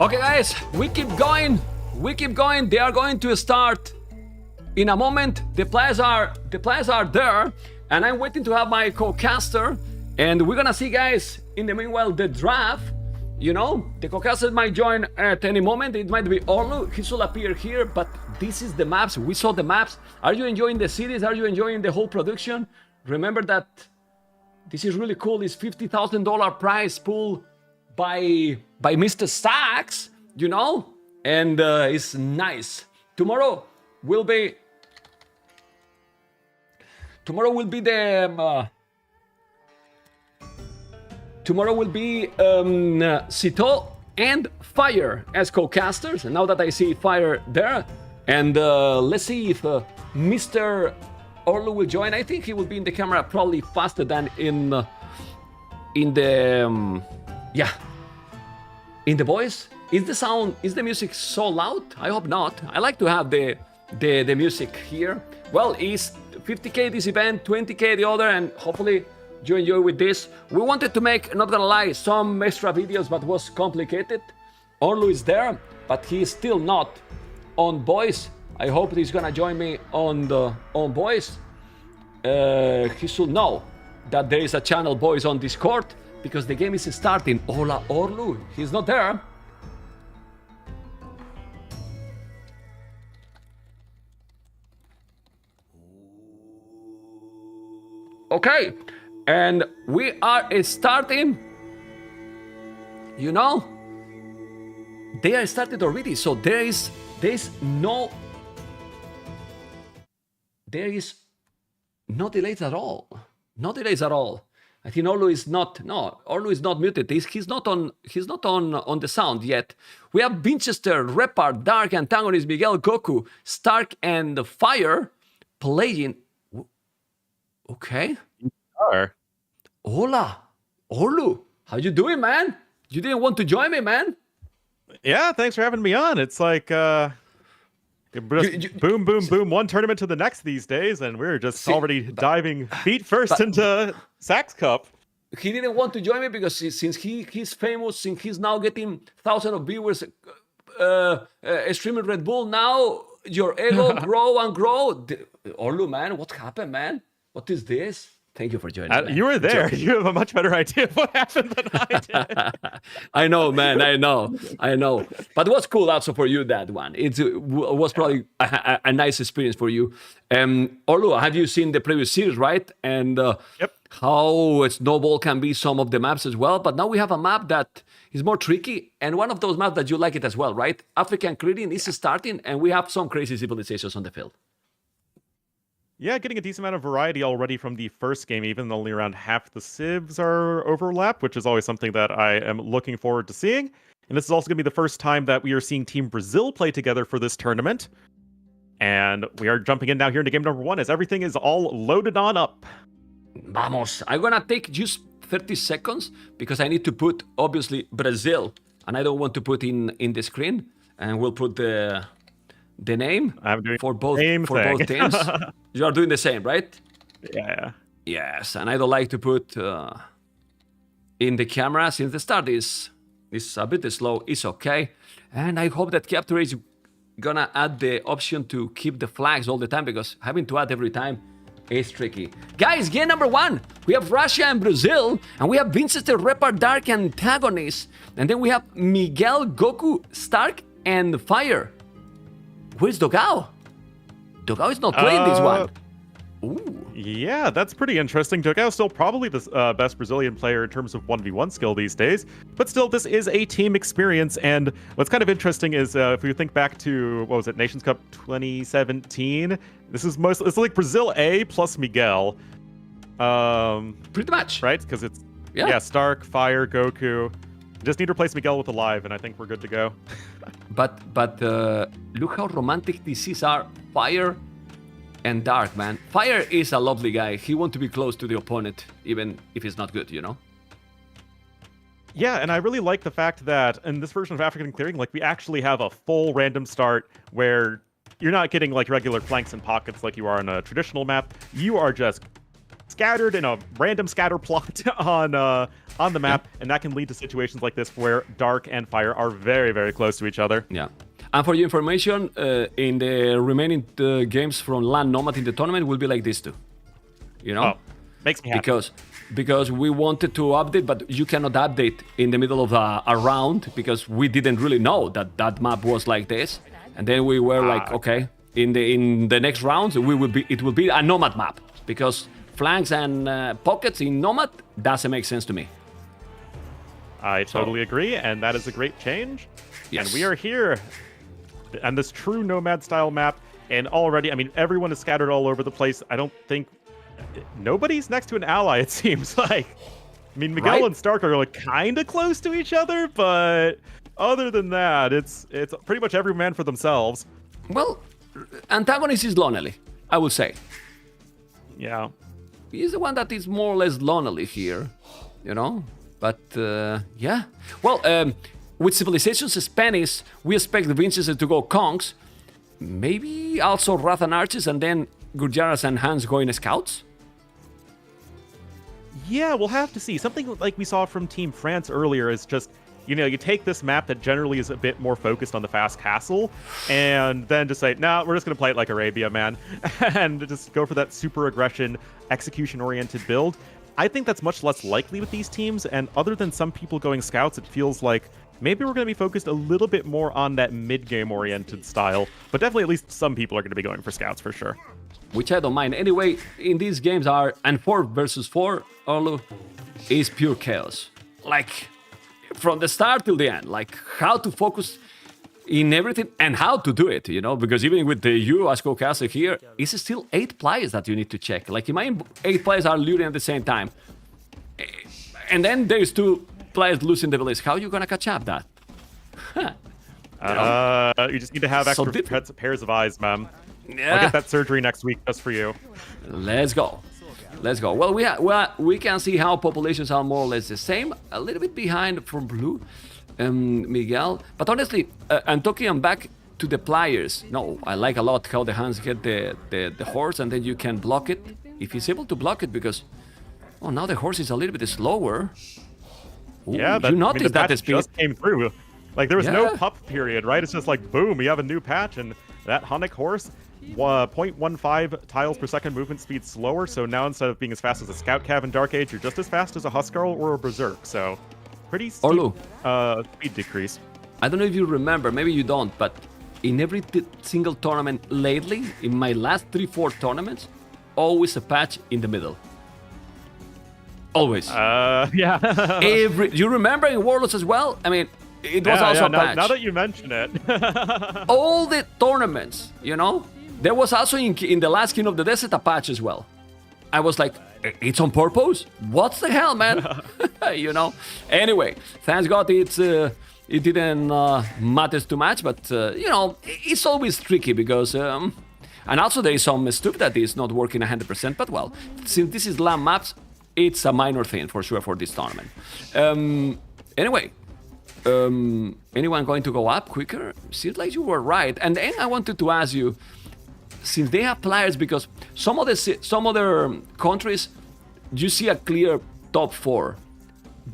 Okay, guys, we keep going. We keep going. They are going to start in a moment. The players are there, and I'm waiting to have my co-caster. And we're gonna see, guys, in the meanwhile, the draft. You know, the co-caster might join at any moment. It might be Orlu. He should appear here, but this is the maps. We saw the maps. Are you enjoying the cities? Are you enjoying the whole production? Remember that this is really cool. It's $50,000 prize pool by Mr. SAX, you know? And it's nice. Tomorrow will be the tomorrow will be Cito and Fire as co-casters. And now that I see Fire there, and let's see if Mr. Orlu will join. I think he will be in the camera probably faster than in the voice. Is the music so loud? I hope not. I like to have the music here. Well, it's 50k this event, 20k the other, and hopefully you enjoy with this. We wanted to make, not gonna lie, some extra videos, but was complicated. Orlu is there, but he is still not on voice. I hope he's gonna join me on voice. He should know that there is a channel voice on Discord because the game is starting. Hola, Orlu, he's not there. Okay. And we are starting, you know, they are started already, so there is no delays at all. No delays at all. I think Orlu is not muted. He's not on the sound yet. We have Winchester, Repar, Dark, Antagonist, Miguel, Goku, Stark, and Fire playing. Okay. Hola, Orlu, how you doing, man? You didn't want to join me, man? Yeah, thanks for having me on. It's like boom, boom, boom, one tournament to the next these days, and we're just already diving feet first into SAX Cup. He didn't want to join me because since he's famous, since he's now getting thousands of viewers streaming Red Bull, now your ego grow and grow. Orlu, man, what happened, man? What is this? Thank you for joining. You were there. You have a much better idea of what happened than I did. I know, man. I know. But it was cool also for you, that one. It was probably a nice experience for you. Orlu, have you seen the previous series, right? And yep. How Snowball can be some of the maps as well. But now we have a map that is more tricky. And one of those maps that you like it as well, right? African Caribbean is starting, and we have some crazy civilizations on the field. Yeah, getting a decent amount of variety already from the first game, even only around half the civs are overlapped, which is always something that I am looking forward to seeing. And this is also going to be the first time that we are seeing Team Brazil play together for this tournament. And we are jumping in now here into game number 1 as everything is all loaded on up. Vamos. I'm going to take just 30 seconds because I need to put, obviously, Brazil. And I don't want to put in the screen. And we'll put the name for both teams. You are doing the same, right? Yeah. Yes, and I don't like to put in the camera since the start is a bit slow. It's okay, and I hope that Capture is gonna add the option to keep the flags all the time because having to add every time is tricky. Guys, game number 1. We have Russia and Brazil, and we have Winchester, Repar, Dark, Antagonist, and then we have Miguel, Goku, Stark, and Fire. Where's Dogao? Dogao is not playing this one. Ooh. Yeah, that's pretty interesting. Dogao is still probably the best Brazilian player in terms of 1v1 skill these days. But still, this is a team experience. And what's kind of interesting is if we think back to, what was it, Nations Cup 2017? It's like Brazil A plus Miguel. Pretty much. Right? Because it's, yeah, Stark, Fire, Goku. Just need to replace Miguel with Alive, and I think we're good to go. But look how romantic these are. Fire and Dark, man. Fire is a lovely guy. He wants to be close to the opponent, even if he's not good, you know? Yeah, and I really like the fact that in this version of African Clearing, like, we actually have a full random start where you're not getting like regular flanks and pockets like you are on a traditional map. You are just scattered in a random scatter plot on the map, and that can lead to situations like this where dark and fire are very, very close to each other. Yeah. And for your information, in the remaining games from Land Nomad in the tournament will be like this too. You know? Oh, makes me happy. Because we wanted to update, but you cannot update in the middle of a round because we didn't really know that map was like this. And then we were like, okay, in the next rounds it will be a Nomad map because flanks and pockets in Nomad doesn't make sense to me. I totally agree, and that is a great change. Yes. And we are here on this true Nomad style map, and already, I mean, everyone is scattered all over the place. I don't think nobody's next to an ally, it seems like. I mean, Miguel Right? and Stark are like kind of close to each other, but other than that, it's pretty much every man for themselves. Well, antagonist is lonely, I would say. Yeah. He's the one that is more or less lonely here, you know? But, yeah. Well, with Civilizations Spanish, we expect the Winchester to go Kongs. Maybe also Wrath and Arches, and then Gurjaras and Hans going Scouts? Yeah, we'll have to see. Something like we saw from Team France earlier is just, you know, you take this map that generally is a bit more focused on the fast castle, and then just say, nah, we're just going to play it like Arabia, man, and just go for that super aggression, execution-oriented build. I think that's much less likely with these teams, and other than some people going scouts, it feels like maybe we're going to be focused a little bit more on that mid-game oriented style, but definitely at least some people are going to be going for scouts for sure. Which I don't mind. Anyway, in these games and 4 versus 4, Orlu, is pure chaos. Like, from the start till the end, like how to focus in everything and how to do it, you know, because even with the you as co-caster here, it's still 8 players that you need to check. Like, imagine 8 players are looting at the same time. And then there's 2 players losing the village. How are you gonna catch up that? You just need to have extra pairs of eyes, man. Yeah. I'll get that surgery next week just for you. Let's go. Let's go. Well, we can see how populations are more or less the same. A little bit behind from blue, Miguel. But honestly, I'm talking back to the players. No, I like a lot how the Hans get the horse and then you can block it. If he's able to block it because... Oh, now the horse is a little bit slower. Ooh, Yeah, you noticed that the patch speed... just came through. Like, there was Yeah. no pup period, right? It's just like, boom, we have a new patch, and that Hunnic horse, 0.15 tiles per second movement speed slower, so now instead of being as fast as a Scout Cav in Dark Age, you're just as fast as a Huskarl or a Berserk, so pretty steep Orlu. speed decrease. I don't know if you remember, maybe you don't, but in every single tournament lately, in my last 3-4 tournaments, always a patch in the middle. Always. Yeah. You remember in Warlords as well? I mean, it was also a patch. Now that you mention it. All the tournaments, you know? There was also in the last King of the Desert a patch as well. I was like, it's on purpose? What the hell, man? You know? Anyway, thanks God it didn't matter too much, but, you know, it's always tricky because... and also there is some stuff that is not working 100%, but well, since this is LAN maps, it's a minor thing for sure for this tournament. Anyway, anyone going to go up quicker? Seems like you were right. And then I wanted to ask you, since they have players, because some other countries, you see a clear top 4,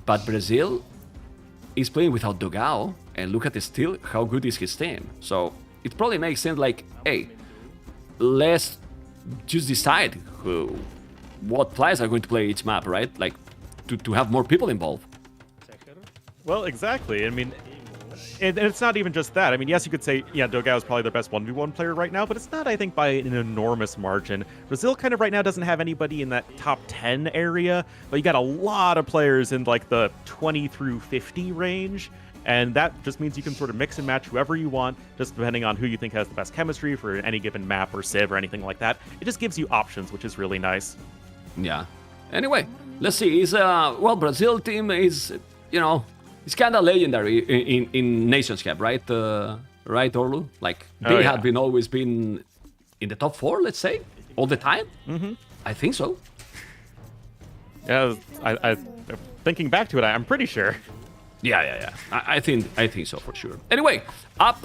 but Brazil is playing without Dogao, and look at the still, how good is his team. So it probably makes sense like, hey, let's just decide what players are going to play each map, right? Like, to have more people involved. Well, exactly. I mean, and it's not even just that. I mean, yes, you could say, yeah, Dogao is probably their best 1v1 player right now, but it's not, I think, by an enormous margin. Brazil kind of right now doesn't have anybody in that top 10 area, but you got a lot of players in like the 20 through 50 range, and that just means you can sort of mix and match whoever you want, just depending on who you think has the best chemistry for any given map or civ or anything like that. It just gives you options, which is really nice. Yeah. Anyway, let's see. Well, Brazil team is, you know, it's kind of legendary in Nations Cup, right? Right, Orlu? Like, they have always been in the top 4, let's say, all the time. Mm-hmm. I think so. Yeah, I thinking back to it, I'm pretty sure. Yeah. I think so for sure. Anyway, up,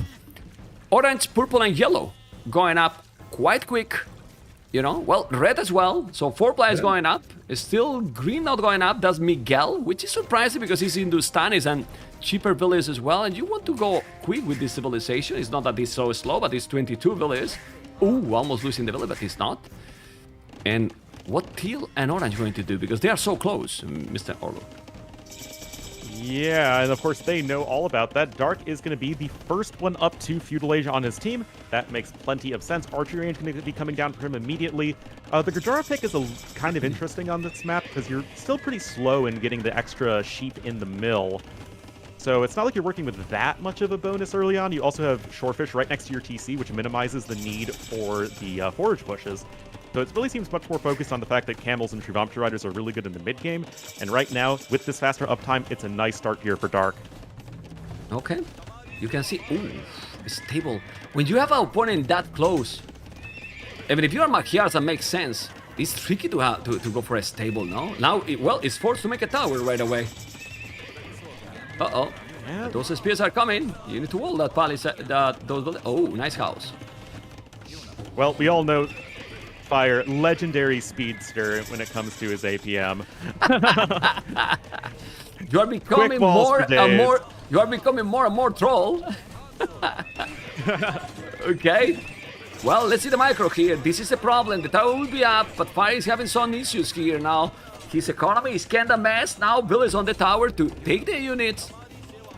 orange, purple, and yellow going up quite quick. You know, well, red as well. So 4 players going up. Still green not going up. That's Miguel, which is surprising because he's Hindustanis and cheaper villages as well. And you want to go quick with this civilization. It's not that it's so slow, but it's 22 villages. Ooh, almost losing the village, but it's not. And what teal and orange going to do? Because they are so close, Mr. Orlo. Yeah, and of course they know all about that. Dark is going to be the first one up to Feudal Age on his team. That makes plenty of sense. Archery range going to be coming down for him immediately. The Gajara pick is kind of interesting on this map because you're still pretty slow in getting the extra sheep in the mill. So it's not like you're working with that much of a bonus early on. You also have Shorefish right next to your TC, which minimizes the need for the forage bushes. So it really seems much more focused on the fact that Camels and Trivampi Riders are really good in the mid-game. And right now, with this faster uptime, it's a nice start here for Dark. Okay. You can see, ooh, stable. When you have an opponent that close, I mean, if you are Machiars, that makes sense. It's tricky to go for a stable, no? Now, it's forced to make a tower right away. Uh-oh. Yeah. Those spears are coming. You need to wall that palisade. Oh, nice house. Well, we all know Fire, legendary speedster when it comes to his APM. You are becoming more and more. You are becoming more and more troll. Okay. Well, let's see the micro here. This is a problem. The tower will be up, but Fire is having some issues here now. His economy is kind of mess. Now Bill is on the tower to take the units,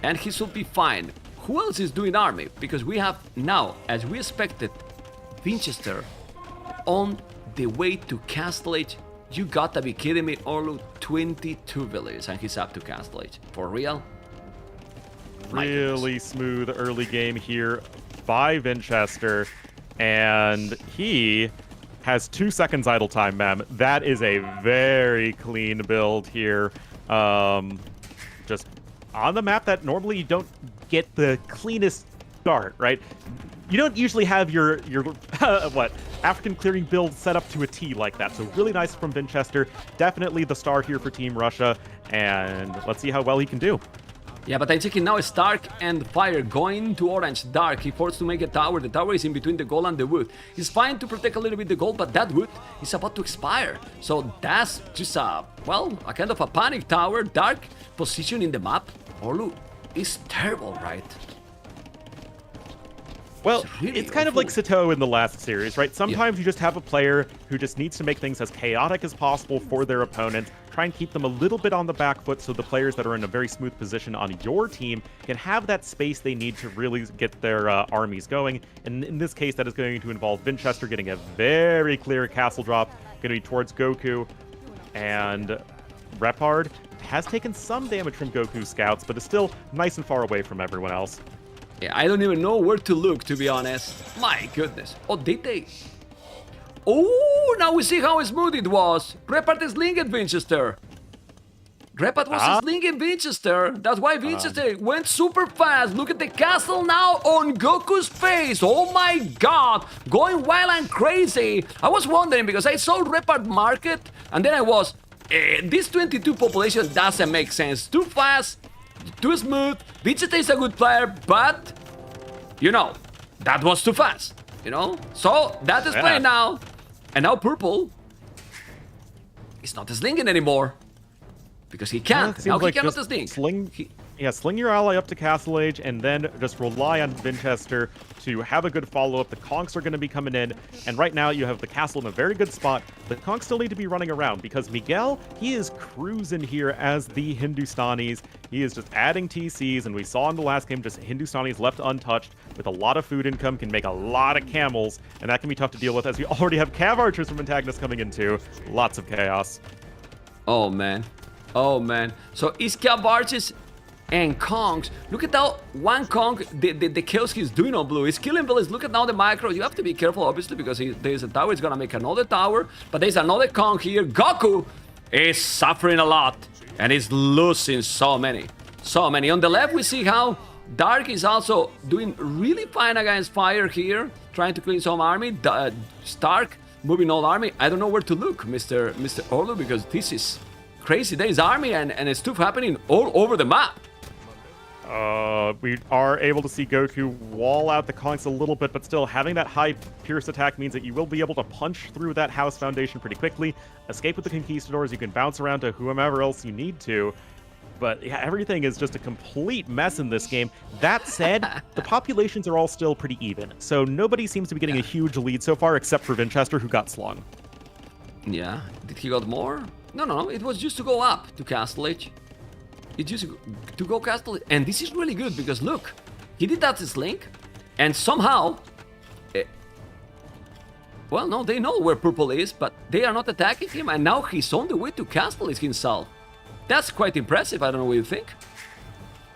and he should be fine. Who else is doing army? Because we have now, as we expected, Winchester on the way to Castle Age. You gotta be kidding me, Orlu. 22 villages and he's up to Castle Age. For real? Really smooth early game here by Winchester. And he has 2 seconds idle time, ma'am. That is a very clean build here. Just on the map that normally you don't get the cleanest start, right? You don't usually have your African clearing build set up to a T like that. So really nice from Winchester. Definitely the star here for Team Russia. And let's see how well he can do. Yeah, but I'm checking now Stark and Fire going to Orange. Dark, he forced to make a tower. The tower is in between the gold and the wood. He's fine to protect a little bit the gold, but that wood is about to expire. So that's just a kind of a panic tower. Dark position in the map. Orlu is terrible, right? Well, really it's kind of like Sito in the last series, right? Sometimes you just have a player who just needs to make things as chaotic as possible for their opponent, try and keep them a little bit on the back foot so the players that are in a very smooth position on your team can have that space they need to really get their armies going. And in this case, that is going to involve Winchester getting a very clear castle drop, going to be towards Goku. And Repard has taken some damage from Goku's scouts, but is still nice and far away from everyone else. Yeah, I don't even know where to look, to be honest. My goodness. Oh, did they? Oh, now we see how smooth it was. Repart is slinging Winchester. Repart was slinging Winchester. That's why Winchester went super fast. Look at the castle now on Goku's face. Oh my god. Going wild and crazy. I was wondering because I saw Repart market and then I was, this 22 population doesn't make sense. Too fast. Too smooth. Winchester is a good player, but you know, that was too fast. You know? So that is playing now. And now Purple is not slinging anymore. Because he can't. Now he cannot sling. Sling your ally up to Castle Age and then just rely on Winchester to have a good follow-up. The Conks are going to be coming in, and right now you have the castle in a very good spot. The Conks still need to be running around because Miguel, he is cruising here as the Hindustanis. He is just adding TCs, and we saw in the last game just Hindustanis left untouched with a lot of food income, can make a lot of camels, and that can be tough to deal with as we already have Cav Archers from antagonists coming in too. Lots of chaos. Oh, man. Oh, man. So is Cav Archers and Kongs. Look at how one Kong, the kills he's doing on blue. He's killing villages. Look at now the micro. You have to be careful, obviously, because there's a tower. He's gonna make another tower. But there's another Kong here. Goku is suffering a lot. And he's losing so many. So many. On the left, we see how Dark is also doing really fine against Fire here. Trying to clean some army. Stark moving all army. I don't know where to look, Mr. Orlu, because this is crazy. There's army and stuff happening all over the map. We are able to see Goku wall out the Conks a little bit, but still having that high Pierce attack means that you will be able to punch through that house foundation pretty quickly, escape with the Conquistadors, you can bounce around to whomever else you need to. But yeah, everything is just a complete mess in this game. That said, the populations are all still pretty even, so nobody seems to be getting a huge lead so far except for Winchester, who got slung. Yeah, did he got more? No, it was just to go up to Castle Age. It's just to go Castle, and this is really good because look, he did that link, and somehow, well, no, they know where Purple is, but they are not attacking him, and now he's on the way to Castle Age himself. That's quite impressive. I don't know what you think.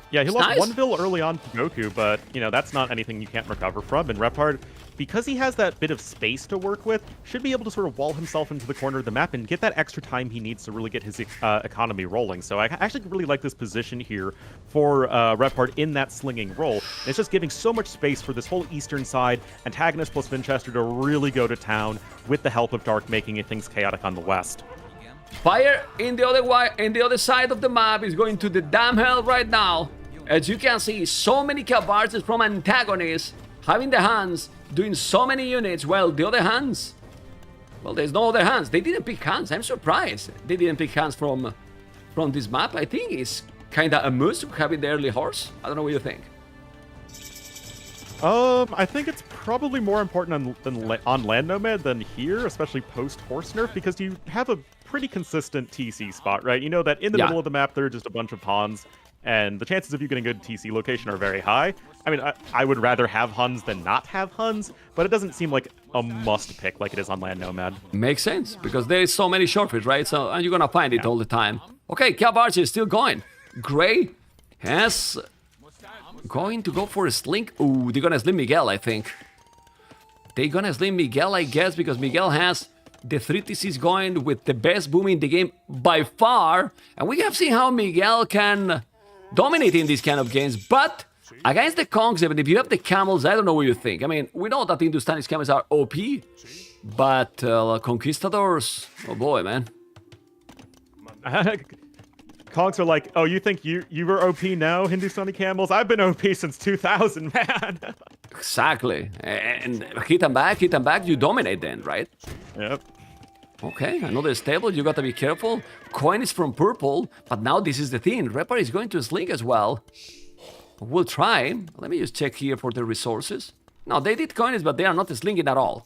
Yeah, he It's lost nice. one Vil early on to Goku, but, you know, that's not anything you can't recover from. And Repard, because he has that bit of space to work with, should be able to sort of wall himself into the corner of the map and get that extra time he needs to really get his economy rolling. So I actually really like this position here for Repard in that slinging role. And it's just giving so much space for this whole eastern side, antagonist plus Winchester, to really go to town with the help of Dark, making things chaotic on the west. Fire in the other side of the map is going to the damn hell right now. As you can see, so many Cavards from antagonists having the hands, doing so many units, while the other hands, well, there's no other hands. They didn't pick hands. I'm surprised they didn't pick hands from this map. I think it's kind of a must having the early horse. I don't know what you think. I think it's probably more important on Land Nomad than here, especially post-Horse Nerf, because you have a pretty consistent TC spot, right? You know that in the middle of the map, there are just a bunch of pawns, and the chances of you getting a good TC location are very high. I mean, I would rather have Huns than not have Huns, but it doesn't seem like a must-pick like it is on Land Nomad. Makes sense, because there is so many shortfish, right? So, and you're gonna find it all the time. Okay, Cavards is still going. Gray has... going to go for a slink. Ooh, they're gonna slim Miguel, I think. They're gonna slim Miguel, I guess, because Miguel has the 3 TCs going with the best boom in the game by far. And we have seen how Miguel can dominate in these kind of games. But against the Kongs, even if you have the camels, I don't know what you think. I mean, we know that Hindustani's camels are OP, but Conquistadors, oh boy, man. Kongs are like, oh, you think you were OP now, Hindustani camels? I've been OP since 2000, man. Exactly. And hit them back, you dominate then, right? Yep. Okay, another stable, you gotta be careful. Coin is from purple, but now this is the thing. Repar is going to slink as well. We'll try. Let me just check here for the resources. No, they did coins, but they are not slinging at all.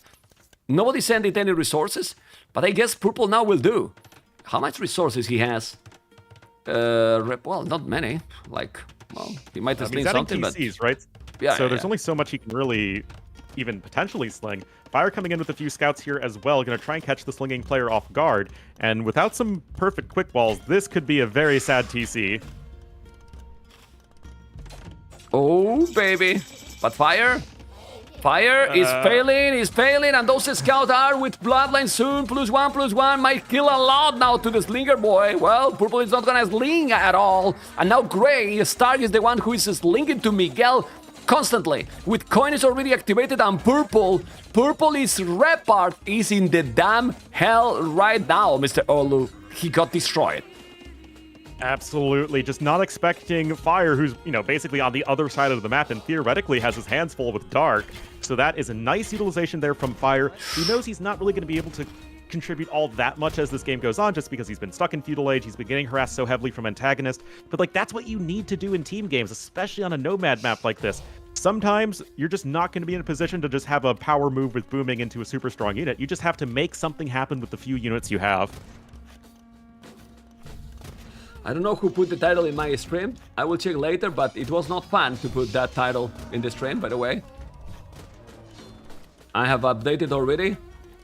Nobody sent it any resources, but I guess purple now will do. How much resources he has? Well, not many. Like, well, he might have slinged something, TCs, but... right? Yeah, so there's only so much he can really even potentially sling. Fire coming in with a few scouts here as well, going to try and catch the slinging player off guard. And without some perfect quick balls, this could be a very sad TC. Oh, baby. But Fire is failing, and those scouts are with Bloodline soon. +1/+1 might kill a lot now to the Slinger boy. Well, Purple is not gonna sling at all. And now Gray, Stark is the one who is slinging to Miguel constantly. With Coin is already activated, and Purple is Repart is in the damn hell right now, Mr. Olu. He got destroyed. Absolutely, just not expecting Fire, who's, you know, basically on the other side of the map and theoretically has his hands full with Dark. So that is a nice utilization there from Fire. He knows he's not really going to be able to contribute all that much as this game goes on, just because he's been stuck in Feudal Age, he's been getting harassed so heavily from Antagonist. But, like, that's what you need to do in team games, especially on a Nomad map like this. Sometimes you're just not going to be in a position to just have a power move with booming into a super strong unit. You just have to make something happen with the few units you have. I don't know who put the title in my stream. I will check later, but it was not fun to put that title in the stream, by the way. I have updated already,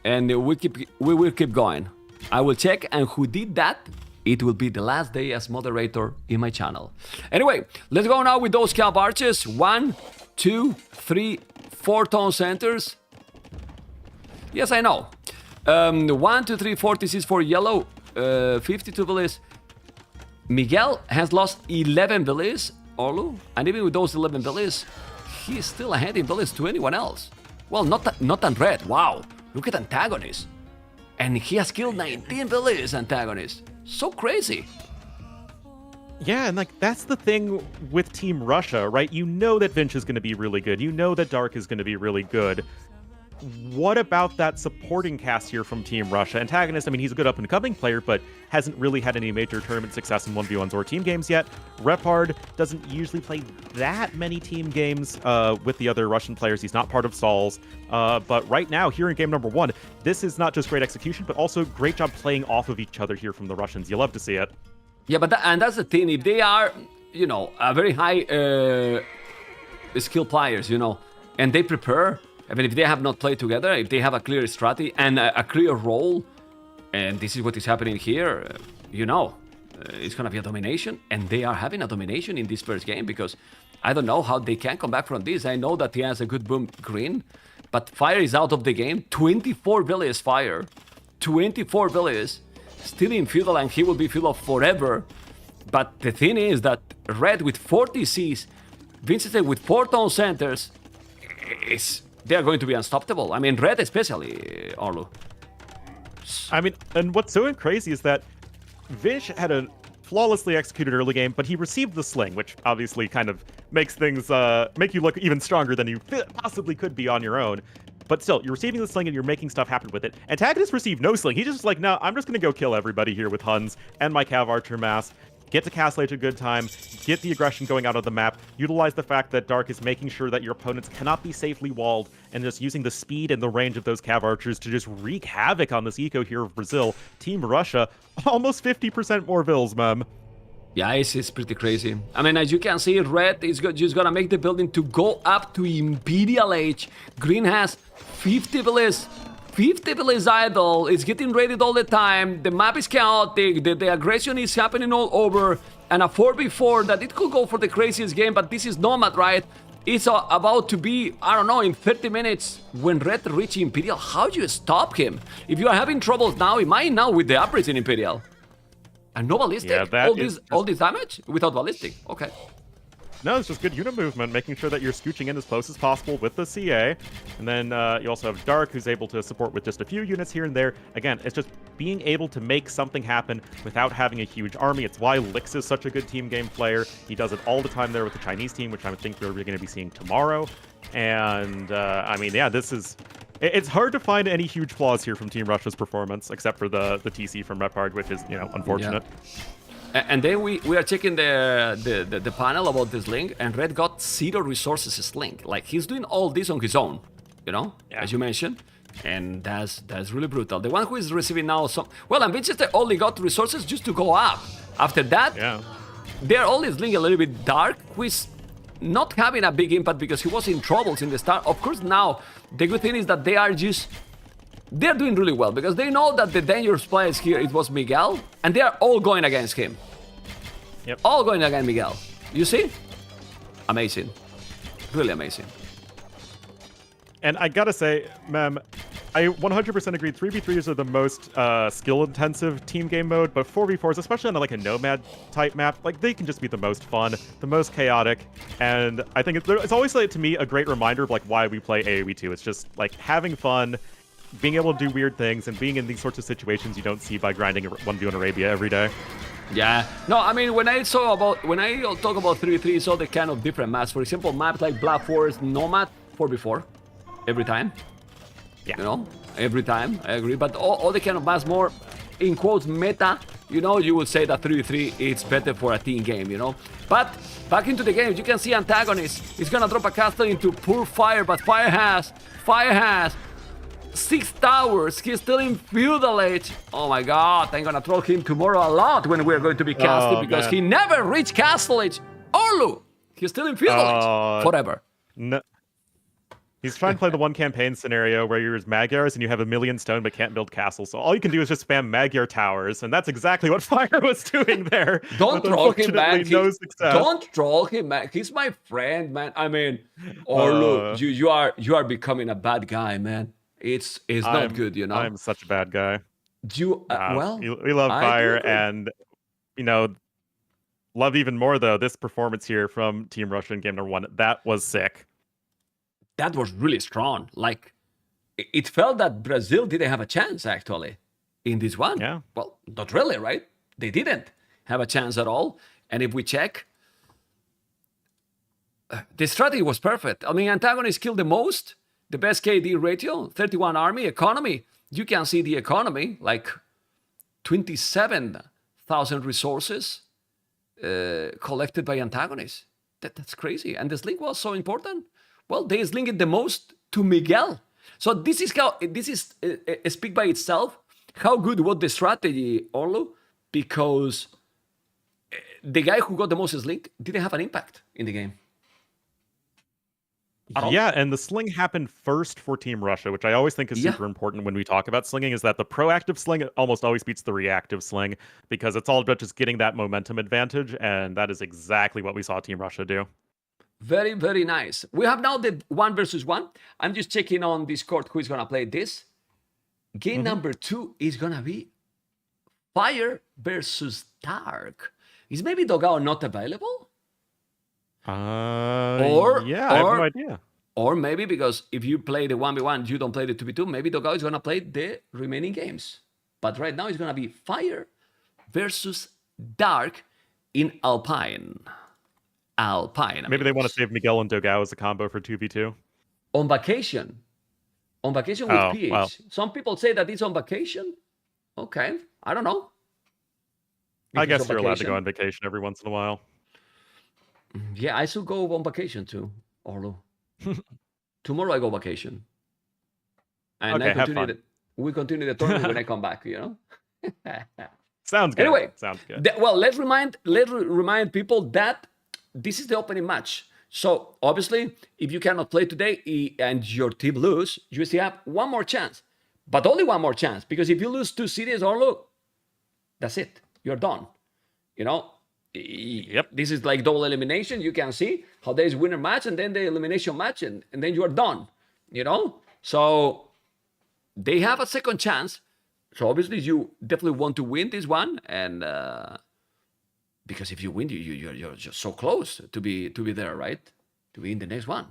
and we will keep going. I will check, and who did that, it will be the last day as moderator in my channel. Anyway, let's go now with those scalp arches. 1, 2, 3, 4 tone centers. Yes, I know. 1, 2, 3, 4, this is for yellow. 52 villas. Miguel has lost 11 villas, Olu, and even with those 11 villas, he's still ahead in villas to anyone else. Well, not on red. Wow, look at Antagonist. And he has killed 19 villas, Antagonist. So crazy. Yeah, and like that's the thing with Team Russia, right? You know that Vinch is going to be really good. You know that Dark is going to be really good. What about that supporting cast here from Team Russia? Antagonist, I mean, he's a good up-and-coming player, but hasn't really had any major tournament success in 1v1s or team games yet. Repard doesn't usually play that many team games with the other Russian players. He's not part of Sols. But right now, here in game number 1, this is not just great execution, but also great job playing off of each other here from the Russians. You love to see it. Yeah, but that's the thing. If they are, a very high skill players, and they prepare, I mean, if they have not played together, if they have a clear strategy and a clear role, and this is what is happening here, it's going to be a domination, and they are having a domination in this first game because I don't know how they can come back from this. I know that he has a good boom green, but Fire is out of the game. 24 villages Fire. 24 villages. Still in feudal, and he will be feudal forever. But the thing is that Red with 40 Cs, Vincent with 4 town centers, they are going to be unstoppable. I mean, Red especially, Arlo. I mean, and what's so crazy is that Vish had a flawlessly executed early game, but he received the sling, which obviously kind of makes things make you look even stronger than you possibly could be on your own. But still, you're receiving the sling and you're making stuff happen with it. Antagonist received no sling. He's just like, no, I'm just going to go kill everybody here with Huns and my Cav Archer mass. Get to Castle Age a good time, get the aggression going out of the map, utilize the fact that Dark is making sure that your opponents cannot be safely walled, and just using the speed and the range of those Cav Archers to just wreak havoc on this eco here of Brazil. Team Russia, almost 50% more vills, mem. Yeah, it's pretty crazy. I mean, as you can see, Red is just gonna make the building to go up to Imperial Age. Green has 50 villages. 50 village idle, it's getting raided all the time, the map is chaotic, the aggression is happening all over, and a 4v4 that it could go for the craziest game, but this is Nomad, right? It's about to be, I don't know, in 30 minutes, when Red reach Imperial, how do you stop him? If you are having troubles now, it might now with the upgrades in Imperial. And no ballistic? Yeah, all this damage? Without ballistic, okay. No, it's just good unit movement, making sure that you're scooching in as close as possible with the CA. And then you also have Dark, who's able to support with just a few units here and there. Again, it's just being able to make something happen without having a huge army. It's why Lix is such a good team game player. He does it all the time there with the Chinese team, which I think we're going to be seeing tomorrow. And, I mean, yeah, this is... It's hard to find any huge flaws here from Team Russia's performance, except for the TC from Repard, which is, unfortunate. Yeah. And then we are checking the panel about this link, and Red got 0 resources as link. Like, he's doing all this on his own, as you mentioned. And that's really brutal. The one who is receiving now some... Well, and Vincent only got resources just to go up. After that, they're always linked a little bit Dark, who is not having a big impact because he was in troubles in the start. Of course, now, the good thing is that they're doing really well because they know that the dangerous players here, it was Miguel, and they are all going against him. Yep. All going against Miguel. You see? Amazing. Really amazing. And I gotta say, Mem, I 100% agree. 3v3s are the most skill-intensive team game mode, but 4v4s, especially on like a Nomad type map, like they can just be the most fun, the most chaotic, and I think it's always like, to me, a great reminder of like why we play AoE 2. It's just like having fun, being able to do weird things, and being in these sorts of situations you don't see by grinding 1v1 Arabia every day. Yeah. No, I mean, when I talk about 3v3, it's all the kind of different maps. For example, maps like Black Forest, Nomad, 4v4, every time. Yeah. Every time, I agree. But all the kind of maps more, in quotes, meta, you would say that 3v3 is better for a team game, But back into the game, you can see Antagonist is gonna drop a castle into poor Fire, but Fire has 6 towers. He's still in feudal age. Oh my god, I'm gonna troll him tomorrow a lot when we're going to be casted because he never reached castle age. Orlu, he's still in feudal age forever. No. He's trying to play the one campaign scenario where you're Magyars and you have 1 million stone but can't build castles. So all you can do is just spam Magyar towers, and that's exactly what Fire was doing there. Don't troll him, man. No success. Don't troll him, man. He's my friend, man. I mean, Orlu, you are becoming a bad guy, man. It's not good, I'm such a bad guy. We love Fire, and love even more though this performance here from Team Russia in game number 1. That was sick. That was really strong. Like, it felt that Brazil didn't have a chance actually in this one. Yeah. Well, not really, right? They didn't have a chance at all. And if we check, the strategy was perfect. I mean, antagonists killed the most, the best KD ratio, 31 army, economy. You can see the economy, like 27,000 resources collected by antagonists. That's crazy. And the slink was so important. Well, they slinked the most to Miguel. So this is how, this is speak by itself, how good was the strategy, Orlu, because the guy who got the most slink didn't have an impact in the game. Yeah, and the sling happened first for Team Russia, which I always think is super important when we talk about slinging, is that the proactive sling almost always beats the reactive sling, because it's all about just getting that momentum advantage, and that is exactly what we saw Team Russia do. Very, very nice. We have now the 1 versus 1. I'm just checking on Discord who is going to play this. Game number 2 is going to be Fire versus Dark. Is maybe Dogao not available? I have no idea. Or maybe because if you play the 1v1, you don't play the 2v2, maybe Dogao is going to play the remaining games. But right now it's going to be Fire versus Dark in Alpine. Maybe they want to save Miguel and Dogao as a combo for 2v2. On vacation. On vacation with PH. Well. Some people say that it's on vacation. Okay, I don't know. I guess you're allowed to go on vacation every once in a while. Yeah, I should go on vacation too, Orlu. Tomorrow I go vacation. And Okay, we continue the tournament when I come back, you know? Sounds good. Anyway, sounds good. Well, let's remind people that this is the opening match. So obviously, if you cannot play today and your team lose, you still have one more chance. But only one more chance, because if you lose 2 cities, Orlu, that's it. You're done. You know? Yep. This is like double elimination. You can see how there is winner match and then the elimination match, and then you are done. You know? So they have a second chance. So obviously you definitely want to win this one, and because if you win, you're just so close to be there, right? To be in the next one.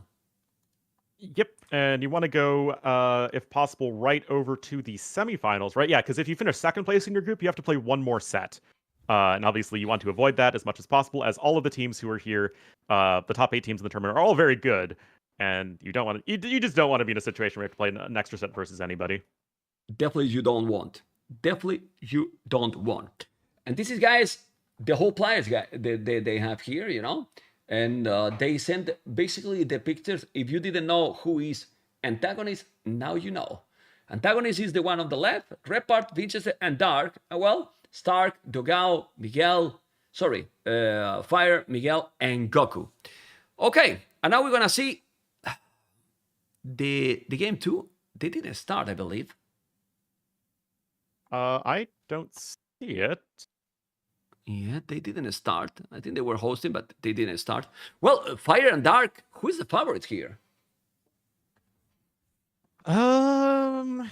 Yep, and you want to go, if possible, right over to the semifinals, right? Yeah, because if you finish second place in your group, you have to play one more set. And obviously, you want to avoid that as much as possible, as all of the teams who are here, the top 8 teams in the tournament, are all very good. And you don't want to, you just don't want to be in a situation where you have to play an extra set versus anybody. Definitely you don't want. Definitely you don't want. And this is, guys, the whole players they have here, you know, and they send basically the pictures. If you didn't know who is antagonist, now you know. Antagonist is the one on the left, Repart, Winchester, and Dark. Well, Stark, Dogao, Miguel, Fire, Miguel, and Goku. Okay, and now we're gonna see the game 2. They didn't start, I believe. I don't see it. Yeah, they didn't start. I think they were hosting, but they didn't start. Well, Fire and Dark, who is the favorite here? I'd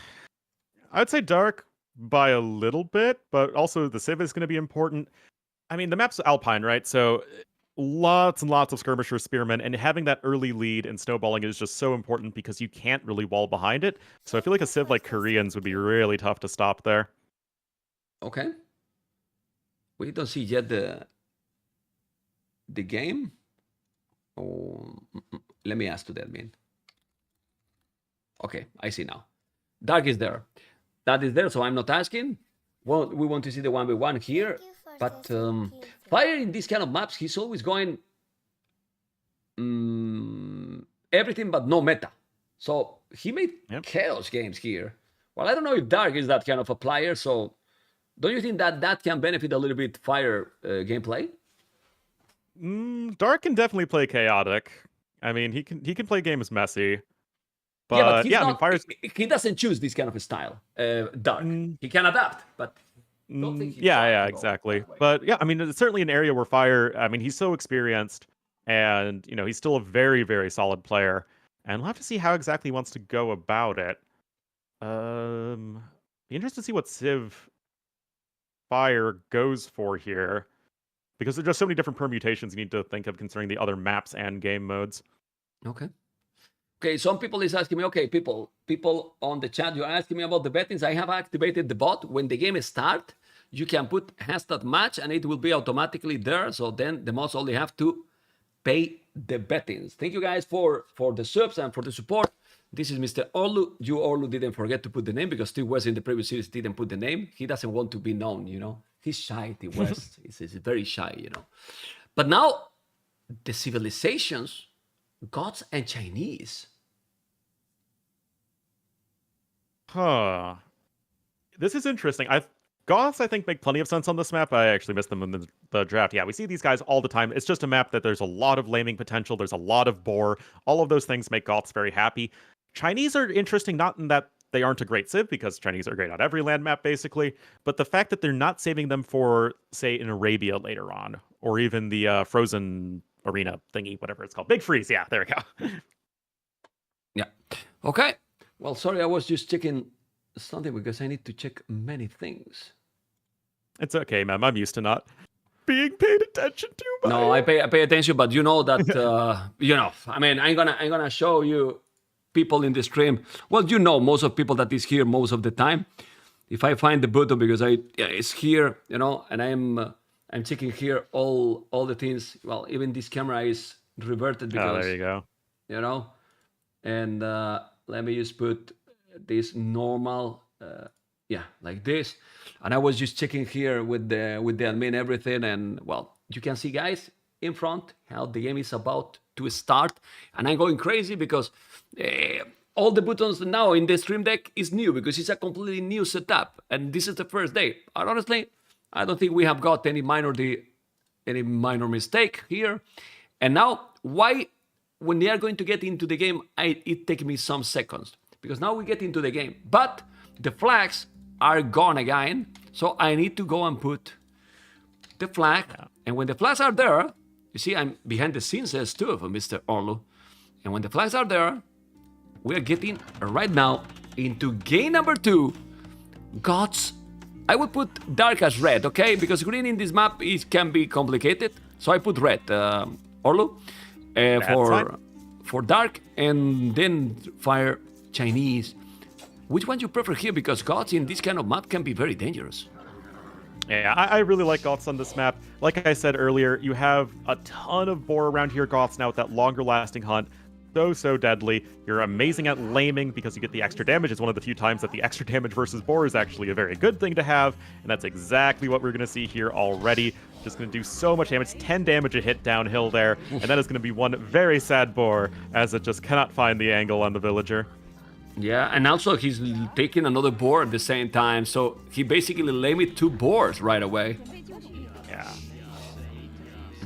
say Dark by a little bit, but also the Civ is going to be important. I mean, the map's Alpine, right? So lots and lots of skirmishers, spearmen, and having that early lead and snowballing is just so important because you can't really wall behind it. So I feel like a Civ like Koreans would be really tough to stop there. Okay. We don't see yet the game. Oh, let me ask to the admin. Okay, I see now. Dark is there. That is there, so I'm not asking. Well, we want to see the 1v1 here. But Fire in these kind of maps, he's always going everything but no meta. So he made chaos games here. Well, I don't know if Dark is that kind of a player, so don't you think that can benefit a little bit Fire gameplay? Dark can definitely play chaotic. I mean, he can play games messy. But yeah, but Fire's... he doesn't choose this kind of a style. Dark. He can adapt, but don't think exactly. But yeah, I mean, it's certainly an area where Fire, I mean, he's so experienced, and you know, he's still a very, very solid player. And we'll have to see how exactly he wants to go about it. Be interested to see what Civ Fire goes for here, because there's just so many different permutations you need to think of concerning the other maps and game modes. Okay, some people is asking me, okay, people on the chat, you're asking me about the bettings. I have activated the bot when the game starts. you can put hashtag match and it will be automatically there. So then the mods only have to pay the bettings. Thank you guys for the subs and for the support. This is Mr. Orlu. You, Orlu, didn't forget to put the name because Steve West in the previous series didn't put the name. He doesn't want to be known, you know. He's shy, Steve West. He's very shy, you know. But now, the civilizations, gods and Chinese. Huh. This is interesting. Goths, I think, make plenty of sense on this map. I actually missed them in the draft. Yeah, we see these guys all the time. It's just a map that there's a lot of laming potential. There's a lot of boar. All of those things make Goths very happy. Chinese are interesting, not in that they aren't a great civ, because Chinese are great on every land map, basically, but the fact that they're not saving them for, say, in Arabia later on, or even the frozen arena thingy, whatever it's called. Big Freeze, yeah, there we go. Yeah. Okay. Well, sorry, I was just checking something because I need to check many things. It's okay, ma'am. I'm used to not being paid attention to. By No, I pay attention, but you know that you know. I mean, I'm gonna show you people in the stream. Well, you know, most of people that is here most of the time. If I find the button because it's here, you know, and I'm checking here all the things. Well, even this camera is reverted because there you go. You know, and let me just put this normal. Yeah, like this. And I was just checking here with the admin everything, and well, you can see guys in front how the game is about to start, and I'm going crazy because all the buttons now in the stream deck is new because it's a completely new setup, and this is the first day. And honestly, I don't think we have got any minor mistake here. And now, why when they are going to get into the game, it takes me some seconds because now we get into the game, but the flags are gone again, so I need to go and put the flag. And when the flags are there, you see I'm behind the scenes as too for Mr. Orlu. And when the flags are there, we are getting right now into game number 2. Gods, I would put dark as red, okay? Because green in this map can be complicated, so I put red, Orlu, for dark, and then fire Chinese. Which one you prefer here? Because gods in this kind of map can be very dangerous. Yeah, I really like Goths on this map. Like I said earlier, you have a ton of boar around here, Goths now with that longer lasting hunt. So deadly. You're amazing at laming because you get the extra damage. It's one of the few times that the extra damage versus boar is actually a very good thing to have. And that's exactly what we're going to see here already. Just going to do so much damage. 10 damage a hit downhill there. And that is going to be one very sad boar as it just cannot find the angle on the villager. Yeah, and also he's taking another boar at the same time, so he basically lamed 2 boars right away. Yeah.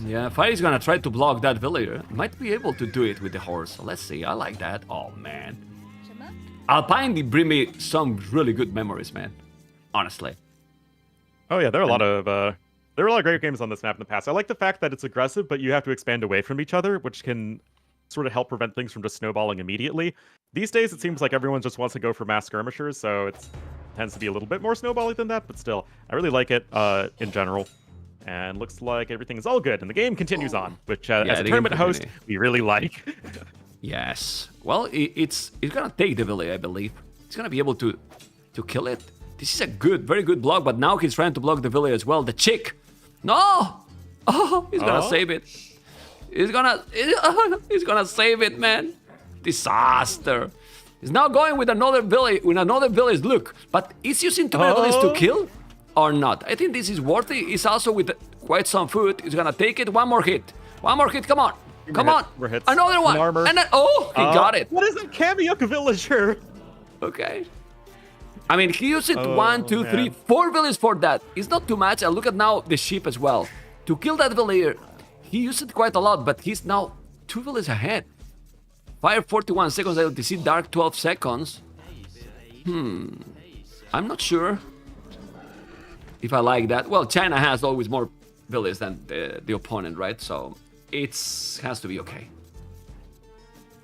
Yeah, Fire's gonna try to block that villager. Might be able to do it with the horse. Let's see, I like that. Oh, man. Alpine did bring me some really good memories, man. Honestly. Oh, yeah, there are a lot of great games on this map in the past. I like the fact that it's aggressive, but you have to expand away from each other, which can sort of help prevent things from just snowballing immediately. These days, it seems like everyone just wants to go for mass skirmishers, so it tends to be a little bit more snowbally than that, but still, I really like it in general. And looks like everything is all good, and the game continues on, which as a tournament host, we really like. Yes. Well, it's gonna take the village, I believe. He's gonna be able to kill it. This is a very good block, but now he's trying to block the village as well. The chick! No! Oh, he's gonna save it. He's gonna save it, man. Disaster. He's now going with another village. Look, but is using too many villages to kill or not? I think this is worthy. It's also with quite some food. He's gonna take it. One more hit. Come on. Come on. We're hits. Another one. Armor. And then, he got it. What is a Kamiyuk villager? Okay. I mean, he used it 1, 2, man. 3, 4 villages for that. It's not too much. And look at now the sheep as well. To kill that villager, he used it quite a lot, but he's now 2 villages ahead. Fire 41 seconds, LTC, Dark 12 seconds. I'm not sure if I like that. Well, China has always more villages than the opponent, right? So it has to be okay.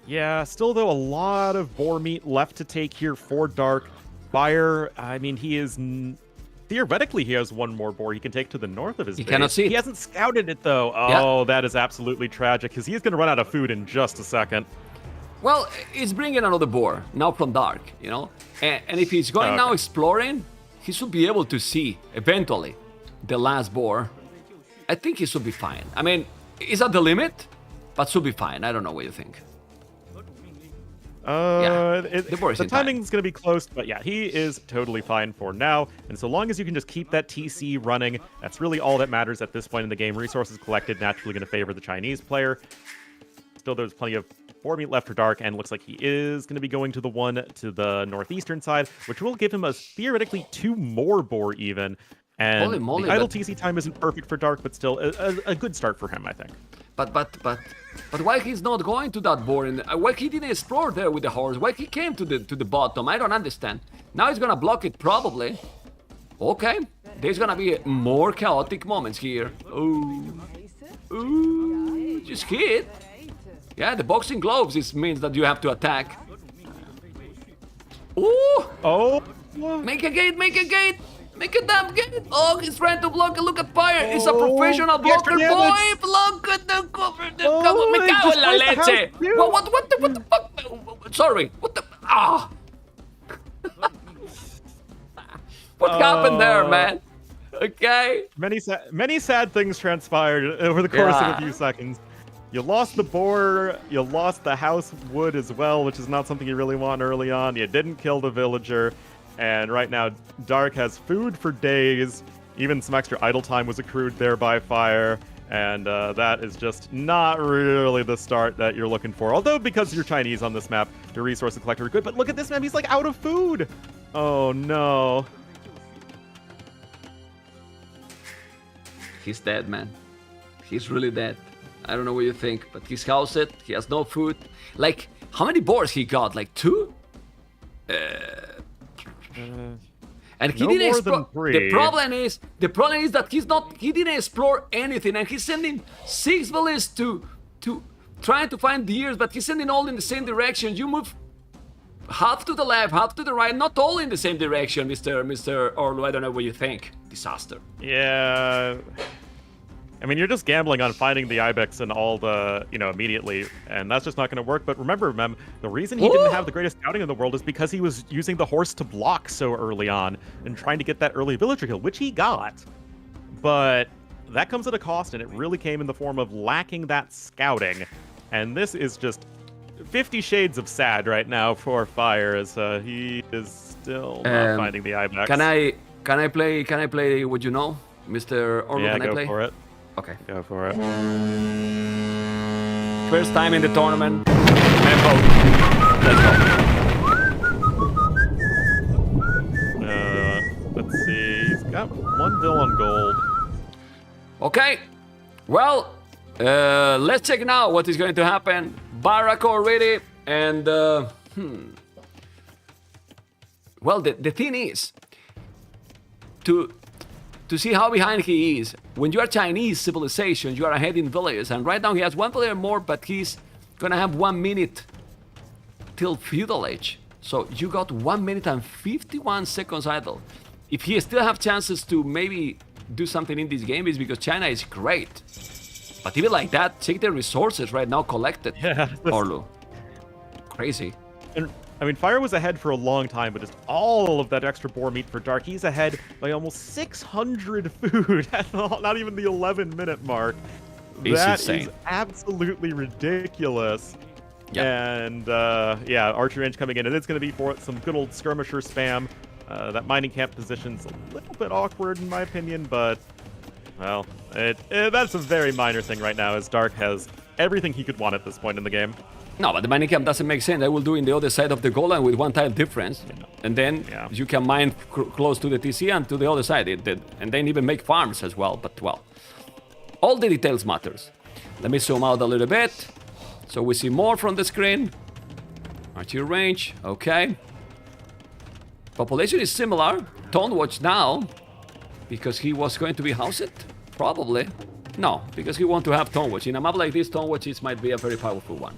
Yeah, still though, a lot of boar meat left to take here for Dark. Fire, I mean, he is... Theoretically, he has one more boar he can take to the north of his base. You cannot see it. He hasn't scouted it, though. Oh, that is absolutely tragic, because he's going to run out of food in just a second. Well, it's bringing another boar, now from Dark, you know? And if he's going now exploring, he should be able to see eventually the last boar. I think he should be fine. I mean, is that the limit? But should be fine. I don't know what you think. The timing's going to be close, but yeah, he is totally fine for now. And so long as you can just keep that TC running, that's really all that matters at this point in the game. Resources collected naturally going to favor the Chinese player. Still, there's plenty of boar meat left for Dark, and looks like he is going to be going to the one to the northeastern side, which will give him a theoretically 2 more boar even. And Holy moly, the idle TC time isn't perfect for Dark, but still a good start for him, I think. But why he's not going to that boar? And why he didn't explore there with the horse? Why he came to the bottom? I don't understand. Now he's gonna block it probably. Okay, there's gonna be more chaotic moments here. Ooh, just hit. Yeah, the boxing gloves means that you have to attack. Ooh! Oh! Make a gate! Make a gate! Make a damn gate! Oh, he's trying to block it. Look at fire! He's a professional blocker, boy! Look at the cover! Me cago en la leche! What the fuck? Sorry. What the? Ah! What happened there, man? Okay. Many sad things transpired over the course of a few seconds. You lost the boar, you lost the house wood as well, which is not something you really want early on. You didn't kill the villager, and right now Dark has food for days. Even some extra idle time was accrued there by fire, and that is just not really the start that you're looking for. Although, because you're Chinese on this map, your resource collector are good, but look at this map, he's like out of food! Oh no. He's dead, man. He's really dead. I don't know what you think, but he's housed. He has no food. Like, how many boars he got? Like 2? And he no didn't more explore. than 3. The problem is that he didn't explore anything, and he's sending 6 villains to trying to find deers, but he's sending all in the same direction. You move half to the left, half to the right, not all in the same direction, Mr. Orlu. I don't know what you think. Disaster. Yeah. I mean, you're just gambling on finding the Ibex and all the, immediately, and that's just not going to work. But remember, Mem, the reason he didn't have the greatest scouting in the world is because he was using the horse to block so early on and trying to get that early villager kill, which he got. But that comes at a cost, and it really came in the form of lacking that scouting. And this is just 50 shades of sad right now for Fire, as he is still not finding the Ibex. Can I play what you know, Mr. Orlu? Yeah, can I go play? for it. Okay. Go for it. First time in the tournament. Membo. Let's go. Let's see. He's got 1 bill on gold. Okay. Well, let's check now what is going to happen. Barak already, and well, the thing is to see how behind he is. When you are Chinese civilization, you are ahead in villages, and right now he has 1 villager more, but he's gonna have 1 minute till feudal age. So you got 1 minute and 51 seconds idle. If he still have chances to maybe do something in this game, is because China is great. But even like that, check the resources right now collected. Yeah. Orlu. Crazy. And I mean, Fire was ahead for a long time, but just all of that extra boar meat for Dark. He's ahead by almost 600 food at not even the 11-minute mark. That is absolutely ridiculous. Yep. And yeah, archer range coming in, and it's going to be for some good old skirmisher spam. That mining camp position's a little bit awkward in my opinion, but well, that's a very minor thing right now, as Dark has everything he could want at this point in the game. No, but the mining camp doesn't make sense. I will do in the other side of the goal line with 1 tile difference. Yeah. And then you can mine close to the TC and to the other side. And then even make farms as well. But well, all the details matters. Let me zoom out a little bit so we see more from the screen. Archer range, okay. Population is similar. Don't watch now because he was going to be housed, probably. No, because he want to have Tone Watch. In a map like this, Tone Watches might be a very powerful one.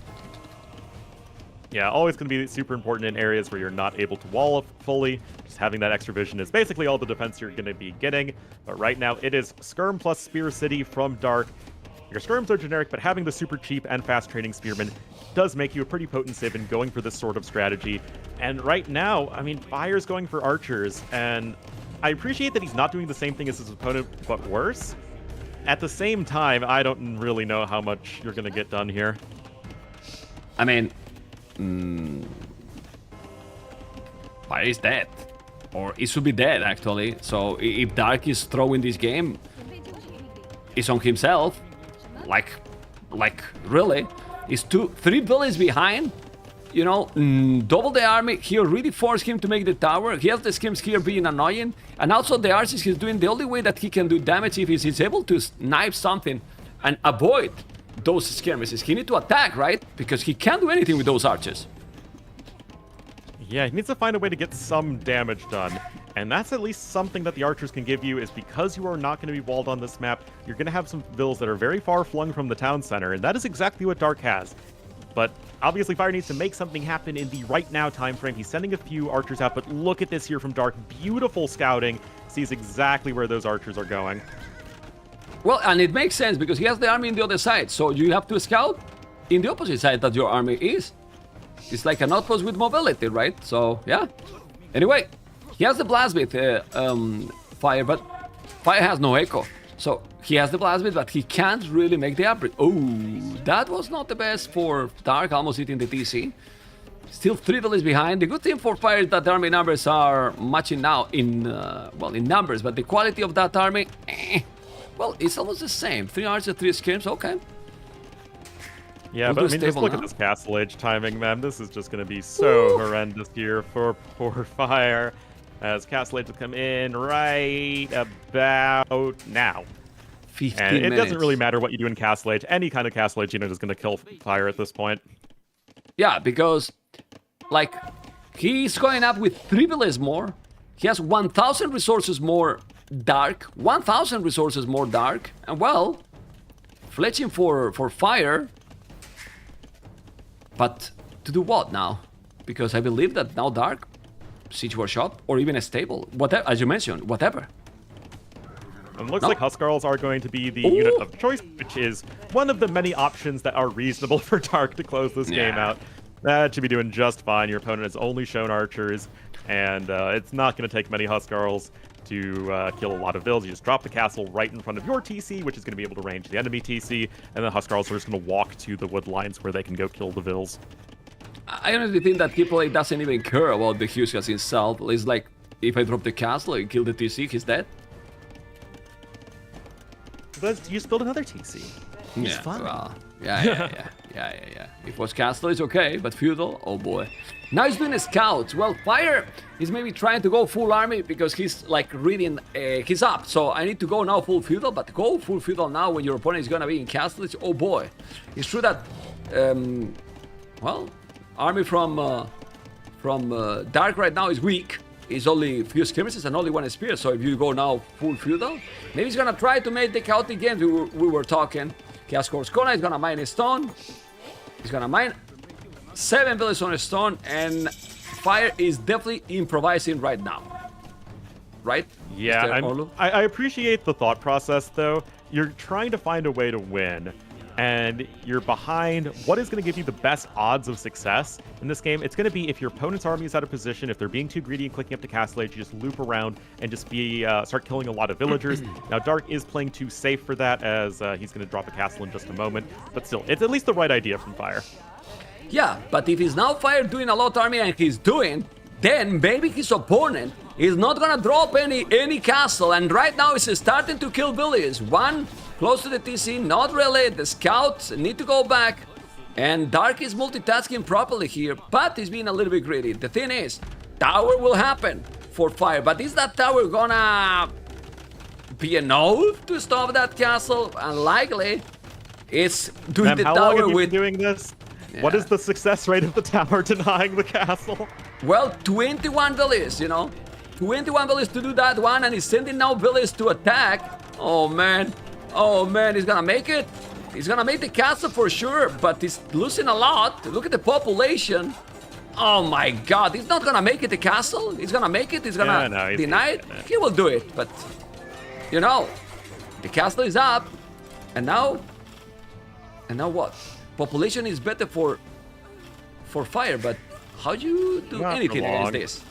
Yeah, always going to be super important in areas where you're not able to wall fully. Just having that extra vision is basically all the defense you're going to be getting. But right now, it is Skirm plus Spear City from Dark. Your Skirms are generic, but having the super cheap and fast training Spearmen does make you a pretty potent civ in going for this sort of strategy. And right now, I mean, Fire's going for archers, and I appreciate that he's not doing the same thing as his opponent, but worse. At the same time, I don't really know how much you're going to get done here. I mean, Fire is dead. Or it should be dead, actually. So if Dark is throwing this game, it's on himself. Like really? He's 3 villains behind. You know, double the army. He already forced him to make the tower. He has the schemes here being annoying. And also the archers he's doing, the only way that he can do damage if he's able to knife something and avoid those skirmishes. He needs to attack, right? Because he can't do anything with those archers. Yeah, he needs to find a way to get some damage done. And that's at least something that the archers can give you, is because you are not going to be walled on this map, you're going to have some villas that are very far flung from the town center, and that is exactly what Dark has. But obviously Fire needs to make something happen in the right now time frame. He's sending a few archers out, but look at this here from Dark. Beautiful scouting. Sees exactly where those archers are going. Well, and it makes sense because he has the army in the other side, so you have to scout in the opposite side that your army is. It's like an outpost with mobility, right? So, yeah. Anyway, he has the blast with Fire, but Fire has no echo. So, he has the blast with, but he can't really make the upgrade. Oh, that was not the best for Dark, almost hitting the TC. Still 3 villages behind. The good thing for Fire is that the army numbers are matching now in numbers, but the quality of that army, well, it's almost the same. 3 archers, 3 skirms, okay. Yeah, but I mean, just look at this Castle Age timing, man. This is just going to be so horrendous here for poor Fire, as Castle Age will come in right about now. 15 and it minutes. doesn't really matter what you do in Castle Age. Any kind of Castle Age unit is going to kill Fire at this point. Yeah, because, like, he's going up with 3 villages more. He has 1,000 resources more Dark, 1,000 resources more Dark, and well, fletching for Fire. But to do what now? Because I believe that now Dark, siege workshop, or even a stable, whatever, as you mentioned, whatever. It looks like Huskarls are going to be the unit of choice, which is one of the many options that are reasonable for Dark to close this game out. That should be doing just fine. Your opponent has only shown archers, and it's not going to take many Huskarls to kill a lot of vills. You just drop the castle right in front of your TC, which is going to be able to range the enemy TC, and the Huskarls are just going to walk to the wood lines where they can go kill the vills. I honestly think that people doesn't even care about the Huskarls himself. It's like, if I drop the castle and kill the TC, he's dead. But you just build another TC. He's fine. Well, yeah. If it was castle, it's okay, but feudal, oh boy. Now he's doing scouts. Well, Fire is maybe trying to go full army because he's like reading, he's up. So I need to go now full feudal, but go full feudal now when your opponent is gonna be in castle. Oh boy. It's true that, well, army from Dark right now is weak. It's only few skirmishes and only 1 spear. So if you go now full feudal, maybe he's gonna try to make the chaotic games we were talking. Chaos Course Corner is gonna mine a stone. He's gonna mine 7 villages on a stone, and Fire is definitely improvising right now. Right? Yeah, I appreciate the thought process, though. You're trying to find a way to win, and you're behind what is going to give you the best odds of success in this game. It's going to be if your opponent's army is out of position, if they're being too greedy and clicking up to Castle Age, you just loop around and just start killing a lot of villagers. Now, Dark is playing too safe for that, as he's going to drop a castle in just a moment, but still, it's at least the right idea from Fire. Yeah, but if he's now Fire doing a lot army and he's doing, then maybe his opponent is not gonna drop any castle, and right now he's starting to kill villages. 1 close to the TC, not really. The scouts need to go back, and Dark is multitasking properly here, but he's being a little bit greedy. The thing is, tower will happen for Fire, but is that tower gonna be enough to stop that castle? Unlikely. It's doing the how tower long have you with been doing this? Yeah. What is the success rate of the tower denying the castle? Well, 21 villages, you know. 21 villages to do that one, and he's sending now villages to attack. Oh man, he's gonna make it. He's gonna make the castle for sure, but he's losing a lot. Look at the population. Oh my god, he's not gonna make it the castle. He's gonna make it, he's gonna deny it. He will do it, but, you know, the castle is up, and now what? Population is better for Fire, but how do you do anything against this?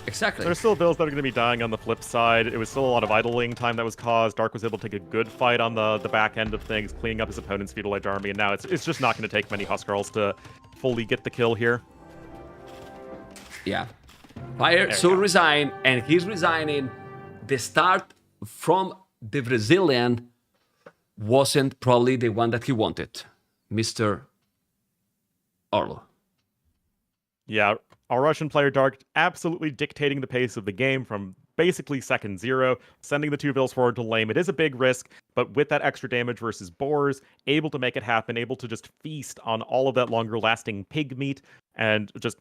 Exactly. There's still builds that are going to be dying on the flip side. It was still a lot of idling time that was caused. Dark was able to take a good fight on the back end of things, cleaning up his opponent's Feudal Age army, and now it's just not going to take many Huskarls to fully get the kill here. Yeah. Fire should resign, and he's resigning. The start from the Brazilian wasn't probably the one that he wanted, Mr. Arlo. Yeah, our Russian player Dark absolutely dictating the pace of the game from basically second zero, sending the two vills forward to lame. It is a big risk, but with that extra damage versus boars, able to make it happen, able to just feast on all of that longer lasting pig meat, and just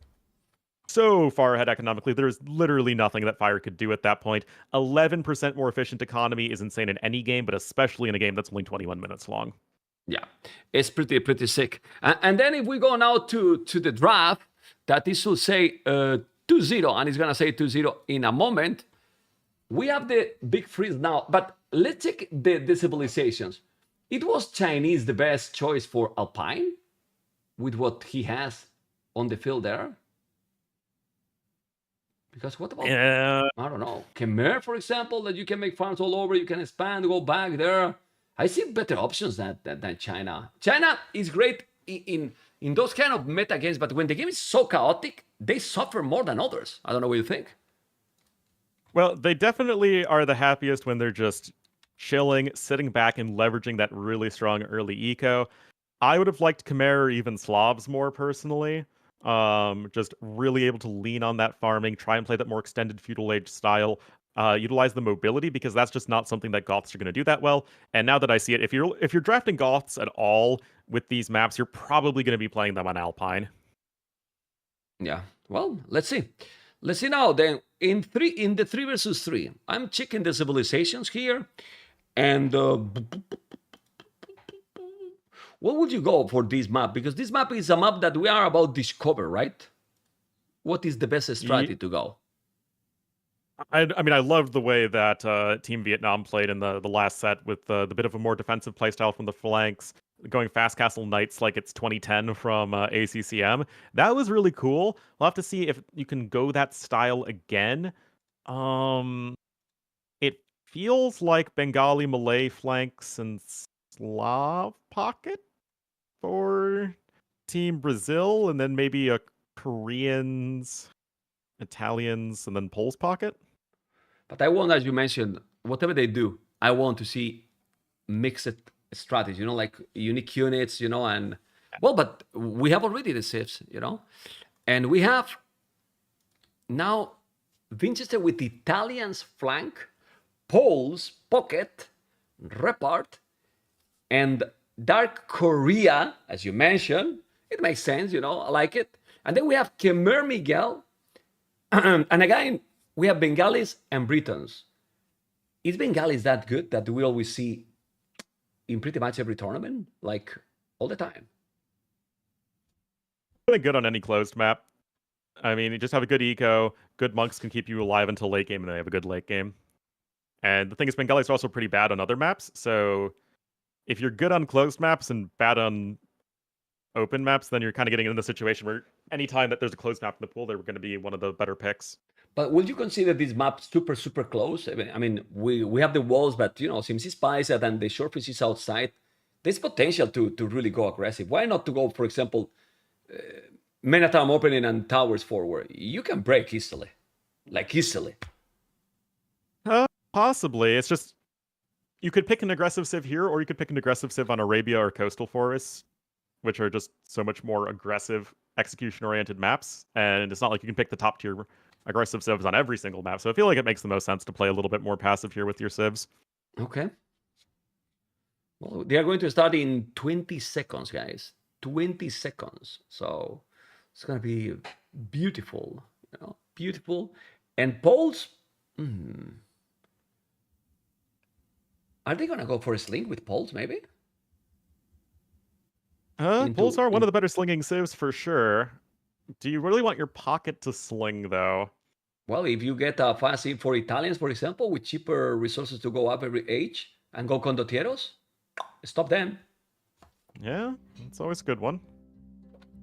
so far ahead economically. There's literally nothing that Fire could do at that point. 11% more efficient economy is insane in any game, but especially in a game that's only 21 minutes long. Yeah, it's pretty sick. And then if we go now to the draft, that this will say 2-0, and it's going to say 2-0 in a moment. We have the big freeze now, but let's check the civilizations. It was Chinese the best choice for Alpine with what he has on the field there? Because what about, I don't know, Khmer, for example, that you can make farms all over, you can expand, go back there. I see better options than China. China is great in those kind of meta games, but when the game is so chaotic, they suffer more than others. I don't know what you think. Well, they definitely are the happiest when they're just chilling, sitting back, and leveraging that really strong early eco. I would have liked Khmer or even Slavs more personally. Just really able to lean on that farming, try and play that more extended feudal age style, utilize the mobility, because that's just not something that Goths are going to do that well. And now that I see it, if you're drafting Goths at all with these maps, you're probably going to be playing them on Alpine. Yeah, well, let's see. Let's see now. Then in the 3 versus 3, I'm checking the civilizations here, and what would you go for this map? Because this map is a map that we are about to discover, right? What is the best strategy to go? I mean, I loved the way that Team Vietnam played in the last set with the bit of a more defensive playstyle from the flanks, going fast castle knights like it's 2010 from ACCM. That was really cool. We'll have to see if you can go that style again. It feels like Bengali Malay flanks and Slav pocket for Team Brazil, and then maybe a Koreans, Italians, and then Poles pocket. But I want, as you mentioned, whatever they do, I want to see mixed strategy, like unique units, and well, but we have already the civs, and we have now Winchester with Italians flank, Poles pocket, Repart, and Dark Korea, as you mentioned. It makes sense, I like it. And then we have Khmer Miguel, and again, we have Bengalis and Britons. Is Bengalis that good that we always see in pretty much every tournament, like all the time? Really good on any closed map. I mean, you just have a good eco, good monks can keep you alive until late game, and they have a good late game. And the thing is, Bengalis are also pretty bad on other maps, so if you're good on closed maps and bad on open maps, then you're kind of getting into the situation where anytime that there's a closed map in the pool, they're going to be one of the better picks. But would you consider this map super close? I mean, we have the walls, but since it's spicy and the surface is outside, there's potential to really go aggressive. Why not to go, for example, Menatam opening and towers forward? You can break easily, like easily. Possibly. It's just you could pick an aggressive civ here, or you could pick an aggressive civ on Arabia or coastal forests, which are just so much more aggressive, execution-oriented maps. And it's not like you can pick the top tier aggressive civs on every single map. So I feel like it makes the most sense to play a little bit more passive here with your civs. Okay. Well, they are going to start in 20 seconds, guys. 20 seconds. So it's going to be beautiful, beautiful. And Poles, are they going to go for a sling with Poles, maybe? Poles are one of the better slinging civs for sure. Do you really want your pocket to sling, though? Well, if you get a fast civ for Italians, for example, with cheaper resources to go up every age and go condotieros, stop them. Yeah, it's always a good one.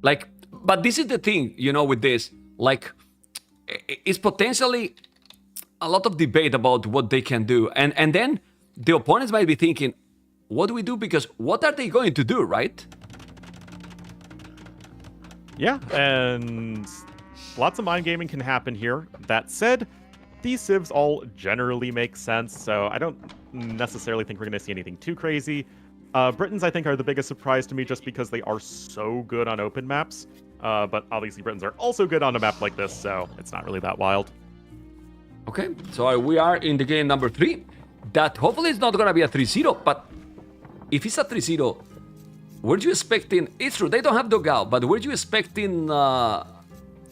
But this is the thing, with this. it's potentially a lot of debate about what they can do. And then the opponents might be thinking, what do we do? Because what are they going to do, right? Yeah, and lots of mind gaming can happen here. That said, these civs all generally make sense, so I don't necessarily think we're going to see anything too crazy. Britons, I think, are the biggest surprise to me just because they are so good on open maps. But obviously Britons are also good on a map like this, so it's not really that wild. Okay, so we are in the game number 3. That hopefully is not going to be a 3-0, but if it's a 3-0, were you expecting... It's true, they don't have Dogal, but were you expecting a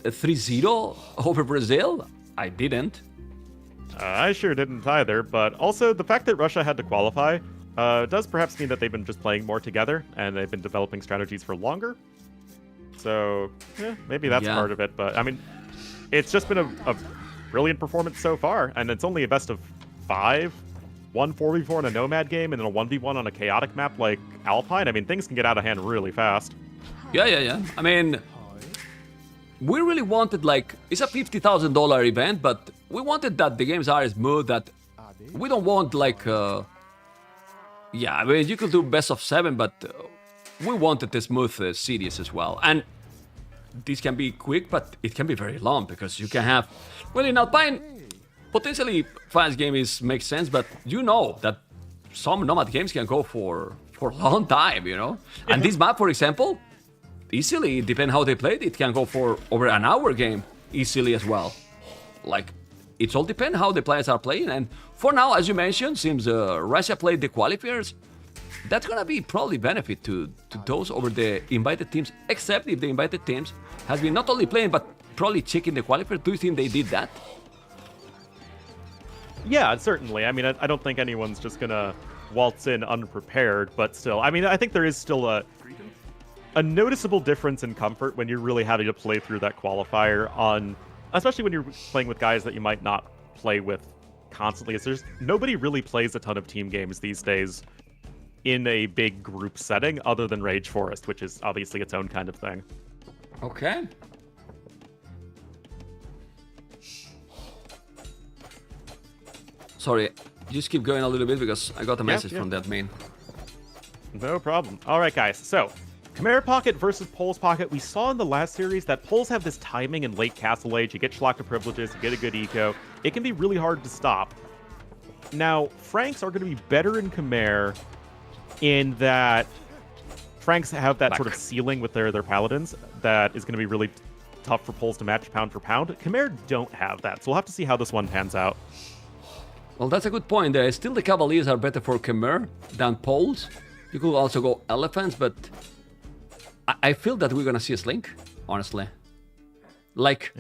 3-0 over Brazil? I didn't. I sure didn't either, but also the fact that Russia had to qualify does perhaps mean that they've been just playing more together, and they've been developing strategies for longer. So, maybe that's part of it, but I mean, it's just been a brilliant performance so far, and it's only a best of 5, 1 4v4 in a Nomad game, and then a 1v1 on a chaotic map like Alpine. I mean, things can get out of hand really fast. Yeah. I mean, we really wanted, like, it's a $50,000 event, but we wanted that the games are smooth, that we don't want, like, yeah, I mean, you could do best of 7, but we wanted a smooth series as well. And this can be quick, but it can be very long, because you can have, well, in Alpine, potentially fast games makes sense, but you know that some Nomad games can go for a long time, you know? And this map, for example, easily, depending how they played, it can go for over an hour game easily as well. Like, it's all depends how the players are playing. And for now, as you mentioned, since Russia played the qualifiers, that's gonna be probably benefit to those over the invited teams, except if the invited teams has been not only playing, but probably checking the qualifiers. Do you think they did that? Yeah, certainly. I mean, I don't think anyone's just gonna waltz in unprepared, but still, I mean, I think there is still a noticeable difference in comfort when you're really having to play through that qualifier on, especially when you're playing with guys that you might not play with constantly. There's nobody really plays a ton of team games these days in a big group setting other than Rage Forest, which is obviously its own kind of thing. Okay. Sorry, just keep going a little bit because I got a message from that main. No problem. All right, guys. So, Chimera Pocket versus Poles Pocket. We saw in the last series that Poles have this timing in late Castle Age. You get Schlachta privileges, you get a good eco. It can be really hard to stop. Now, Franks are going to be better in Chimera in that Franks have that sort of ceiling with their Paladins that is going to be really tough for Poles to match pound for pound. Chimera don't have that, so we'll have to see how this one pans out. Well, that's a good point. Still, the Cavaliers are better for Chimera than Poles. You could also go Elephants, but I feel that we're gonna see a Slink, honestly. Like,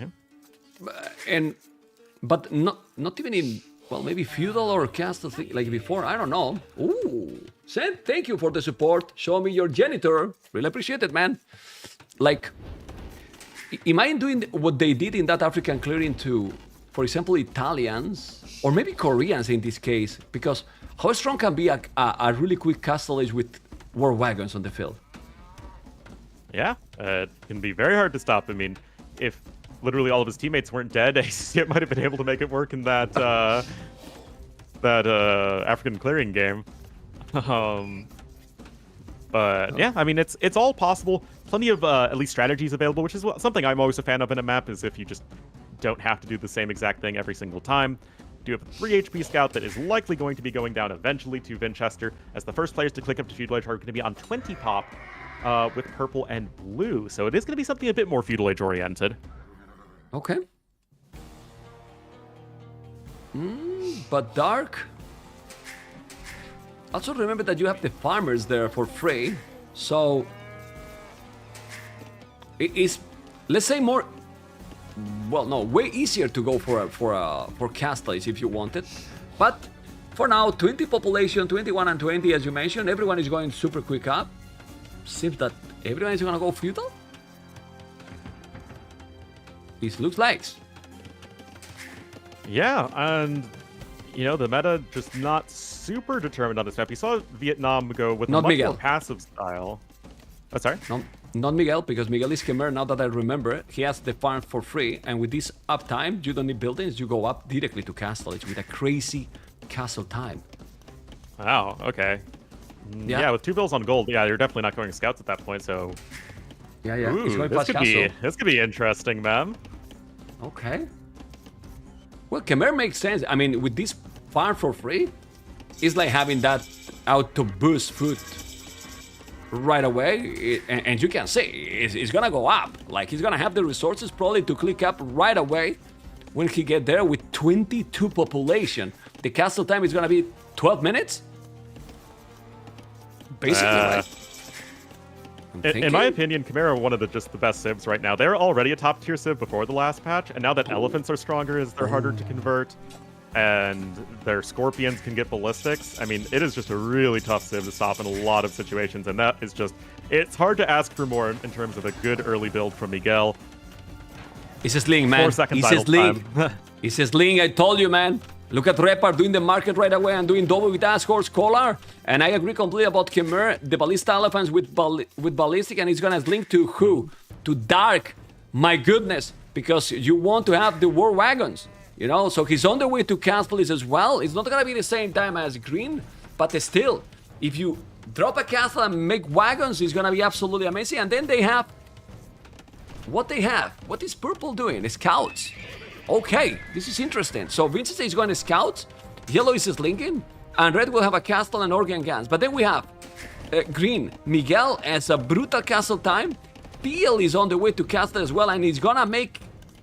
but not even in, well, maybe Feudal or Castle like before. I don't know. Ooh, Sen, thank you for the support. Show me your janitor. Really appreciate it, man. Like, imagine doing what they did in that African clearing to, for example, Italians or maybe Koreans in this case, because how strong can be a really quick Castle Age with war wagons on the field? Yeah, it can be very hard to stop. I mean, if literally all of his teammates weren't dead, ACCM might have been able to make it work in that African clearing game. But yeah, I mean, it's all possible. Plenty of at least strategies available, which is something I'm always a fan of in a map, is if you just don't have to do the same exact thing every single time. You have a 3 HP scout that is likely going to be going down eventually to Winchester, as the first players to click up to Feudal Age are going to be on 20 pop with purple and blue. So it is going to be something a bit more Feudal Age oriented. Okay. But Dark? Also remember that you have the farmers there for free. So it is, let's say, more, well, no, way easier to go for Castles if you want it. But for now, 20 population, 21 and 20, as you mentioned, everyone is going super quick up. Seems that everyone is gonna go Feudal. This looks like. Yeah, and you know, the meta just not super determined on this map. You saw Vietnam go with a much more passive style. Oh, sorry? Not Miguel, because Miguel is Khmer, now that I remember. He has the farm for free, and with this uptime, you don't need buildings, you go up directly to castle. It's with a crazy castle time. Wow, okay. Yeah, with 2 bills on gold, yeah, you're definitely not going scouts at that point, so... Yeah, yeah. Ooh, He's going this past could castle. this could be interesting, man. Okay. Well, Khmer makes sense. I mean, with this farm for free, it's like having that auto boost food right away, and you can see it's gonna go up. Like, he's gonna have the resources probably to click up right away when he get there with 22 population. The castle time is gonna be 12 minutes, basically. Right? In my opinion, Khmer are one of the best civs right now. They're already a top tier civ before the last patch, and now that elephants are stronger, they're harder to convert, and their scorpions can get ballistics. I mean, it is just a really tough civ to stop in a lot of situations, and that is just... It's hard to ask for more in terms of a good early build from Miguel. It's a sling, man. 4 seconds It's a idle sling. time. It's a sling, I told you, man. Look at Repar doing the market right away and doing double with Ask Horse Collar. And I agree completely about Khmer. The Ballista Elephants with Ballistic, and he's gonna link to who? To Dark. My goodness. Because you want to have the War Wagons. You know, so he's on the way to Castellis as well. It's not gonna be the same time as Green, but still, if you drop a castle and make wagons, it's gonna be absolutely amazing. And then they have what they have. What is Purple doing? Scouts. Okay, this is interesting. So Vincent is going to scouts, yellow is slinking, and red will have a castle and organ guns. But then we have green, Miguel as a brutal castle time. Peel is on the way to castle as well, and he's gonna make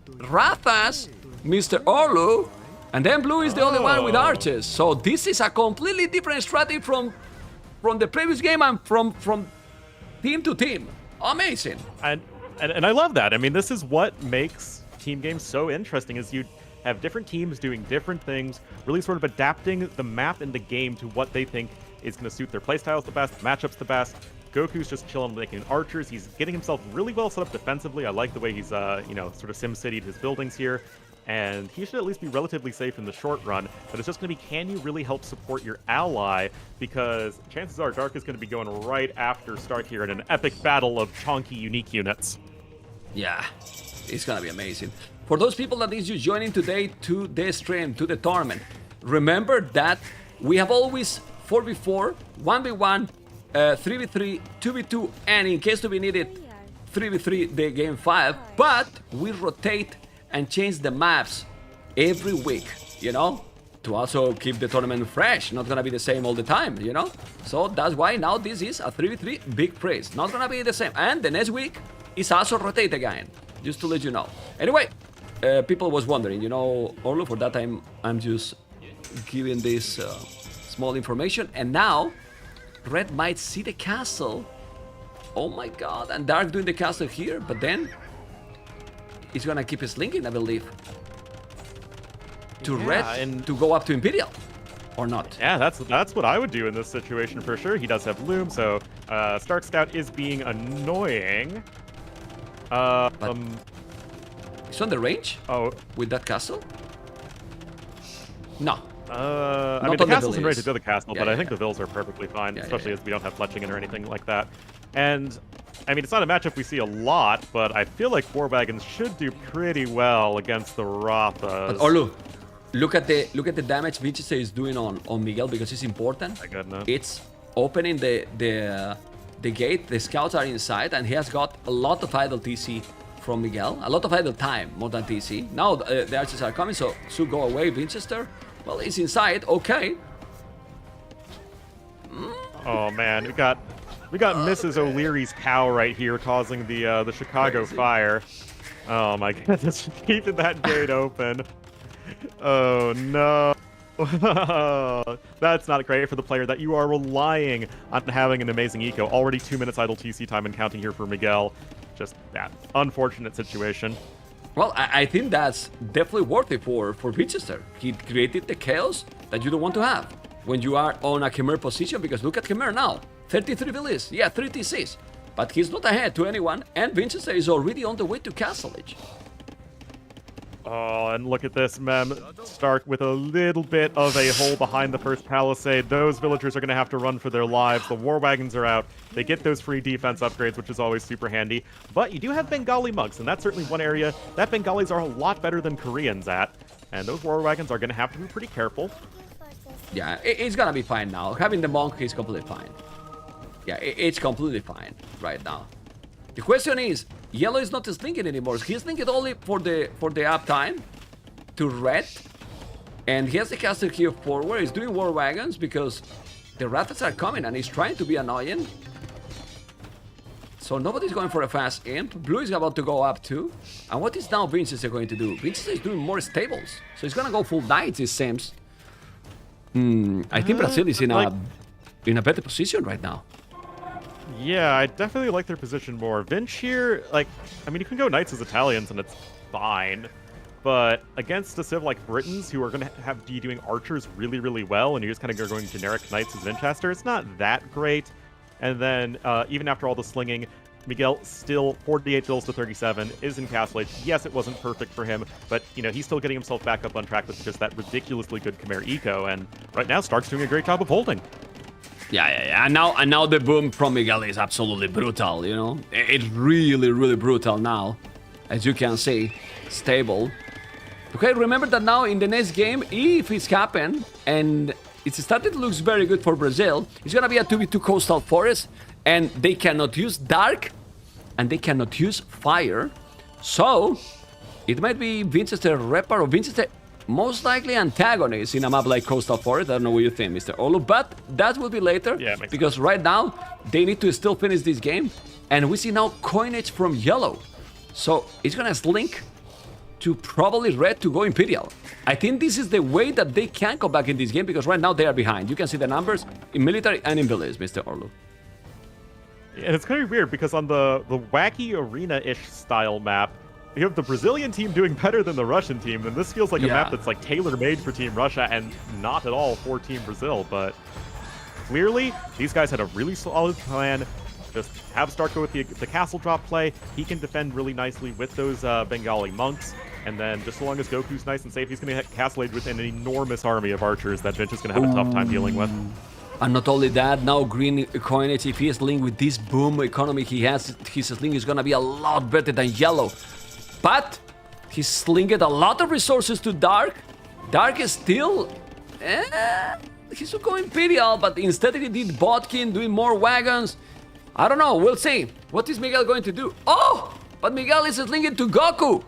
Rathas, Mr. Orlu, and then blue is the only one with archers. So this is a completely different strategy from the previous game and from team to team. Amazing. And I love that. I mean, this is what makes team games so interesting, is you have different teams doing different things, really sort of adapting the map and the game to what they think is going to suit their playstyles the best, matchups the best. Goku's just chilling making archers. He's getting himself really well set up defensively. I like the way he's, you know, sort of SimCity'd his buildings here. And he should at least be relatively safe in the short run. But it's just going to be, can you really help support your ally? Because chances are Dark is going to be going right after Stark here in an epic battle of chonky unique units. Yeah, it's gonna be amazing. For those people that is just joining today to the stream, to the tournament, remember that we have always 4v4, 1v1, 3v3, 2v2, and in case to be needed, 3v3 the game 5, but we rotate and change the maps every week, you know, to also keep the tournament fresh, not gonna be the same all the time, you know. So that's why now this is a 3v3 big praise, not gonna be the same, and the next week is also rotate again, just to let you know. Anyway, people was wondering, you know, Orlu, for that time I'm just giving this small information, and now red might see the castle. Oh my god, and Dark doing the castle here, but then he's gonna keep his linking, I believe, to red and to go up to Imperial, or not. Yeah, that's what I would do in this situation for sure. He does have Loom, so Stark Scout is being annoying. It's on the range? Oh, with that castle? No. I mean, the castle's in range to the castle, yeah, but yeah, I think yeah. the Vills are perfectly fine, Yeah, especially yeah, as we don't have fletching in or anything like that. And I mean, it's not a matchup we see a lot, but I feel like War Wagons should do pretty well against the Rathas. But Orlu, look at the damage Vinchester is doing on Miguel, because it's important. My goodness. It's opening the gate. The scouts are inside, and he has got a lot of idle TC from Miguel, a lot of idle time more than TC. Now the archers are coming, so should go away. Winchester, well, he's inside. Okay. Oh man, we got Mrs. O'Leary's cow right here causing the Chicago fire. Oh my goodness, keeping that gate open. Oh no. That's not great for the player that you are relying on having an amazing eco. Already 2 minutes idle TC time and counting here for Miguel. Just that unfortunate situation. Well, I think that's definitely worth it for Winchester. He created the chaos that you don't want to have when you are on a Khmer position, because look at Khmer now. 33 villas, yeah, 3 TCs. But he's not ahead to anyone, and Winchester is already on the way to Castle Age. Oh, and look at this, Mem. Stark with a little bit of a hole behind the first palisade. Those villagers are going to have to run for their lives. The war wagons are out. They get those free defense upgrades, which is always super handy. But you do have Bengali monks, and that's certainly one area that Bengalis are a lot better than Koreans at. And those war wagons are going to have to be pretty careful. Yeah, it's gonna be fine now. Having the monk is completely fine. Yeah, it's completely fine right now. The question is, yellow is not slinking anymore. He's slinking only for the uptime to red, and he has the caster here forward. He's doing war wagons because the Rathas are coming, and he's trying to be annoying. So nobody's going for a fast imp. Blue is about to go up too. And what is now Vincenzo going to do? Vincenzo is doing more stables, so he's gonna go full knights, it seems. I think Brazil is in a better position right now. Yeah, I definitely like their position more. Vinch here, like, I mean, you can go knights as Italians and it's fine. But against a civ like Britons, who are going to have be doing archers really, really well, and you're just kind of going generic knights as Winchester, it's not that great. And then, even after all the slinging, Miguel still 48 bills to 37, is in Castle Age. Yes, it wasn't perfect for him, but, you know, he's still getting himself back up on track with just that ridiculously good Khmer Eco, and right now, Stark's doing a great job of holding. Yeah. And now the boom from Miguel is absolutely brutal, you know? It's really, really brutal now, as you can see. Stable. Okay, remember that now in the next game, if it's happened, and it started to look very good for Brazil, it's gonna be a 2v2 coastal forest, and they cannot use dark, and they cannot use fire. So, it might be Winchester Repar or Winchester most likely antagonist in a map like Coastal Forest. I don't know what you think, Mr. Olu, but that will be later. Yeah, because sense. Right now, they need to still finish this game. And we see now coinage from yellow. So, it's gonna slink to probably red to go Imperial. I think this is the way that they can come back in this game, because right now they are behind. You can see the numbers in military and in village, Mr. Orlu. And it's kind of weird because on the wacky arena-ish style map, you have the Brazilian team doing better than the Russian team, and this feels like a map that's like tailor-made for Team Russia and not at all for Team Brazil. But clearly, these guys had a really solid plan. Just have Stark go with the castle drop play. He can defend really nicely with those Bengali monks. And then just so long as Goku's nice and safe, he's going to Castle Age with an enormous army of archers that Vinch is going to have a tough time dealing with. And not only that, now green coinage, if he is linked with this boom economy he has, his sling is gonna be a lot better than yellow. But he's slinged a lot of resources to dark. Dark is still... he's going Imperial, but instead he did Botkin, doing more wagons. I don't know, we'll see. What is Miguel going to do? Oh! But Miguel is slinging to Goku!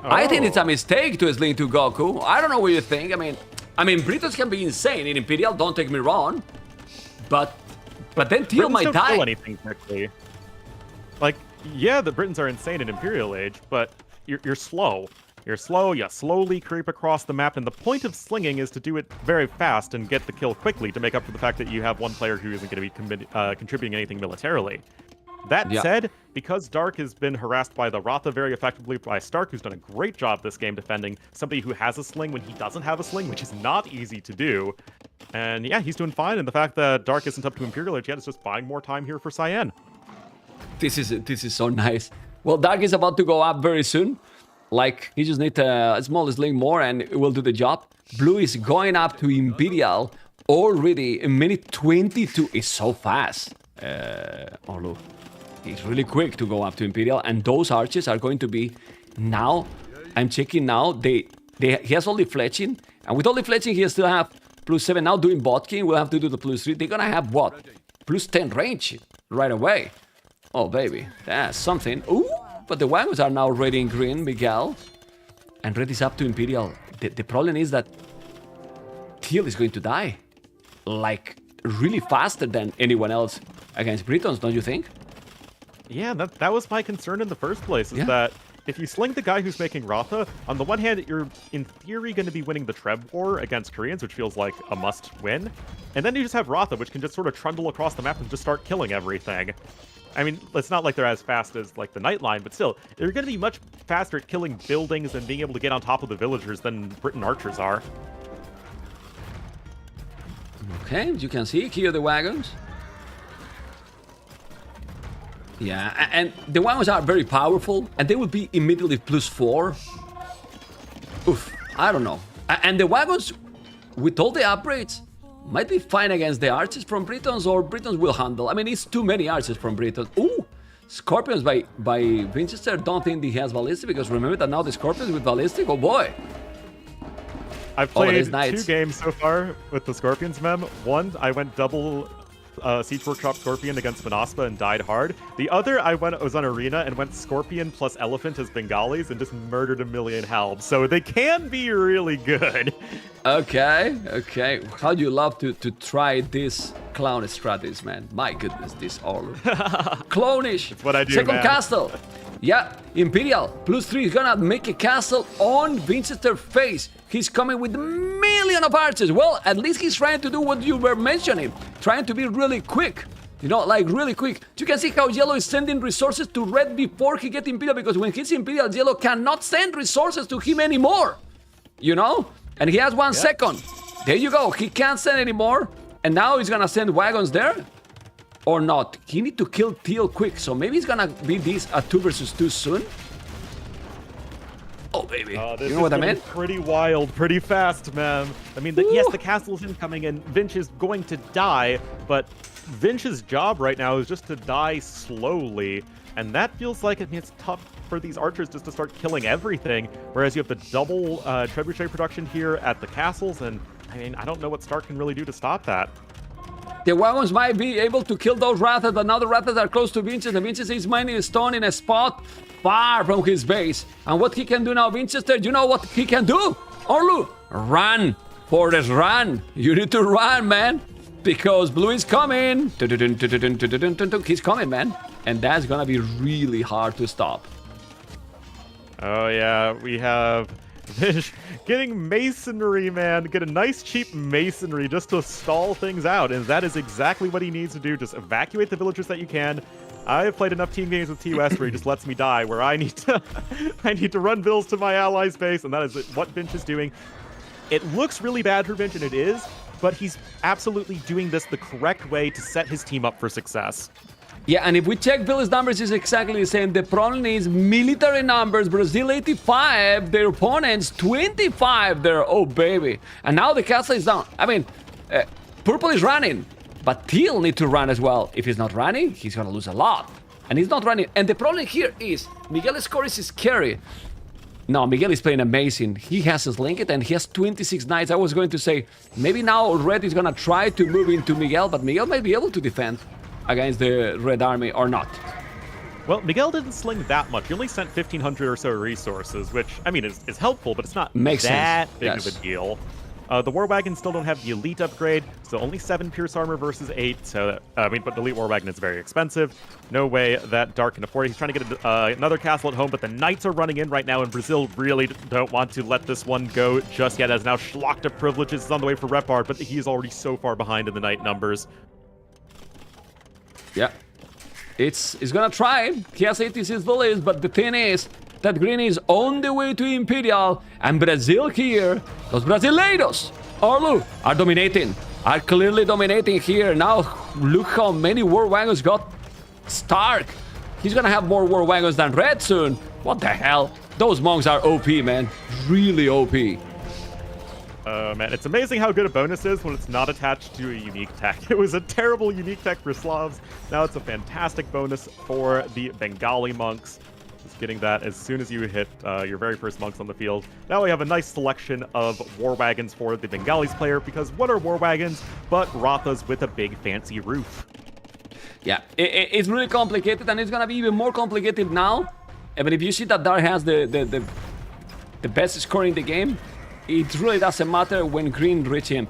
I think it's a mistake to sling to Goku. I don't know what you think. I mean, Britons can be insane in Imperial, don't take me wrong. But then Teal might die. Kill anything quickly. Like, yeah, the Britons are insane in Imperial Age, but you're slow. You're slow, you slowly creep across the map, and the point of slinging is to do it very fast and get the kill quickly to make up for the fact that you have one player who isn't going to be contributing anything militarily. That said, because Dark has been harassed by the Ratha very effectively by Stark, who's done a great job this game defending somebody who has a sling when he doesn't have a sling, which is not easy to do. And yeah, he's doing fine, and the fact that Dark isn't up to Imperial Age yet is just buying more time here for Cyan. This is so nice. Well, Dark is about to go up very soon. Like, he just needs a small sling more and it will do the job. Blue is going up to Imperial already in minute 22. It's so fast. Orlu. It's really quick to go up to Imperial, and those archers are going to be now. I'm checking now. He has only fletching, and with only fletching, he still have +7 now doing Botkin. We'll have to do the +3. They're gonna have what? +10 range right away. Oh baby, that's something. Ooh, but the wagons are now ready in green, Miguel, and red is up to Imperial. The problem is that Teal is going to die, like really faster than anyone else against Britons, don't you think? Yeah, that was my concern in the first place, is that if you sling the guy who's making Ratha, on the one hand, you're in theory going to be winning the Treb War against Koreans, which feels like a must-win. And then you just have Ratha, which can just sort of trundle across the map and just start killing everything. I mean, it's not like they're as fast as, like, the Nightline, but still, they're going to be much faster at killing buildings and being able to get on top of the villagers than Briton archers are. Okay, as you can see, here are the wagons. Yeah, and the wagons are very powerful, and they will be immediately +4. Oof, I don't know. And the wagons, with all the upgrades, might be fine against the archers from Britons, or Britons will handle. I mean, it's too many archers from Britons. Ooh, Scorpions by Winchester. Don't think he has ballistic, because remember that now the Scorpions with ballistic. Oh boy. I've played nice. 2 games so far with the Scorpions, mem. One, I went double Siege Workshop Scorpion against Manaspa and died hard. The other, I was on Arena and went Scorpion plus Elephant as Bengalis and just murdered a million halbs. So they can be really good. Okay. How do you love to try this clown strategies, man? My goodness, this all clownish. That's what I do, Second man. castle. Yeah, Imperial +3 is gonna make a castle on Winchester's face. He's coming with a million of archers. Well, at least he's trying to do what you were mentioning, trying to be really quick. You know, like really quick. You can see how Yellow is sending resources to Red before he gets Imperial, because when he's Imperial, Yellow cannot send resources to him anymore. You know? And he has 1 second. There you go. He can't send anymore. And now he's gonna send wagons there? Or not? He need to kill Teal quick, so maybe he's gonna be this a 2 versus 2 soon. Oh baby, This you know what I is mean? Pretty wild, pretty fast, man. I mean, yes, the castle's incoming and Vinch is going to die, but Vinch's job right now is just to die slowly, and that feels like it's tough for these archers just to start killing everything, whereas you have the double trebuchet production here at the castles, and I mean, I don't know what Stark can really do to stop that. The wagons might be able to kill those rathas, but now the rathas are close to Winchester. And Winchester is mining a stone in a spot far from his base. And what he can do now, Winchester, you know what he can do? Orlu, run. Forest, run. You need to run, man. Because Blue is coming. He's coming, man. And that's gonna be really hard to stop. Oh yeah, we have Vinch getting masonry, man. Get a nice cheap masonry just to stall things out, and that is exactly what he needs to do. Just evacuate the villagers that you can. I have played enough team games with TOS where he just lets me die, where I need to run bills to my allies' base, and that is what Vinch is doing. It looks really bad for Vinch, and it is, but he's absolutely doing this the correct way to set his team up for success. Yeah, and if we check village numbers, it's exactly the same. The problem is military numbers. Brazil 85, their opponents 25 there. Oh, baby. And now the castle is down. I mean, Purple is running, but Teal need to run as well. If he's not running, he's gonna lose a lot. And he's not running. And the problem here is Miguel's score is scary. No, Miguel is playing amazing. He has his Linked and he has 26 knights. I was going to say, maybe now Red is gonna try to move into Miguel, but Miguel might be able to defend against the Red Army or not. Well, Miguel didn't sling that much. He only sent 1,500 or so resources, which, I mean, is helpful, but it's not that big of a deal. The War Wagons still don't have the Elite upgrade, so only 7 Pierce Armor versus 8. So, but the Elite War Wagon is very expensive. No way that Dark can afford it. He's trying to get another castle at home, but the Knights are running in right now, and Brazil really don't want to let this one go just yet, as now Schlachta Privileges is on the way for Repard, but he is already so far behind in the Knight numbers. Yeah, it's gonna try. He has 86 villages, but the thing is that Green is on the way to Imperial, and Brazil here, los Brasileiros, Orlu, are dominating, are clearly dominating here. Now, look how many war wagons got Stark. He's gonna have more war wagons than Red soon. What the hell? Those monks are OP, man. Really OP. Man, it's amazing how good a bonus is when it's not attached to a unique tech. It was a terrible unique tech for Slavs. Now it's a fantastic bonus for the Bengali monks. Just getting that as soon as you hit your very first monks on the field. Now we have a nice selection of war wagons for the Bengalis player, because what are war wagons but Rathas with a big fancy roof? Yeah, it's really complicated, and it's gonna be even more complicated now. I mean, if you see that Dar has the best score in the game, it really doesn't matter when Green reach him.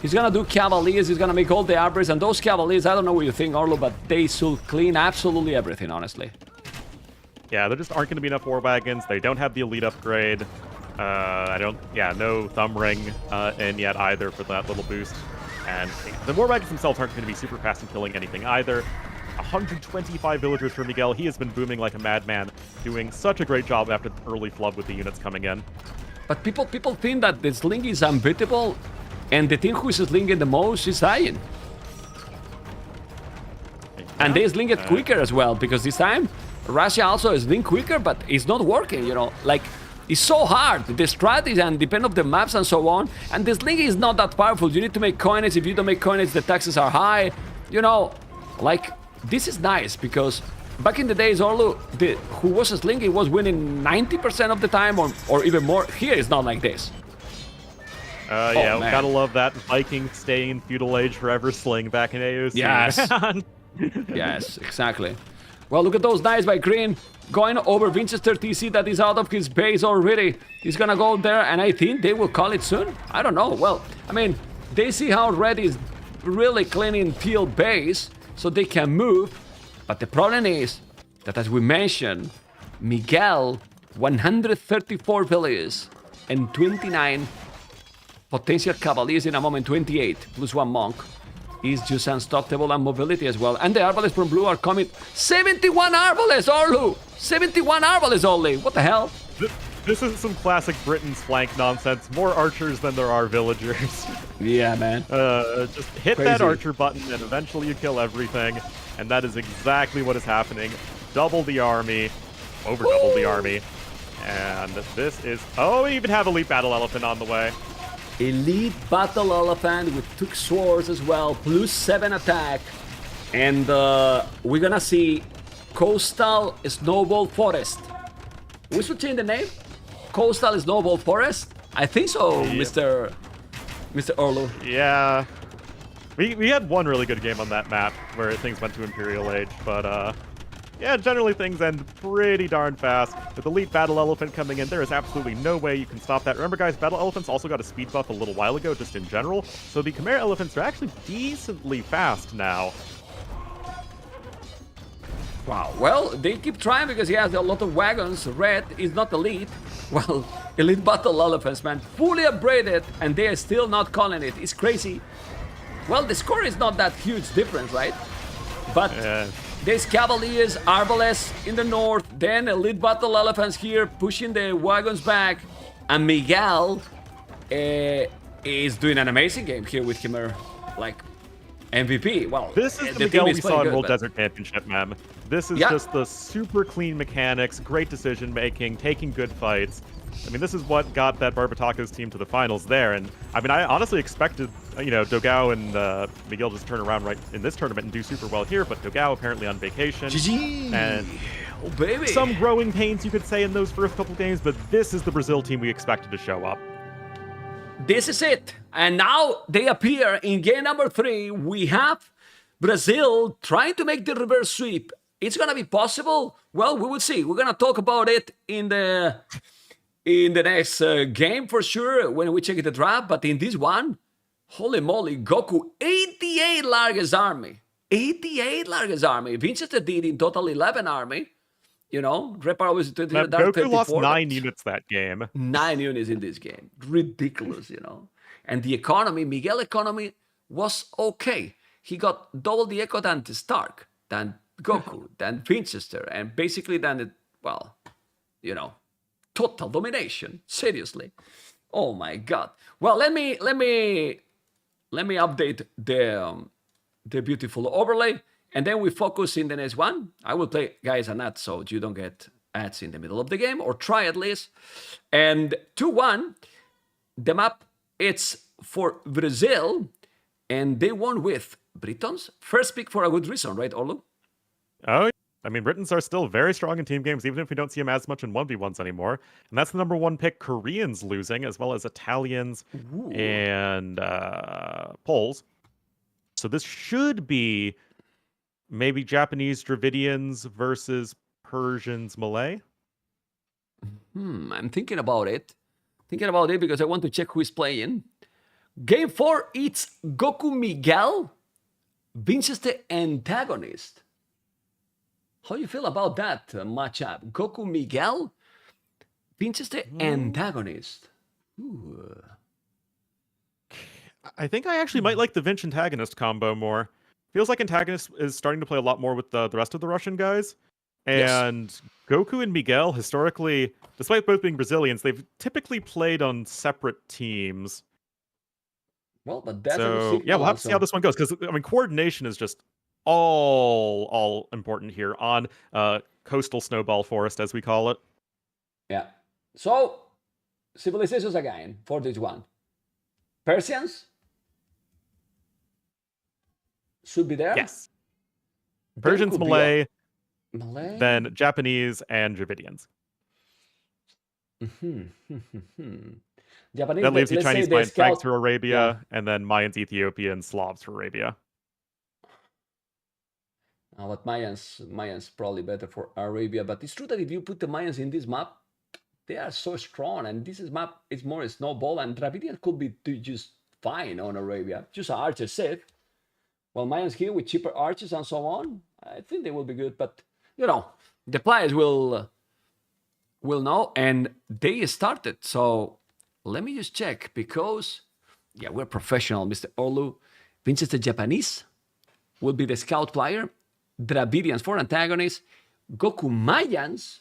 He's gonna do Cavaliers, he's gonna make all the upgrades, and those Cavaliers, I don't know what you think, Orlo, but they should clean absolutely everything, honestly. Yeah, there just aren't gonna be enough war wagons. They don't have the elite upgrade. No thumb ring in yet either for that little boost. And the war wagons themselves aren't gonna be super fast in killing anything either. 125 villagers for Miguel. He has been booming like a madman, doing such a great job after the early flood with the units coming in. But people think that the sling is unbeatable, and the team who is slinging the most is dying. Yeah. And they sling it quicker as well, because this time Russia also is sling quicker, but it's not working, you know. Like, It's so hard. The strategy and depend on the maps and so on. And this link is not that powerful. You need to make coinage. If you don't make coinage, the taxes are high. You know, like, this is nice because back in the days, Orlu, who was a Slinky was winning 90% of the time or even more. Here it's not like this. Yeah, gotta love that Viking staying in feudal age forever sling back in AOC. Yes. Yes, exactly. Well, look at those knights by Green going over Winchester TC that is out of his base already. He's gonna go there, and I think they will call it soon. I don't know. Well, I mean, they see how Red is really cleaning Teal base, so they can move. But the problem is that, as we mentioned, Miguel, 134 villages and 29 potential cavaliers in a moment, 28 plus 1 monk. Is just unstoppable and mobility as well. And the Arbalests from blue are coming. 71 Arbalests, Orlu! 71 Arbalests only! What the hell? This is some classic Britain's flank nonsense. More archers than there are villagers. Yeah, man. Just hit that archer button and eventually you kill everything. And that is exactly what is happening. Double the army. Over double the army. And this is... Oh, we even have Elite Battle Elephant on the way. Elite Battle Elephant with 2 swords as well, plus 7 attack. And we're gonna see Coastal Snowball Forest. We should change the name? Coastal Snowball Forest? I think so, yep. Mr. Orlu. Yeah. We had one really good game on that map where things went to Imperial Age, but yeah, generally things end pretty darn fast. With Elite Battle Elephant coming in, there is absolutely no way you can stop that. Remember, guys, Battle Elephants also got a speed buff a little while ago, just in general. So the Chimera Elephants are actually decently fast now. Wow. Well, they keep trying because he has a lot of wagons. Red is not elite. Well, Elite Battle Elephants, man, fully upgraded, and they are still not calling it. It's crazy. Well, the score is not that huge difference, right? But... There's Cavaliers, Arbalests in the north, then Elite Battle Elephants here pushing the wagons back, and Miguel is doing an amazing game here with Chimera, like MVP. Well, this is the Miguel we saw in World Desert Championship, man. This is just the super clean mechanics, great decision making, taking good fights. I mean, this is what got that Barbataka's team to the finals there, and I mean, I honestly expected, you know, Dogao and Miguel just turn around right in this tournament and do super well here, but Dogao apparently on vacation. GG! And oh, baby. Some growing pains, you could say, in those first couple games, but this is the Brazil team we expected to show up. This is it, and now they appear in game number 3. We have Brazil trying to make the reverse sweep. It's gonna be possible? Well, we will see. We're gonna talk about it in the next game for sure when we check the draft, but in this one, holy moly, Goku, 88 largest army. 88 largest army. Winchester did in total 11 army. You know, Repar was 20. Goku lost 9 units that game. 9 units in this game. Ridiculous, you know. And the economy, Miguel economy was okay. He got double the eco than Stark, than Goku, than Winchester, and basically then, well, you know, total domination. Seriously. Oh my God. Well, let me update the beautiful overlay, and then we focus in the next one. I will play, guys, an ad so you don't get ads in the middle of the game, or try at least. And 2-1, the map, it's for Brazil, and they won with Britons. First pick for a good reason, right, Orlu? Oh, I mean, Britons are still very strong in team games, even if we don't see them as much in 1v1s anymore. And that's the number 1 pick, Koreans losing, as well as Italians and Poles. So this should be maybe Japanese Dravidians versus Persians Malay. I'm thinking about it. Because I want to check who is playing. Game 4, it's Goku Miguel, Winchester antagonist. How do you feel about that matchup? Goku Miguel, Winchester antagonist. Ooh. I think I actually might like the Vinch antagonist combo more. Feels like antagonist is starting to play a lot more with the rest of the Russian guys. And Goku and Miguel, historically, despite both being Brazilians, they've typically played on separate teams. Well, but that's so yeah, we'll have to see how this one goes, because I mean, coordination is just all important here on Coastal Snowball Forest, as we call it. Yeah. So civilizations again for this one. Persians should be there. Yes. There Persians, could be Malay, Malay. then Japanese and Dravidians. Japanese. That leaves you let's say Chinese, the Franks scout. for Arabia, and then Mayans, Ethiopians, Slavs for Arabia. But Mayans probably better for Arabia. But it's true that if you put the Mayans in this map, they are so strong, and this is map is more a snowball, and Dravidian could be just fine on Arabia. Just an archer safe. While Mayans here with cheaper archers and so on, I think they will be good. But you know, the players will know, and they started. So let me just check, because yeah, we're professional, Mr. Orlu. Winchester Japanese will be the scout player. Dravidians for antagonists, Goku Mayans,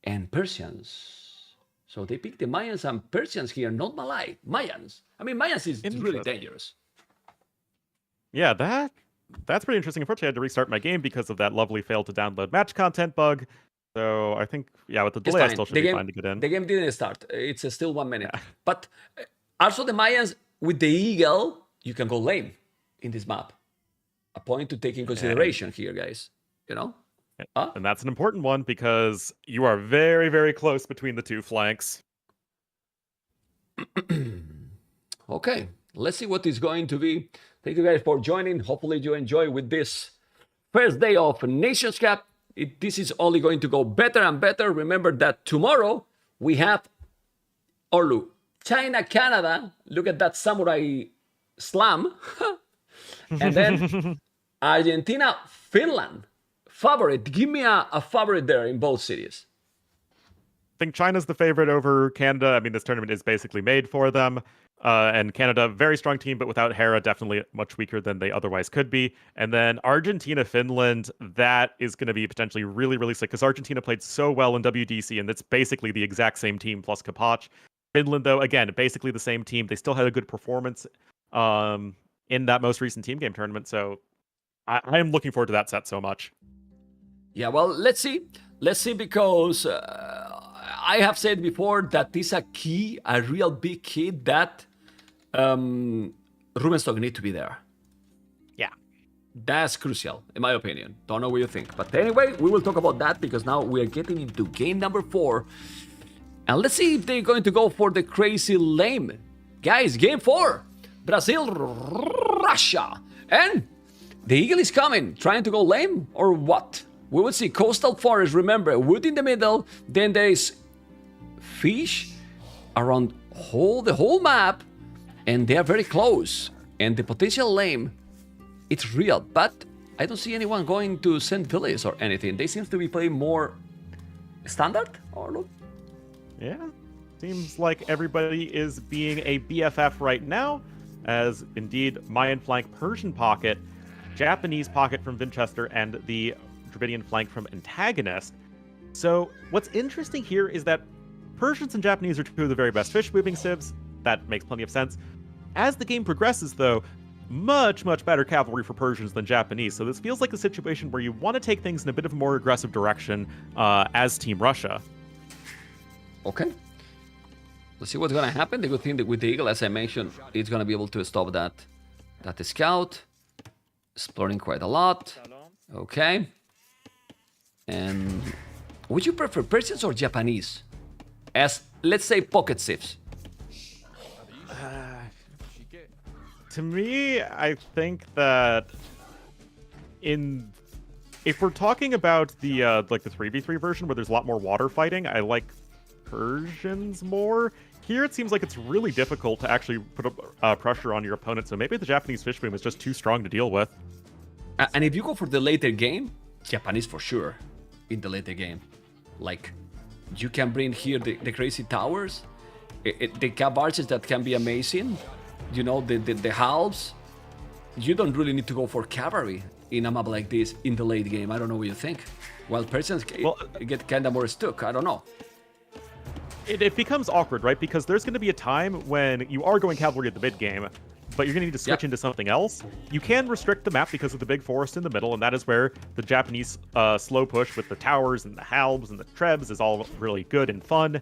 and Persians. So they picked the Mayans and Persians here, not Malay. Mayans. I mean, Mayans is really dangerous. Yeah, that's pretty interesting. Unfortunately, I had to restart my game because of that lovely fail to download match content bug. So I think, yeah, with the delay, I still should be fine to get in. The game didn't start. It's still 1 minute. Yeah. But also the Mayans with the eagle, you can go lame in this map. A point to take in consideration here, guys. You know? And that's an important one because you are very, very close between the two flanks. Okay, let's see what is going to be. Thank you guys for joining. Hopefully you enjoy with this first day of Nations Cup. This is only going to go better and better. Remember that tomorrow we have Orlu, China, Canada. Look at that samurai slam. And then Argentina, Finland. Favorite. Give me a favorite there in both cities. I think China's the favorite over Canada. I mean, this tournament is basically made for them. And Canada, very strong team, but without Hera, definitely much weaker than they otherwise could be. And then Argentina, Finland, that is going to be potentially really, really sick because Argentina played so well in WDC, and it's basically the exact same team plus Kapach. Finland, though, again, basically the same team. They still had a good performance in that most recent team game tournament. So I am looking forward to that set so much. Yeah, well, let's see. Let's see, because I have said before that this is a real big key that Rubenstock need to be there. Yeah. That's crucial, in my opinion. Don't know what you think. But anyway, we will talk about that because now we are getting into game number 4. And let's see if they're going to go for the crazy lame. Guys, game 4. Brazil, Russia. And the Eagle is coming. Trying to go lame or what? We will see. Coastal Forest, remember, wood in the middle. Then there is fish around the whole map. And they are very close. And the potential lame, it's real. But I don't see anyone going to St. Phyllis or anything. They seem to be playing more standard. Or look. Yeah. Seems like everybody is being a BFF right now. As indeed, Mayan flank, Persian pocket, Japanese pocket from Winchester, and the Dravidian flank from Antagonist. So what's interesting here is that Persians and Japanese are two of the very best fish moving civs. That makes plenty of sense. As the game progresses, though, much, much better cavalry for Persians than Japanese. So this feels like a situation where you want to take things in a bit of a more aggressive direction as Team Russia. Okay. Let's see what's going to happen. The good thing that with the Eagle, as I mentioned, it's going to be able to stop that scout. Exploring quite a lot. Okay. And would you prefer Persians or Japanese? As, let's say, pocket civs. To me, I think that if we're talking about the like the 3v3 version where there's a lot more water fighting, I like Persians more. Here it seems like it's really difficult to actually put pressure on your opponent, so maybe the Japanese fish boom is just too strong to deal with. And if you go for the later game, Japanese for sure in the later game. Like, you can bring here the crazy towers, the cab arches that can be amazing, you know, the halves. You don't really need to go for cavalry in a map like this in the late game. I don't know what you think. While Persians get kind of more stuck, I don't know. It becomes awkward, right? Because there's going to be a time when you are going cavalry at the mid game, but you're going to need to switch into something else. You can restrict the map because of the big forest in the middle, and that is where the Japanese slow push with the towers and the halbs and the trebs is all really good and fun.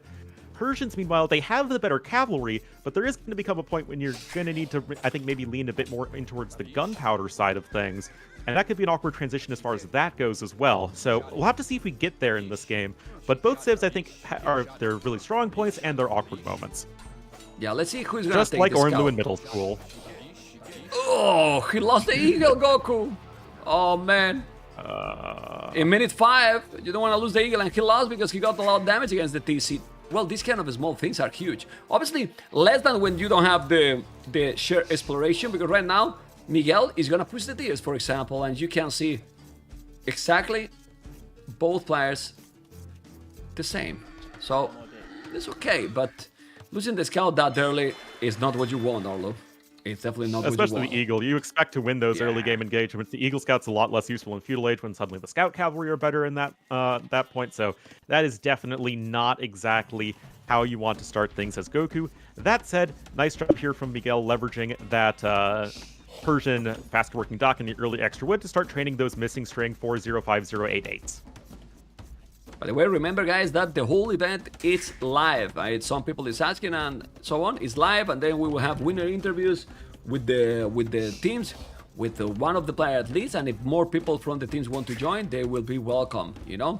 Persians, meanwhile, they have the better cavalry, but there is going to become a point when you're going to need to, I think, maybe lean a bit more in towards the gunpowder side of things. And that could be an awkward transition as far as that goes as well. So we'll have to see if we get there in this game. But both civs, I think, are their really strong points and their awkward moments. Yeah, let's see who's gonna Just take like the Ornlu scout. in middle school. Oh, he lost the eagle, Goku. Oh man. In minute 5, you don't want to lose the eagle, and he lost because he got a lot of damage against the TC. Well, these kind of small things are huge. Obviously, less than when you don't have the sheer exploration, because right now, Miguel is gonna push the tiers, for example, and you can see exactly both players the same. So, it's okay, but losing the scout that early is not what you want, Orlo. It's definitely not what you Especially want. the Eagle. You expect to win those early game engagements. The Eagle Scout's a lot less useful in Feudal Age when suddenly the Scout Cavalry are better in that point. So that is definitely not exactly how you want to start things as Goku. That said, nice job here from Miguel leveraging that Persian faster working dock in the early extra wood to start training those missing string 405088s. By the way, remember guys that the whole event is live. Some people is asking and so on. It's live, and then we will have winner interviews with the teams, with one of the players at least. And if more people from the teams want to join, they will be welcome. You know.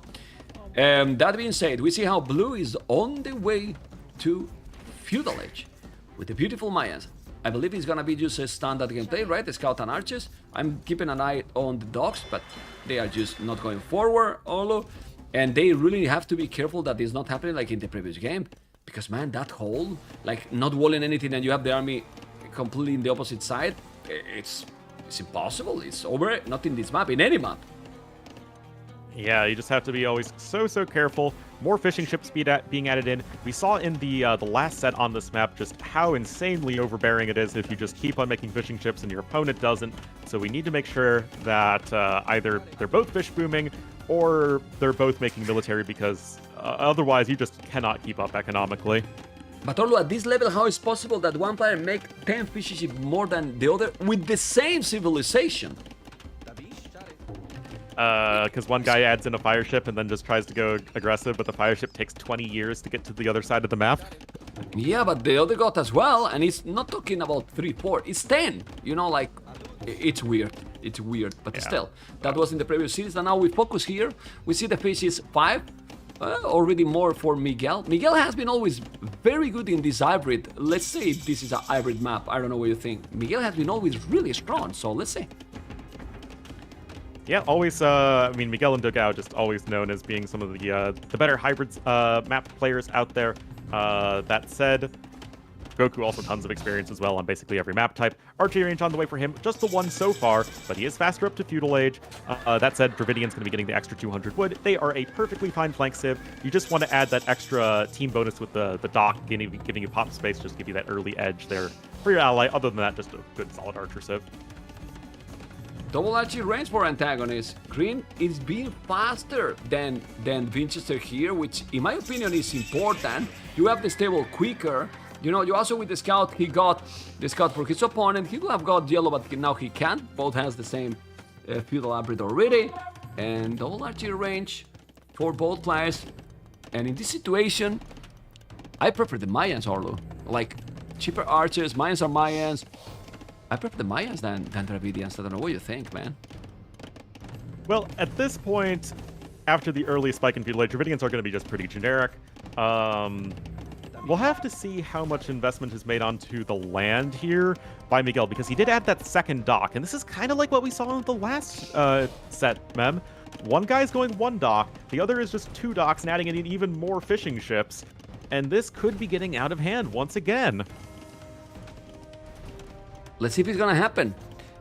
That being said, we see how Blue is on the way to Feudal Age with the beautiful Mayans. I believe it's gonna be just a standard gameplay, right? The Scout and Archers. I'm keeping an eye on the dogs, but they are just not going forward, Olo. And they really have to be careful that it's not happening like in the previous game. Because, man, that hole, like not walling anything and you have the army completely in the opposite side, it's impossible. It's over, not in this map, in any map. Yeah, you just have to be always so careful. More fishing ships being added in. We saw in the last set on this map just how insanely overbearing it is if you just keep on making fishing ships and your opponent doesn't. So we need to make sure that either they're both fish booming or they're both making military, because otherwise you just cannot keep up economically. But Orlo, at this level, how is possible that one player make 10 fishing ships more than the other with the same civilization? Because one guy adds in a fire ship and then just tries to go aggressive, but the fire ship takes 20 years to get to the other side of the map. Yeah, but the other got as well, and it's not talking about 3, 4, it's 10. You know, like, it's weird. It's weird, but still, that was in the previous series, and now we focus here. We see the fish is 5, already more for Miguel. Miguel has been always very good in this hybrid. Let's say this is a hybrid map. I don't know what you think. Miguel has been always really strong, so let's see. Yeah, always, I mean, Miguel and Dogao just always known as being some of the better hybrids map players out there. That said, Goku also tons of experience as well on basically every map type. Archery range on the way for him, just the one so far, but he is faster up to Feudal Age. That said, Dravidian's going to be getting the extra 200 wood. They are a perfectly fine flank civ. You just want to add that extra team bonus with the dock, giving you pop space, just give you that early edge there for your ally. Other than that, just a good solid archer civ. Double archery range for antagonists. Green is being faster than Winchester here, which in my opinion is important. You have the stable quicker. You know, you also with the scout, he got the scout for his opponent. He could have got yellow, but now he can't. Both has the same feudal hybrid already. And double archery range for both players. And in this situation, I prefer the Mayans, Orlo. Like, cheaper archers, Mayans are Mayans. I prefer the Mayans than Dravidians. I don't know what you think, man. Well, at this point, after the early spike in Feudal Age, Dravidians are going to be just pretty generic. We'll have to see how much investment is made onto the land here by Miguel, because he did add that second dock, and this is kind of like what we saw in the last set, Mem. One guy's going one dock, the other is just 2 docks and adding in even more fishing ships, and this could be getting out of hand once again. Let's see if it's gonna happen.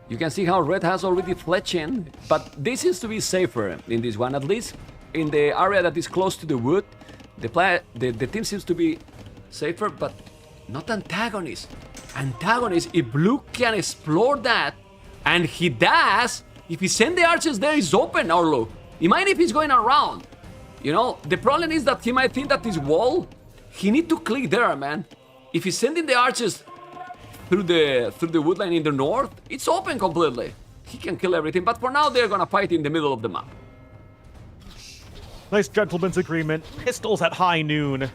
You can see how Red has already fletched in, but this seems to be safer in this one, at least in the area that is close to the wood. The team seems to be safer, but not antagonists. Antagonists, if Blue can explore that, and he does, if he send the archers there, it's open, Orlo. Imagine if he's going around. You know, the problem is that he might think that this wall, he need to click there, man. If he's sending the archers through the woodline in the north, it's open completely. He can kill everything, but for now they're gonna fight in the middle of the map. Nice gentleman's agreement. Pistols at high noon.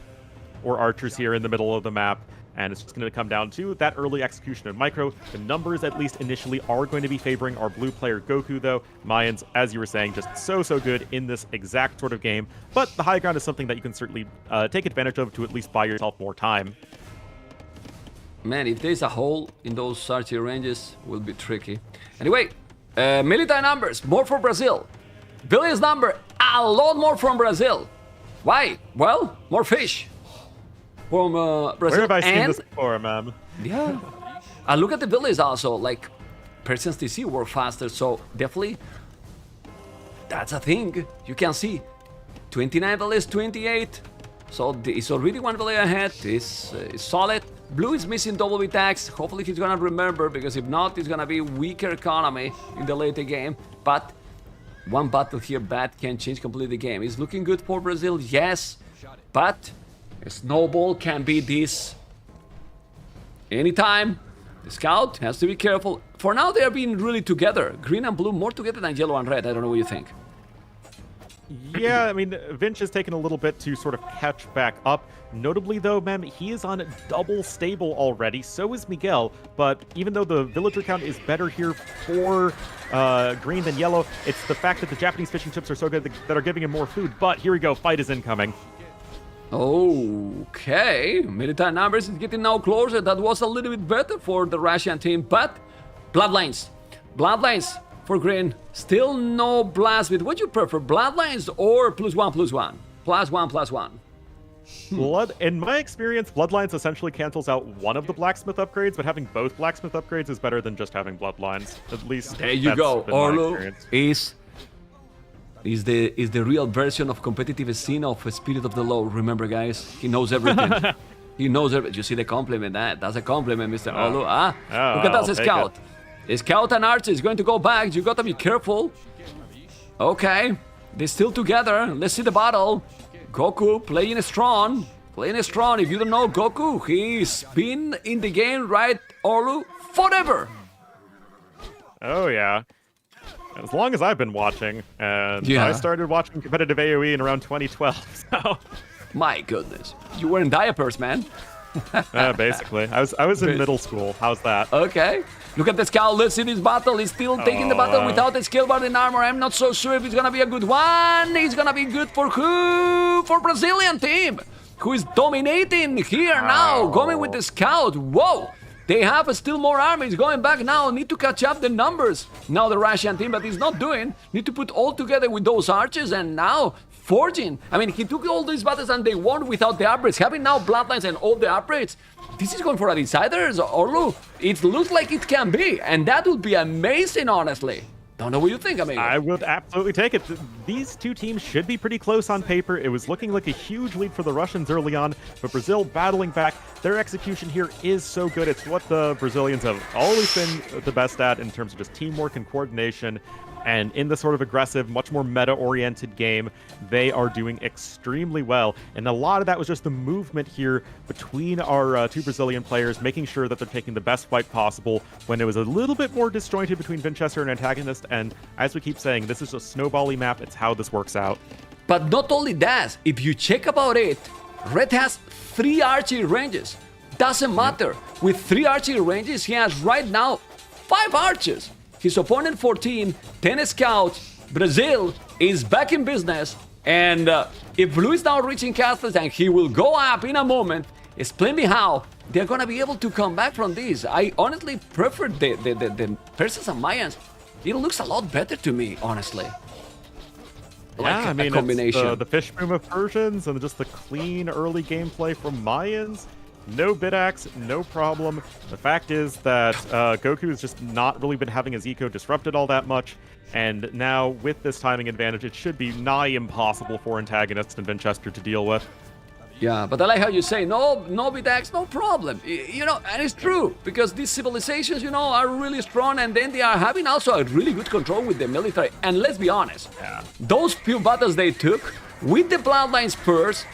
or archers here in the middle of the map. And it's just going to come down to that early execution of Micro. The numbers, at least initially, are going to be favoring our blue player Goku, though. Mayans, as you were saying, just so good in this exact sort of game. But the high ground is something that you can certainly take advantage of to at least buy yourself more time. Man, if there's a hole in those archery ranges, it will be tricky. Anyway, military numbers, more for Brazil. Billions number, a lot more from Brazil. Why? Well, more fish. From Brazil. Where have I seen this before, man? Yeah. And look at the villages also, like Persians TC work faster, so definitely that's a thing. You can see 29 villages, 28. So it's already one village ahead. It's solid. Blue is missing double attacks. Hopefully he's gonna remember, because if not, it's gonna be weaker economy in the later game. But one battle here bad can change completely the game. It's looking good for Brazil, yes, but a snowball can be this anytime. The scout has to be careful. For now, they are being really together. Green and blue more together than yellow and red. I don't know what you think. Yeah, I mean, Vinch has taken a little bit to sort of catch back up. Notably, though, Mem, he is on double stable already. So is Miguel. But even though the villager count is better here for green than yellow, it's the fact that the Japanese fishing ships are so good that are giving him more food. But here we go. Fight is incoming. Okay, military numbers is getting now closer. That was a little bit better for the Russian team, but bloodlines for green. Still no blast with what you prefer, bloodlines or +1/+1? +1/+1. Blood, in my experience, Bloodlines essentially cancels out one of the blacksmith upgrades, but having both blacksmith upgrades is better than just having Bloodlines. At least there you go. Orlu is the real version of competitive scene of Spirit of the Law. Remember, guys, he knows everything. He knows everything. You see the compliment? That's a compliment, Mr. Orlu. Look at that scout. The scout and archer is going to go back. You gotta be careful. Okay, they're still together. Let's see the battle. Goku playing strong. If you don't know Goku, he's been in the game, right, Orlu, forever. Oh yeah. As long as I've been watching, and Yeah. I started watching competitive AoE in around 2012. So, My goodness, you were in diapers, man. basically, I was in middle school. How's that? Okay, look at the scout. Let's see this battle. He's still taking the battle without the skill bar in armor. I'm not so sure if it's gonna be a good one. It's gonna be good for who? For Brazilian team, who is dominating here now, going with the scout. Whoa! They have still more armies going back now. Need to catch up the numbers. Now the Russian team, but he's not doing. Need to put all together with those archers, and now forging. I mean, he took all these battles and they won without the upgrades. Having now bloodlines and all the upgrades, this is going for a deciders, Orlu. It looks like it can be, and that would be amazing, honestly. Don't know what you think, amigo. I would absolutely take it. These two teams should be pretty close on paper. It was looking like a huge lead for the Russians early on, but Brazil battling back. Their execution here is so good. It's what the Brazilians have always been the best at in terms of just teamwork and coordination. And in the sort of aggressive, much more meta-oriented game, they are doing extremely well. And a lot of that was just the movement here between our two Brazilian players, making sure that they're taking the best fight possible when it was a little bit more disjointed between Vinchester and antagonist. And as we keep saying, this is a snowbally map. It's how this works out. But not only that, if you check about it, Red has 3 archery ranges. Doesn't matter. With 3 archery ranges, he has right now 5 archers. His opponent 14, 10 scouts. Brazil is back in business. And if Blue is now reaching castles, and he will go up in a moment, explain me how they're gonna be able to come back from this. I honestly prefer the Persians and Mayans. It looks a lot better to me, honestly. Yeah, I mean, combination. it's the fish boom of Persians and just the clean early gameplay from Mayans. No Bidax, no problem. The fact is that Goku has just not really been having his eco disrupted all that much. And now, with this timing advantage, it should be nigh impossible for antagonists and Vinchester to deal with. Yeah, but I like how you say, no Bidax, no problem. You know, and it's true, because these civilizations, you know, are really strong, and then they are having also a really good control with the military. And let's be honest, those few battles they took, with the Bloodlines first,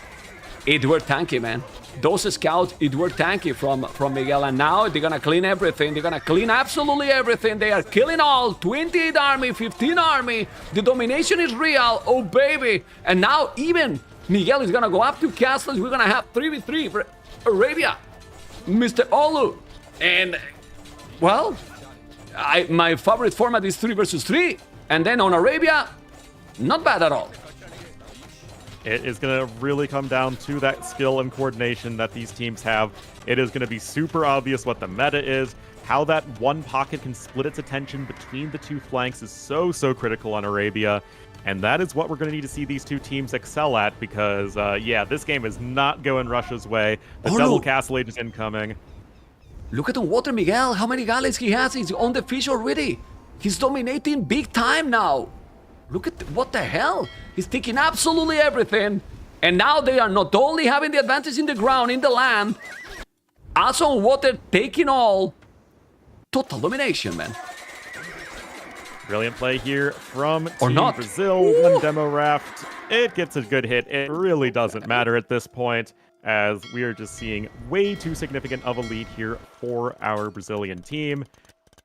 it were tanky, man. Those scouts, it were tanky from Miguel, and now they're gonna clean everything. They're gonna clean absolutely everything. They are killing all, 28 army, 15 army. The domination is real, oh baby. And now even Miguel is gonna go up to castles. We're gonna have 3v3 for Arabia. Mr. Olu. And, well, my favorite format is 3 versus 3. And then on Arabia, not bad at all. It is going to really come down to that skill and coordination that these teams have. It is going to be super obvious what the meta is. How that one pocket can split its attention between the two flanks is so critical on Arabia. And that is what we're going to need to see these two teams excel at because, yeah, this game is not going Russia's way. The double Castle Age is incoming. Look at the water, Miguel. How many galleys he has. He's on the fish already. He's dominating big time now. Look at what the hell. He's taking absolutely everything. And now they are not only having the advantage in the ground, in the land, also on water, taking all. Total domination, man. Brilliant play here from Or Team not. Brazil. One demo raft. It gets a good hit. It really doesn't matter at this point, as we are just seeing way too significant of a lead here for our Brazilian team.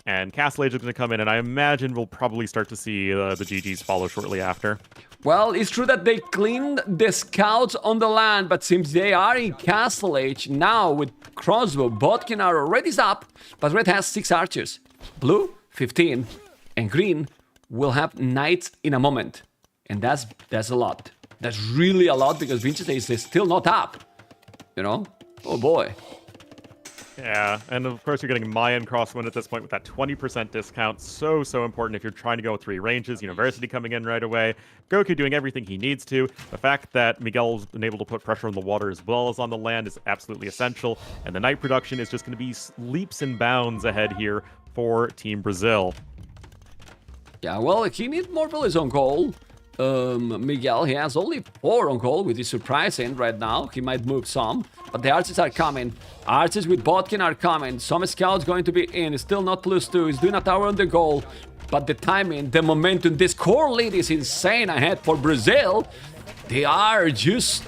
And Castle Age is going to come in, and I imagine we'll probably start to see the GGs follow shortly after. Well, it's true that they cleaned the scouts on the land, but since they are in Castle Age now with crossbow, Botkin are already up, but Red has 6 archers. Blue, 15, and Green will have knights in a moment. And that's a lot. That's really a lot because Winchester is still not up. You know? Oh boy. Yeah, and of course you're getting Mayan Crosswind at this point with that 20% discount. So important if you're trying to go with 3 ranges. University coming in right away. Goku doing everything he needs to. The fact that Miguel's been able to put pressure on the water as well as on the land is absolutely essential. And the night production is just going to be leaps and bounds ahead here for Team Brazil. Yeah, well, he needs more villas on call. Miguel, he has only 4 on call, which is surprising right now. He might move some, but the archers are coming. Archers with Botkin are coming. Some scouts going to be in. Still not +2. He's doing a tower on the goal. But the timing, the momentum, this core lead is insane ahead for Brazil. They are just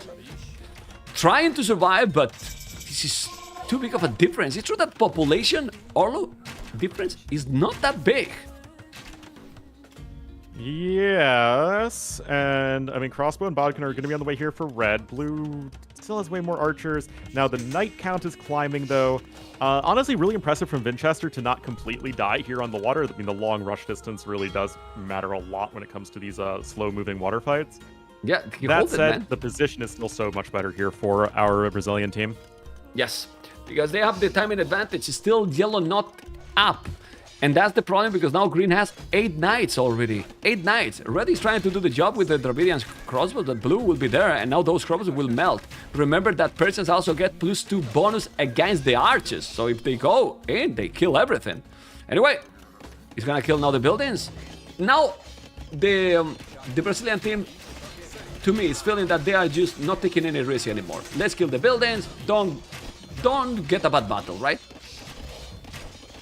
trying to survive, but this is too big of a difference. It's true that population, Orlo, difference is not that big. Yes, and I mean Crossbow and Bodkin are going to be on the way here for red. Blue still has way more archers. Now the knight count is climbing though. Honestly, really impressive from Winchester to not completely die here on the water. I mean, the long rush distance really does matter a lot when it comes to these slow-moving water fights. Yeah, that said, the position is still so much better here for our Brazilian team. Yes, because they have the timing advantage. It's still yellow not up. And that's the problem because now Green has 8 knights already. 8 knights. Red is trying to do the job with the Dravidian crossbow, but Blue will be there, and now those crossbows will melt. Remember that persons also get +2 bonus against the archers, so if they go in, they kill everything. Anyway, he's gonna kill now the buildings. Now, the Brazilian team, to me, is feeling that they are just not taking any risk anymore. Let's kill the buildings, don't get a bad battle, right?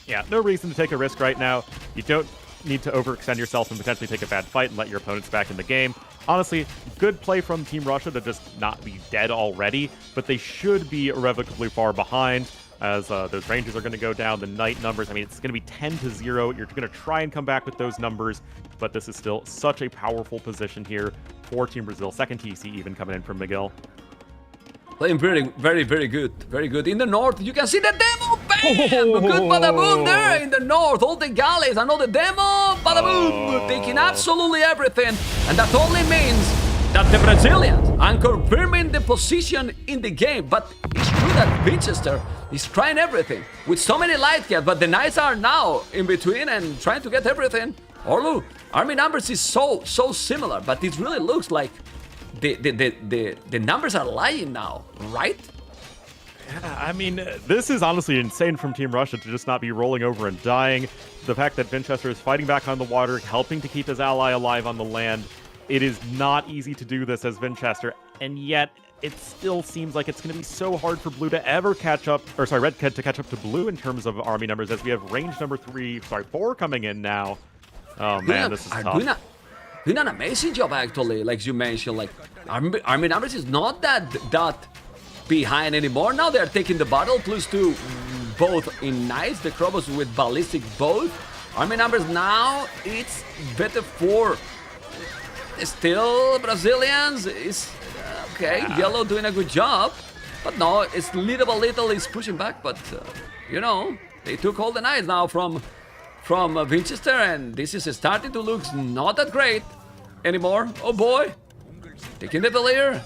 Yeah, no reason to take a risk right now. You don't need to overextend yourself and potentially take a bad fight and let your opponents back in the game. Honestly, good play from Team Russia to just not be dead already, but they should be irrevocably far behind as those ranges are going to go down. The knight numbers, I mean, it's going to be 10-0. You're going to try and come back with those numbers, but this is still such a powerful position here for Team Brazil. Second TC even coming in from Miguel. Playing very good. Very good. In the north, you can see the demo! Bam! Good bada-boom there in the north. All the galleys, another demo! Bada-boom! Taking absolutely everything. And that only means that the Brazilians are confirming the position in the game. But it's true that Winchester is trying everything. With so many light cats, but the Knights are now in between and trying to get everything. Orlu, army numbers is so similar, but it really looks like the numbers are lying now, right? Yeah, I mean, this is honestly insane from Team Russia to just not be rolling over and dying. The fact that Winchester is fighting back on the water, helping to keep his ally alive on the land. It is not easy to do this as Winchester, and yet it still seems like it's going to be so hard for Blue to ever catch up, or sorry, Red to catch up to Blue in terms of army numbers, as we have range number 4 coming in now. Oh man, this is tough. Doing an amazing job, actually, like you mentioned. Like army numbers is not that behind anymore. Now they're taking the battle, +2 both in knights, the Krobos with ballistic both. Army numbers now, it's better for still Brazilians. Is Okay, yellow doing a good job. But no, it's little by little is pushing back. But, you know, they took all the knights now from Winchester. And this is starting to look not that great anymore. Oh boy. Taking the Delayer.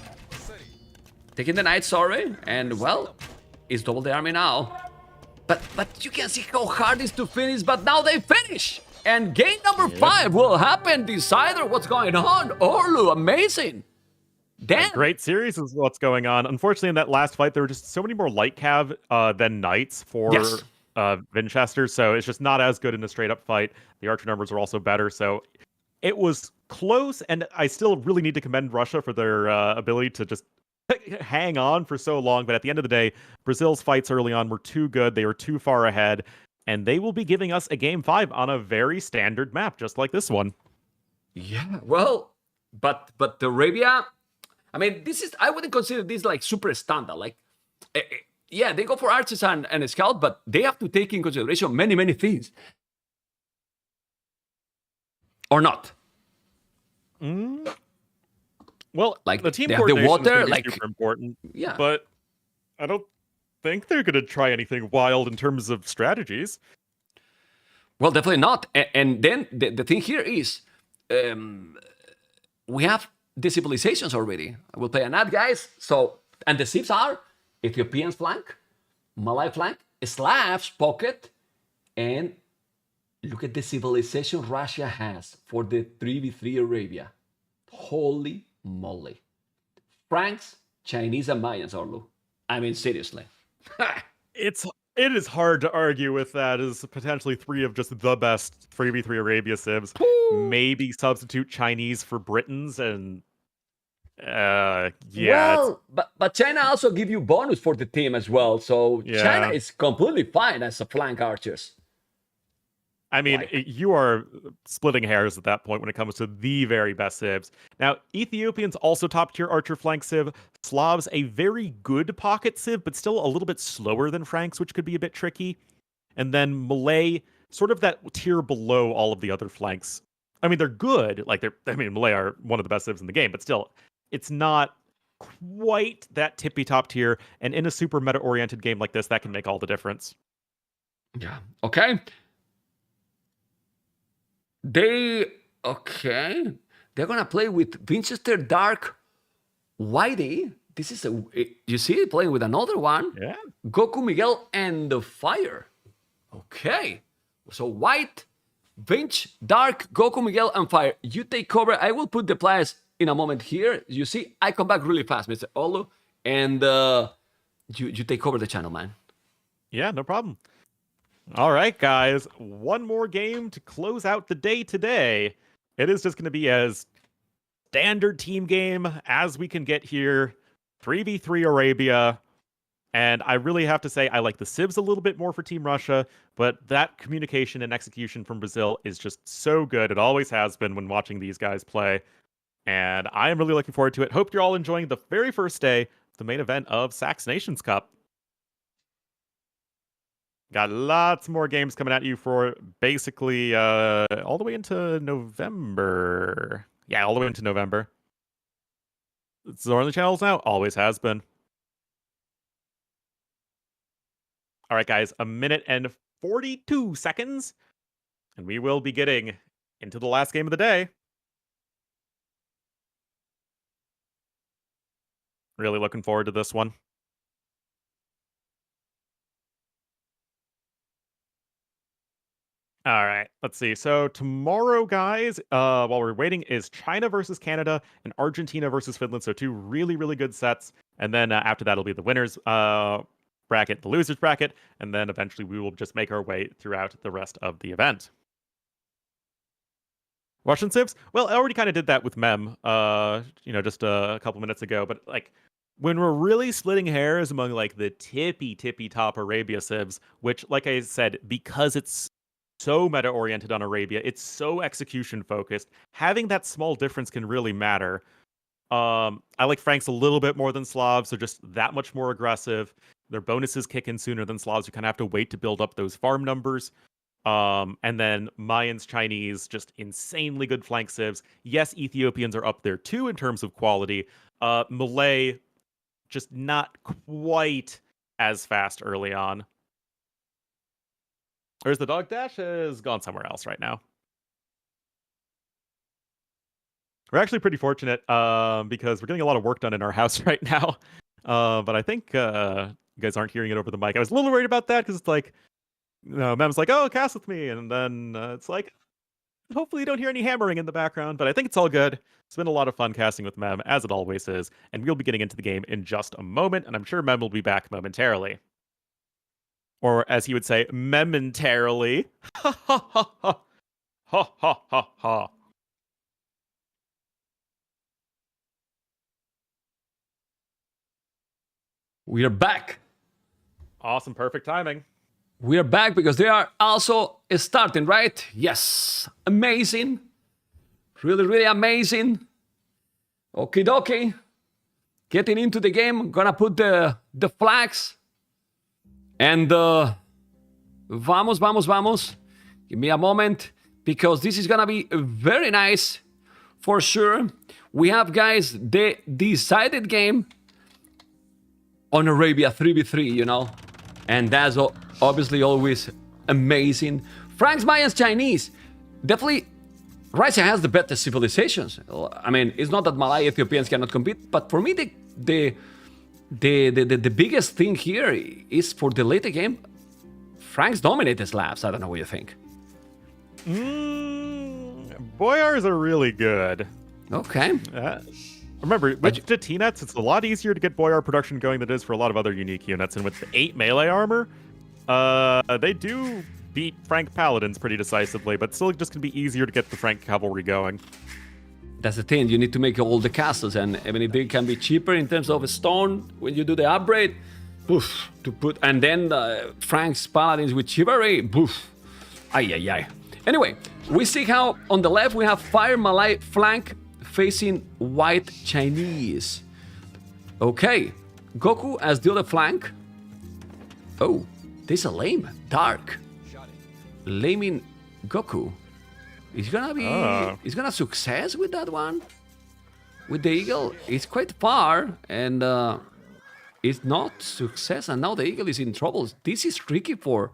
Taking the knight, sorry. And, well, it's double the army now. But you can see how hard it is to finish. But now they finish. And game number 5 will happen. Decider, what's going on? Orlu, amazing. Damn. Great series is what's going on. Unfortunately, in that last fight, there were just so many more light cav than knights for Winchester. So it's just not as good in a straight up fight. The archer numbers are also better. So it was close. And I still really need to commend Russia for their ability to just hang on for so long. But at the end of the day, Brazil's fights early on were too good. They were too far ahead. And they will be giving us a game 5 on a very standard map, just like this one. Yeah, well, but the Arabia, I mean, this is, I wouldn't consider this like super standard. Like, yeah, they go for archers and a scout, but they have to take in consideration many things. Or not. Well, like the team they have the coordination water, is like super important. Yeah, but I don't think they're going to try anything wild in terms of strategies. Well, definitely not. And then the thing here is, we have the civilizations already. I will play an ad, guys. So, and the civs are Ethiopians flank, Malay flank, Slavs pocket, and look at the civilization Russia has for the 3v3 Arabia. Holy moly. Franks, Chinese, and Mayans, Orlu. I mean, seriously. It is hard to argue with that as potentially 3 of just the best 3v3 Arabia civs. Maybe substitute Chinese for Britons and yeah. Well, but China also give you bonus for the team as well. So China is completely fine as a flank archers. I mean, you are splitting hairs at that point when it comes to the very best civs. Now, Ethiopians also top-tier archer flank civ. Slavs, a very good pocket civ, but still a little bit slower than Franks, which could be a bit tricky. And then Malay, sort of that tier below all of the other flanks. I mean, they're good. Malay are one of the best civs in the game, but still, it's not quite that tippy-top tier. And in a super meta-oriented game like this, that can make all the difference. Yeah. Okay. They're gonna play with Winchester Dark Whitey. This is you see playing with another one. Yeah. Goku Miguel and the Fire. Okay. So White, Vinch, Dark, Goku Miguel, and Fire. You take cover. I will put the players in a moment here. You see, I come back really fast, Mr. Olu, and you take over the channel, man. Yeah, no problem. All right, guys. One more game to close out the day today. It is just going to be as standard team game as we can get here. 3v3 Arabia. And I really have to say, I like the civs a little bit more for Team Russia, but that communication and execution from Brazil is just so good. It always has been when watching these guys play. And I am really looking forward to it. Hope you're all enjoying the very first day, the main event of SAX Nations Cup. Got lots more games coming at you for basically all the way into November. Yeah, all the way into November. It's on the channels now. Always has been. All right, guys. 1 minute and 42 seconds. And we will be getting into the last game of the day. Really looking forward to this one. All right, let's see. So tomorrow, guys, while we're waiting, is China versus Canada and Argentina versus Finland. So 2 really, really good sets. And then after that, it'll be the winners bracket, the losers bracket. And then eventually we will just make our way throughout the rest of the event. Russian civs? Well, I already kind of did that with Mem, just a couple minutes ago. But like, when we're really splitting hairs among like the tippy top Arabia civs, which, like I said, because it's so meta-oriented on Arabia, it's so execution-focused, having that small difference can really matter. I like Franks a little bit more than Slavs, so just that much more aggressive. Their bonuses kick in sooner than Slavs. You kind of have to wait to build up those farm numbers. And then Mayans, Chinese, just insanely good flank civs. Yes, Ethiopians are up there too in terms of quality, Malay just not quite as fast early on. Whereas the dog dash has gone somewhere else right now. We're actually pretty fortunate because we're getting a lot of work done in our house right now. But I think you guys aren't hearing it over the mic. I was a little worried about that because it's like, Mem's like, oh, cast with me. And then it's like, hopefully you don't hear any hammering in the background. But I think it's all good. It's been a lot of fun casting with Mem, as it always is. And we'll be getting into the game in just a moment. And I'm sure Mem will be back momentarily. Or as he would say, momentarily. Ha ha ha ha. Ha ha ha ha. We are back. Awesome, perfect timing. We are back because they are also starting, right? Yes. Amazing. Really, really amazing. Okie dokie. Getting into the game. Gonna put the flags. And vamos, vamos, vamos. Give me a moment because this is gonna be very nice for sure. We have, guys, the decided game on Arabia 3v3, and that's obviously always amazing. Franks, Mayans, Chinese. Definitely, Russia has the better civilizations. I mean, it's not that Malay Ethiopians cannot compete, but for me, the biggest thing here is for the later game, Franks dominate the Slavs. I don't know what you think. Boyars are really good. Okay. Remember, with the T-Nets, it's a lot easier to get Boyar production going than it is for a lot of other unique units. And with the 8 melee armor, they do beat Frank Paladins pretty decisively, but still just going to be easier to get the Frank Cavalry going. That's the thing, you need to make all the castles, and even if they can be cheaper in terms of stone when you do the upgrade, poof, to put, and then Frank's Paladins with chivalry, poof, ay. Anyway, we see how on the left we have Fire Malay flank facing White Chinese. Okay, Goku as the other flank. Oh, there's a lame, dark. Laming Goku. He's gonna be. He's gonna success with that one. With the eagle, it's quite far, and it's not success. And now the eagle is in trouble. This is tricky for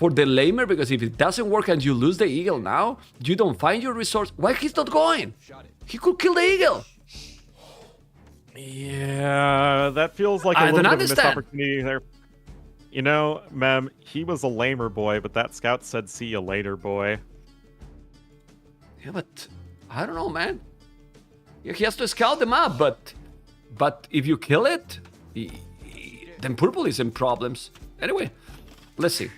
the lamer, because if it doesn't work and you lose the eagle now, you don't find your resource. Why he's not going? He could kill the eagle. Yeah, that feels like a little bit of a missed opportunity there. Mem, he was a lamer boy, but that scout said, "See you later, boy." Yeah, but I don't know, man. Yeah, he has to scout them up, but if you kill it, then purple is in problems. Anyway, let's see.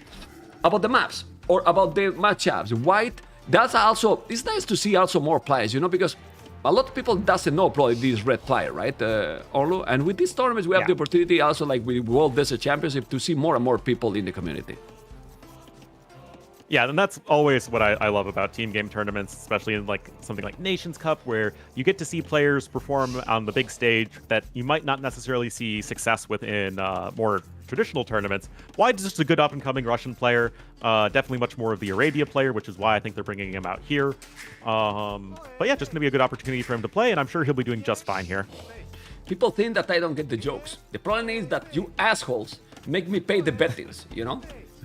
About the maps, or about the matchups. White, that's also, it's nice to see also more players, because a lot of people doesn't know probably this red player, right, Orlu? And with these tournaments, we have the opportunity also, like with World Desert Championship, to see more and more people in the community. Yeah, and that's always what I love about team game tournaments, especially in like something like Nations Cup, where you get to see players perform on the big stage that you might not necessarily see success with in more traditional tournaments. White is just a good up-and-coming Russian player, definitely much more of the Arabia player, which is why I think they're bringing him out here. But yeah, just going to be a good opportunity for him to play, and I'm sure he'll be doing just fine here. People think that I don't get the jokes. The problem is that you assholes make me pay the bettings,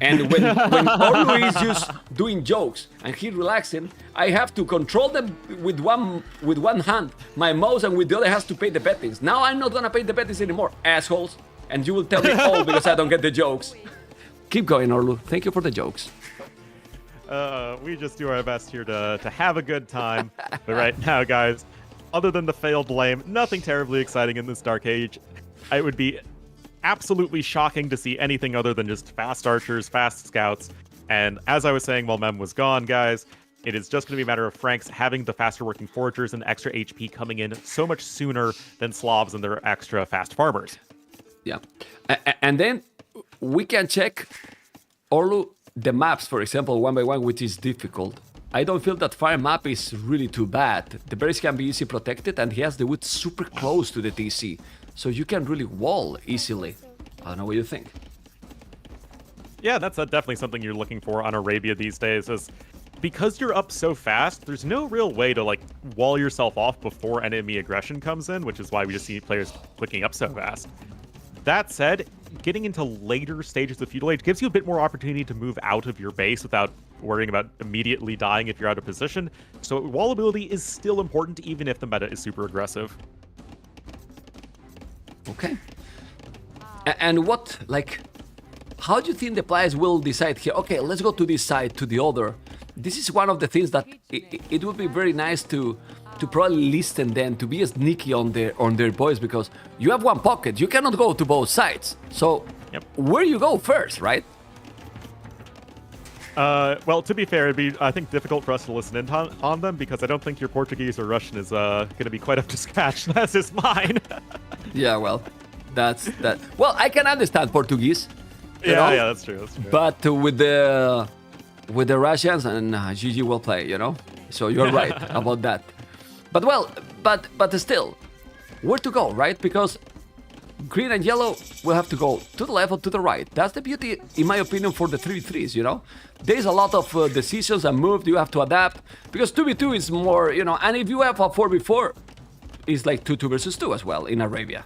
And when Orlu is just doing jokes and he relaxing, I have to control them with one hand, my mouse, and with the other has to pay the bettings. Now I'm not gonna pay the bettings anymore, assholes. And you will tell me, oh, because I don't get the jokes. Keep going, Orlu. Thank you for the jokes. We just do our best here to have a good time. But right now, guys, other than the failed lame, nothing terribly exciting in this Dark Age. It would be absolutely shocking to see anything other than just fast archers, fast scouts. And as I was saying while Mem was gone, guys, it is just going to be a matter of Franks having the faster working foragers and extra HP coming in so much sooner than Slavs and their extra fast farmers. Yeah. And then we can check Orlu the maps, for example, one by one, which is difficult. I don't feel that fire map is really too bad. The berries can be easy protected, and he has the wood super close to the TC. So you can really wall easily. I don't know what you think. Yeah, that's definitely something you're looking for on Arabia these days, is because you're up so fast, there's no real way to like wall yourself off before enemy aggression comes in, which is why we just see players clicking up so fast. That said, getting into later stages of Feudal Age gives you a bit more opportunity to move out of your base without worrying about immediately dying if you're out of position. So wallability is still important even if the meta is super aggressive. Okay. And what, like, how do you think the players will decide here? Okay, let's go to this side, to the other. This is one of the things that it would be very nice to probably listen then, to be sneaky on their voice, because you have one pocket, you cannot go to both sides. So where you go first, right? Well, to be fair, it'd be, I think, difficult for us to listen in on them, because I don't think your Portuguese or Russian is going to be quite up to scratch, as is mine. Yeah, well, that's that. Well, I can understand Portuguese. Yeah, that's true. That's true. But with the Russians, and GG will play, you know? So you're right about that. But well, but still, where to go, right? Because green and yellow will have to go to the left or to the right. That's the beauty, in my opinion, for the 3v3s, you know? There's a lot of decisions and moves you have to adapt, because 2v2 is more, you know, and if you have a 4v4, it's like 2 versus 2 as well in Arabia.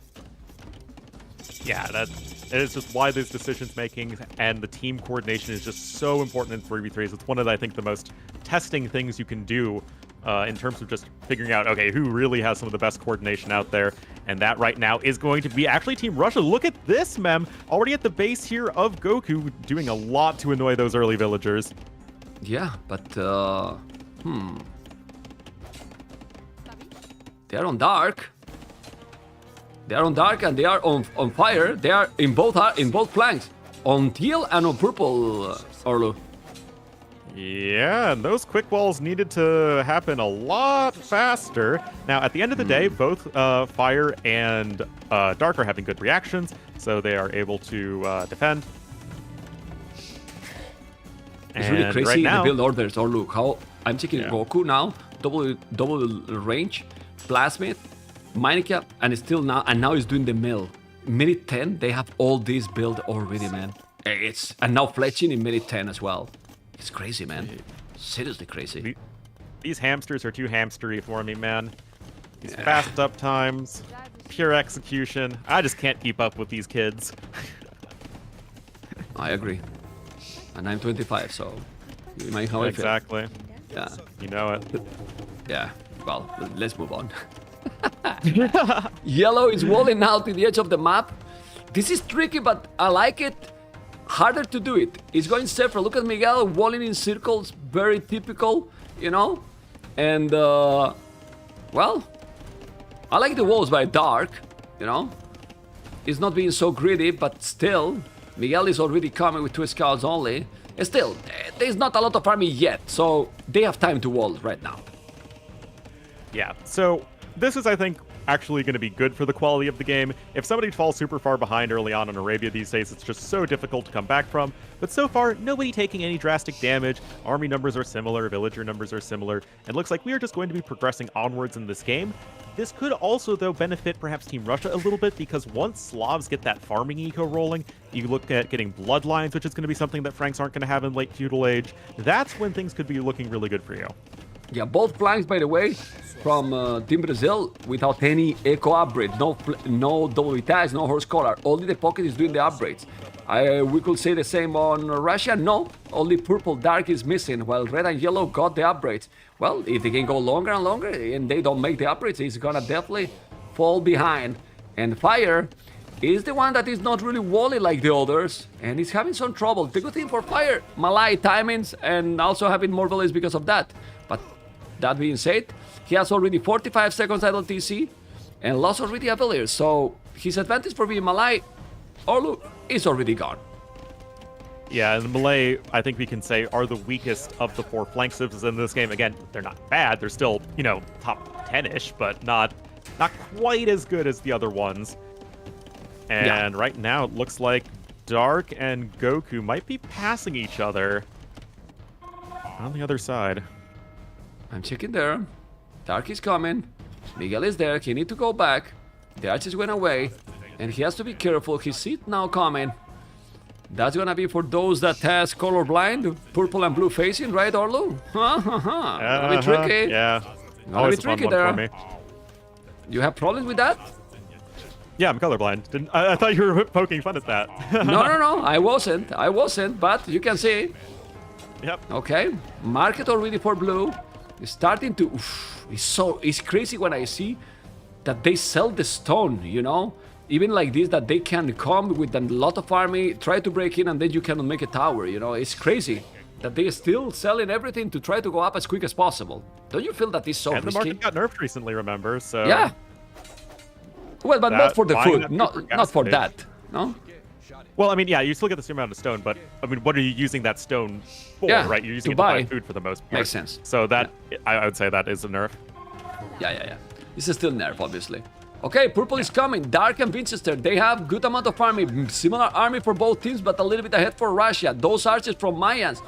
Yeah, that is just why those decisions making and the team coordination is just so important in 3v3s. It's one of, I think, the most testing things you can do in terms of just figuring out, okay, who really has some of the best coordination out there. And that right now is going to be actually Team Russia. Look at this, Mem. Already at the base here of Goku, doing a lot to annoy those early villagers. Yeah, but, They're on dark. They are on dark and they are on fire. They are in both flanks, on teal and on purple, Orlu. Yeah, and those quick walls needed to happen a lot faster. Now, at the end of the day, both fire and dark are having good reactions, so they are able to defend. It's really crazy right now, the build orders. Orlu, how I'm checking Goku now, double range, plasmid, Minica, and it's still now he's doing the mill. Minute 10, they have all these build already, man. And now fletching in minute 10 as well. It's crazy, man. Seriously crazy. These hamsters are too hamstery for me, man. These fast up times, pure execution. I just can't keep up with these kids. I agree. And I'm 25, so you imagine how I feel. Exactly. Yeah. You know it. Yeah. Well, let's move on. Yellow is walling out to the edge of the map. This is tricky, but I like it. Harder to do it. It's going safer. Look at Miguel walling in circles. Very typical, you know? And, well, I like the walls by dark, you know? It's not being so greedy, but still, Miguel is already coming with 2 scouts only. And still, there's not a lot of army yet, so they have time to wall right now. Yeah, so this is, I think, actually going to be good for the quality of the game. If somebody falls super far behind early on in Arabia these days, it's just so difficult to come back from. But so far, nobody taking any drastic damage. Army numbers are similar, villager numbers are similar, and looks like we are just going to be progressing onwards in this game. This could also, though, benefit perhaps Team Russia a little bit, because once Slavs get that farming eco rolling, you look at getting bloodlines, which is going to be something that Franks aren't going to have in late feudal age. That's when things could be looking really good for you. Yeah, both flanks, by the way, from Team Brazil, without any eco upgrade, no double vitals, no horse collar. Only the pocket is doing the upgrades. We could say the same on Russia. No, only purple dark is missing, while red and yellow got the upgrades. Well, if they can go longer and longer and they don't make the upgrades, it's gonna definitely fall behind. And fire is the one that is not really walling like the others, and is having some trouble. The good thing for fire, Malay timings, and also having more villages because of that. But that being said, he has already 45 seconds idle TC and lost already a villager, so his advantage for being Malay, Orlu, is already gone. Yeah, and Malay, I think we can say, are the weakest of the 4 flank civs in this game. Again, they're not bad. They're still, you know, top 10-ish, but not quite as good as the other ones. And right now, it looks like Dark and Goku might be passing each other on the other side. I'm checking there. Dark is coming. Miguel is there. He need to go back. The archers went away. And he has to be careful. His seat now coming. That's gonna be for those that test colorblind, purple and blue facing, right, Orlu? Gonna be tricky. Yeah. Gonna Always be a fun tricky one there. for me. You have problems with that? Yeah, I'm colorblind. I thought you were poking fun at that. No, I wasn't, but you can see. Yep. Okay, market already for blue. It's starting to, it's crazy when I see that they sell the stone, you know? Even like this, that they can come with a lot of army, try to break in, and then you cannot make a tower, you know? It's crazy that they are still selling everything to try to go up as quick as possible. Don't you feel that is so And the risky? market got nerfed recently, remember? So Yeah. Well, but not for the buying food, that paper not for gas that, no? Well, I mean, yeah, you still get the same amount of stone, but I mean, what are you using that stone for, Yeah, right? You're using to it to buy buy. food for the most part. Makes sense. So that I would say that is a nerf. Yeah. This is still nerf, obviously. Okay, purple is coming. Dark and Winchester, they have good amount of army. Similar army for both teams, but a little bit ahead for Russia. Those archers from Mayans.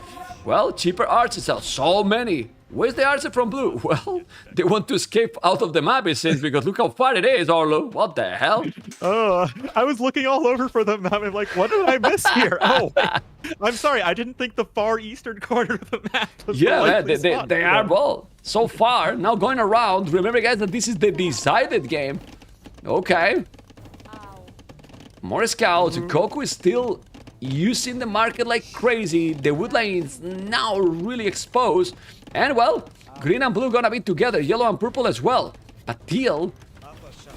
Well, cheaper archers are so many. Where's the archer from blue? Well, they want to escape out of the map, it seems, because look how far it is, Orlu. What the hell? Oh, I was looking all over for the map. I'm like, what did I miss here? Oh, I'm sorry. I didn't think the far eastern corner of the map was the Yeah, likely they spot. are, well, so far. Now going around. Remember, guys, that this is the decided game. Okay. More scouts. Goku is still using the market like crazy. The woodline is now really exposed. And, well, green and blue gonna be together. Yellow and purple as well. But Teal,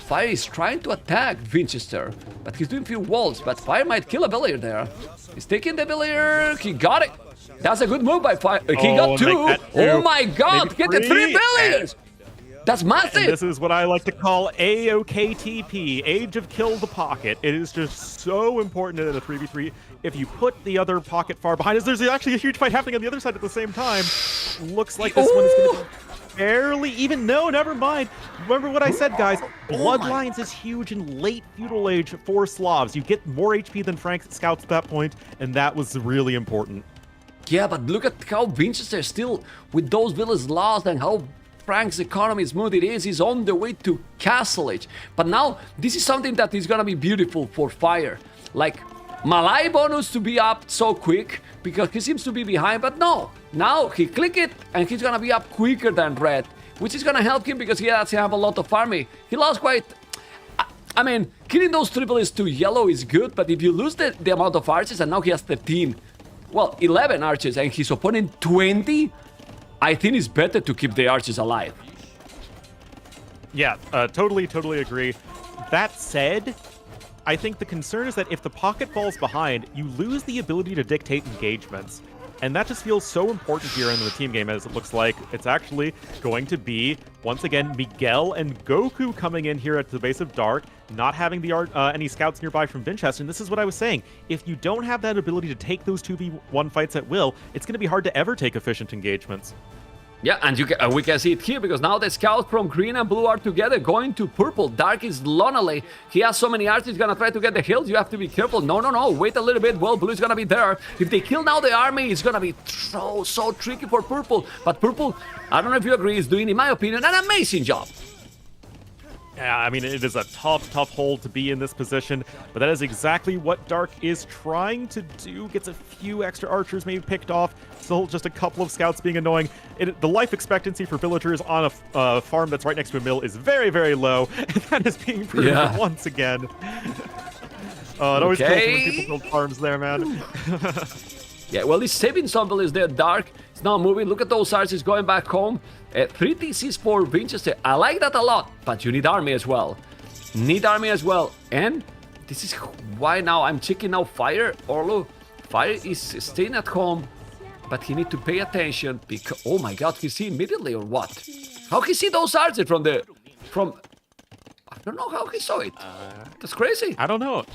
Fire is trying to attack Winchester. But he's doing few walls. But Fire might kill a villager there. He's taking the villager. He got it. That's a good move by Fire. He got two. Make that two. Oh my god. Maybe Get the three three. villagers. That's And massive. this is what I like to call AOKTP, Age of Kill the Pocket. It is just so important in a 3v3. If you put the other pocket far behind us, there's actually a huge fight happening on the other side at the same time. Looks like this one is going to be barely even. No, never mind. Remember what I said, guys. Bloodlines is huge in late feudal age for Slavs. You get more HP than Frank scouts at that point, and that was really important. Yeah, but look at how Winchester still, with those villas lost and how Frank's economy smooth it is, he's on the way to Castle Age. But now, this is something that is gonna be beautiful for Fire. Like, Malay bonus to be up so quick, because he seems to be behind, but no. Now, he click it, and he's gonna be up quicker than Red, which is gonna help him because he doesn't have a lot of army. He lost quite... I mean, killing those triples to yellow is good, but if you lose the amount of archers, and now he has 13, well, 11 archers, and his opponent 20, I think it's better to keep the archers alive. Yeah, totally agree. That said, I think the concern is that if the pocket falls behind, you lose the ability to dictate engagements. And that just feels so important here in the team game, as it looks like it's actually going to be, once again, Miguel and Goku coming in here at the base of Dark, not having the any scouts nearby from Winchester. And this is what I was saying. If you don't have that ability to take those 2v1 fights at will, it's going to be hard to ever take efficient engagements. Yeah, and we can see it here because now the scouts from green and blue are together going to purple. Dark is lonely. He has so many archers, he's gonna try to get the hills. You have to be careful. No. Wait a little bit. Well, blue is gonna be there. If they kill now the army, it's gonna be so tricky for purple. But purple, I don't know if you agree, is doing, in my opinion, an amazing job. Yeah, I mean, it is a tough hold to be in this position, but that is exactly what Dark is trying to do. Gets a few extra archers maybe picked off, still just a couple of scouts being annoying. The life expectancy for villagers on a farm that's right next to a mill is very low, and that is being proven once again. It always kills me when people build farms there, man. Yeah, well, he's saving some villages there. Dark is now moving. Look at those archers going back home. 3 TCs for Winchester. I like that a lot, but you need army as well. And this is why now I'm checking out Fire. Orlu, Fire is staying at home, but he need to pay attention because, oh my god, he see immediately or what? How he see those archers from I don't know how he saw it. That's crazy. I don't know.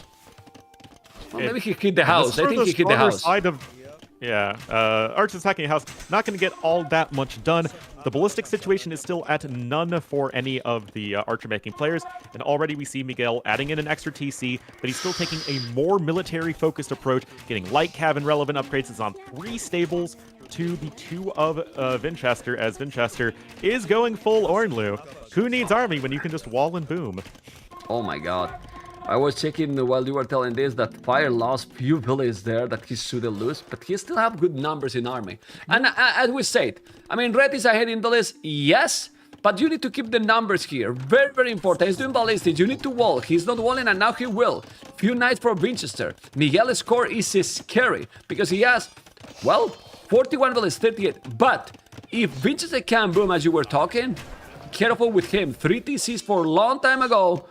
Well, maybe he hit the house. I think he hit the house. Archers attacking a house, not going to get all that much done. The ballistic situation is still at none for any of the archer-making players, and already we see Miguel adding in an extra TC, but he's still taking a more military-focused approach, getting light cav and relevant upgrades. It's on 3 stables to the 2 of Winchester, as Winchester is going full Ornlu. Who needs army when you can just wall and boom? Oh my god. I was checking while you were telling this that Fire lost few villages there that he shouldn't lose, but he still have good numbers in army. And as we said, I mean, Red is ahead in the list, yes, but you need to keep the numbers here. Very, very important. He's doing ballistics. You need to wall. He's not walling, and now he will. Few knights for Winchester. Miguel's score is scary because he has, well, 41 villages, 38. But if Winchester can boom, as you were talking, careful with him. 3 TCs for a long time ago.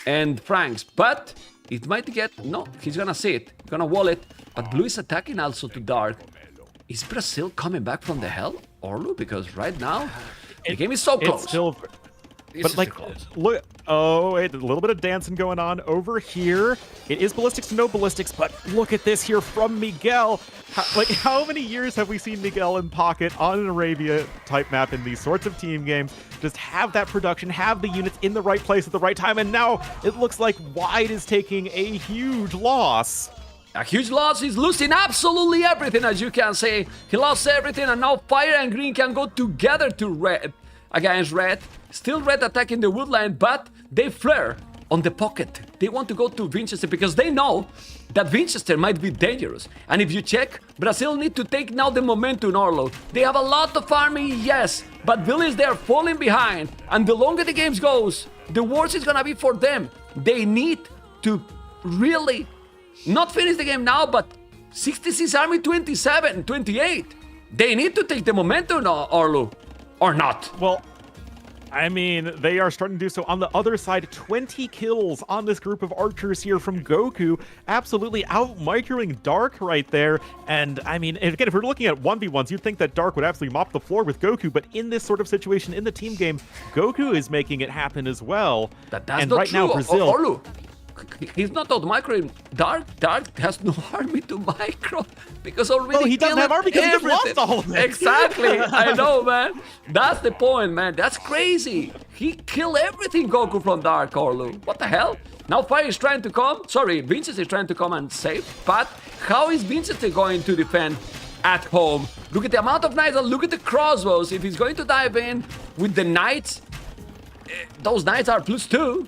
And Franks, but it might get, no, he's gonna see it, gonna wall it, but Blue is attacking also to Dark. Is Brazil coming back from the hell, Orlu? Because right now, the game is so close. It's still, but like, look, oh, wait, a little bit of dancing going on over here. It is ballistics to no ballistics, but look at this here from Miguel. How many years have we seen Miguel in pocket on an Arabia type map in these sorts of team games? Just have that production, have the units in the right place at the right time, and now it looks like Wide is taking a huge loss. A huge loss. He's losing absolutely everything, as you can say. He lost everything, and now Fire and Green can go together to Red against Red. Still Red attacking the woodline, but they flare on the pocket. They want to go to Winchester because they know that Winchester might be dangerous. And if you check, Brazil need to take now the momentum, Orlo. They have a lot of army, yes, but Villiers, they are falling behind. And the longer the game goes, the worse it's gonna be for them. They need to really not finish the game now, but 66 army, 27, 28. They need to take the momentum, Orlo, or not. Well, I mean, they are starting to do so. On the other side, 20 kills on this group of archers here from Goku. Absolutely out-microing Dark right there. And, I mean, again, if we're looking at 1v1s, you'd think that Dark would absolutely mop the floor with Goku. But in this sort of situation, in the team game, Goku is making it happen as well. That's and not right true, now, Brazil... Orlu. He's not out-microing Dark. Dark has no army to micro because already. Oh, he doesn't have army because he just lost all of it. Exactly. I know, man. That's the point, man. That's crazy. He killed everything, Goku, from Dark, Orlu. What the hell? Now Fire is trying to come. Sorry, Winchester is trying to come and save. But how is Winchester going to defend at home? Look at the amount of knights and look at the crossbows. If he's going to dive in with the knights, those knights are +2.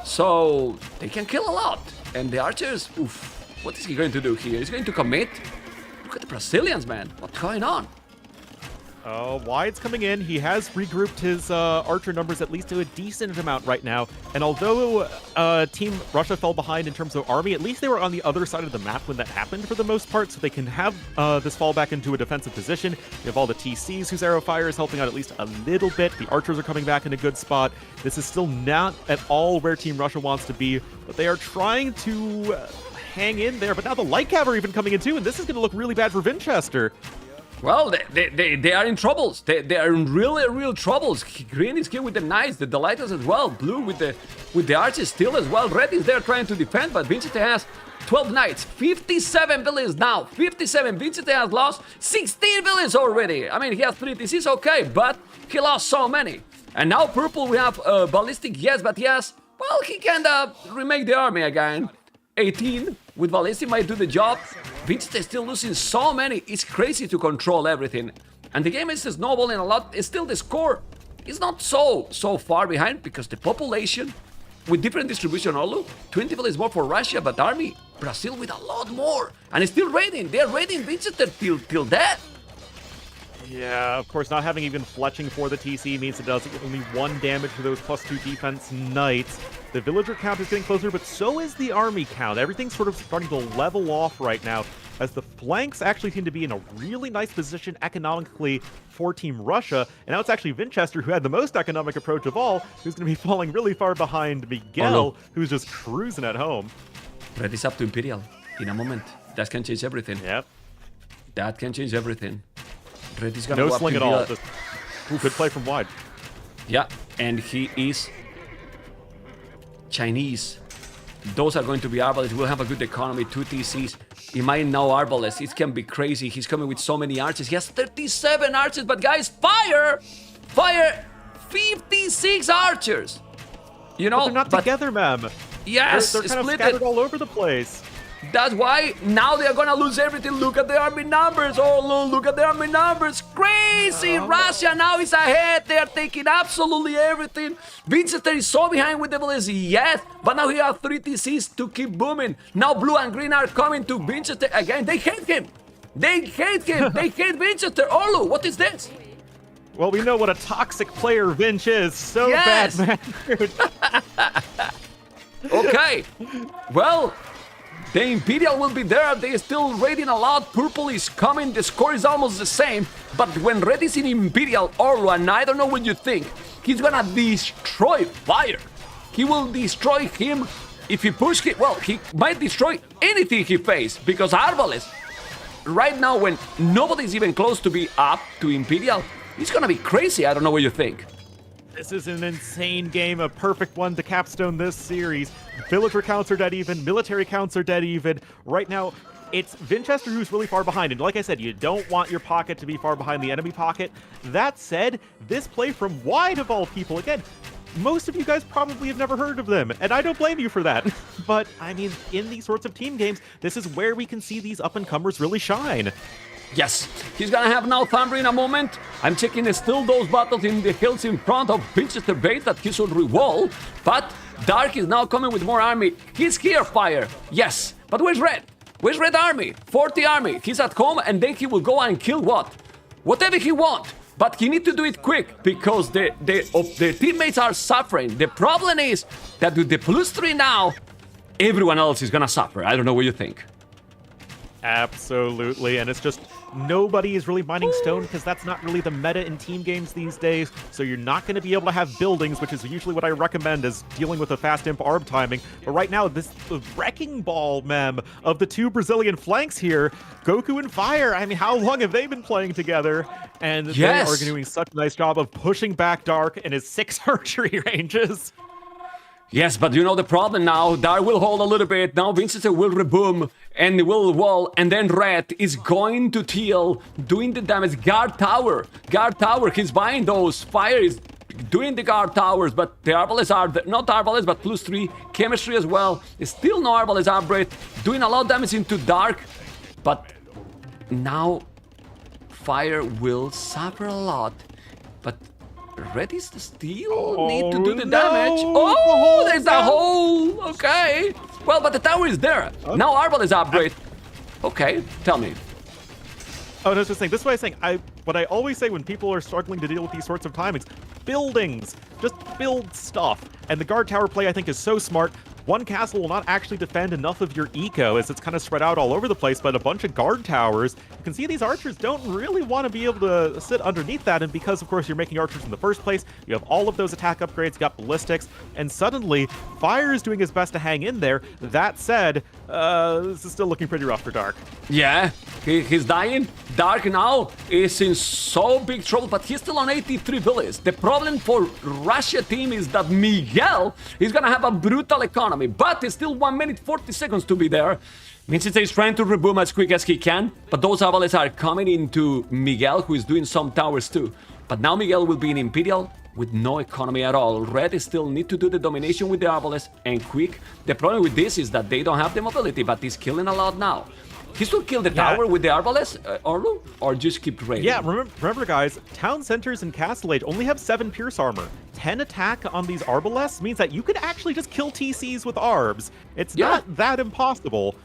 So they can kill a lot. And the archers, oof, what is he going to do here? He's going to commit? Look at the Brazilians, man. What's going on? Wide's coming in. He has regrouped his archer numbers at least to a decent amount right now. And although Team Russia fell behind in terms of army, at least they were on the other side of the map when that happened for the most part, so they can have this fall back into a defensive position. You have all the TCs whose arrow fire is helping out at least a little bit. The archers are coming back in a good spot. This is still not at all where Team Russia wants to be, but they are trying to hang in there. But now the light cav are even coming in too, and this is going to look really bad for Winchester. Well, they are in troubles. They are in real troubles. Green is here with the knights, the lighters as well. Blue with the archers still as well. Red is there trying to defend, but Winchester has 12 knights, 57 villages now. 57. Winchester has lost 16 villages already. I mean, he has 3 TCs, okay, but he lost so many. And now purple, we have ballistic, yes, but yes, well, he can remake the army again. 18 with ballistic might do the job. Winchester is still losing so many. It's crazy to control everything. And the game is snowballing a lot. It's still the score is not so far behind because the population with different distribution, Olu, 20 is more for Russia, but army, Brazil with a lot more. And it's still raiding. They're raiding Winchester till death. Yeah, of course, not having even fletching for the TC means it does only 1 damage to those +2 defense knights. The villager count is getting closer, but so is the army count. Everything's sort of starting to level off right now, as the flanks actually seem to be in a really nice position economically for Team Russia. And now it's actually Winchester, who had the most economic approach of all, who's going to be falling really far behind Miguel, who's just cruising at home. Red is up to Imperial in a moment. That can change everything. Yep. That can change everything. Red is gonna no go sling up at to all. Just good play from Wide. Yeah, and he is Chinese. Those are going to be arbalists. We'll have a good economy, 2 TCs. He might know arbalists. It can be crazy. He's coming with so many archers. He has 37 archers, but guys, fire! 56 archers! You know, but they're not together, ma'am. Yes, they're kind of scattered all over the place. That's why now they are gonna lose everything. Look at the army numbers. Oh, look at the army numbers. Crazy. Russia now is ahead. They are taking absolutely everything. Winchester is so behind with the Villiers, yes, but now he has 3 TCs to keep booming. Now blue and green are coming to Winchester again. They hate him. They hate him. They hate Winchester. Orlu, what is this? Well, we know what a toxic player Vinch is. So Yes. bad, man. Okay. Well, the Imperial will be there. They are still raiding a lot. Purple is coming. The score is almost the same. But when red is in Imperial, Orlu, and I don't know what you think, he's gonna destroy Fire. He will destroy him if he pushes it. Well, he might destroy anything he faces because Arbalest, right now, when nobody's even close to be up to Imperial, it's gonna be crazy. I don't know what you think. This is an insane game, a perfect one to capstone this series. Villager counts are dead even, military counts are dead even. Right now, it's Winchester who's really far behind. And like I said, you don't want your pocket to be far behind the enemy pocket. That said, this play from wide of all people, again, most of you guys probably have never heard of them, and I don't blame you for that. But, I mean, in these sorts of team games, this is where we can see these up-and-comers really shine. Yes, he's gonna have now Thunder in a moment. I'm checking still those battles in the hills in front of Winchester base that he should rewall. But Dark is now coming with more army. He's here, Fire. Yes, but where's Red? Where's Red army? 40 army. He's at home and then he will go and kill what? Whatever he wants. But he need to do it quick because the teammates are suffering. The problem is that with the +3 now, everyone else is gonna suffer. I don't know what you think. Absolutely, and it's just nobody is really mining stone because that's not really the meta in team games these days, so you're not going to be able to have buildings, which is usually what I recommend as dealing with a fast imp arb timing. But right now, the wrecking ball mem of the 2 Brazilian flanks here, Goku and Fire, I mean, how long have they been playing together? And they are doing such a nice job of pushing back Dark and his 6 archery ranges. Yes, but you know the problem now. Dark will hold a little bit. Now Winchester will reboom and will wall. And then Red is going to Teal, doing the damage. Guard tower. He's buying those. Fire is doing the guard towers. But the Arbalists are, not Arbalists, but +3. Chemistry as well. Still no Arbalist upgrade. Doing a lot of damage into Dark. But now Fire will suffer a lot. But Red is still need to do the damage. Oh, there's a hole. Okay. Well, but the tower is there. Now Arbal is upgrade. Okay, tell me. Oh, no, I was just saying, this is what I was saying. What I always say when people are struggling to deal with these sorts of timings, buildings. Just build stuff. And the guard tower play, I think, is so smart. One castle will not actually defend enough of your eco as it's kind of spread out all over the place, but a bunch of guard towers, you can see these archers don't really want to be able to sit underneath that, and because, of course, you're making archers in the first place, you have all of those attack upgrades, you got ballistics, and suddenly, Fire is doing his best to hang in there. That said, this is still looking pretty rough for Dark. Yeah, he's dying. Dark now is in so big trouble, but he's still on 83 villages. The problem for Russia team is that Miguel is gonna have a brutal economy, but it's still 1 minute 40 seconds to be there. Winchester is trying to reboom as quick as he can, but those Avales are coming into Miguel, who is doing some towers too. But now Miguel will be in Imperial with no economy at all. Red still need to do the domination with the Arbales and quick. The problem with this is that they don't have the mobility, but he's killing a lot now. He still kill the tower with the Arbales, Orlu, or just keep raiding? Yeah, remember guys, town centers in Castle Age only have 7 pierce armor. 10 attack on these Arbalests means that you could actually just kill TCs with Arbs. It's not that impossible.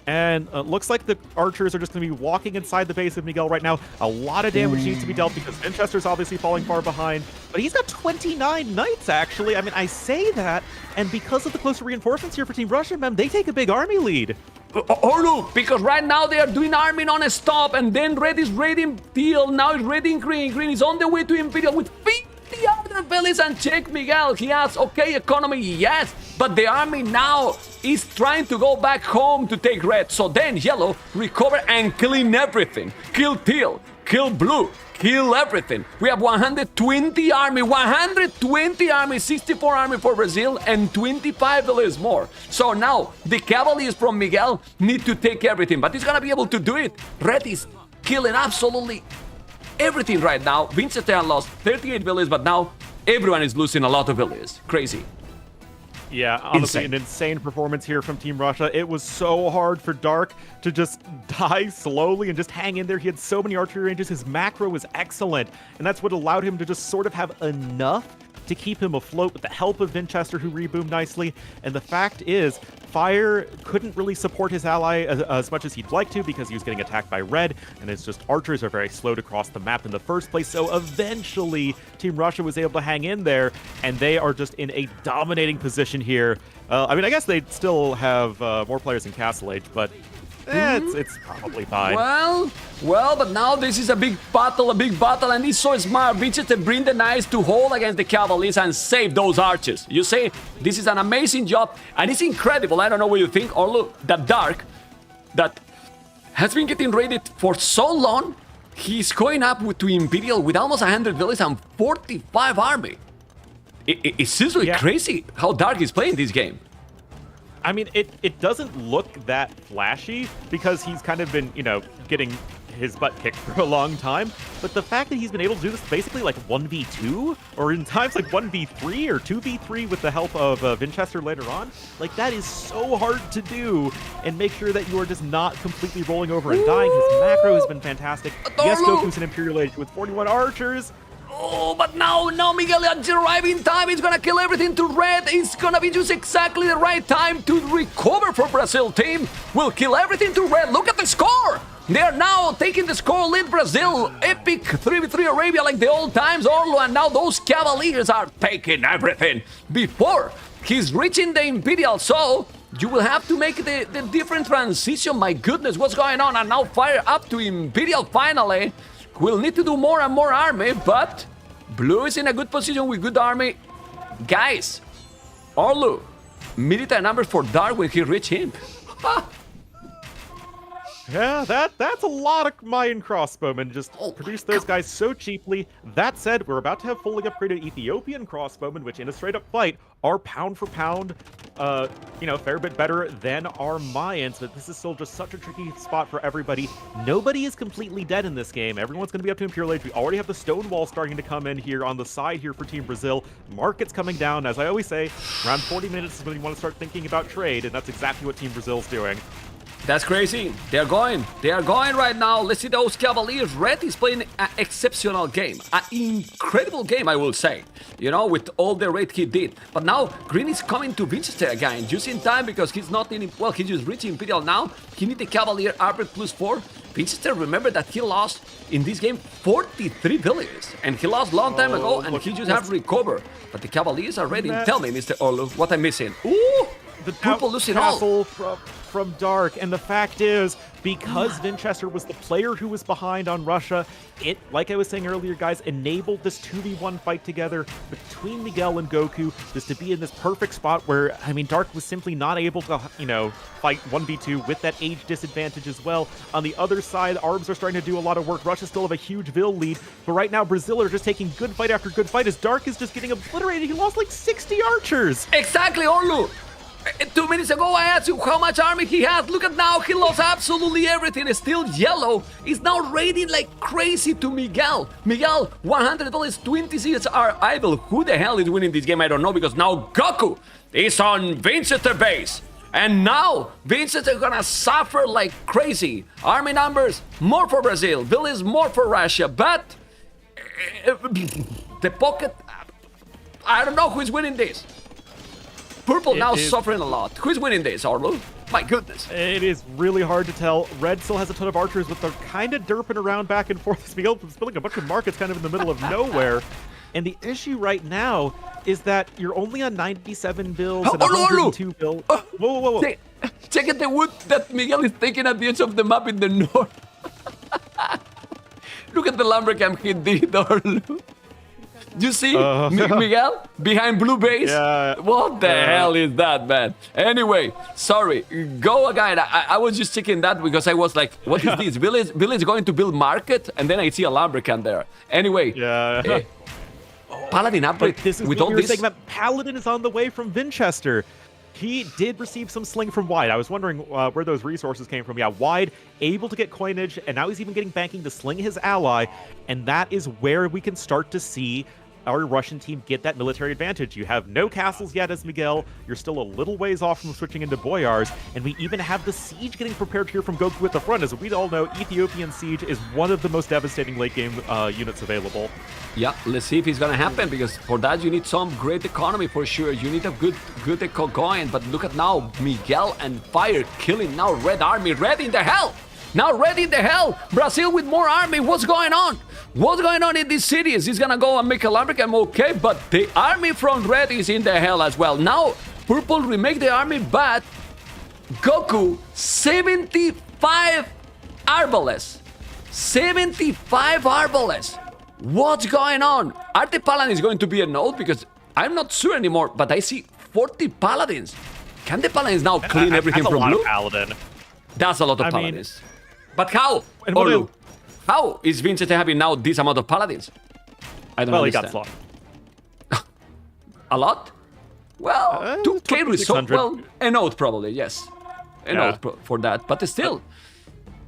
And looks like the archers are just going to be walking inside the base of Miguel right now. A lot of damage needs to be dealt because Winchester's obviously falling far behind. But he's got 29 knights, actually. I mean, I say that, and because of the closer reinforcements here for Team Russia, man, they take a big army lead. Orlu, because right now they are doing army non-stop, and then Red is raiding Teal, now he's raiding Green. Green is on the way to Imperial with 50 other villas, and check Miguel. He has okay economy, yes, but the army now is trying to go back home to take Red. So then Yellow recover and clean everything. Kill Teal, kill Blue, kill everything. We have 120 army, 64 army for Brazil, and 25 villas more. So now the Cavaliers from Miguel need to take everything, but he's gonna be able to do it. Red is killing absolutely everything right now. Winchester lost 38 villas, but now everyone is losing a lot of villas. Crazy. Yeah, honestly, an insane performance here from Team Russia. It was so hard for Dark to just die slowly and just hang in there. He had so many archery ranges. His macro was excellent, and that's what allowed him to just sort of have enough to keep him afloat with the help of Vinchester, who reboomed nicely. And the fact is, Fire couldn't really support his ally as much as he'd like to because he was getting attacked by Red, and it's just archers are very slow to cross the map in the first place. So eventually, Team Russia was able to hang in there, and they are just in a dominating position here. I mean, I guess they still have more players in Castle Age, but it's probably fine. Well, but now this is a big battle, and he's so smart. Vinchester to bring the knights to hold against the Cavaliers and save those archers. You see, this is an amazing job, and it's incredible. I don't know what you think, or look, that Dark, that has been getting raided for so long, he's going up to Imperial with almost 100 villages and 45 army. It's seriously crazy how Dark is playing this game. I mean, it doesn't look that flashy because he's kind of been, getting his butt kicked for a long time. But the fact that he's been able to do this basically like 1v2, or in times like 1v3 or 2v3 with the help of Vinchester later on, like that is so hard to do and make sure that you are just not completely rolling over and dying. His macro has been fantastic. Yes, Goku's an Imperial Age with 41 archers. Oh, but now Miguel arriving time. He's gonna kill everything to Red. It's gonna be just exactly the right time to recover for Brazil team. Will kill everything to Red. Look at the score. They are now taking the score lead. Brazil, epic 3v3 Arabia like the old times, Orlo, and now those Cavaliers are taking everything before he's reaching the Imperial. So you will have to make the different transition. My goodness, what's going on? And now Fire up to Imperial finally. We'll need to do more and more army, but Blue is in a good position with good army. Guys, Orlu, military numbers for Dark when he reach him. Yeah, that's a lot of Mayan crossbowmen. Just produced those guys so cheaply. That said, we're about to have fully upgraded Ethiopian crossbowmen, which in a straight-up fight are pound for pound, a fair bit better than our Mayans. But this is still just such a tricky spot for everybody. Nobody is completely dead in this game. Everyone's going to be up to Imperial Age. We already have the Stonewall starting to come in here on the side here for Team Brazil. Market's coming down. As I always say, around 40 minutes is when you want to start thinking about trade, and that's exactly what Team Brazil's doing. That's crazy. They are going right now. Let's see those Cavaliers. Red is playing an exceptional game. An incredible game, I will say. With all the raid he did. But now, Green is coming to Vinchester again. Just in time because he's not in... Well, he just reached Imperial now. He needs the Cavalier Arbor +4. Vinchester, remember that he lost in this game 43 villages. And he lost long time ago, and he just have to recover. But the Cavaliers are ready. Tell me, Mr. Orlu, what I'm missing. Ooh! The purple losing all. From Dark, and the fact is, because Vinchester was the player who was behind on Russia, it, like I was saying earlier, guys, enabled this 2v1 fight together between Miguel and Goku, just to be in this perfect spot where, I mean, Dark was simply not able to, fight 1v2 with that age disadvantage as well. On the other side, Arbs are starting to do a lot of work. Russia still have a huge Vil lead, but right now, Brazil are just taking good fight after good fight as Dark is just getting obliterated. He lost like 60 archers. Exactly, Orlu. 2 minutes ago, I asked you how much army he has. Look at now, he lost absolutely everything. It's still yellow. He's now raiding like crazy to Miguel. Miguel, $100, 26 are idle. Who the hell is winning this game? I don't know, because now Goku is on Vinchester base. And now, Vinchester gonna suffer like crazy. Army numbers, more for Brazil. Villas, more for Russia. But the pocket, I don't know who's winning this. Purple now suffering a lot. Who's winning this, Orlu? My goodness. It is really hard to tell. Red still has a ton of archers, but they're kind of derping around back and forth. Spilling a bunch of markets kind of in the middle of nowhere. And the issue right now is that you're only on 97 bills and 102 bills. Whoa. Check out the wood that Miguel is taking at the edge of the map in the north. Look at the lumbercamp he did, Orlu. You see Miguel behind blue base? Yeah. What the hell is that, man? Anyway, sorry. Go again. I was just checking that because I was like, what is this? Village going to build market? And then I see a lumbercamp there. Anyway. Yeah. Paladin upgrade with all this. Saying that Paladin is on the way from Vinchester. He did receive some sling from Wide. I was wondering where those resources came from. Yeah, Wide able to get coinage, and now he's even getting banking to sling his ally. And that is where we can start to see our Russian team get that military advantage. You have no castles yet as Miguel. You're still a little ways off from switching into boyars, and we even have the siege getting prepared here from Goku at the front. As we all know, Ethiopian siege is one of the most devastating late game units available. Yeah, let's see if it's gonna happen, because for that you need some great economy for sure. You need a good eco going, but look at now, Miguel and Fire killing now Red Army. Red in the hell! Now Red in the hell! Brazil with more army, what's going on? What's going on in these cities? He's gonna go and make a Lumbercamp, okay, but the army from Red is in the hell as well. Now, Purple remake the army, but Goku, 75 Arbalests. 75 Arbalests. What's going on? Are the Paladins going to be a node? Because I'm not sure anymore, but I see 40 Paladins. Can the Paladins now clean everything That's from a lot blue? of Paladin. That's a lot of I mean- Paladins. But how? And what Olu, how is Vincent having now this amount of Paladins? I don't Well, he understand. got slaughtered. A lot? Well, 2k result. 2600. Well, a node probably, yes. A node for that. But still,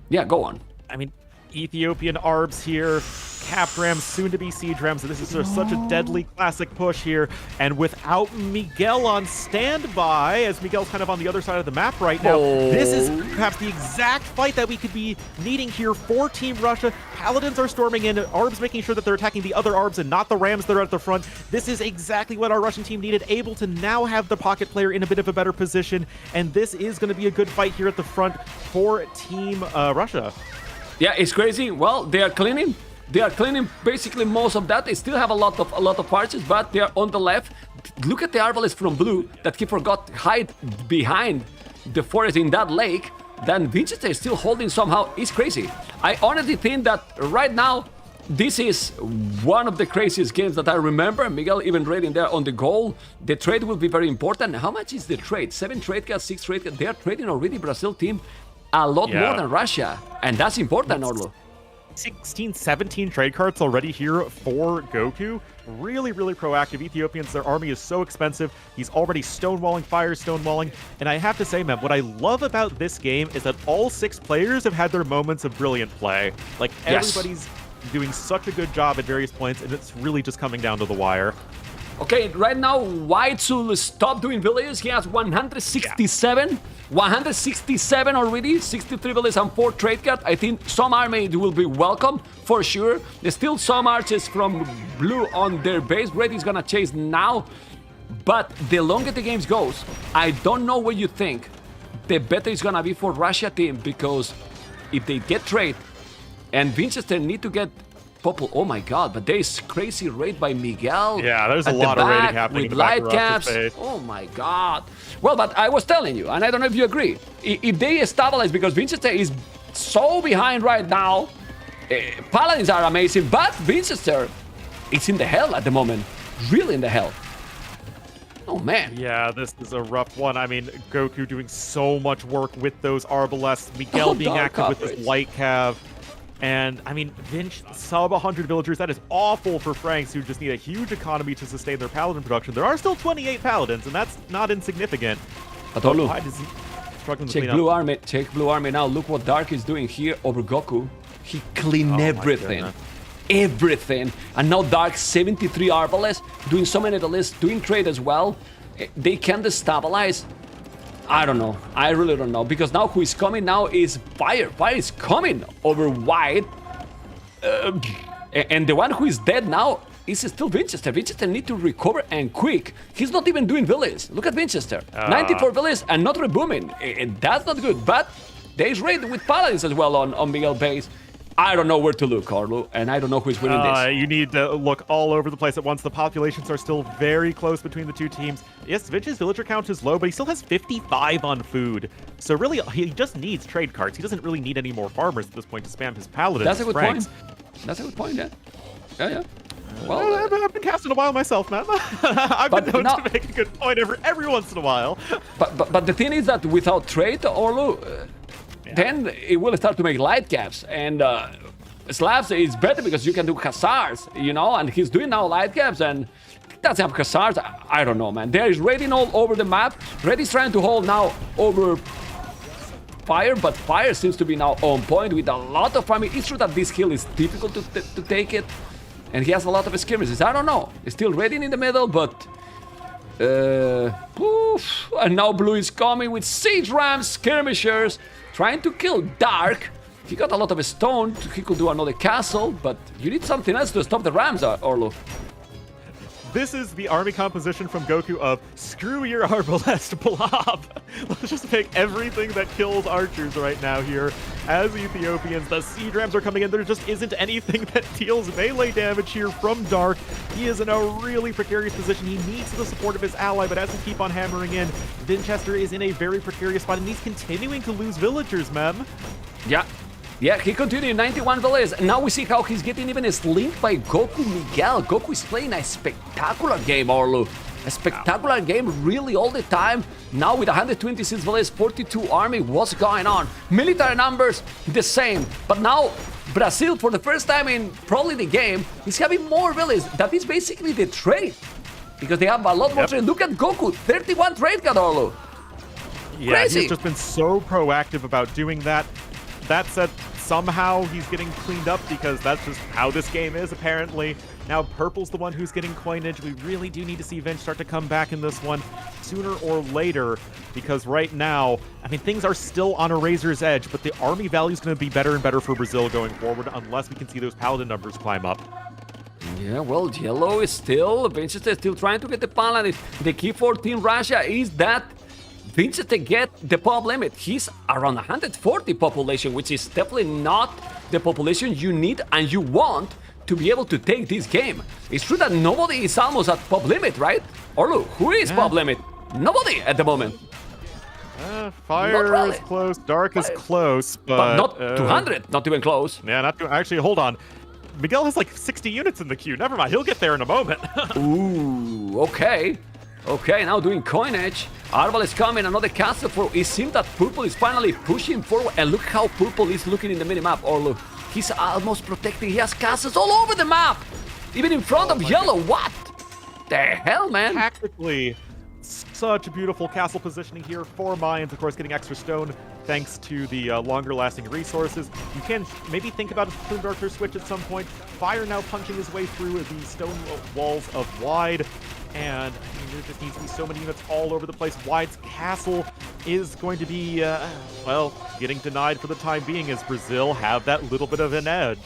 yeah, go on. I mean, Ethiopian Arbs here, Capped Rams, soon to be Siege Rams. So this is just such a deadly classic push here. And without Miguel on standby, as Miguel's kind of on the other side of the map right now, this is perhaps the exact fight that we could be needing here for Team Russia. Paladins are storming in, Arbs making sure that they're attacking the other Arbs and not the Rams that are at the front. This is exactly what our Russian team needed, able to now have the pocket player in a bit of a better position. And this is going to be a good fight here at the front for Team Russia. Yeah, it's crazy. Well, they are cleaning. They are cleaning basically most of that. They still have a lot of archers, but they are on the left. Look at the Arbalests from blue that he forgot hide behind the forest in that lake. Then Winchester is still holding somehow. It's crazy. I honestly think that right now this is one of the craziest games that I remember. Miguel even raiding there on the goal. The trade will be very important. How much is the trade? 7 trade cards, 6 trade cards. They are trading already, Brazil team, a lot more than Russia. And that's important, Orlo. 16, 17 trade cards already here for Goku. Really, really proactive. Ethiopians, their army is so expensive. He's already stonewalling, Fire stonewalling. And I have to say, man, what I love about this game is that all 6 players have had their moments of brilliant play. Like, everybody's doing such a good job at various points, and it's really just coming down to the wire. Okay, right now, White will stop doing villages. He has 167. 167 already, 63 villages and 4 trade cards. I think some army will be welcome, for sure. There's still some archers from blue on their base. Red is gonna chase now. But the longer the game goes, I don't know what you think, the better it's gonna be for Russia team, because if they get trade, and Winchester need to get Popple, oh my god, but there is crazy raid by Miguel. Yeah, there's a at the lot of raiding back happening with in the back light of Russia's caps. base. Oh my god. Well, but I was telling you, and I don't know if you agree, if they stabilize, because Winchester is so behind right now, Paladins are amazing, but Winchester is in the hell at the moment. Really in the hell. Oh man. Yeah, this is a rough one. I mean, Goku doing so much work with those Arbalests, Miguel being dark active with coverage. his light cav. And, I mean, Vinch, sub 100 villagers, that is awful for Franks, who just need a huge economy to sustain their Paladin production. There are still 28 Paladins, and that's not insignificant. But Olu, Why does he struggling to check clean blue up? army, check blue army now. Look what Dark is doing here over Goku. He cleaned my everything. goodness. Everything. And now Dark 73 Arbalests, doing so many lists, doing trade as well. They can destabilize. I don't know. I really don't know. Because now who is coming now is Fire. Fire is coming over White. And the one who is dead now is still Winchester. Winchester need to recover and quick. He's not even doing villages. Look at Winchester. 94 villages and not rebooming. That's not good. But there is raid with Paladins as well on Miguel base. I don't know where to look, Carlo, and I don't know who is winning this. You need to look all over the place at once. The populations are still very close between the two teams. Yes, Vinch's villager count is low, but he still has 55 on food. So really, he just needs trade cards. He doesn't really need any more farmers at this point to spam his paladins. That's a good Franks. point. That's a good point, yeah. Yeah. Well, I've been casting a while myself, man. I've been known now- to make a good point every once in a while. But the thing is that without trade, Orlu, then it will start to make light caps. And Slabs is better because you can do Hussars, you know, and he's doing now light caps and doesn't have Hussars. I don't know, man. There is raiding all over the map. Red is trying to hold now over Fire, but Fire seems to be now on point with a lot of farming. It's true that this hill is difficult to take it. and he has a lot of skirmishes. I don't know. He's still Redding in the middle, but... Oof. And now Blue is coming with Siege Rams, skirmishers, trying to kill Dark. He got a lot of stone. He could do another castle, but you need something else to stop the Rams, Orlu. This is the army composition from Goku of screw your Arbalest blob. Let's just pick everything that kills archers right now here. As Ethiopians, the Siege Rams are coming in. There just isn't anything that deals melee damage here from Dark. He is in a really precarious position. He needs the support of his ally, but as we keep on hammering in, Winchester is in a very precarious spot, and he's continuing to lose villagers, Mem. Yeah, he continued 91 villages, and now we see how he's getting even slinked by Goku Miguel. Goku is playing a spectacular game, Orlu. A spectacular game really all the time. Now with 126 villages, 42 army, what's going on? Military numbers, the same. But now, Brazil, for the first time in probably the game, is having more villages. That is basically the trade. Because they have a lot more trade. Look at Goku, 31 trade card, Orlu. Yeah, Crazy. he's just been so proactive about doing that. That said, somehow he's getting cleaned up because that's just how this game is, apparently. Now Purple's the one who's getting coinage. We really do need to see Vince start to come back in this one sooner or later, because right now, I mean, things are still on a razor's edge, but the army value is going to be better and better for Brazil going forward unless we can see those Paladin numbers climb up. Yeah, well, Yellow is still, Vincent is still trying to get the Paladin. The key for Team Russia is that Vincent to get the pop limit. He's around 140 population, which is definitely not the population you need and you want to be able to take this game. It's true that nobody is almost at pop limit, right? Orlu, who is pop limit? Nobody at the moment. Fire really. is close, Dark is close, But not 200, not even close. Yeah, not too, actually, hold on. Miguel has like 60 units in the queue. Never mind, he'll get there in a moment. Ooh, okay. Okay, now doing coinage. Arbal is coming, another castle for... It seems that Purple is finally pushing forward. And look how Purple is looking in the minimap. Or look, he's almost protecting. He has castles all over the map. Even in front of Yellow. What the hell, man? Tactically, such beautiful castle positioning here for Mayans. Of course, getting extra stone thanks to the longer-lasting resources. You can maybe think about a Plumed Archer switch at some point. Fire now punching his way through the stone walls of Wide. And I mean, there just needs to be so many units all over the place. Wide's castle is going to be, well, getting denied for the time being as Brazil have that little bit of an edge.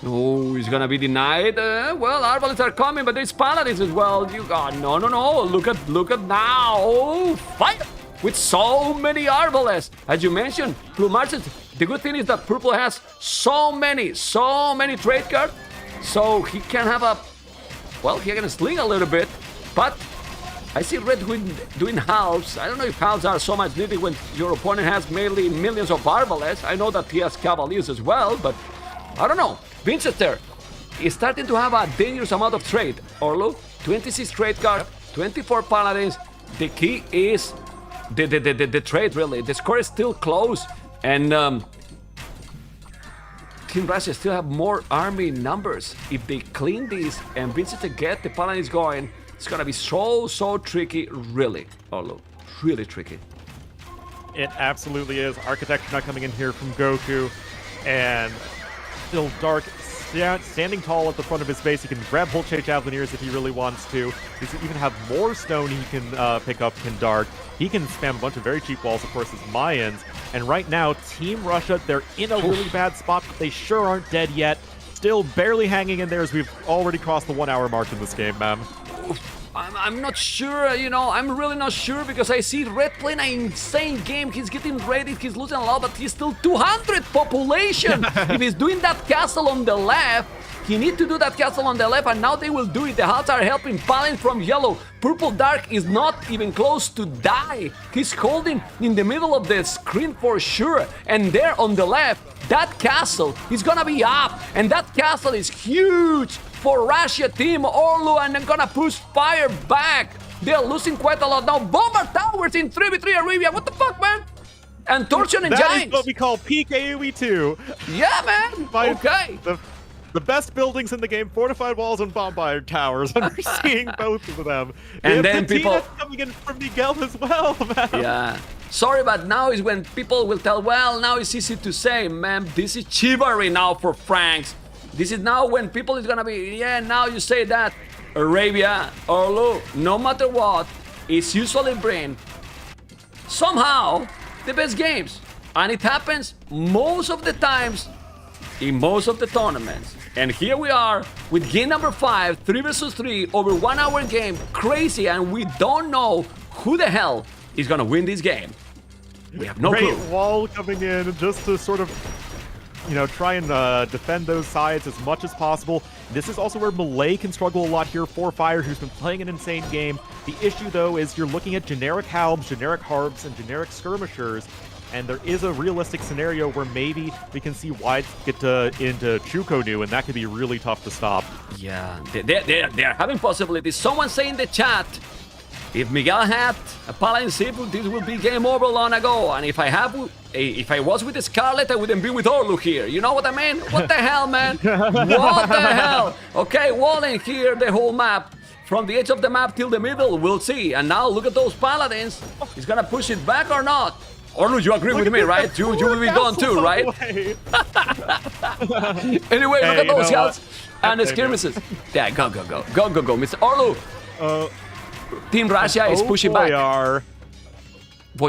Oh, he's gonna be denied. Well, Arbalists are coming, but there's Paladins as well. You got no. Look at now. Oh, fire with so many Arbalists. As you mentioned, Blue Marches. The good thing is that Purple has so many trade cards, so he can have a. Well, he can sling a little bit, but I see Red doing halves. I don't know if halves are so much needed when your opponent has mainly millions of Arbalists. I know that he has Cavaliers as well, but I don't know. Winchester is starting to have a dangerous amount of trade. Orlu, 26 trade card, 24 Paladins. The key is the trade, really. The score is still close, and Team Russia still have more army numbers. If they clean this and Vincent get the Paladins going, it's gonna be so tricky, really, Orlu. Really tricky. It absolutely is. Architecture not coming in here from Goku, and still Dark standing tall at the front of his base. He can grab Volche Javelineers if he really wants to. He can even have more stone he can pick up in Dark. He can spam a bunch of very cheap walls, of course, as Mayans. And right now, Team Russia, they're in a really bad spot, but they sure aren't dead yet. Still barely hanging in there as we've already crossed the 1 hour mark in this game, ma'am. I'm not sure, you know, I'm really not sure because I see Red playing an insane game. He's getting ready, he's losing a lot, but he's still 200 population. If he's doing that castle on the left, he needs to do that castle on the left, and now they will do it. The hearts are helping Paladin from Yellow. Purple Dark is not even close to die. He's holding in the middle of the screen for sure. And there on the left, that castle is gonna be up. And that castle is huge for Russia team. Orlu, and they're gonna push fire back. They're losing quite a lot now. Bomber towers in 3v3 Arabia. What the fuck, man? And Torsion and That Giants. is what we call peak AoE 2. Yeah, man. Okay. The best buildings in the game, fortified walls and bonfire towers. And we're seeing both of them. And then people coming in from Miguel as well, man. Yeah. Sorry, but now is when people will tell, well, now it's easy to say, man, this is chivalry now for Franks. This is now when people is gonna be, yeah, now you say that Arabia, Orlu, no matter what, is usually bring somehow the best games. And it happens most of the times in most of the tournaments. And here we are with game number 5, 3 versus 3, over 1 hour game, crazy, and we don't know who the hell is gonna win this game. We have no Great clue. wall coming in just to sort of, you know, try and defend those sides as much as possible. This is also where Malay can struggle a lot here for Fire, who's been playing an insane game. The issue, though, is you're looking at generic Halbs, generic Harbs, and generic Skirmishers, and there is a realistic scenario where maybe we can see Wide get into Chukonu, and that could be really tough to stop. Yeah, they're having possibilities. Someone say in the chat, if Miguel had a Paladin Sifu, this would be game over long ago. And if I was with Scarlet, I wouldn't be with Orlu here. You know what I mean? What the hell, man? What the hell? Okay, walling here the whole map. From the edge of the map till the middle, we'll see. And now look at those Paladins. He's gonna push it back or not? Orlu, you agree with me, right? You will be gone too, right? Anyway, look at those scouts and the skirmishes. Yeah, go, Mr. Orlu. Team Russia is pushing back. Voyar?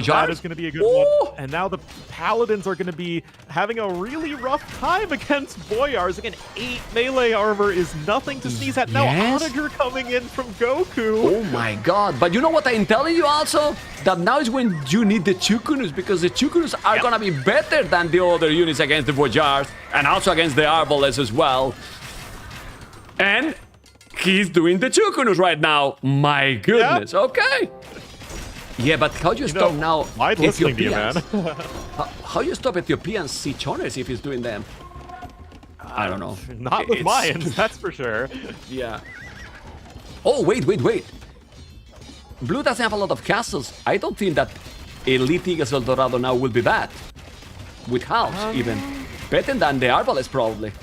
That is going to be a good one. And now the Paladins are going to be having a really rough time against Boyars. Again, 8 melee armor is nothing to sneeze at. Now Onager coming in from Goku. Oh my god. But you know what I'm telling you also? That now is when you need the Chukunus, because the Chukunus are going to be better than the other units against the Voyars, and also against the Arbalest as well. And he's doing the Chukunus right now. My goodness. Okay. Yeah, but how do you stop now Ethiopians? How you stop Ethiopian Sichoners if he's doing them? I don't know. Not with Mayans, that's for sure. Yeah. Oh, wait. Blue doesn't have a lot of castles. I don't think that Elite Eagles El Dorado now will be bad. With halves, even. Better than the Arbalest, probably.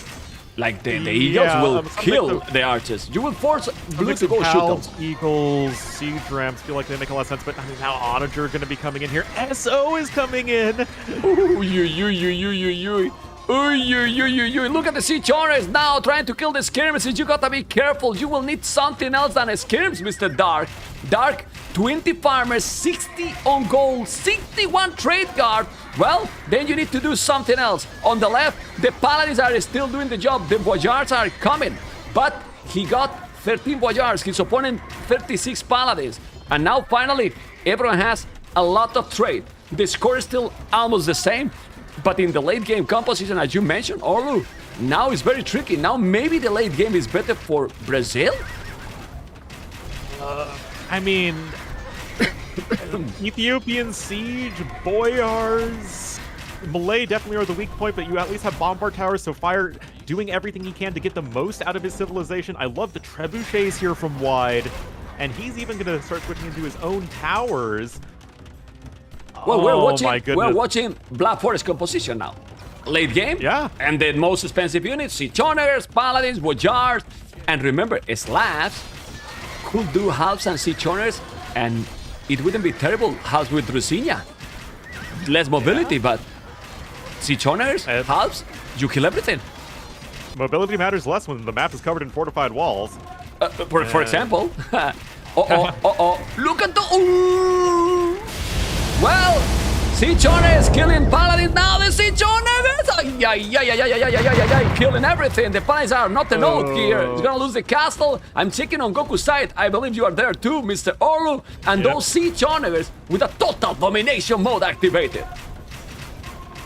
Like, the Eagles will kill the archers. You will force Blue to go shoot them. Eagles, Siege Rams feel like they make a lot of sense, but I mean, now Onager going to be coming in here. SO is coming in. Look at the Siege Owners now trying to kill the skirmishes. You gotta be careful. You will need something else than a skirms, Mr. Dark. Dark, 20 farmers, 60 on gold, 61 trade guard. Well, then you need to do something else. On the left, the Paladins are still doing the job. The Voyars are coming. But he got 13 Voyars. His opponent, 36 Paladins. And now, finally, everyone has a lot of trade. The score is still almost the same. But in the late game composition, as you mentioned, Orlu, now it's very tricky. Now maybe the late game is better for Brazil? I mean, Ethiopian Siege, Boyars, Malay definitely are the weak point, but you at least have Bombard Towers, so Fire doing everything he can to get the most out of his civilization. I love the Trebuchets here from Wide, and he's even going to start switching into his own towers. Well, we're watching Black Forest composition now. Late game, yeah. And the most expensive units, Sichoners, Paladins, Voyars, and remember, Slavs could do halves and Sichoners, and it wouldn't be terrible halves with Rusinia. Less mobility, but Sichoners, halves, you kill everything. Mobility matters less when the map is covered in fortified walls. For example, look at the... Ooh. Well, Sichoners killing Paladins now. The Sichoners, killing everything. The Paladins are not a note here. He's gonna lose the castle. I'm checking on Goku's side. I believe you are there too, Mr. Orlu. And those Sichoners with a total domination mode activated.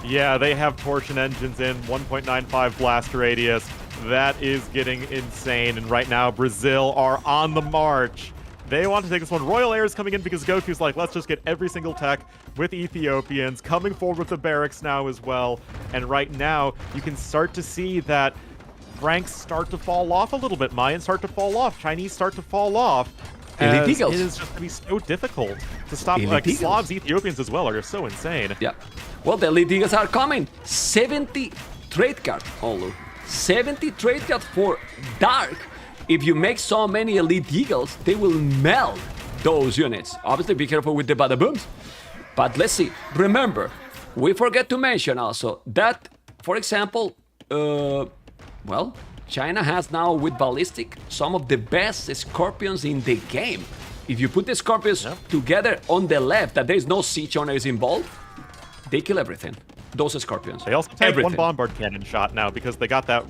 Yeah, they have torsion engines in 1.95 blast radius. That is getting insane. And right now, Brazil are on the march. They want to take this one. Royal Air is coming in because Goku's like, let's just get every single tech with Ethiopians, coming forward with the barracks now as well. And right now, you can start to see that ranks start to fall off a little bit. Mayans start to fall off. Chinese start to fall off. It is just going to be so difficult to stop. Like Slavs, Ethiopians as well are so insane. Yeah. Well, the Elite Eagles are coming. 70 trade cards, Olu. 70 trade cards for Dark. If you make so many Elite Eagles, they will melt those units. Obviously, be careful with the bada booms. But let's see. Remember, we forget to mention also that, for example, well, China has now with ballistic some of the best Scorpions in the game. If you put the Scorpions together on the left, that there is no siege owners involved, they kill everything. Those Scorpions. They also take one bombard cannon shot now because they got that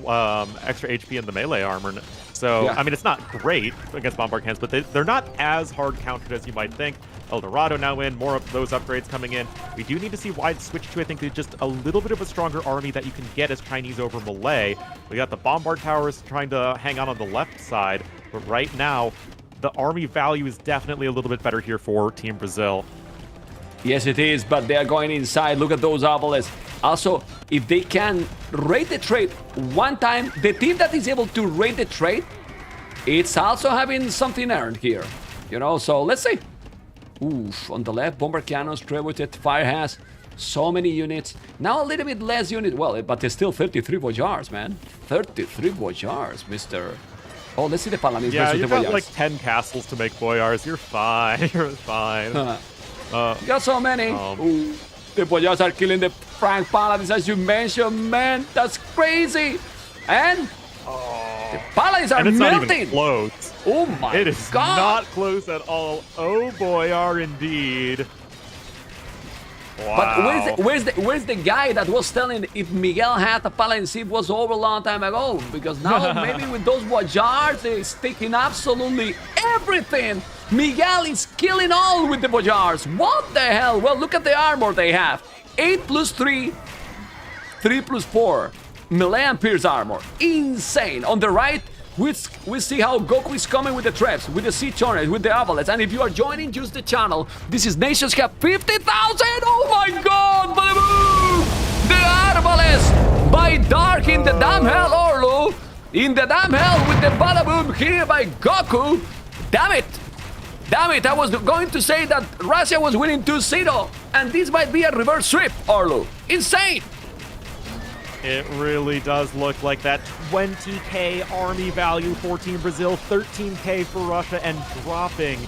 extra HP in the melee armor. So, Yeah. I mean, it's not great against bombard cannons, but they're not as hard countered as you might think. El Dorado now in, more of those upgrades coming in. We do need to see wide switch to, I think, just a little bit of a stronger army that you can get as Chinese over Malay. We got the bombard towers trying to hang on the left side, but right now, the army value is definitely a little bit better here for Team Brazil. Yes, it is, but they are going inside. Look at those obelisks. Also, if they can raid the trade one time, the team that is able to raid the trade, it's also having something earned here. You know, so let's see. Oof, on the left, bomber cannons, trebuchet, fire has so many units. Now a little bit less unit, well, but there's still 33 Voyars, man. 33 Voyars, Mr. Oh, let's see the Paladins Yeah, versus you've the got Voyars. like 10 castles to make Boyars. You're fine. You're fine. You got so many. Ooh, the Voyars are killing the Frank Paladins, as you mentioned, man. That's crazy. And the Paladins are And it's melting. not even close. Oh my It is God. not close at all. Oh boy, are indeed. Wow. But where's the guy that was telling if Miguel had a Paladin ship was over a long time ago? Because now maybe with those Voyars, they're sticking absolutely everything. Miguel is killing all with the Voyars. What the hell? Well, look at the armor they have. 8 plus 3, 3 plus 4. Melee and Pierce armor. Insane. On the right, we see how Goku is coming with the traps, with the siege owners, with the avalanche. And if you are joining just the channel, this is Nations Cup 50,000. Oh my God! Boom! The avalanche by Dark in the damn hell, Orlu. In the damn hell with the Badaboom here by Goku. Damn it! Damn it! I was going to say that Russia was winning 2-0, and this might be a reverse sweep, Orlu. Insane! It really does look like that. 20k army value for Team Brazil, 13k for Russia, and dropping.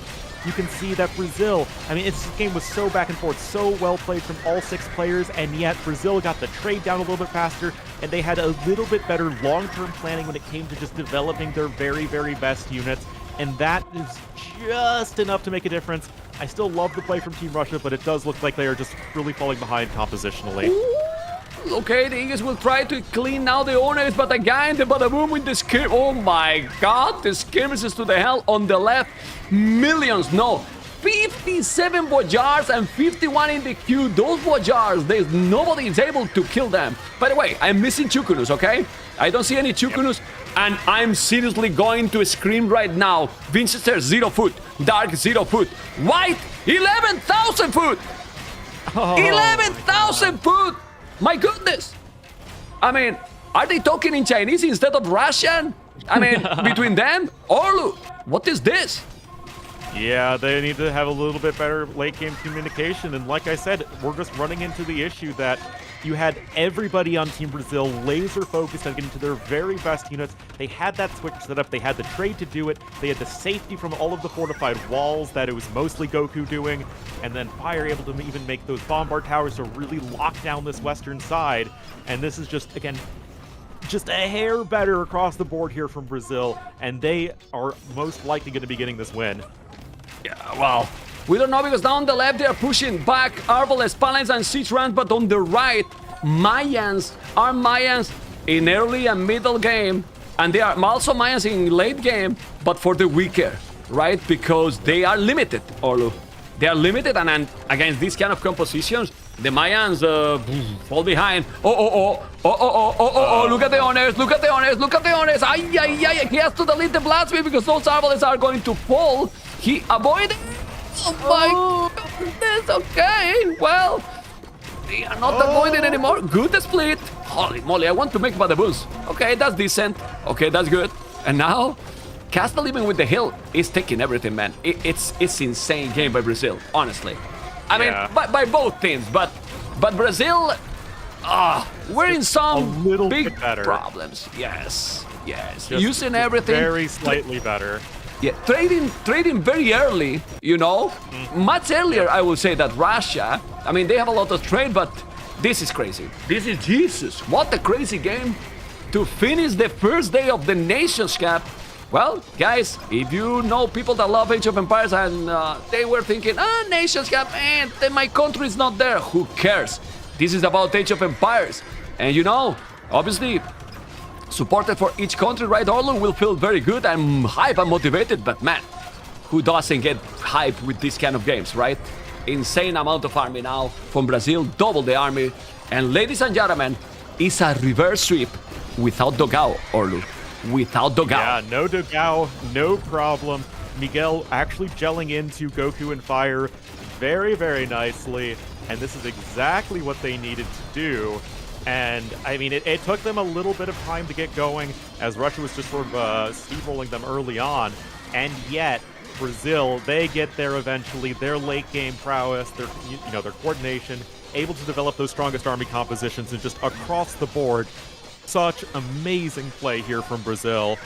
You can see that Brazil, I mean, this game was so back and forth, so well played from all 6 players, and yet Brazil got the trade down a little bit faster, and they had a little bit better long-term planning when it came to just developing their very, very best units, and that is just enough to make a difference. I still love the play from Team Russia, but it does look like they are just really falling behind compositionally. Okay, the Eagles will try to clean now the owners, but again, the Badaboom with the skirmish. Oh my God, the skirmishes to the hell on the left. Millions, no. 57 Voyars and 51 in the queue. Those Voyars, there's nobody is able to kill them. By the way, I'm missing Chukunus, okay? I don't see any Chukunus, and I'm seriously going to scream right now. Winchester, 0 foot. Dark, 0 foot. White, 11,000 foot. 11,000 foot. My goodness! I mean, are they talking in Chinese instead of Russian? I mean, between them? Orlu, what is this? Yeah, they need to have a little bit better late-game communication, and like I said, we're just running into the issue that you had everybody on Team Brazil laser-focused on getting to their very best units. They had that switch set up, they had the trade to do it, they had the safety from all of the fortified walls that it was mostly Goku doing, and then Fire able to even make those bombard towers to really lock down this western side, and this is just, again, just a hair better across the board here from Brazil, and they are most likely going to be getting this win. Yeah, well, we don't know because down the left they are pushing back Arbalest, Paladins, and Siege Rams, but on the right, Mayans are Mayans in early and middle game, and they are also Mayans in late game, but for the weaker, right? Because they are limited, Orlu. They are limited, and against these kind of compositions, the Mayans fall behind. Oh, look at the honors, look at the honors, look at the honors. Ay, he has to delete the blasphemy because those Arbalests are going to fall. He avoided. Oh my goodness, okay, well, they are not avoided anymore. Good split. Holy moly, I want to make Badaboos. Okay, that's decent. Okay, that's good. And now, Castle even with the hill is taking everything, man. It's insane game by Brazil, honestly. I mean, by both teams, but Brazil, we're in some little big bit better. Problems. Yes. Just Using everything. Very slightly better. Yeah, trading very early, you know, much earlier. I would say that Russia. I mean, they have a lot of trade, but this is crazy. This is Jesus. What a crazy game to finish the first day of the Nations Cup. Well, guys, if you know people that love Age of Empires and they were thinking, Nations Cup, man, then my country is not there. Who cares? This is about Age of Empires. And you know, obviously, supported for each country, right, Orlu, will feel very good and hype and motivated, but man, who doesn't get hype with these kind of games, right? Insane amount of army now from Brazil, double the army. And ladies and gentlemen, it's a reverse sweep without Dogao, Orlu. Without Dogao. Yeah, no Dogao, no problem. Miguel actually gelling into Goku and Fire very, very nicely. And this is exactly what they needed to do. And, I mean, it took them a little bit of time to get going, as Russia was just sort of steamrolling them early on. And yet, Brazil, they get there eventually. Their late-game prowess, their coordination, able to develop those strongest army compositions, and just across the board, such amazing play here from Brazil.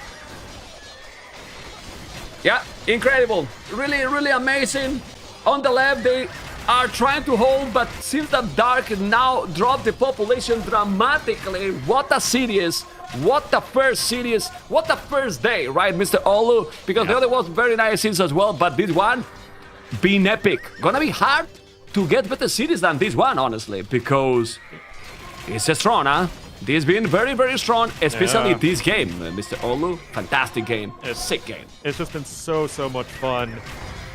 Yeah, incredible. Really, really amazing. On the left, they are trying to hold, but since the Dark now dropped the population dramatically, what a series. What a first series. What a first day, right, Mr. Olu? Because the other was very nice series as well, but this one being epic. Gonna be hard to get better series than this one, honestly, because it's a strong, huh? This being very, very strong, especially this game, Mr. Olu. Fantastic game. Sick game. It's just been so much fun.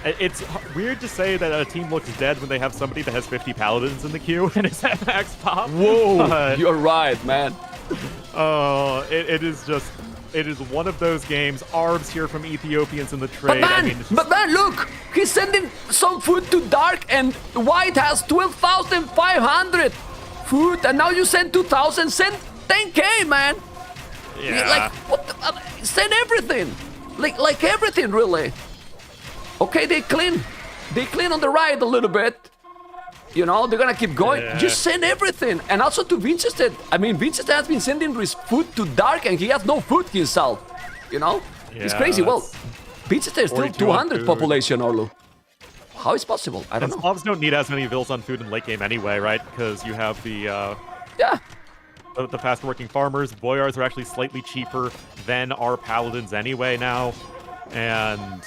It's weird to say that a team looks dead when they have somebody that has 50 paladins in the queue and is at max pop. Whoa, you're right, man. Oh, it is one of those games. Arbs here from Ethiopians in the trade. But man, look, he's sending some food to Dark, and White has 12,500 food, and now you send 2,000. Send 10k, man. Yeah. Like what? Send everything. Like everything, really. Okay, they clean on the right a little bit. You know, they're gonna keep going. Yeah. Just send everything. And also to Winchester. I mean, Winchester has been sending his food to Dark, and he has no food himself. You know? It's crazy. Well, Winchester is still 200 population, Orlu. How is possible? I don't know. Slavs don't need as many vills on food in late game anyway, right? Because you have the fast-working farmers. Boyars are actually slightly cheaper than our paladins anyway now. And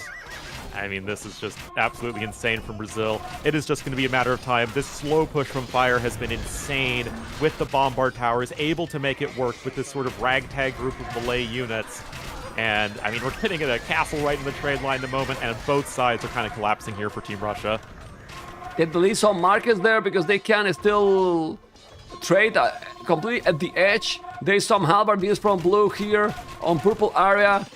I mean, this is just absolutely insane from Brazil. It is just going to be a matter of time. This slow push from Fire has been insane with the Bombard Towers, able to make it work with this sort of ragtag group of Malay units. And, I mean, we're getting a castle right in the trade line at the moment, and both sides are kind of collapsing here for Team Russia. They delete some markets there because they can still trade completely at the edge. There's some halberdiers from blue here on purple area.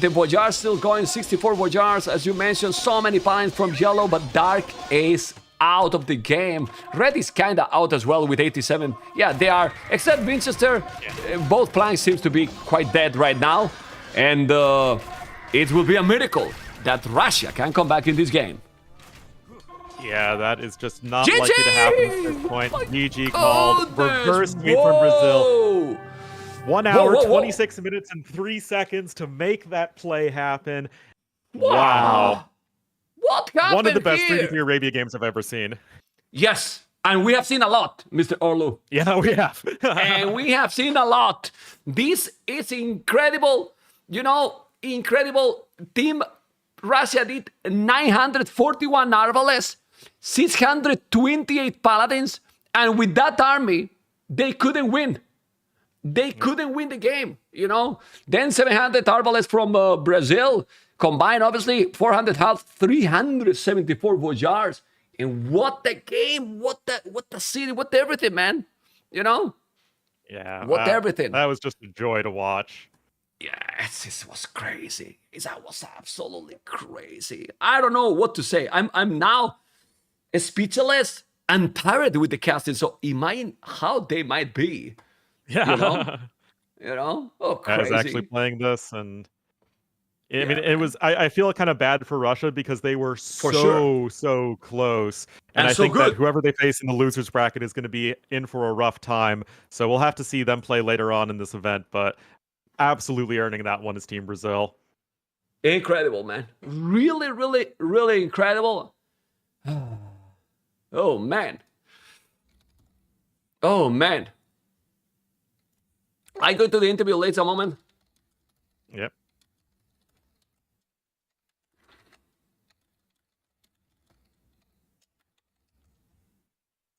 The Bojars still going, 64 Bojars, as you mentioned, so many pines from yellow, but Dark is out of the game. Red is kinda out as well with 87. Yeah, they are, except Winchester. Both planks seems to be quite dead right now. And it will be a miracle that Russia can come back in this game. Yeah, that is just not GG! likely to happen at this point. GG called. Reverse sweep from Brazil. 1 hour, 26 minutes, and 3 seconds to make that play happen. Wow. What happened? One of the best here? 3 Arabia games I've ever seen. Yes, and we have seen a lot, Mr. Orlu. Yeah, we have. And we have seen a lot. This is incredible. You know, incredible. Team Russia did 941 Arbalest, 628 Paladins, and with that army, they couldn't win. They couldn't win the game, you know. Then 700 Arbalest from Brazil, combined, obviously, 400 health, 374 Bojars. And what the game, what the city, what everything, man. You know? Yeah. What everything. That was just a joy to watch. Yes, it was crazy. It was absolutely crazy. I don't know what to say. I'm now speechless and tired with the casting. So imagine how they might be. Yeah. You know? Oh, crazy. I was actually playing this, and I mean, it was. I feel kind of bad for Russia because they were so close, and I so think good. that whoever they face in the losers bracket is going to be in for a rough time. So we'll have to see them play later on in this event, but absolutely earning that one is Team Brazil. Incredible, man. Really, really, really incredible. Oh, man. Oh, man. I go to the interview later moment. Yep.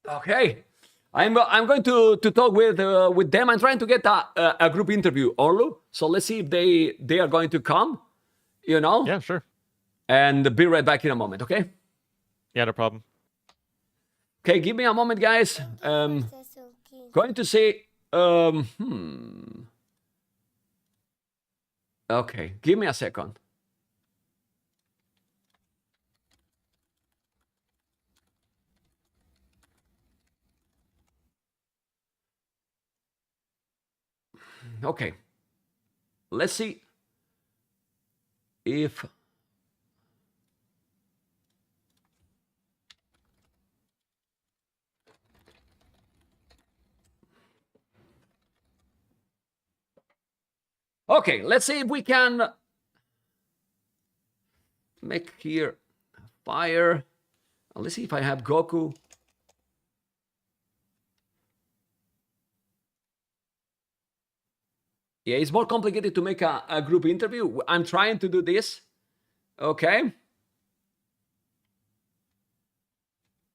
Okay. I'm going to talk with them. I'm trying to get a group interview, Orlu. So let's see if they are going to come, you know. Yeah, sure. And be right back in a moment, okay? Yeah, no problem. Okay, give me a moment, guys. Procesul 15. Going to say, Okay, give me a second. Okay. Let's see if Okay, let's see if we can make here fire. Let's see if I have Goku. Yeah, it's more complicated to make a group interview. I'm trying to do this. Okay.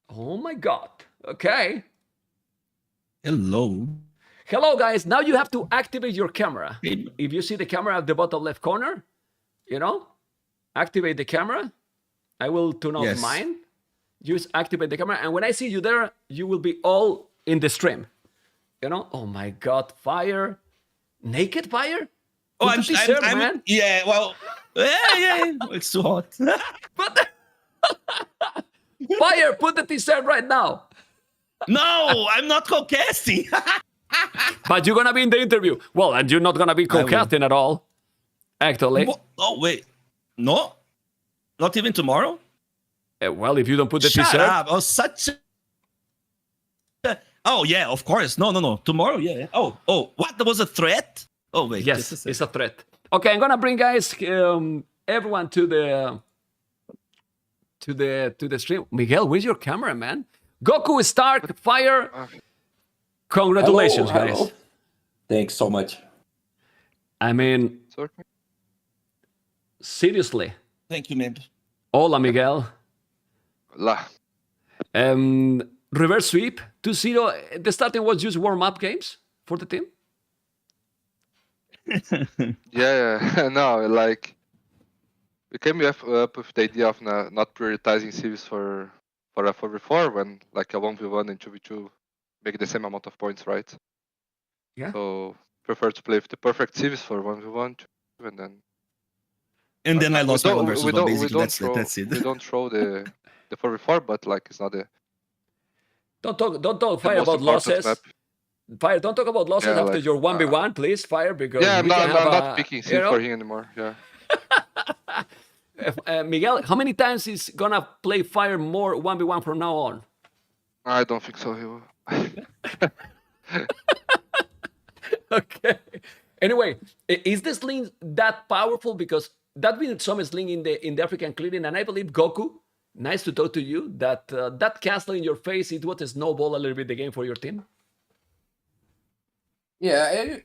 Oh my God. Okay. Hello. Hello, guys. Now you have to activate your camera. If you see the camera at the bottom left corner, you know, activate the camera. I will turn off Yes. mine. Just activate the camera. And when I see you there, you will be all in the stream. You know? Oh my God. Fire. Naked fire? Oh, Put the t-shirt, man. Yeah, well, yeah, it's too hot. Put the... Fire, put the t-shirt right now. No, I'm not co-casting. But you're going to be in the interview. Well, and you're not going to be will. co-casting at all. Actually. Oh, wait. No? Not even tomorrow? Well, if you don't put the Shut t-shirt. up. I was such a... Oh, yeah, of course. No. Tomorrow, yeah. Oh, what? There was a threat? Oh, wait. Yes, it's a threat. Okay, I'm going to bring, guys, everyone to the stream. Miguel, where's your camera, man? Goku, Stark, Fire. Congratulations, Hello. guys. Thanks so much. I mean, seriously. Thank you, man. Hola, Miguel. Hola. Reverse sweep 2-0. The starting was just warm-up games for the team? Yeah, no, like we came up with the idea of not prioritizing cities for a 4v4 when like a 1v1 and 2v2 make the same amount of points, right? Yeah. So prefer to play with the perfect cities for 1v1, 2 and then. And then I we lost my don't- one we versus don't- one. we Basically, don't that's it. We don't throw the 4v4, but like it's not the Don't talk Fire most about important losses. map. Fire, don't talk about losses Yeah, after like, your 1v1, please, Fire, because Yeah, we no, can I'm have not picking you cities know? for him anymore. Yeah. Miguel, how many times is gonna play Fire more 1v1 from now on? I don't think so. He will. Okay. Anyway, is this link that powerful? Because that been some sling in the African clearing, and I believe Goku. Nice to talk to you. That castle in your face, it was a snowball a little bit the game for your team. Yeah,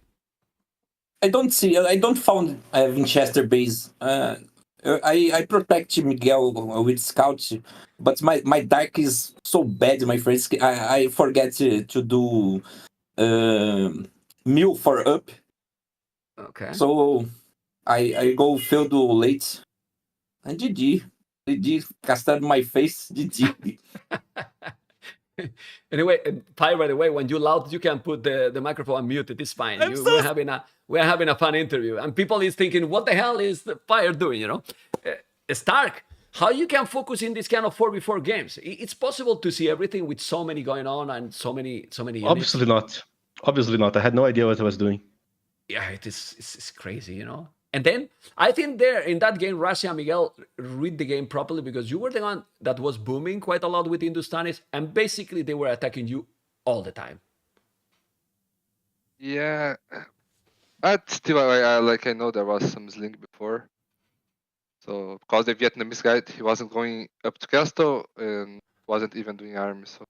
I don't found Winchester base. I protect Miguel with scouts, but my dark is so bad, my friends. I forget to do mill for up, Okay. so I go field late and GG casted my face. GG. Anyway, Fire, by the way, when you're loud, you can put the microphone muted. It's fine. We're having a fun interview, and people is thinking, what the hell is the Fire doing? You know, Stark, how you can focus in this kind of 4v4 games? It's possible to see everything with so many going on and so many units. Obviously not. Obviously not. I had no idea what I was doing. Yeah, it's crazy, you know. And then I think there in that game, Russia and Miguel read the game properly because you were the one that was booming quite a lot with Hindustanis, and basically they were attacking you all the time. Yeah, but still, I know there was some sling before. So because the Vietnamese guy, he wasn't going up to Castle and wasn't even doing army. So,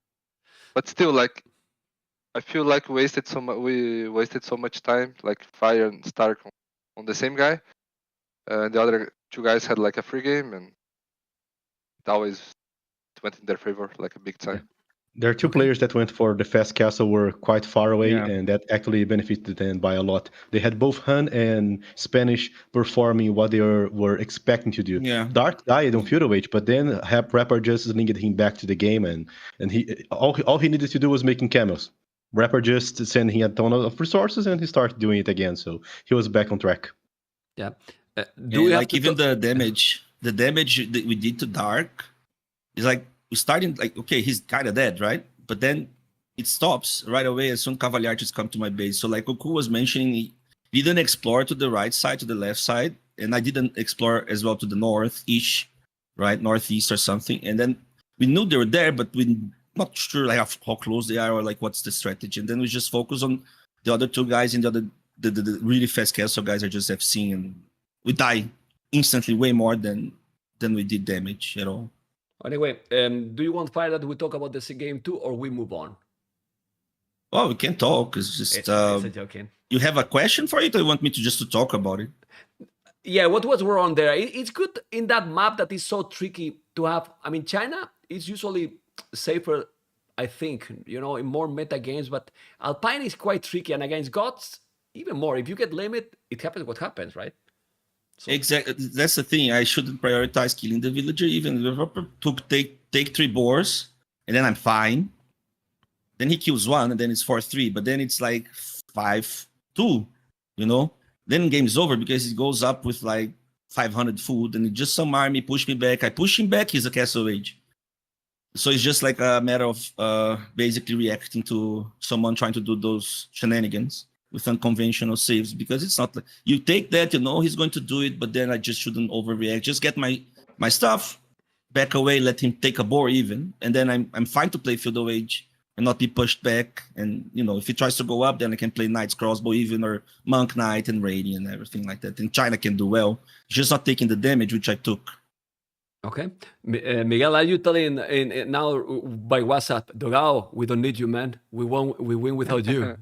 but still, like I feel like we wasted so much time, like Fire and Stark on the same guy, and the other two guys had like a free game, and it always went in their favor, like a big time. There are two players that went for the fast castle were quite far away, Yeah. and that actually benefited them by a lot. They had both Han and Spanish performing what they were expecting to do. Yeah. Dark died on Feudal Age, but then Rapper just linked him back to the game, and he all he needed to do was making camels. Rapper just sent him a ton of resources, and he started doing it again. So he was back on track. Yeah. Yeah, we have like to even talk- the damage that we did to Dark is like we starting like okay, he's kind of dead, right? But then it stops right away as soon Cavaliartes come to my base. So like Goku was mentioning, he didn't explore to the right side, to the left side, and I didn't explore as well to the north-ish, right, northeast or something. And then we knew they were there, but we're not sure like how close they are or like what's the strategy. And then we just focus on the other two guys and the really fast castle guys are just FCing, and we die instantly way more than we did damage at all. Anyway, do you want Fire that we talk about the game too, or we move on? Oh, we can talk. It's just It's a joking. you have a question for it, or you want me to talk about it? Yeah, what was wrong there? It's good in that map that is so tricky to have. I mean, China is usually safer, I think, you know, in more meta games, but Alpine is quite tricky, and against gods, even more. If you get limit, it happens what happens, right? So- Exactly. That's the thing. I shouldn't prioritize killing the villager. Even if I take 3 boars, and then I'm fine. Then he kills 1, and then it's 4-3. But then it's like 5-2. You know. Then game's over because he goes up with like 500 food, and just some army push me back. I push him back. He's a castle age. So it's just like a matter of basically reacting to someone trying to do those shenanigans with unconventional saves, because it's not like you take that, you know he's going to do it, but then I just shouldn't overreact. Just get my stuff, back away, let him take a boar even, and then I'm fine to play Feudal Age and not be pushed back. And you know, if he tries to go up, then I can play Knight's Crossbow even, or Monk Knight and Radiant and everything like that. And China can do well. He's just not taking the damage, which I took. Okay. Miguel, are you telling now by WhatsApp, Dogao, we don't need you, man. We win without you.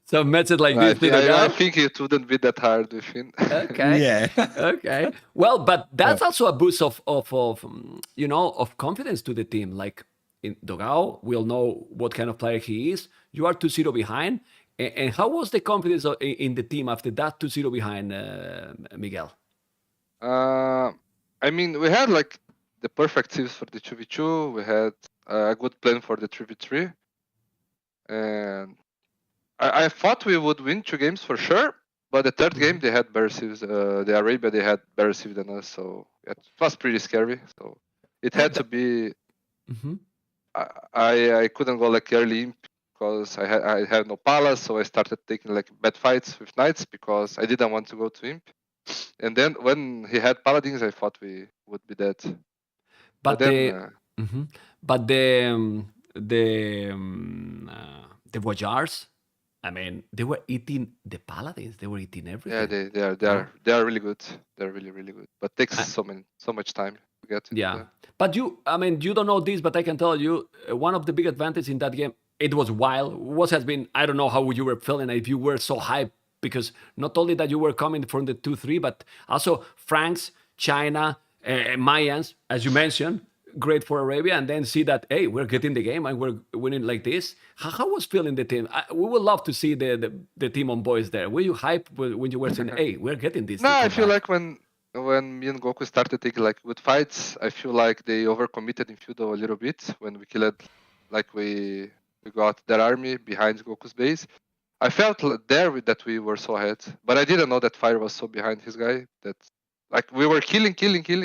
So message like I, this, thi- I Dogao? think it wouldn't be that hard with him. Okay. Yeah. Okay. Well, but that's also a boost of you know, of confidence to the team. Like in Dogao, we'll know what kind of player he is. You are 2-0 behind. And how was the confidence in the team after that 2-0 behind, Miguel? I mean, we had like the perfect teams for the 2v2. We had a good plan for the 3v3. And I thought we would win 2 games for sure. But the third game, they had better civs. The Arabia, they had better civs than us. So it was pretty scary. So it had to be... Mm-hmm. I couldn't go like early imp because I had no palace, so I started taking like bad fights with knights because I didn't want to go to imp. And then when he had paladins, I thought we would be dead. But then the Voyars, I mean, they were eating the paladins. They were eating everything. yeah, they are really good. They're really, really good. But takes so much time to get into Yeah, them. but you don't know this, but I can tell you one of the big advantages in that game. It was wild. What has been? I don't know how you were feeling if you were so hyped, because not only that you were coming from the 2-3, but also Franks, China, Mayans, as you mentioned, great for Arabia, and then see that hey, we're getting the game and we're winning like this. How was feeling the team? We would love to see the team on boys there. Were you hyped when you were saying, hey, we're getting this? No, I feel like when me and Goku started taking like good fights, I feel like they overcommitted in Feudal a little bit when we killed, like we got their army behind Goku's base. I felt that we were so ahead, but I didn't know that Fire was so behind his guy that like we were killing,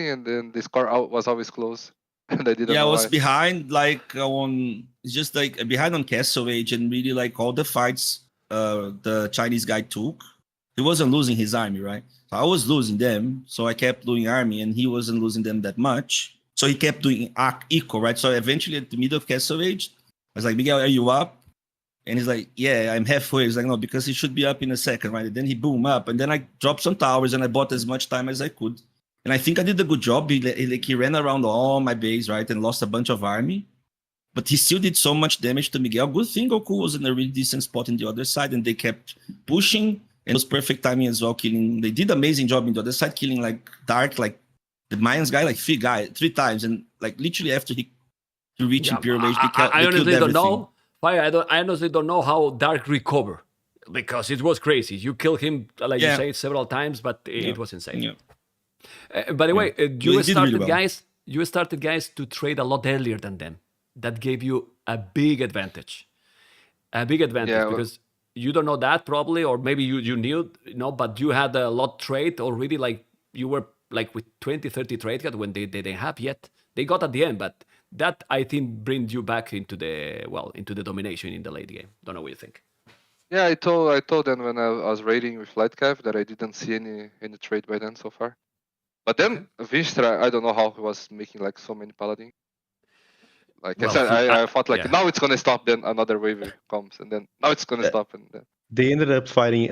and then the score out was always close, and I didn't Yeah, I know was why. behind like on just like behind on Castle Age, and really like all the fights the Chinese guy took. He wasn't losing his army, right? So I was losing them, so I kept doing army, and he wasn't losing them that much. So he kept doing equal, right? So eventually at the middle of Castle Age, I was like, Miguel, are you up? And he's like, yeah, I'm halfway. He's like, no, because he should be up in a second, right? And then he boom up, and then I dropped some towers, and I bought as much time as I could. And I think I did a good job. He ran around all my base, right, and lost a bunch of army. but he still did so much damage to Miguel. Good thing Goku was in a really decent spot in the other side, and they kept pushing, and it was perfect timing as well, killing. They did amazing job in the other side, killing like Dark, like the Mayans guy, like three times, and like literally after he reached Imperial Age, they killed honestly don't everything. know. I honestly don't know how Dark recovered, because it was crazy. You killed him, like you say, several times, but it was insane. Yeah. By the way, you Well, he did really started, well. guys. You started, guys, to trade a lot earlier than them. That gave you a big advantage. Because you don't know that probably, or maybe you knew, but you had a lot trade already. Like you were like with 20, 30 trade cards when they didn't have yet. They got at the end, but that I think brings you back into the domination in the late game. Don't know what you think. Yeah, I told them when I was raiding with Lightcap that I didn't see any trade by then so far. But then Vistra, I don't know how he was making like so many paladin. Like I said, I thought like now it's gonna stop, then another wave comes, and then now it's gonna stop, and then They ended up fighting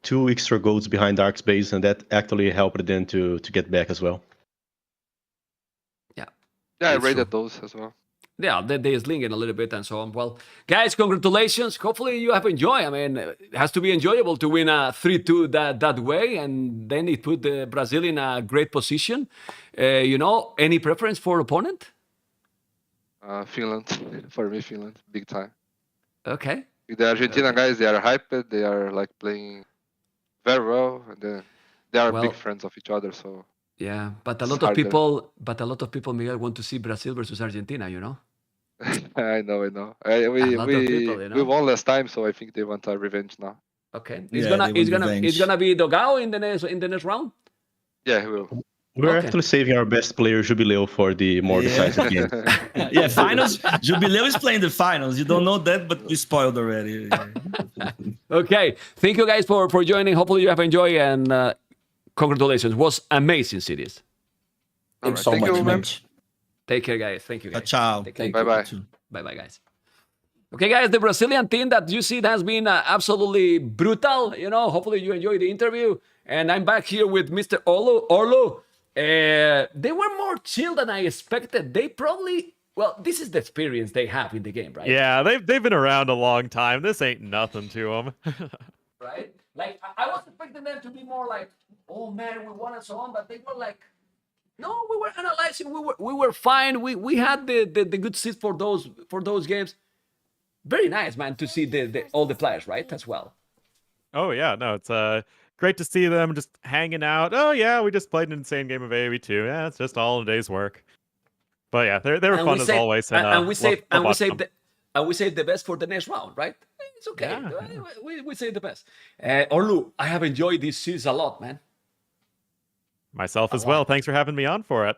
2 extra goats behind Dark's base, and that actually helped them to get back as well. yeah, I It's raided those as well. Yeah, they sling it a little bit and so on. Well, guys, congratulations. Hopefully you have enjoyed. I mean, it has to be enjoyable to win a 3-2 that way, and then it put the Brazil in a great position. Any preference for opponent? Finland, for me, Finland, big time. Okay. The Argentina guys, they are hyped. They are like playing very well, and they are big friends of each other. So Yeah, but a It's lot of harder. people, Miguel, want to see Brazil versus Argentina. I know. We won last time, so I think they want a revenge now. Okay. Yeah, It's gonna be Dogao in the next round. Yeah, he will. We're Okay. actually saving our best player, Jubileu, for the more decisive game. Yeah, finals. Jubileu is playing the finals. You don't know that, but we spoiled already. Okay. Thank you guys for joining. Hopefully you have enjoyed, and congratulations. Was amazing series. Thanks so Thank much, you, man. man. Take care, guys. Thank you, guys. Ciao. Take care. Bye-bye. Bye, guys. Okay, guys, the Brazilian team that you see has been absolutely brutal. Hopefully you enjoyed the interview. And I'm back here with Mr. Orlu. They were more chill than I expected. They probably, this is the experience they have in the game, right? Yeah, they've been around a long time. This ain't nothing to them. Right? Like, I was expecting them to be more like, oh man, we won and so on, but they were like, no, we were analyzing, we were fine. We had the good seats for those games. Very nice, man, to see all the players, right? As well. Oh yeah, no, it's great to see them just hanging out. Oh yeah, we just played an insane game of AoE2. Yeah, it's just all a day's work. But yeah, they were fun as always. And we save the best for the next round, right? It's okay. Yeah. We save the best. Orlu, I have enjoyed this series a lot, man. Myself as well. Thanks for having me on for it.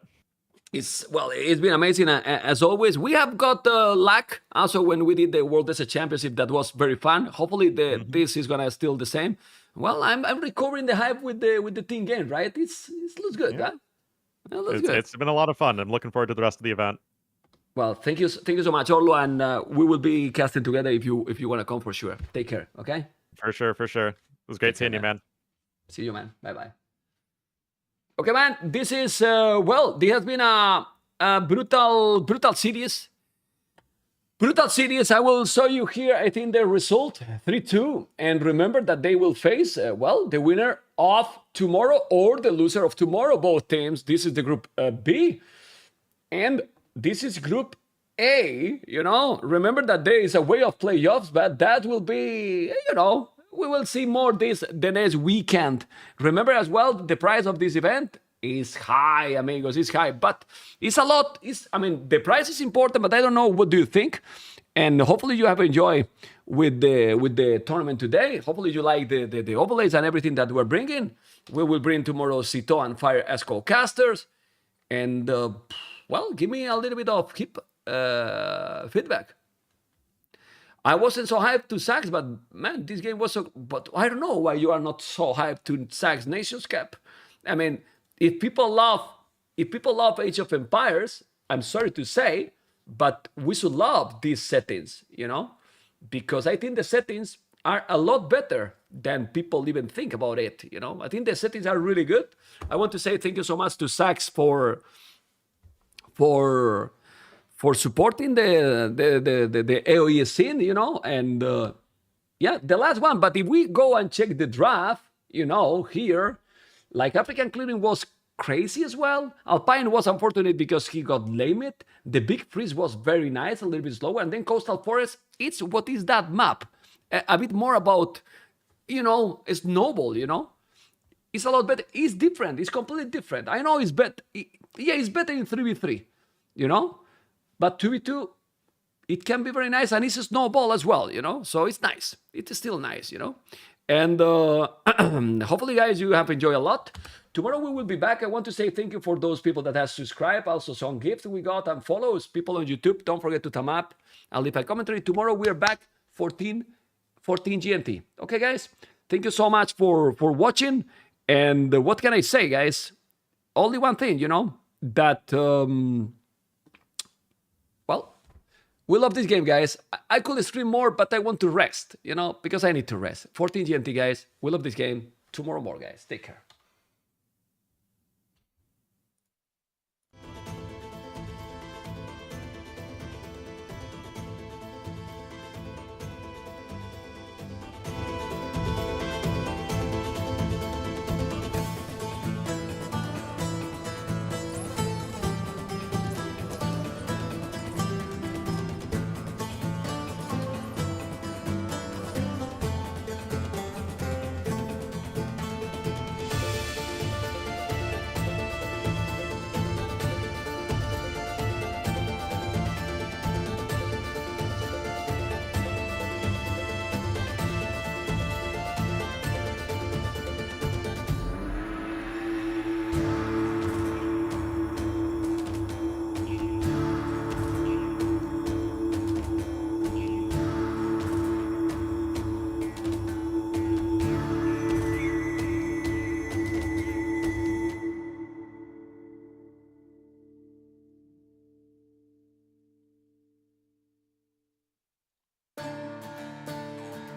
It's been amazing as always. We have got luck also when we did the World Desert Championship. That was very fun. Hopefully this is gonna still the same. Well, I'm recovering the hype with the team game, right? It looks good, huh? It looks good. It's been a lot of fun. I'm looking forward to the rest of the event. Well, thank you so much, Orlo, and we will be casting together if you want to come for sure. Take care, okay? For sure. It was great seeing you, man. See you, man. Bye. Okay, man. This is there has been a brutal series. Brutal series. I will show you here. I think the result 3-2, and remember that they will face the winner of tomorrow or the loser of tomorrow. Both teams. This is the group B, and this is Group A, Remember that there is a way of playoffs, but that will be, we will see more the next weekend. Remember as well, the price of this event is high, amigos. It's high, but it's a lot. The price is important, but I don't know. What do you think? And hopefully you have enjoyed with the tournament today. Hopefully you like the overlays and everything that we're bringing. We will bring tomorrow Cito and Fire as co-casters. And, give me a little bit of feedback. I wasn't so hyped to SAX, but man, this game was so... But I don't know why you are not so hyped to SAX Nations Cup. If people love Age of Empires, I'm sorry to say, but we should love these settings, because I think the settings are a lot better than people even think about it, I think the settings are really good. I want to say thank you so much to SAX for for supporting the AOE scene, you know, and yeah, the last one. But if we go and check the draft, you know, here, like African Clearing was crazy as well. Alpine was unfortunate because he got lamed. The Big Freeze was very nice, a little bit slower. And then Coastal Forest, it's what is that map? A bit more about, you know, a snowball, you know? It's a lot better. It's different. It's completely different. I know it's better. Yeah, it's better in 3v3, you know? But 2v2, it can be very nice. And it's a snowball as well, you know? So it's nice. It's still nice, you know? And hopefully, guys, you have enjoyed a lot. Tomorrow we will be back. I want to say thank you for those people that have subscribed. Also, some gifts we got and follows. People on YouTube, don't forget to thumb up and leave a commentary. Tomorrow we are back 14 GMT. Okay, guys? Thank you so much for watching. And what can I say, guys? Only one thing, you know, that, well, we love this game, guys. I could stream more, but I want to rest, you know, because I need to rest. 14 GMT, guys. We love this game. Tomorrow more, guys. Take care.